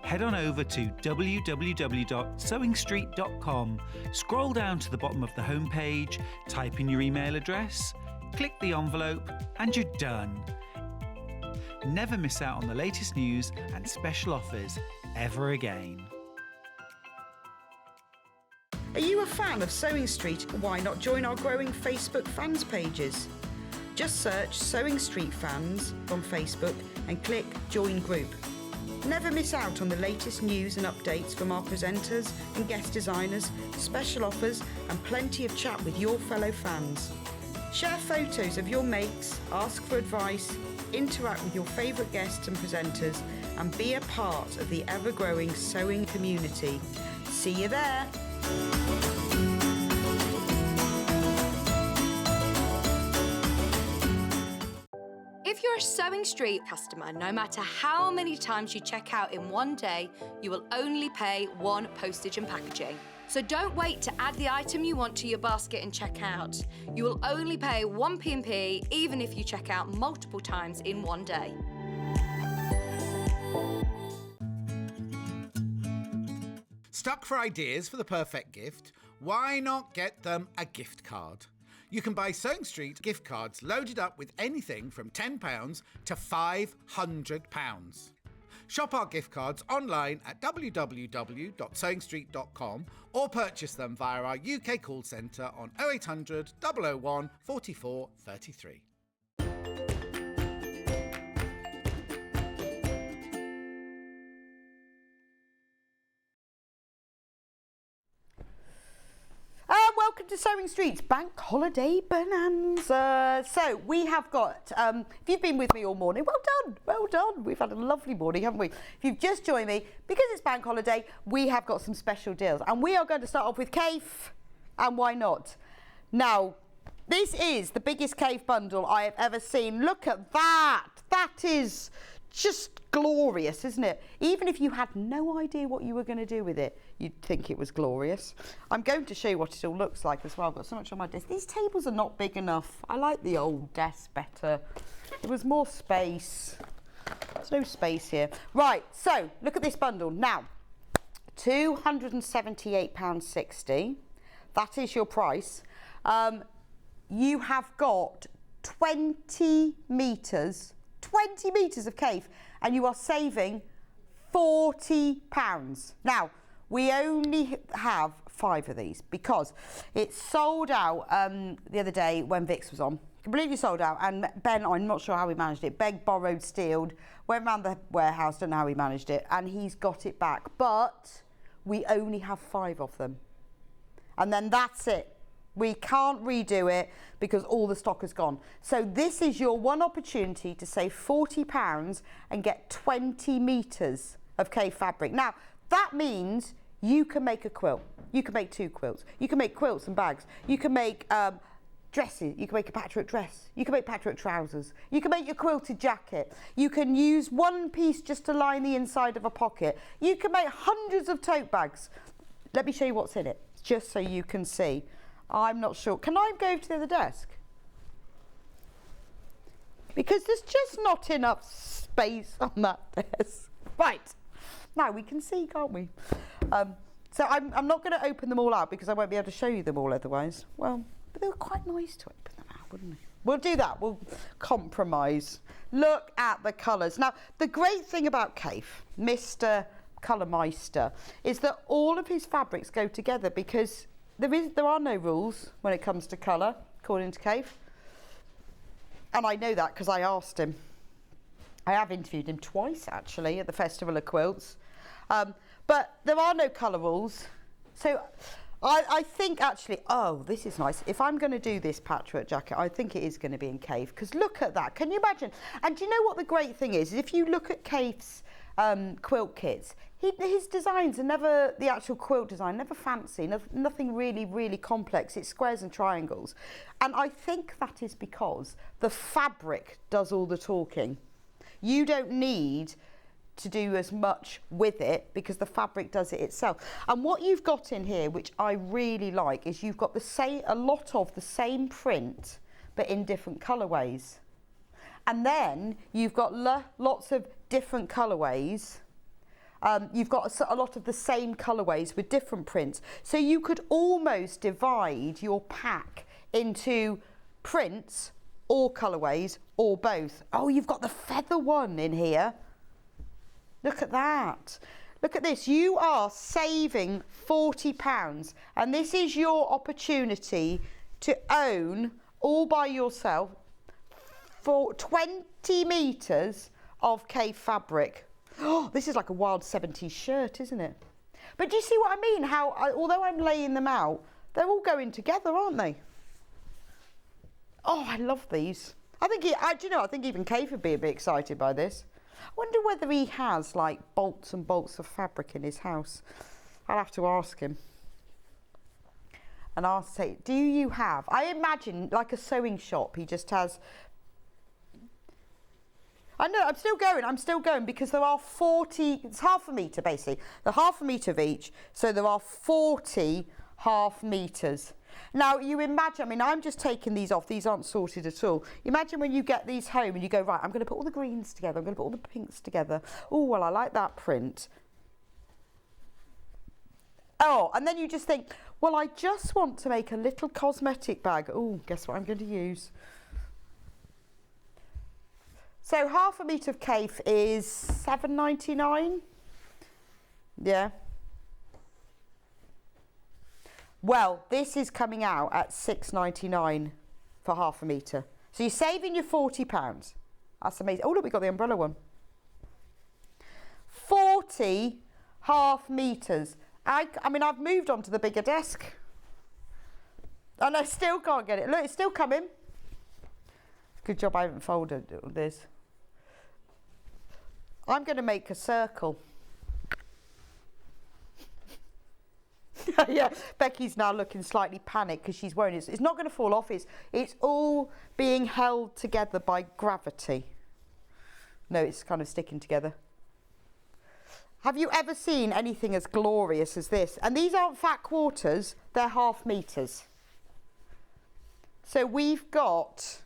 Head on over to www.sewingstreet.com, scroll down to the bottom of the homepage, type in your email address, click the envelope, and you're done. Never miss out on the latest news and special offers ever again. Are you a fan of Sewing Street? Why not join our growing Facebook fans pages? Just search Sewing Street Fans on Facebook and click Join Group. Never miss out on the latest news and updates from our presenters and guest designers, special offers and plenty of chat with your fellow fans. Share photos of your makes, ask for advice, interact with your favourite guests and presenters and be a part of the ever-growing sewing community. See you there! If you're a a Sewing Street customer, no matter how many times you check out in one day, you will only pay one postage and packaging. So don't wait to add the item you want to your basket and check out. You will only pay one P&P even if you check out multiple times in one day. Stuck for ideas for the perfect gift? Why not get them a gift card? You can buy Sewing Street gift cards loaded up with anything from £10 to £500. Shop our gift cards online at www.sewingstreet.com or purchase them via our UK call centre on 0800 001 44 33. Welcome to Sewing Street's Bank Holiday Bonanza. So we have got, if you've been with me all morning, well done. We've had a lovely morning, haven't we? If you've just joined me, because it's Bank Holiday, we have got some special deals. And we are going to start off with Cave, and why not? Now, this is the biggest Cave bundle I have ever seen. Look at that. That is just glorious, isn't it? Even if you had no idea what you were going to do with it, you'd think it was glorious. I'm going to show you what it all looks like as well. I've got so much on my desk. These tables are not big enough. I like the old desk better. There was more space. There's no space here. Right, so look at this bundle. Now, £278.60. That is your price. You have got 20 metres of Cave, and you are saving £40. Now, we only have 5 of these because it sold out the other day when Vix was on. Completely sold out, and Ben, I'm not sure how he managed it. Ben borrowed, stealed, went around the warehouse, don't know how he managed it, and he's got it back. But we only have 5 of them. And then that's it. We can't redo it because all the stock is gone. So this is your one opportunity to save £40 and get 20 metres of Cave fabric. Now, that means you can make a quilt. You can make 2 quilts. You can make quilts and bags. You can make dresses. You can make a patchwork dress. You can make patchwork trousers. You can make your quilted jacket. You can use one piece just to line the inside of a pocket. You can make hundreds of tote bags. Let me show you what's in it, just so you can see. I'm not sure. Can I go to the other desk? Because there's just not enough space on that desk. Right. Now we can see, can't we? So I'm not going to open them all out because I won't be able to show you them all otherwise. Well, but they were quite nice to open them out, wouldn't they? We'll do that. We'll compromise. Look at the colours. Now, the great thing about Cave, Mr. Colourmeister, is that all of his fabrics go together because there are no rules when it comes to colour, according to Cave. And I know that because I asked him. I have interviewed him twice, actually, at the Festival of Quilts. But there are no colour rules. So I think, actually, oh, this is nice. If I'm going to do this patchwork jacket, I think it is going to be in Cave. Because look at that. Can you imagine? And do you know what the great thing is? If you look at Cave's quilt kits, his designs are never, the actual quilt design, never fancy, nothing really, really complex. It's squares and triangles. And I think that is because the fabric does all the talking. You don't need to do as much with it because the fabric does it itself. And what you've got in here, which I really like, is you've got a lot of the same print, but in different colourways. And then you've got lots of different colourways. You've got a lot of the same colourways with different prints. So you could almost divide your pack into prints or colourways or both. Oh, you've got the feather one in here. Look at that. Look at this. You are saving £40, and this is your opportunity to own all by yourself for 20 metres of Cave fabric. Oh, this is like a wild 70s shirt, isn't it? But do you see what I mean? How, although I'm laying them out, they're all going together, aren't they? Oh, I love these. I think I think even Cave would be a bit excited by this. I wonder whether he has like bolts and bolts of fabric in his house. I'll have to ask him. And I'll say, do you have? I imagine like a sewing shop. He just has I know, I'm still going because there are 40, it's half a metre basically. They're half a metre of each, so there are 40 half metres. Now, you imagine, I mean, I'm just taking these off. These aren't sorted at all. Imagine when you get these home and you go, right, I'm going to put all the greens together. I'm going to put all the pinks together. Oh, well, I like that print. Oh, and then you just think, well, I just want to make a little cosmetic bag. Oh, guess what I'm going to use? So half a metre of Kaif is £7.99. Yeah. Well, this is coming out at £6.99 for half a metre. So you're saving your £40. That's amazing. Oh, look, we got the umbrella one. 40 half metres. I mean, I've moved on to the bigger desk. And I still can't get it. Look, it's still coming. Good job I haven't folded this. I'm going to make a circle. Yeah, Becky's now looking slightly panicked because she's worried. It's not going to fall off. It's all being held together by gravity. No, it's kind of sticking together. Have you ever seen anything as glorious as this? And these aren't fat quarters, they're half metres. So we've got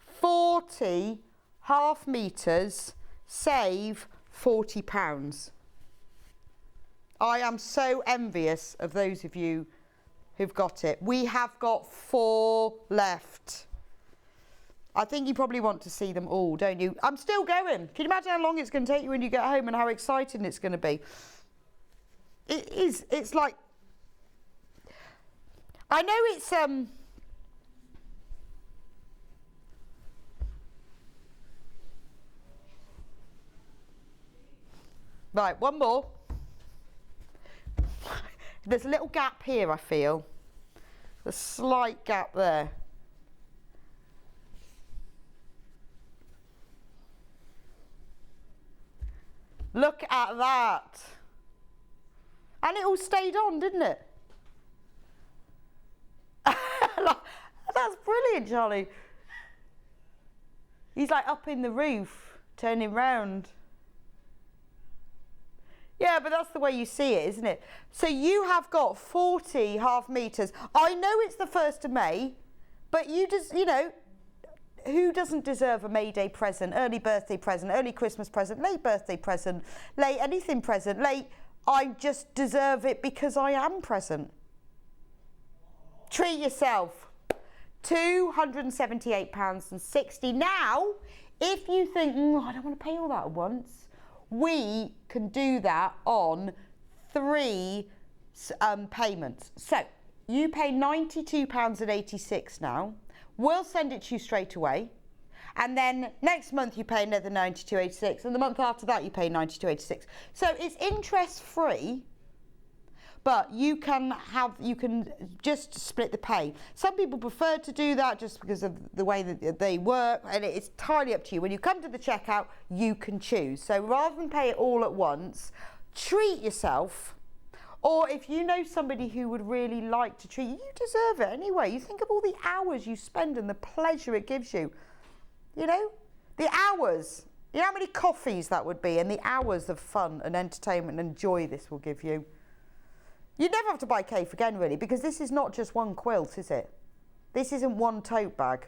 40 half metres, save £40. I am so envious of those of you who've got it. We have got 4 left. I think you probably want to see them all, don't you? I'm still going. Can you imagine how long it's going to take you when you get home and how exciting it's going to be? It is. It's like... I know it's... Right, one more. There's a little gap here, I feel. A slight gap there. Look at that. And it all stayed on, didn't it? That's brilliant, Charlie. He's like up in the roof, turning round. Yeah, but that's the way you see it, isn't it? So you have got 40 half metres. I know it's the 1st of May, but you just, you know, who doesn't deserve a May Day present, early birthday present, early Christmas present, late birthday present, late anything present, late, I just deserve it because I am present. Treat yourself. £278.60. Now, if you think, I don't want to pay all that at once, we can do that on 3 payments. So you pay £92.86 now. We'll send it to you straight away. And then next month you pay another £92.86, and the month after that you pay £92.86. So it's interest free, but you can just split the pay. Some people prefer to do that just because of the way that they work, and it's entirely up to you. When you come to the checkout, you can choose. So rather than pay it all at once, treat yourself. Or if you know somebody who would really like to treat you, you deserve it anyway. You think of all the hours you spend and the pleasure it gives you. You know, the hours. You know how many coffees that would be, and the hours of fun and entertainment and joy this will give you. You never have to buy Kaif again, really, because this is not just one quilt, is it? This isn't one tote bag.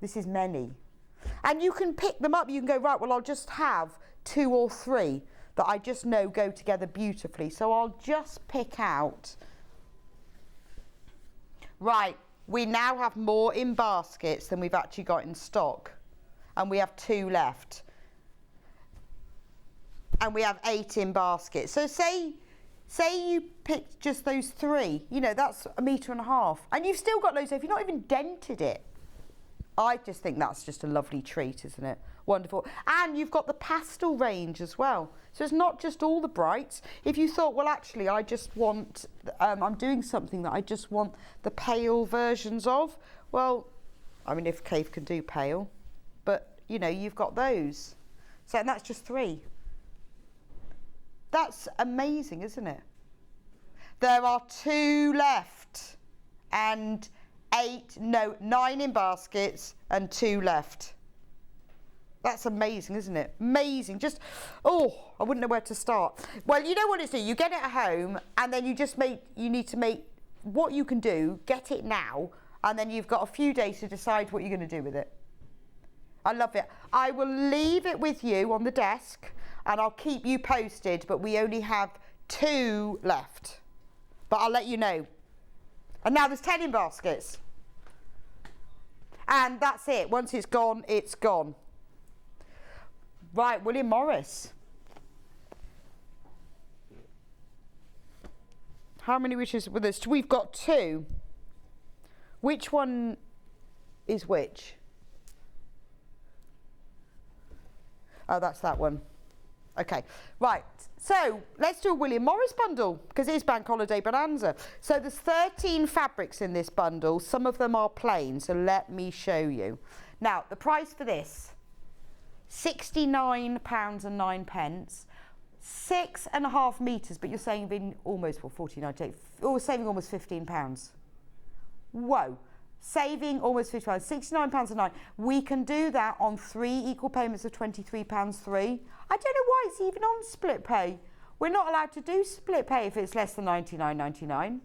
This is many. And you can pick them up. You can go, right, well, I'll just have 2 or 3 that I just know go together beautifully. So I'll just pick out. Right, we now have more in baskets than we've actually got in stock. And we have 2 left. And we have 8 in baskets. So say you picked just those 3, you know, that's 1.5 meters. And you've still got loads, if you've not even dented it. I just think that's just a lovely treat, isn't it? Wonderful. And you've got the pastel range as well. So it's not just all the brights. If you thought, well, actually, I just want, I'm doing something that I just want the pale versions of. Well, I mean, if Kaif can do pale, but, you know, you've got those. So, and that's just 3. That's amazing, isn't it? There are 2 left and 9 in baskets and 2 left. That's amazing, isn't it? Amazing. Just, oh, I wouldn't know where to start. Well, you know what it's doing. You get it at home, and then you need to make what you can do, get it now, and then you've got a few days to decide what you're going to do with it. I love it. I will leave it with you on the desk, and I'll keep you posted, but we only have 2 left. But I'll let you know. And now there's 10 in baskets. And that's it. Once it's gone, it's gone. Right, William Morris. How many wishes with us? We've got 2. Which one is which? Oh, that's that one. Okay, right. So let's do a William Morris bundle because it is Bank Holiday Bonanza. So there's 13 fabrics in this bundle. Some of them are plain, so let me show you. Now, the price for this, £69.09, 6.5 metres, but you're saving almost, well, £49.98, or saving almost £15. Whoa. Saving almost £50, £69.09. We can do that on 3 equal payments of £23.03. I don't know why it's even on split pay. We're not allowed to do split pay if it's less than £99.99.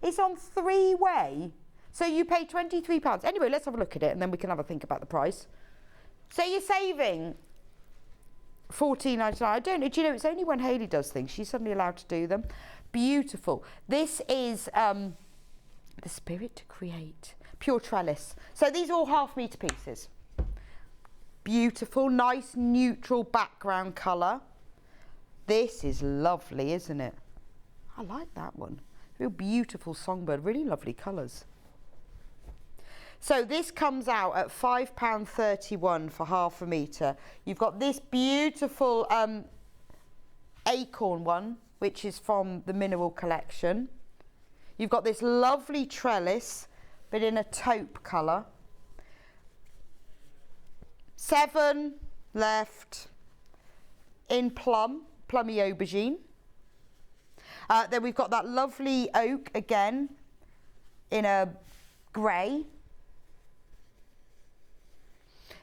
It's on 3-way. So you pay £23. Anyway, let's have a look at it and then we can have a think about the price. So you're saving £14.99. I don't know. Do you know, it's only when Hayley does things, she's suddenly allowed to do them. Beautiful. This is the Spirit to Create. Pure trellis. So these are all half-metre pieces. Beautiful, nice, neutral background colour. This is lovely, isn't it? I like that one. Real beautiful songbird, really lovely colours. So this comes out at £5.31 for half a metre. You've got this beautiful acorn one, which is from the Mineral collection. You've got this lovely trellis, but in a taupe colour. 7 left in plummy aubergine. Then we've got that lovely oak again in a grey.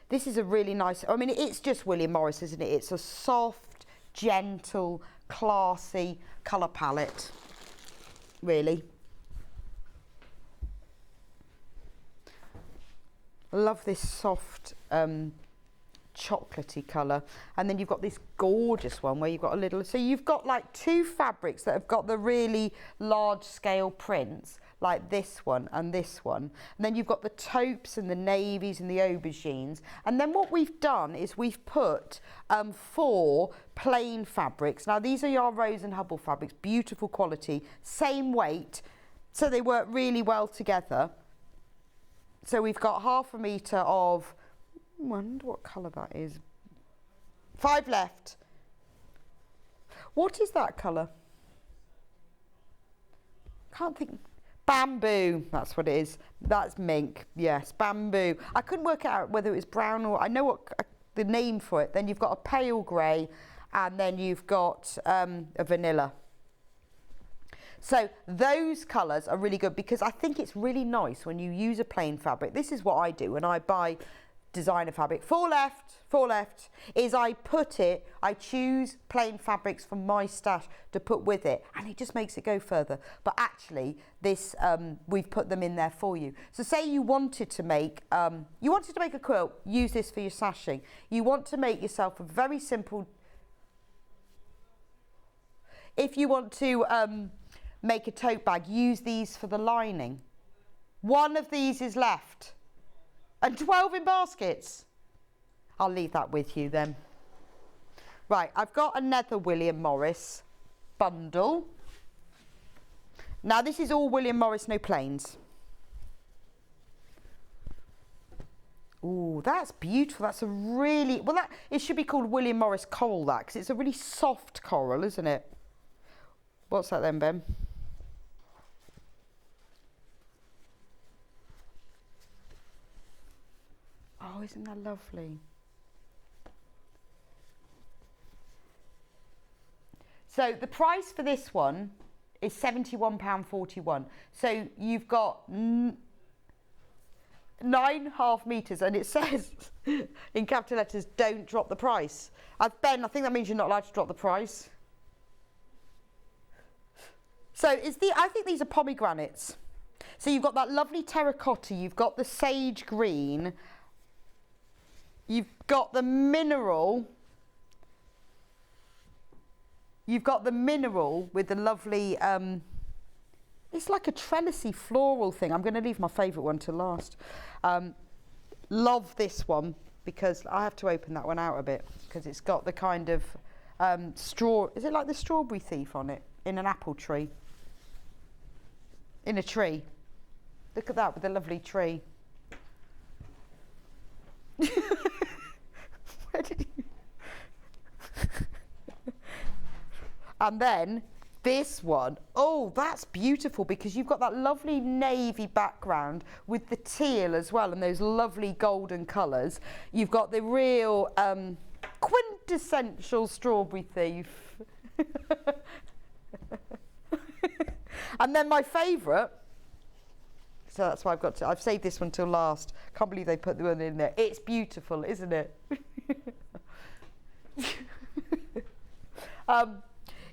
This is a really nice, I mean, it's just William Morris, isn't it? It's a soft, gentle, classy colour palette, really. I love this soft chocolatey colour. And then you've got this gorgeous one where you've got a little, so you've got like 2 fabrics that have got the really large scale prints, like this one and this one. And then you've got the taupes and the navies and the aubergines. And then what we've done is we've put 4 plain fabrics. Now these are your Rose and Hubble fabrics, beautiful quality, same weight, so they work really well together. So we've got half a metre of, I wonder what colour that is. 5 left. What is that colour? Can't think. Bamboo, that's what it is. That's mink, yes, bamboo. I couldn't work out whether it was brown or, I know what the name for it. Then you've got a pale grey and then you've got a vanilla. So those colours are really good because I think it's really nice when you use a plain fabric. This is what I do when I buy designer fabric. 4 left, is I choose plain fabrics from my stash to put with it, and it just makes it go further. But actually, this, we've put them in there for you. So say you wanted to make a quilt, use this for your sashing. You want to make yourself a very simple, if you want to make a tote bag, use these for the lining. 1 of these is left. And 12 in baskets. I'll leave that with you then. Right, I've got another William Morris bundle. Now this is all William Morris, no plains. Ooh, that's beautiful. That's a really, well, it should be called William Morris Coral, that, because it's a really soft coral, isn't it? What's that then, Ben? Oh, isn't that lovely? So the price for this one is £71.41. So you've got 9.5 metres, and it says in capital letters, don't drop the price. Ben, I think that means you're not allowed to drop the price. So I think these are pomegranates. So you've got that lovely terracotta, you've got the sage green, you've got the mineral, with the lovely, it's like a trellisy floral thing. I'm going to leave my favourite one to last. Love this one because I have to open that one out a bit because it's got the kind of straw. Is it like the strawberry thief on it in an apple tree? In a tree. Look at that with the lovely tree. Where did you? And then this one, oh, that's beautiful because you've got that lovely navy background with the teal as well and those lovely golden colours. You've got the real quintessential strawberry thief. And then my favourite, so that's why I've saved this one till last. Can't believe they put the one in there. It's beautiful, isn't it?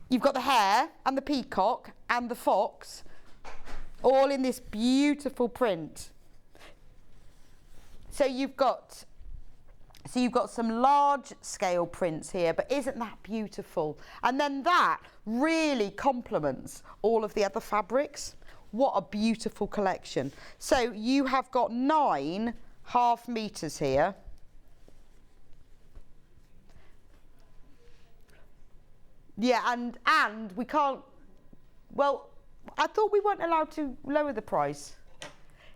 You've got the hare and the peacock and the fox all in this beautiful print. So you've got some large scale prints here, but isn't that beautiful? And then that really complements all of the other fabrics. What a beautiful collection. So you have got 9.5 metres here. Yeah, and we can't, well, I thought we weren't allowed to lower the price.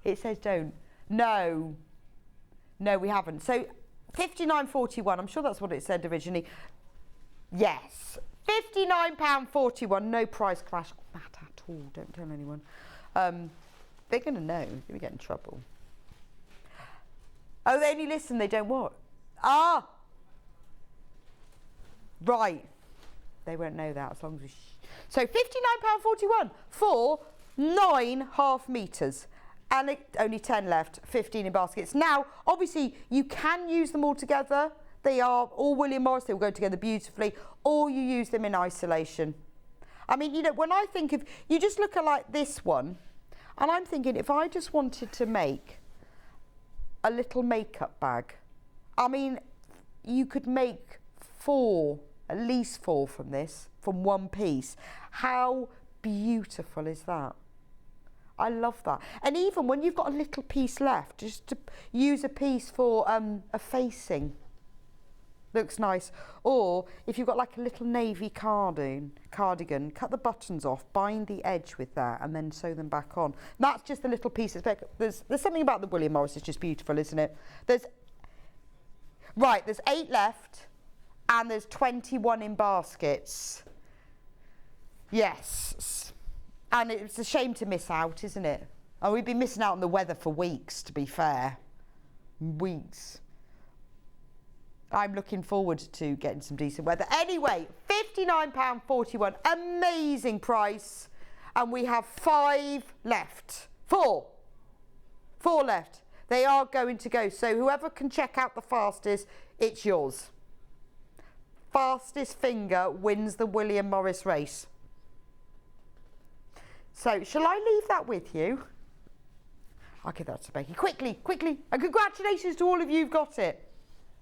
It says don't. No, we haven't. So £59.41, I'm sure that's what it said originally. Yes, £59.41, no price clash on that at all, don't tell anyone. They're going to know, you're going to get in trouble. Oh, they only listen, they don't what? Ah! Right. They won't know that as long as we... So £59.41 for 9.5 metres. And only 10 left, 15 in baskets. Now, obviously, you can use them all together. They are all William Morris. They will go together beautifully. Or you use them in isolation. I mean, you know, when I think of... You just look at like this one. And I'm thinking, if I just wanted to make a little makeup bag. I mean, you could make 4... at least 4 from this, from one piece. How beautiful is that? I love that. And even when you've got a little piece left, just to use a piece for a facing. Looks nice. Or if you've got like a little navy cardigan, cut the buttons off, bind the edge with that, and then sew them back on. That's just a little piece. There's something about the William Morris that's just beautiful, isn't it? There's 8 left. And there's 21 in baskets. Yes. And it's a shame to miss out, isn't it? And we've been missing out on the weather for weeks, to be fair. Weeks. I'm looking forward to getting some decent weather. Anyway, £59.41. Amazing price. And we have 5 left. 4 left. They are going to go. So whoever can check out the fastest, it's yours. Fastest finger wins the William Morris race. So, shall I leave that with you? I'll give that to Becky. Quickly. And congratulations to all of you who've got it.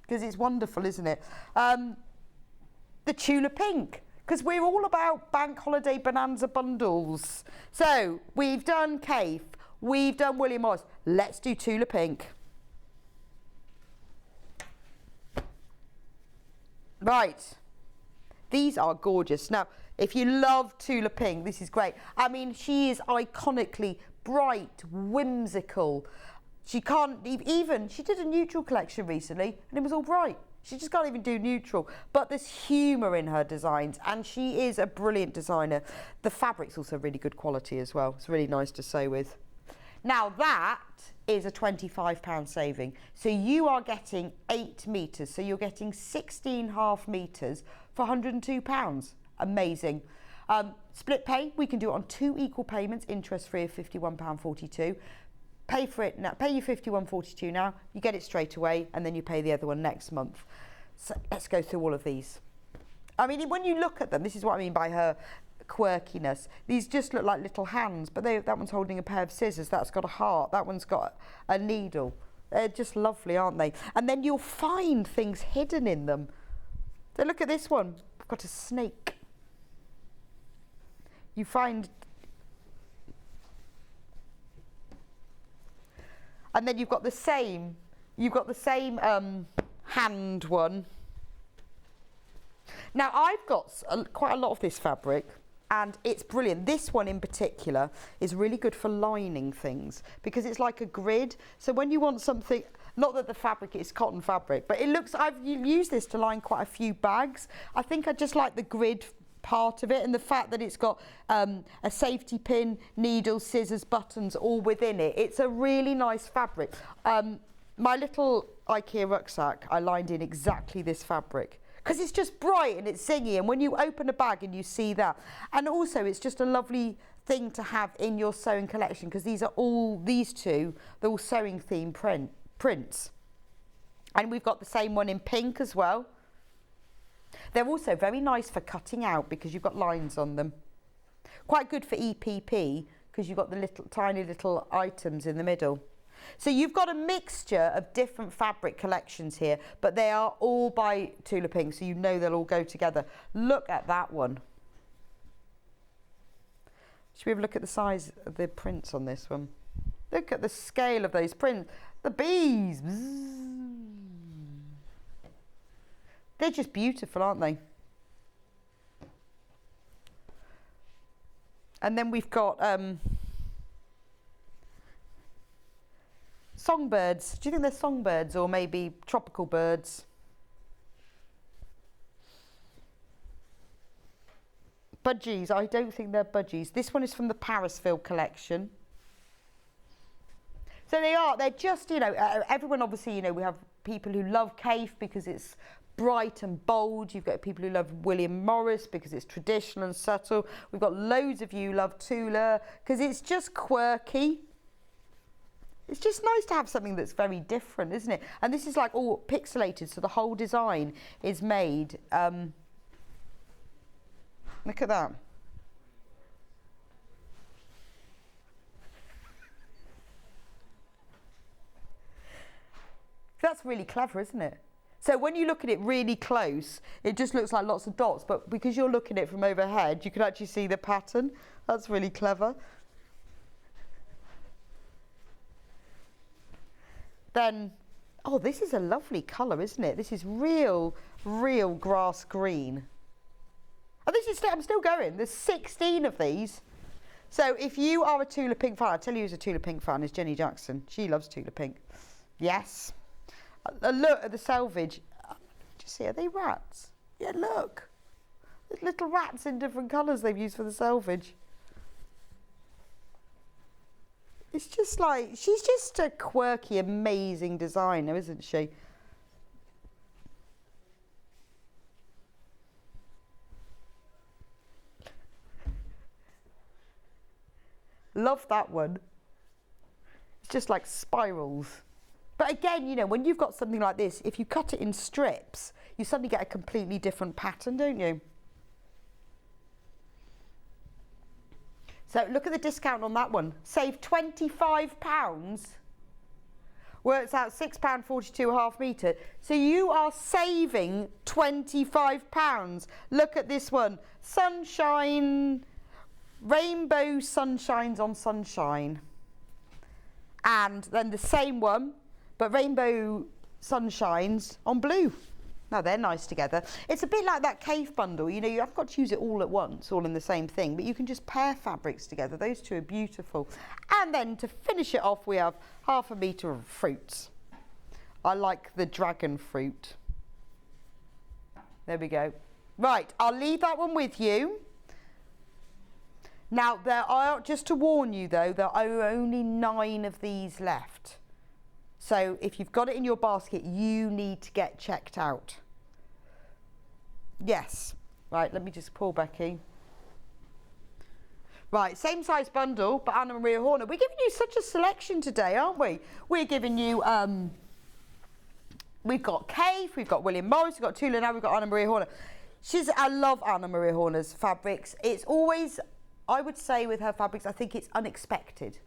Because it's wonderful, isn't it? The Tula Pink. Because we're all about bank holiday bonanza bundles. So, we've done Cafe. We've done William Morris. Let's do Tula Pink. Right, these are gorgeous. Now, if you love Tula Pink, this is great. I mean, she is iconically bright, whimsical. She can't even, she did a neutral collection recently and it was all bright. She just can't even do neutral. But there's humour in her designs and she is a brilliant designer. The fabric's also really good quality as well. It's really nice to sew with. Now that is a £25 saving. So you are getting 8 metres. So you're getting 16.5 metres for £102. Amazing. Split pay, we can do it on 2 equal payments, interest free of £51.42. pay for it now, pay your £51.42 now, you get it straight away, and then you pay the other one next month. So let's go through all of these. I mean, when you look at them, this is what I mean by her quirkiness. These just look like little hands, but that one's holding a pair of scissors, that's got a heart, that one's got a needle. They're just lovely, aren't they? And then you'll find things hidden in them. So look at this one, we've got a snake. You find, and then you've got the same hand one. Now I've got quite a lot of this fabric, and it's brilliant. This one in particular is really good for lining things because it's like a grid. So when you want something, not that the fabric is cotton fabric, but it looks, I've used this to line quite a few bags. I think I just like the grid part of it, and the fact that it's got a safety pin, needles, scissors, buttons all within it. It's a really nice fabric. My little IKEA rucksack, I lined in exactly this fabric because it's just bright and it's zingy, and when you open a bag and you see that, and also it's just a lovely thing to have in your sewing collection because these two, they're all sewing theme prints, and we've got the same one in pink as well. They're also very nice for cutting out because you've got lines on them. Quite good for EPP because you've got the tiny little items in the middle. So you've got a mixture of different fabric collections here, but they are all by Tula Pink, so you know they'll all go together. Look at that one. Should we have a look at the size of the prints on this one? Look at the scale of those prints. The bees. They're just beautiful, aren't they? And then we've got songbirds. Do you think they're songbirds or maybe tropical birds? Budgies. I don't think they're budgies. This one is from the Parisville collection. So they're just, you know, everyone obviously, you know, we have people who love Kaffe because it's bright and bold. You've got people who love William Morris because it's traditional and subtle. We've got loads of you who love Tula because it's just quirky. It's just nice to have something that's very different, isn't it? And this is like all pixelated, so the whole design is made. Look at that. That's really clever, isn't it? So when you look at it really close, it just looks like lots of dots, but because you're looking at it from overhead, you can actually see the pattern. That's really clever. Then, oh, this is a lovely colour, isn't it? This is real grass green. And this is, I'm still going. There's 16 of these. So if you are a Tula Pink fan, I'll tell you who's a Tula Pink fan is Jenny Jackson. She loves Tula Pink. Yes. Look at the selvage. Do you see, are they rats? Yeah, look. There's little rats in different colours they've used for the selvage. It's just like, she's just a quirky, amazing designer, isn't she? Love that one. It's just like spirals. But again, you know, when you've got something like this, if you cut it in strips, you suddenly get a completely different pattern, don't you? So look at the discount on that one. Save £25. Works out £6.42 a half metre. So you are saving £25. Look at this one. Sunshine, rainbow sunshines on sunshine. And then the same one, but rainbow sunshines on blue. Now they're nice together. It's a bit like that Kaffe bundle, you know, you haven't got to use it all at once, all in the same thing, but you can just pair fabrics together. Those two are beautiful. And then to finish it off, we have half a metre of fruits. I like the dragon fruit. There we go. Right, I'll leave that one with you. Now, there are, just to warn you though, there are only 9 of these left. So if you've got it in your basket, you need to get checked out. Yes. Right, let me just pull Becky. Right, same size bundle, but Anna Maria Horner. We're giving you such a selection today, aren't we? We're giving you, we've got Cave, we've got William Morris, we've got Tula, now we've got Anna Maria Horner. I love Anna Maria Horner's fabrics. It's always, I would say with her fabrics, I think it's unexpected.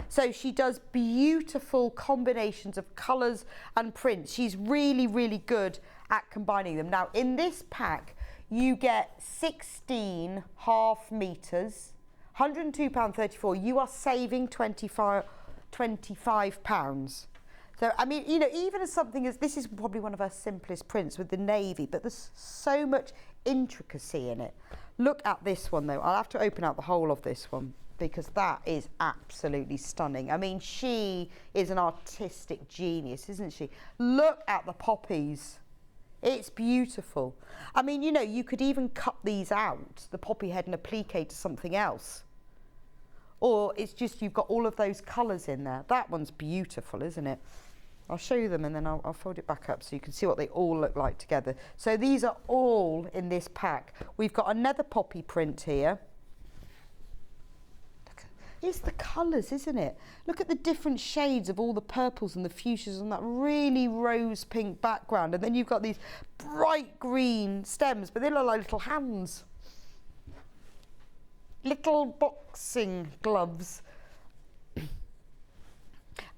So she does beautiful combinations of colours and prints. She's really, really good at combining them. Now, in this pack, you get 16 half metres, £102.34. You are saving £25. So, I mean, you know, even as something as, this is probably one of our simplest prints with the navy, but there's so much intricacy in it. Look at this one though. I'll have to open out the whole of this one, because that is absolutely stunning. I mean, she is an artistic genius, isn't she? Look at the poppies. It's beautiful. I mean, you know, you could even cut these out, the poppy head and applique to something else. Or it's just, you've got all of those colours in there. That one's beautiful, isn't it? I'll show you them and then I'll fold it back up so you can see what they all look like together. So these are all in this pack. We've got another poppy print here. It's the colours, isn't it? Look at the different shades of all the purples and the fuchsias on that really rose pink background. And then you've got these bright green stems, but they look like little hands. Little boxing gloves.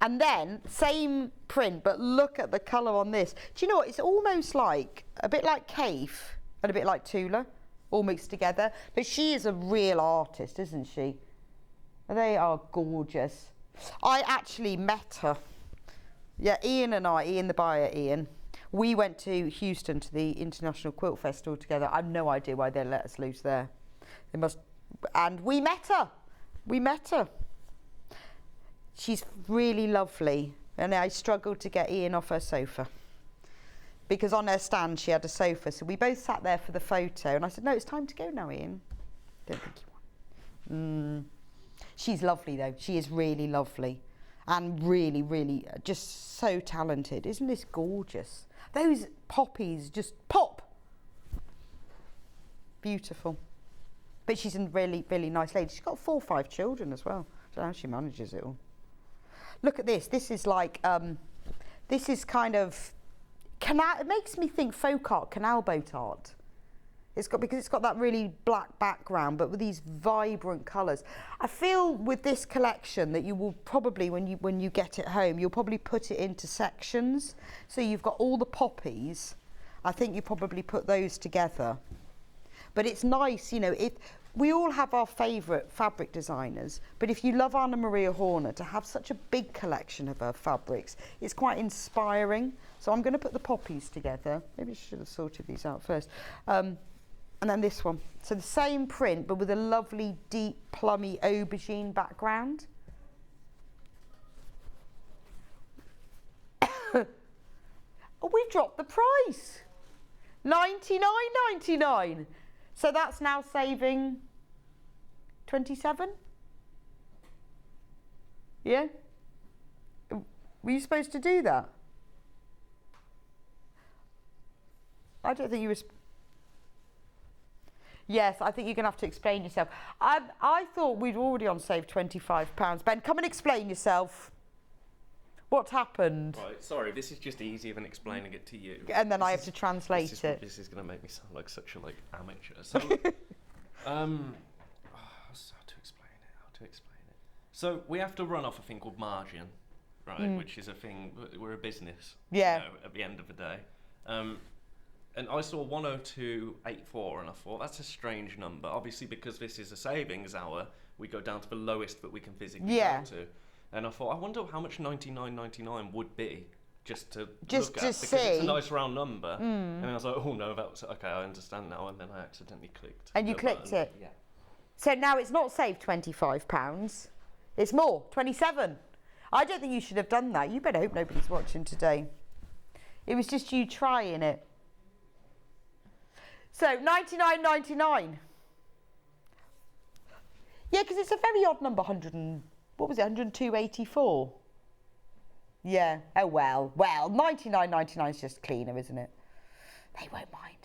And then, same print, but look at the colour on this. Do you know what? It's almost like, a bit like Cave and a bit like Tula, all mixed together. But she is a real artist, isn't she? They are gorgeous. I actually met her. Yeah, Ian the buyer, we went to Houston to the International Quilt Festival together. I have no idea why they let us loose there. They must, and we met her. She's really lovely. And I struggled to get Ian off her sofa, because on her stand she had a sofa. So we both sat there for the photo and I said, no, it's time to go now, Ian. Don't think you want. She's lovely though. She is really lovely and really, really just so talented. Isn't this gorgeous? Those poppies just pop. Beautiful. But she's a really, really nice lady. She's got 4 or 5 children as well. I don't know how she manages it all. Look at this. This is like, this is kind of, it makes me think folk art, canal boat art. Because it's got that really black background, but with these vibrant colours. I feel with this collection that you will probably, when you get it home, you'll probably put it into sections. So you've got all the poppies. I think you probably put those together. But it's nice, you know, we all have our favourite fabric designers, but if you love Anna Maria Horner, to have such a big collection of her fabrics, it's quite inspiring. So I'm going to put the poppies together. Maybe I should have sorted these out first. And then this one. So the same print, but with a lovely, deep, plummy aubergine background. Oh, we've dropped the price. $99.99. So that's now saving 27. Yeah? Were you supposed to do that? I don't think you were. Yes, I think you're going to have to explain yourself. I thought we'd already on saved £25. Ben, come and explain yourself. What happened? Right, sorry, this is just easier than explaining it to you. And then I have to translate it. This is going to make me sound like such a amateur. So, how to explain it? So we have to run off a thing called margin, right? Which is a thing. We're a business. Yeah. You know, at the end of the day. And I saw 102.84 and I thought that's a strange number. Obviously, because this is a savings hour, we go down to the lowest that we can physically go to. And I thought, I wonder how much $99.99 would be, just to look at, because see. it's a nice round number. And I was like, oh no, that's okay, I understand now. And then I accidentally clicked. And you clicked button. it? Yeah. So now it's not saved £25. It's more, 27. I don't think you should have done that. You better hope nobody's watching today. It was just you trying it. So, $99.99. Yeah, because it's a very odd number, 102.84. Yeah, oh well. Well, $99.99 is just cleaner, isn't it? They won't mind,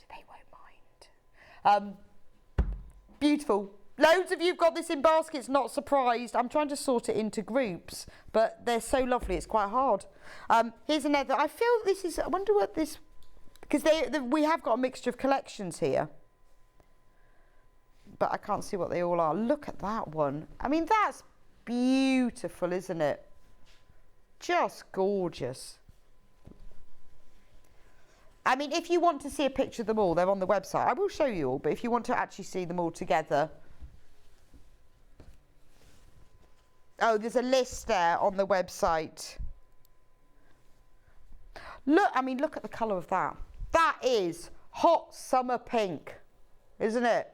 Beautiful. Loads of you've got this in baskets, not surprised. I'm trying to sort it into groups, but they're so lovely, it's quite hard. Here's another. I feel this is, I wonder what this, because we have got a mixture of collections here. But I can't see what they all are. Look at that one. I mean, that's beautiful, isn't it? Just gorgeous. I mean, if you want to see a picture of them all, they're on the website. I will show you all, but if you want to actually see them all together. Oh, there's a list there on the website. Look, I mean, look at the colour of that. That is hot summer pink, isn't it?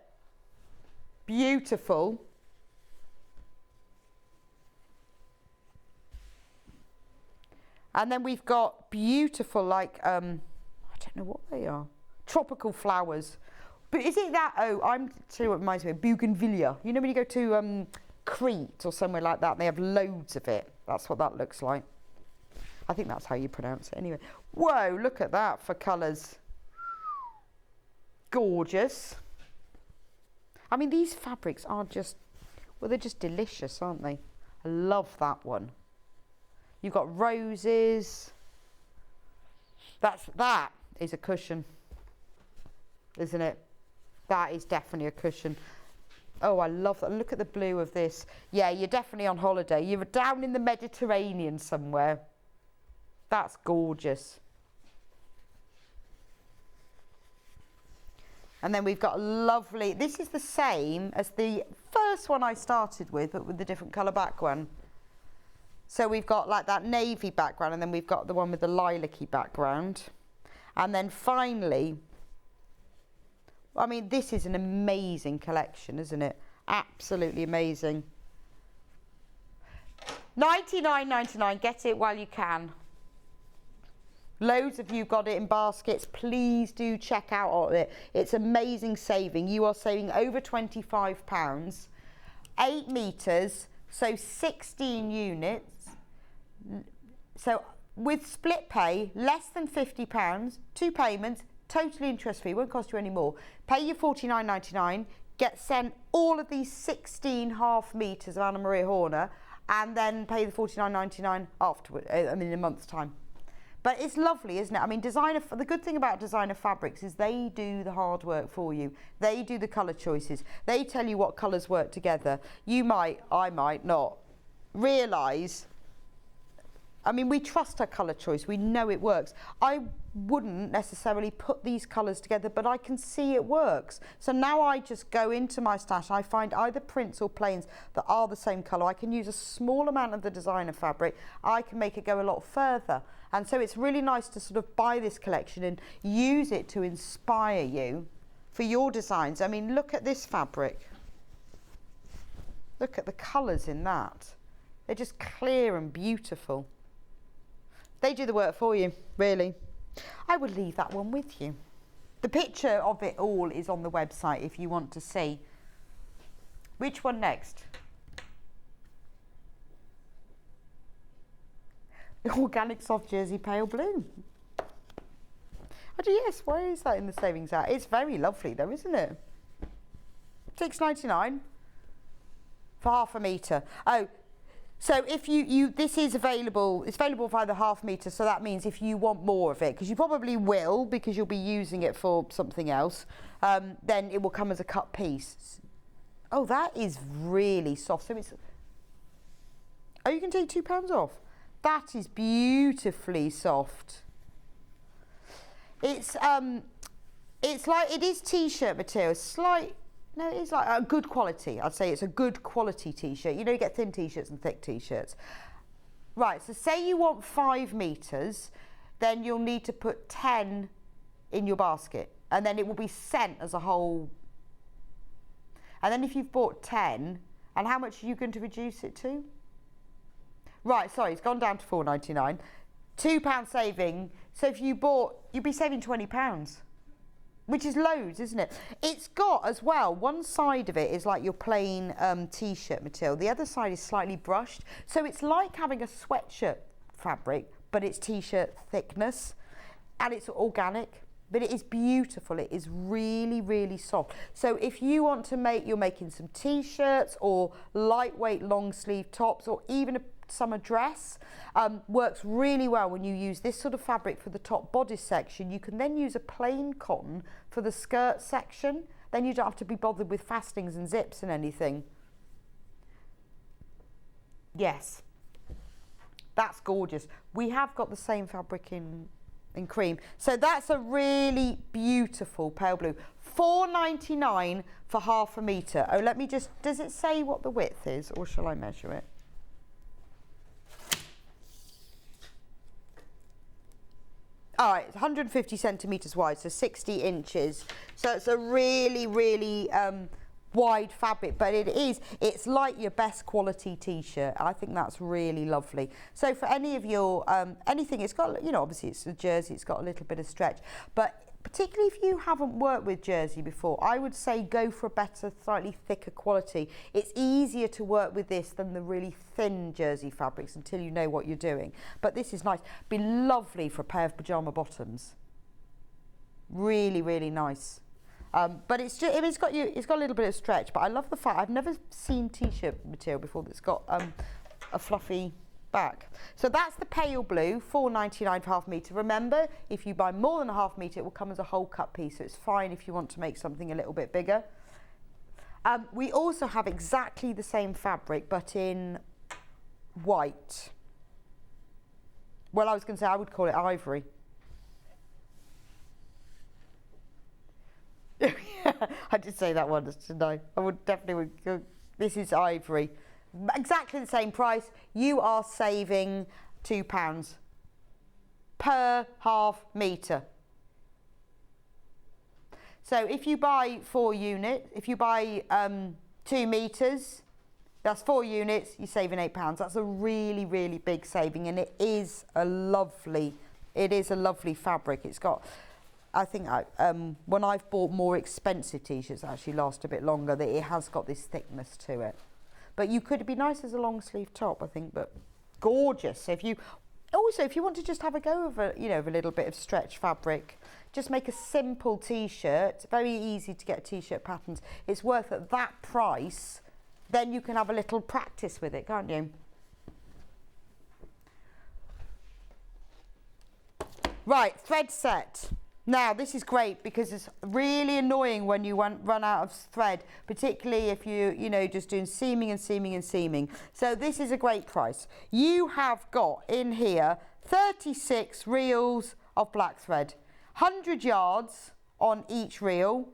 Beautiful. And then we've got beautiful, like, I don't know what they are. Tropical flowers. But is it that? Oh, I'm tell you what reminds me of bougainvillea. You know when you go to Crete or somewhere like that, they have loads of it. That's what that looks like. I think that's how you pronounce it anyway. Whoa, look at that for colours. Gorgeous. I mean, these fabrics are just, well, they're just delicious, aren't they? I love that one. You've got roses. That is a cushion, isn't it? That is definitely a cushion. Oh, I love that. Look at the blue of this. Yeah, you're definitely on holiday. You're down in the Mediterranean somewhere. That's gorgeous. And then we've got a lovely, this is the same as the first one I started with, but with the different colour background. So we've got like that navy background, and then we've got the one with the lilac-y background. And then finally, I mean, this is an amazing collection, isn't it? Absolutely amazing. $99.99, get it while you can. Loads of you got it in baskets. Please do check out all of it. It's amazing saving. You are saving over £25. 8 metres, so 16 units. So with split pay, less than £50, 2 payments, totally interest free, won't cost you any more. Pay your $49.99, get sent all of these 16 half metres of Anna Maria Horner, and then pay the $49.99 afterward, in a month's time. But it's lovely, isn't it? I mean, the good thing about designer fabrics is they do the hard work for you. They do the colour choices. They tell you what colours work together. I might not realise. I mean, we trust our colour choice. We know it works. I wouldn't necessarily put these colours together, but I can see it works. So now I just go into my stash. I find either prints or plains that are the same colour. I can use a small amount of the designer fabric. I can make it go a lot further. And so it's really nice to sort of buy this collection and use it to inspire you for your designs. I mean, look at this fabric. Look at the colours in that. They're just clear and beautiful. They do the work for you, really. I will leave that one with you. The picture of it all is on the website if you want to see. Which one next? Organic soft jersey pale blue. Yes, why is that in the savings out? It's very lovely though, isn't it? $6.99 for half a metre. Oh, so if this is available, it's available for the half metre, so that means if you want more of it, because you probably will, because you'll be using it for something else, then it will come as a cut piece. Oh, that is really soft. So it's, oh, you can take £2 off. That is beautifully soft. It's like, it is t-shirt material, no, it's like a good quality. I'd say it's a good quality t-shirt. You know, you get thin t-shirts and thick t-shirts. Right, so say you want 5 metres, then you'll need to put 10 in your basket, and then it will be sent as a whole. And then if you've bought 10, and how much are you going to reduce it to? Right, sorry, it's gone down to $4.99. £2 saving. So if you bought, you'd be saving £20, which is loads, isn't it? It's got as well, one side of it is like your plain t-shirt material. The other side is slightly brushed. So it's like having a sweatshirt fabric, but it's t-shirt thickness, and it's organic. but it is beautiful. It is really, really soft. So if you want to make, you're making some t-shirts or lightweight long sleeve tops or even a summer dress, works really well when you use this sort of fabric for the top bodice section. You can then use a plain cotton for the skirt section. Then you don't have to be bothered with fastenings and zips and anything. Yes, that's gorgeous. We have got the same fabric in cream. So that's a really beautiful pale blue. $4.99 for half a metre. Oh, let me just, does it say what the width is or shall I measure it? All right, 150 centimetres wide, so 60 inches. So it's a really, really wide fabric, but it's like your best quality t-shirt. I think that's really lovely. So for any of your, anything, it's got, you know, obviously it's a jersey, it's got a little bit of stretch, but particularly if you haven't worked with jersey before, I would say go for a better, slightly thicker quality. It's easier to work with this than the really thin jersey fabrics until you know what you're doing. But this is nice. Be lovely for a pair of pyjama bottoms. Really, really nice. But it's got a little bit of stretch. But I love the fact I've never seen t-shirt material before that's got a fluffy back. So that's the pale blue, $4.99 for half metre. Remember, if you buy more than a half metre, it will come as a whole cut piece, so it's fine if you want to make something a little bit bigger. We also have exactly the same fabric, but in white. Well, I was going to say I would call it ivory. I did say that once, didn't I? I would definitely go. This is ivory. Exactly the same price. You are saving £2 per half metre. So if you buy 4 units, if you buy 2 metres, that's 4 units, you're saving £8. That's a really, really big saving, and it is a lovely fabric. It's got, I think when I've bought more expensive t-shirts, actually last a bit longer, that it has got this thickness to it. But you could be nice as a long sleeve top, I think, but gorgeous. So if you want to just have a go of a little bit of stretch fabric, just make a simple t-shirt, very easy to get t-shirt patterns. It's worth at that price, then you can have a little practice with it, can't you? Right, thread set. Now, this is great because it's really annoying when you run out of thread, particularly if you're just doing seaming and seaming and seaming. So this is a great price. You have got in here 36 reels of black thread, 100 yards on each reel,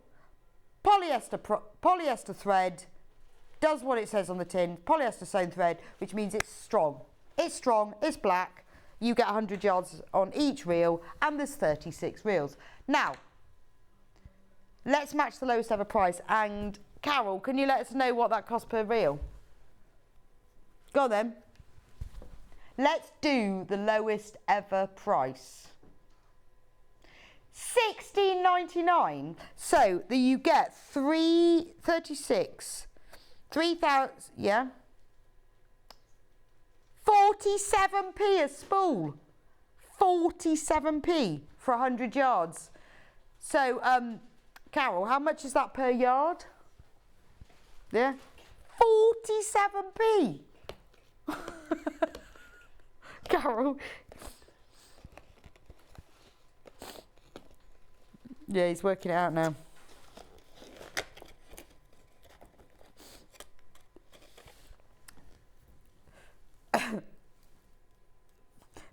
polyester thread, does what it says on the tin, polyester sewn thread, which means it's strong. It's strong, it's black. You get 100 yards on each reel, and there's 36 reels. Now, let's match the lowest ever price. And Carol, can you let us know what that costs per reel? Go on then. Let's do the lowest ever price. $16.99. So you get 3,000, yeah. 47p a spool. 47p for 100 yards. So, Carol, how much is that per yard? Yeah? 47p. Carol. Yeah, he's working it out now.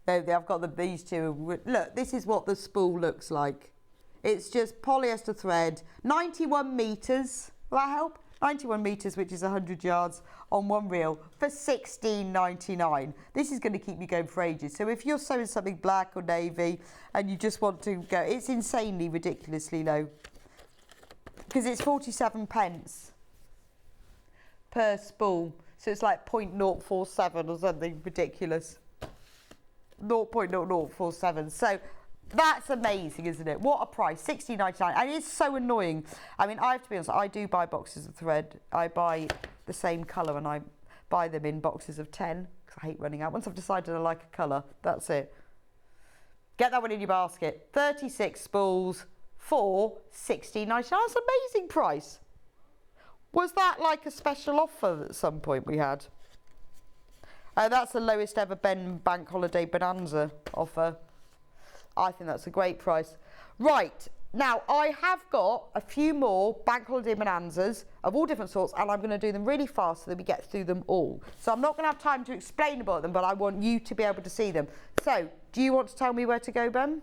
No, I've got these two. Look, this is what the spool looks like. It's just polyester thread, 91 metres. Will that help? 91 metres, which is 100 yards on one reel for $16.99. This is going to keep you going for ages. So if you're sewing something black or navy and you just want to go, it's insanely, ridiculously low. Because it's 47 pence per spool. So it's like 0.047 or something ridiculous. 0.0047. So that's amazing, isn't it? What a price, $16.99. And it's so annoying. I mean, I have to be honest, I do buy boxes of thread. I buy the same colour and I buy them in boxes of 10 because I hate running out. Once I've decided I like a colour, that's it. Get that one in your basket. 36 spools, for £16.99. That's an amazing price. Was that like a special offer at some point we had? That's the lowest ever bank holiday bonanza offer. I think that's a great price. Right, now I have got a few more bank holiday bonanzas of all different sorts, and I'm going to do them really fast so that we get through them all. So I'm not going to have time to explain about them, but I want you to be able to see them. So, do you want to tell me where to go, Ben?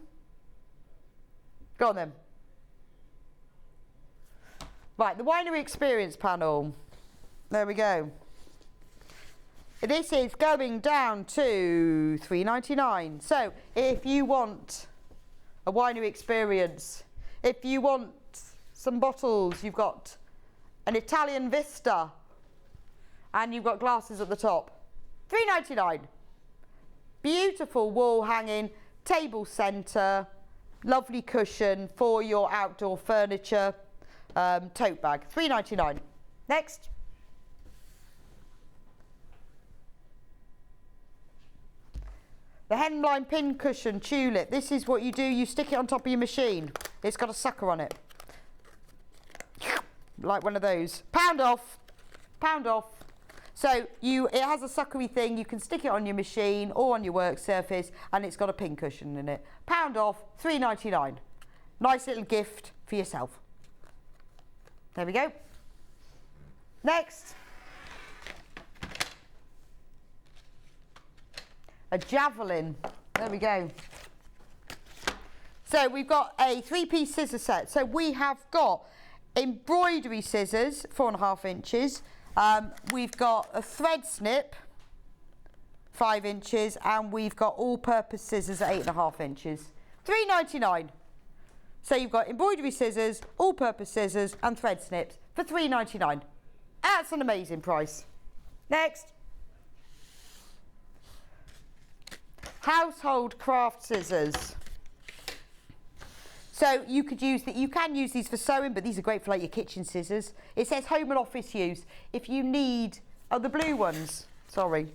Go on then. Right, the winery experience panel. There we go. This is going down to $3.99. So if you want a winery experience, if you want some bottles, you've got an Italian Vista, and you've got glasses at the top. $3.99. Beautiful wall hanging, table centre, lovely cushion for your outdoor furniture, tote bag. $3.99. Next. The hemline pin cushion tulip. This is what you do. You stick it on top of your machine. It's got a sucker on it. Like one of those. Pound off. Pound off. So it has a suckery thing. You can stick it on your machine or on your work surface, and it's got a pin cushion in it. Pound off. $3.99. Nice little gift for yourself. There we go. Next. A javelin. There we go. So we've got a 3-piece scissor set. So we have got embroidery scissors, 4.5 inches. We've got a thread snip, 5 inches, and we've got all-purpose scissors at 8.5 inches. $3.99. So you've got embroidery scissors, all-purpose scissors, and thread snips for $3.99. That's an amazing price. Next. Household craft scissors. So you can use these for sewing, but these are great for like your kitchen scissors. It says home and office use. If you need, the blue ones. Sorry.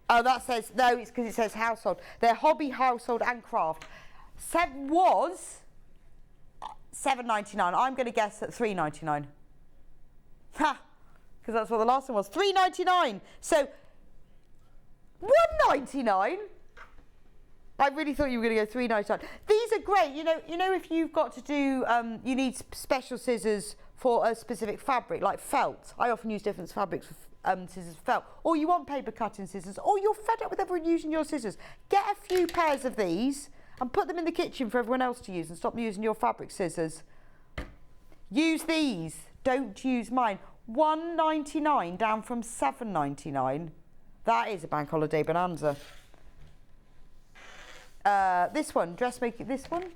Oh, that says, no, it's because it says household. They're hobby, household and craft. Was $7.99. I'm going to guess at $3.99. Ha! Because that's what the last one was. $3.99. So $1.99. I really thought you were going to go $3.99. These are great. You know, if you've got to do, you need special scissors for a specific fabric, like felt. I often use different fabrics for scissors for felt. Or you want paper cutting scissors, or you're fed up with everyone using your scissors. Get a few pairs of these and put them in the kitchen for everyone else to use, and stop using your fabric scissors. Use these. Don't use mine. $1.99 down from $7.99. That is a bank holiday bonanza. This one, dressmaking, this one.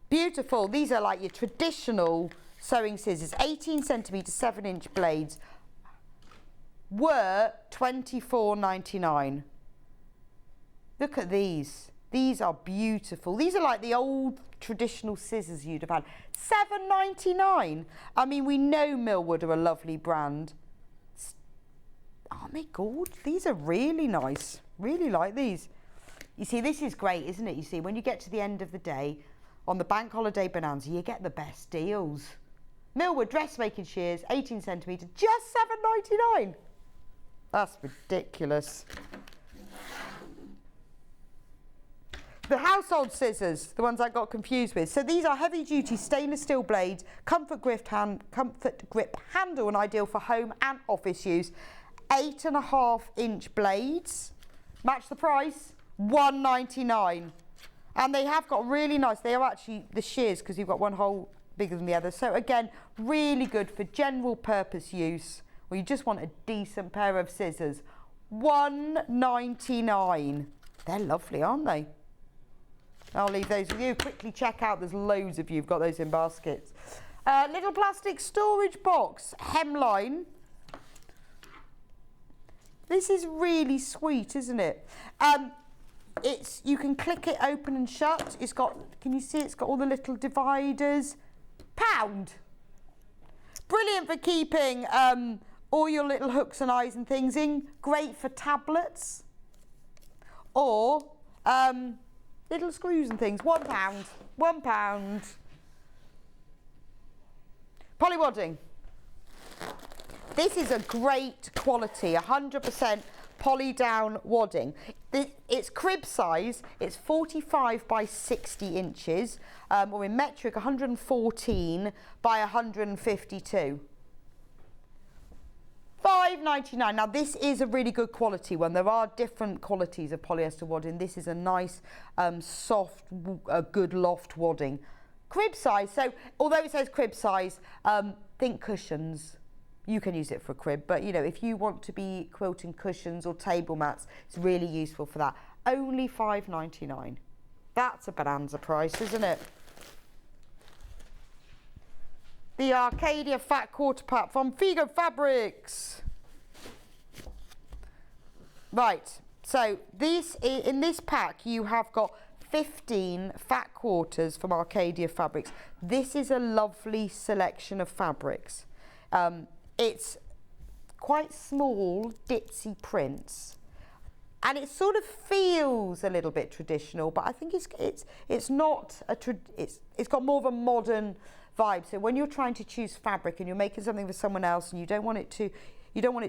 Beautiful. These are like your traditional sewing scissors. 18 centimetre, 7-inch blades. Were $24.99. Look at these. These are beautiful. These are like the old traditional scissors you'd have had. $7.99. I mean, we know Millwood are a lovely brand. Aren't they gorgeous? These are really nice. Really like these. You see, this is great, isn't it? You see, when you get to the end of the day, on the bank holiday bonanza, you get the best deals. Millwood dressmaking shears, 18 centimetre, just $7.99. That's ridiculous. The household scissors, the ones I got confused with. So these are heavy-duty stainless steel blades, comfort grip handle, and ideal for home and office use. 8.5-inch blades. Match the price, $1.99. And they have got really nice, they are actually the shears, because you've got one hole bigger than the other. So again, really good for general purpose use, or you just want a decent pair of scissors. $1.99. They're lovely, aren't they? I'll leave those with you. Quickly check out, there's loads of you who've got those in baskets. Little plastic storage box, hemline. This is really sweet, isn't it? You can click it open and shut. It's got, can you see it's got all the little dividers? £1. Brilliant for keeping all your little hooks and eyes and things in. Great for tablets. or little screws and things. £1. £1. Polywadding. This is a great quality, 100% poly down wadding. It's crib size, it's 45 by 60 inches, or in metric 114 by 152. £5.99. Now this is a really good quality one. There are different qualities of polyester wadding. This is a nice, soft, good loft wadding. Crib size, so although it says crib size, think cushions. You can use it for a crib, but you know, if you want to be quilting cushions or table mats, it's really useful for that. Only £5.99. That's a bonanza price, isn't it? The Arcadia Fat Quarter Pack from Figo Fabrics. Right, so in this pack you have got 15 fat quarters from Arcadia Fabrics. This is a lovely selection of fabrics. It's quite small, ditzy prints, and it sort of feels a little bit traditional, but I think it's not it's got more of a modern vibe. So when you're trying to choose fabric and you're making something for someone else and you don't want it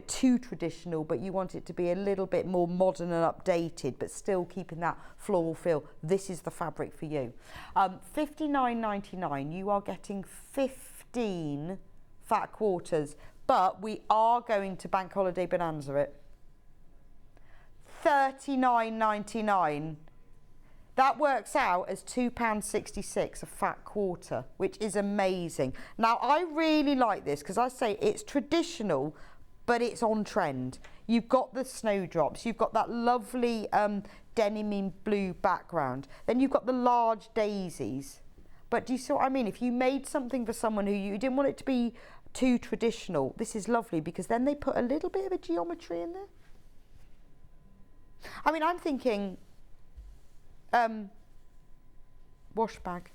too traditional, but you want it to be a little bit more modern and updated, but still keeping that floral feel, this is the fabric for you. $59.99. You are getting 15 fat quarters, but we are going to Bank Holiday Bonanza it. $39.99. That works out as £2.66 a fat quarter, which is amazing. Now, I really like this because I say it's traditional, but it's on trend. You've got the snowdrops, you've got that lovely denim in blue background, then you've got the large daisies. But do you see what I mean? If you made something for someone who you didn't want it to be too traditional, this is lovely because then they put a little bit of a geometry in there. I mean, I'm thinking wash bag.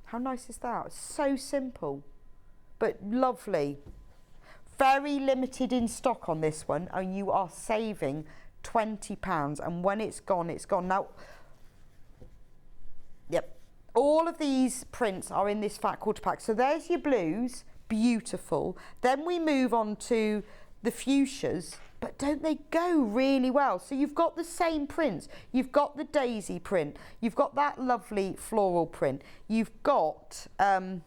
How nice is that? So simple, but lovely. Very limited in stock on this one, and you are saving £20. And when it's gone, it's gone. Now, yep, all of these prints are in this fat quarter pack. So there's your blues, beautiful. Then we move on to the fuchsias, but don't they go really well? So you've got the same prints. You've got the daisy print. You've got that lovely floral print. You've got that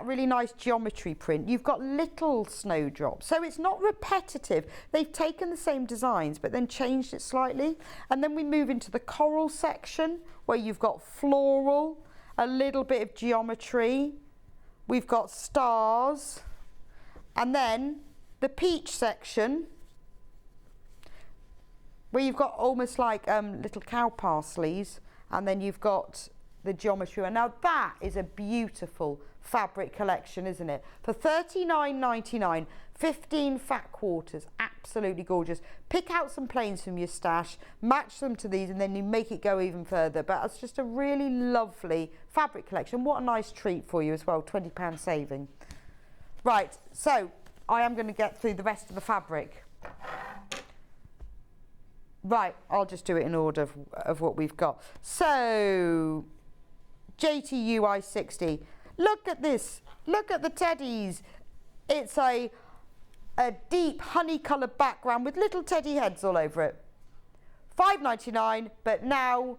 really nice geometry print. You've got little snowdrops. So it's not repetitive. They've taken the same designs, but then changed it slightly. And then we move into the coral section where you've got floral, a little bit of geometry. We've got stars. And then the peach section where you've got almost like little cow parsleys, and then you've got the geometry. And now that is a beautiful fabric collection, isn't it? For $39.99, 15 fat quarters, absolutely gorgeous. Pick out some plains from your stash, match them to these, and then you make it go even further. But it's just a really lovely fabric collection. What a nice treat for you as well, £20 saving. Right, so I am going to get through the rest of the fabric. Right, I'll just do it in order of what we've got. So, JTUI 60. Look at this. Look at the teddies. It's a deep honey-coloured background with little teddy heads all over it. $5.99, but now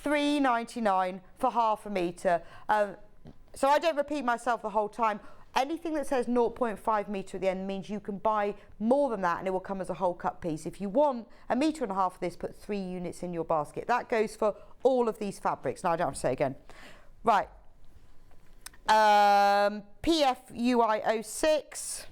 $3.99 for half a metre. So I don't repeat myself the whole time. Anything that says 0.5 metre at the end means you can buy more than that and it will come as a whole cut piece. If you want 1.5 metres of this, put 3 units in your basket. That goes for all of these fabrics. Now I don't have to say it again. Right. PFUI 06.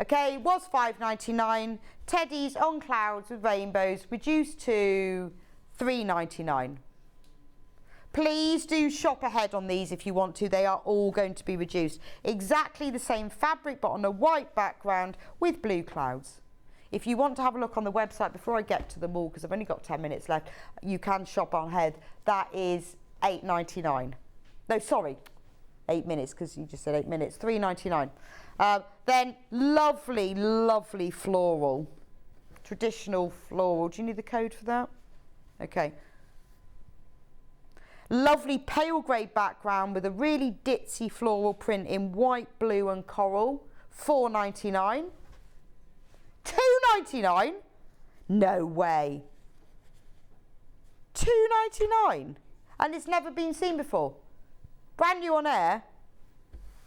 Okay, was $5.99. Teddies on clouds with rainbows reduced to $3.99. Please do shop ahead on these if you want to. They are all going to be reduced. Exactly the same fabric, but on a white background with blue clouds. If you want to have a look on the website before I get to them all, because I've only got 10 minutes left, you can shop on ahead. That is $8.99. No, sorry, 8 minutes, because you just said 8 minutes. $3.99. Then lovely, lovely floral. Traditional floral. Do you need the code for that? Okay. Lovely pale grey background with a really ditzy floral print in white, blue and coral. $4.99. $2.99? No way. $2.99? And it's never been seen before. Brand new on air.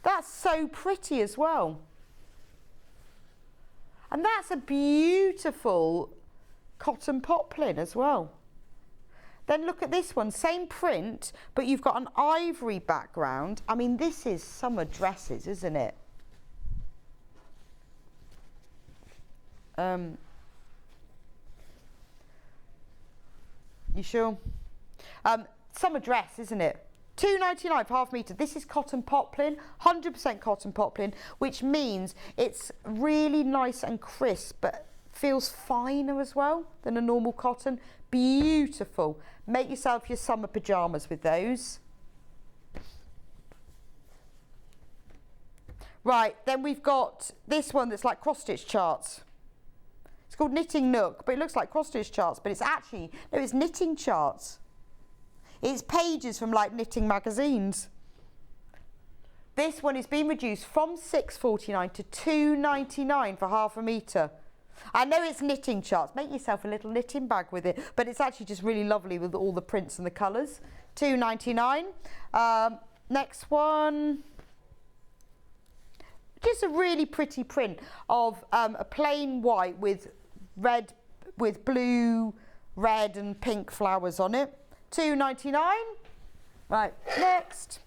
That's so pretty as well. And that's a beautiful cotton poplin as well. Then look at this one, same print, but you've got an ivory background. I mean, this is summer dresses, isn't it? You sure? Summer dress, isn't it? $2.99 for half metre. This is cotton poplin, 100% cotton poplin, which means it's really nice and crisp, but feels finer as well than a normal cotton. Beautiful. Make yourself your summer pyjamas with those. Right, then we've got this one that's like cross-stitch charts. It's called Knitting Nook, but it looks like cross-stitch charts, but it's actually, no, it's knitting charts. It's pages from like knitting magazines. This one is being reduced from $6.49 to $2.99 for half a metre. I know it's knitting charts. Make yourself a little knitting bag with it, but it's actually just really lovely with all the prints and the colours. $2.99. Next one. Just a really pretty print of a plain white with red, with blue, red and pink flowers on it. $2.99. Right, next.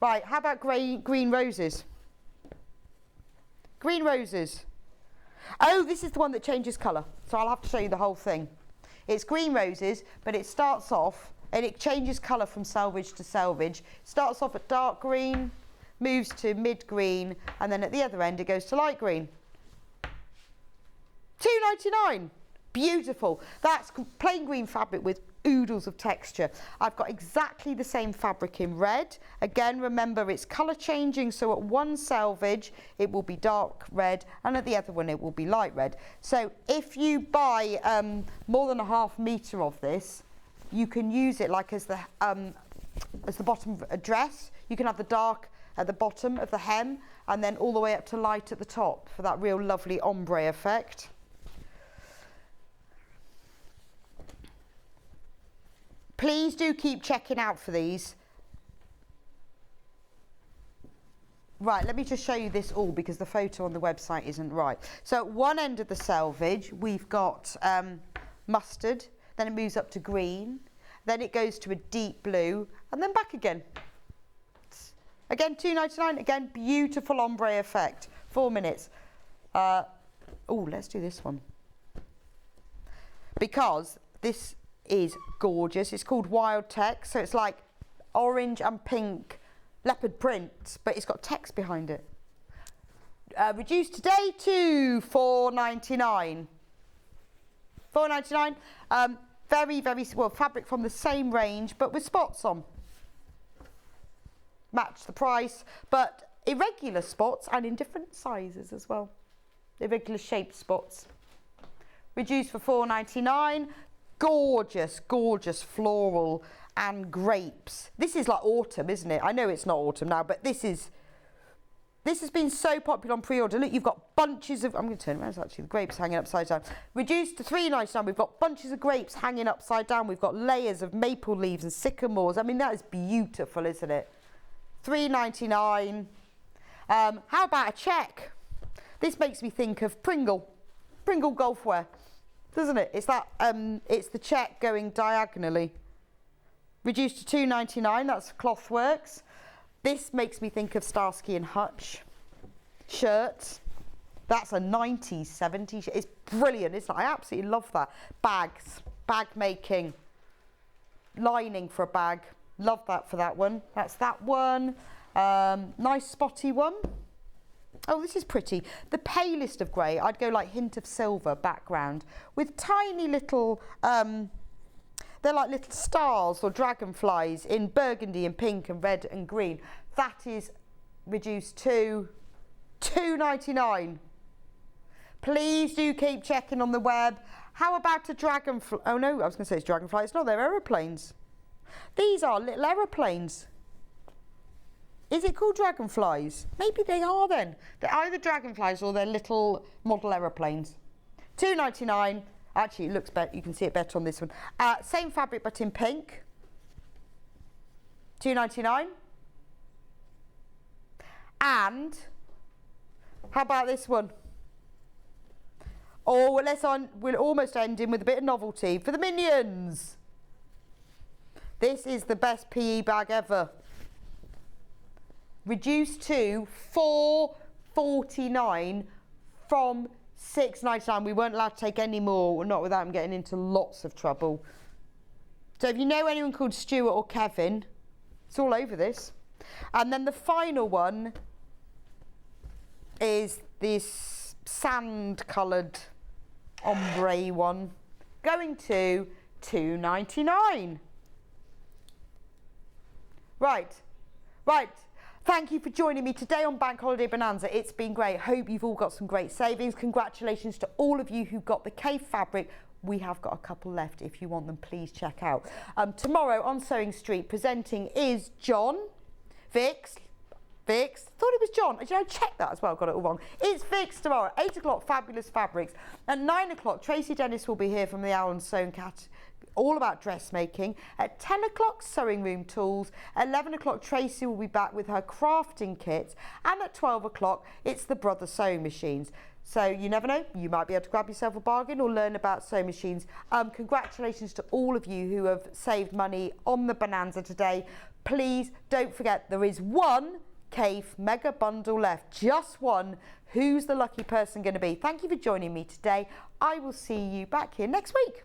Right, how about green roses? Green roses. Oh, this is the one that changes colour, so I'll have to show you the whole thing. It's green roses, but it starts off, and it changes colour from selvage to selvage. Starts off at dark green, moves to mid green, and then at the other end it goes to light green. $2.99. Beautiful. That's plain green fabric with oodles of texture. I've got exactly the same fabric in red. Again, remember it's colour changing, so at one selvage it will be dark red and at the other one it will be light red. So if you buy more than a half metre of this, you can use it like as the bottom of a dress. You can have the dark at the bottom of the hem and then all the way up to light at the top for that real lovely ombre effect. Please do keep checking out for these. Right, let me just show you this all because the photo on the website isn't right. So at one end of the selvage, we've got mustard, then it moves up to green, then it goes to a deep blue, and then back again. Again, $2.99, again, beautiful ombre effect. 4 minutes. Oh, let's do this one. Because this is gorgeous. It's called Wild Text, so it's like orange and pink leopard print, but it's got text behind it. Reduced today to $4.99. $4.99. Very, very well, fabric from the same range, but with spots on. Match the price, but irregular spots and in different sizes as well. Irregular shaped spots. Reduced for $4.99. Gorgeous, gorgeous floral and grapes. This is like autumn, isn't it? I know it's not autumn now, but this has been so popular on pre-order. Look, you've got bunches of, I'm going to turn around, actually, the grapes hanging upside down. Reduced to $3.99, we've got bunches of grapes hanging upside down. We've got layers of maple leaves and sycamores. I mean, that is beautiful, isn't it? $3.99. How about a check? This makes me think of Pringle golfwear, doesn't it? It's that, it's the check going diagonally. Reduced to $2.99, that's Clothworks. This makes me think of Starsky and Hutch shirts. That's a 90s, 70s. It's brilliant, isn't it? I absolutely love that. Bags, bag making, lining for a bag. Love that for that one. That's that one. Nice spotty one. Oh, this is pretty. The palest of grey. I'd go like hint of silver background with tiny little, they're like little stars or dragonflies in burgundy and pink and red and green. That is reduced to $2.99. Please do keep checking on the web. How about a dragonfly? Oh no, I was going to say it's dragonfly. It's not, they're aeroplanes. These are little aeroplanes. Is it called dragonflies? Maybe they are then. They're either dragonflies or they're little model aeroplanes. $2.99. Actually, it looks better. You can see it better on this one. Same fabric but in pink. $2.99. And how about this one? Oh, we're almost ending with a bit of novelty for the Minions. This is the best PE bag ever. Reduced to $4.49 from $6.99. We weren't allowed to take any more, not without them getting into lots of trouble. So if you know anyone called Stuart or Kevin, it's all over this. And then the final one is this sand-coloured ombre one, going to $2.99. Right. Thank you for joining me today on Bank Holiday Bonanza. It's been great. Hope you've all got some great savings. Congratulations to all of you who got the cave fabric. We have got a couple left. If you want them, please check out. Tomorrow on Sewing Street, presenting is John, Vix, thought it was John. Did I check that as well? Got it all wrong. It's Vix tomorrow, 8 o'clock, Fabulous Fabrics. At 9 o'clock, Tracy Dennis will be here from the Owl and Sewn Cat, all about dressmaking. At 10 o'clock, Sewing Room Tools. At 11 o'clock, Tracy will be back with her crafting kits. And at 12 o'clock, it's the Brother Sewing Machines. So you never know, you might be able to grab yourself a bargain or learn about sewing machines. Congratulations to all of you who have saved money on the Bonanza today. Please don't forget there is one Cave mega bundle left, just one. Who's the lucky person going to be? Thank you for joining me today. I will see you back here next week.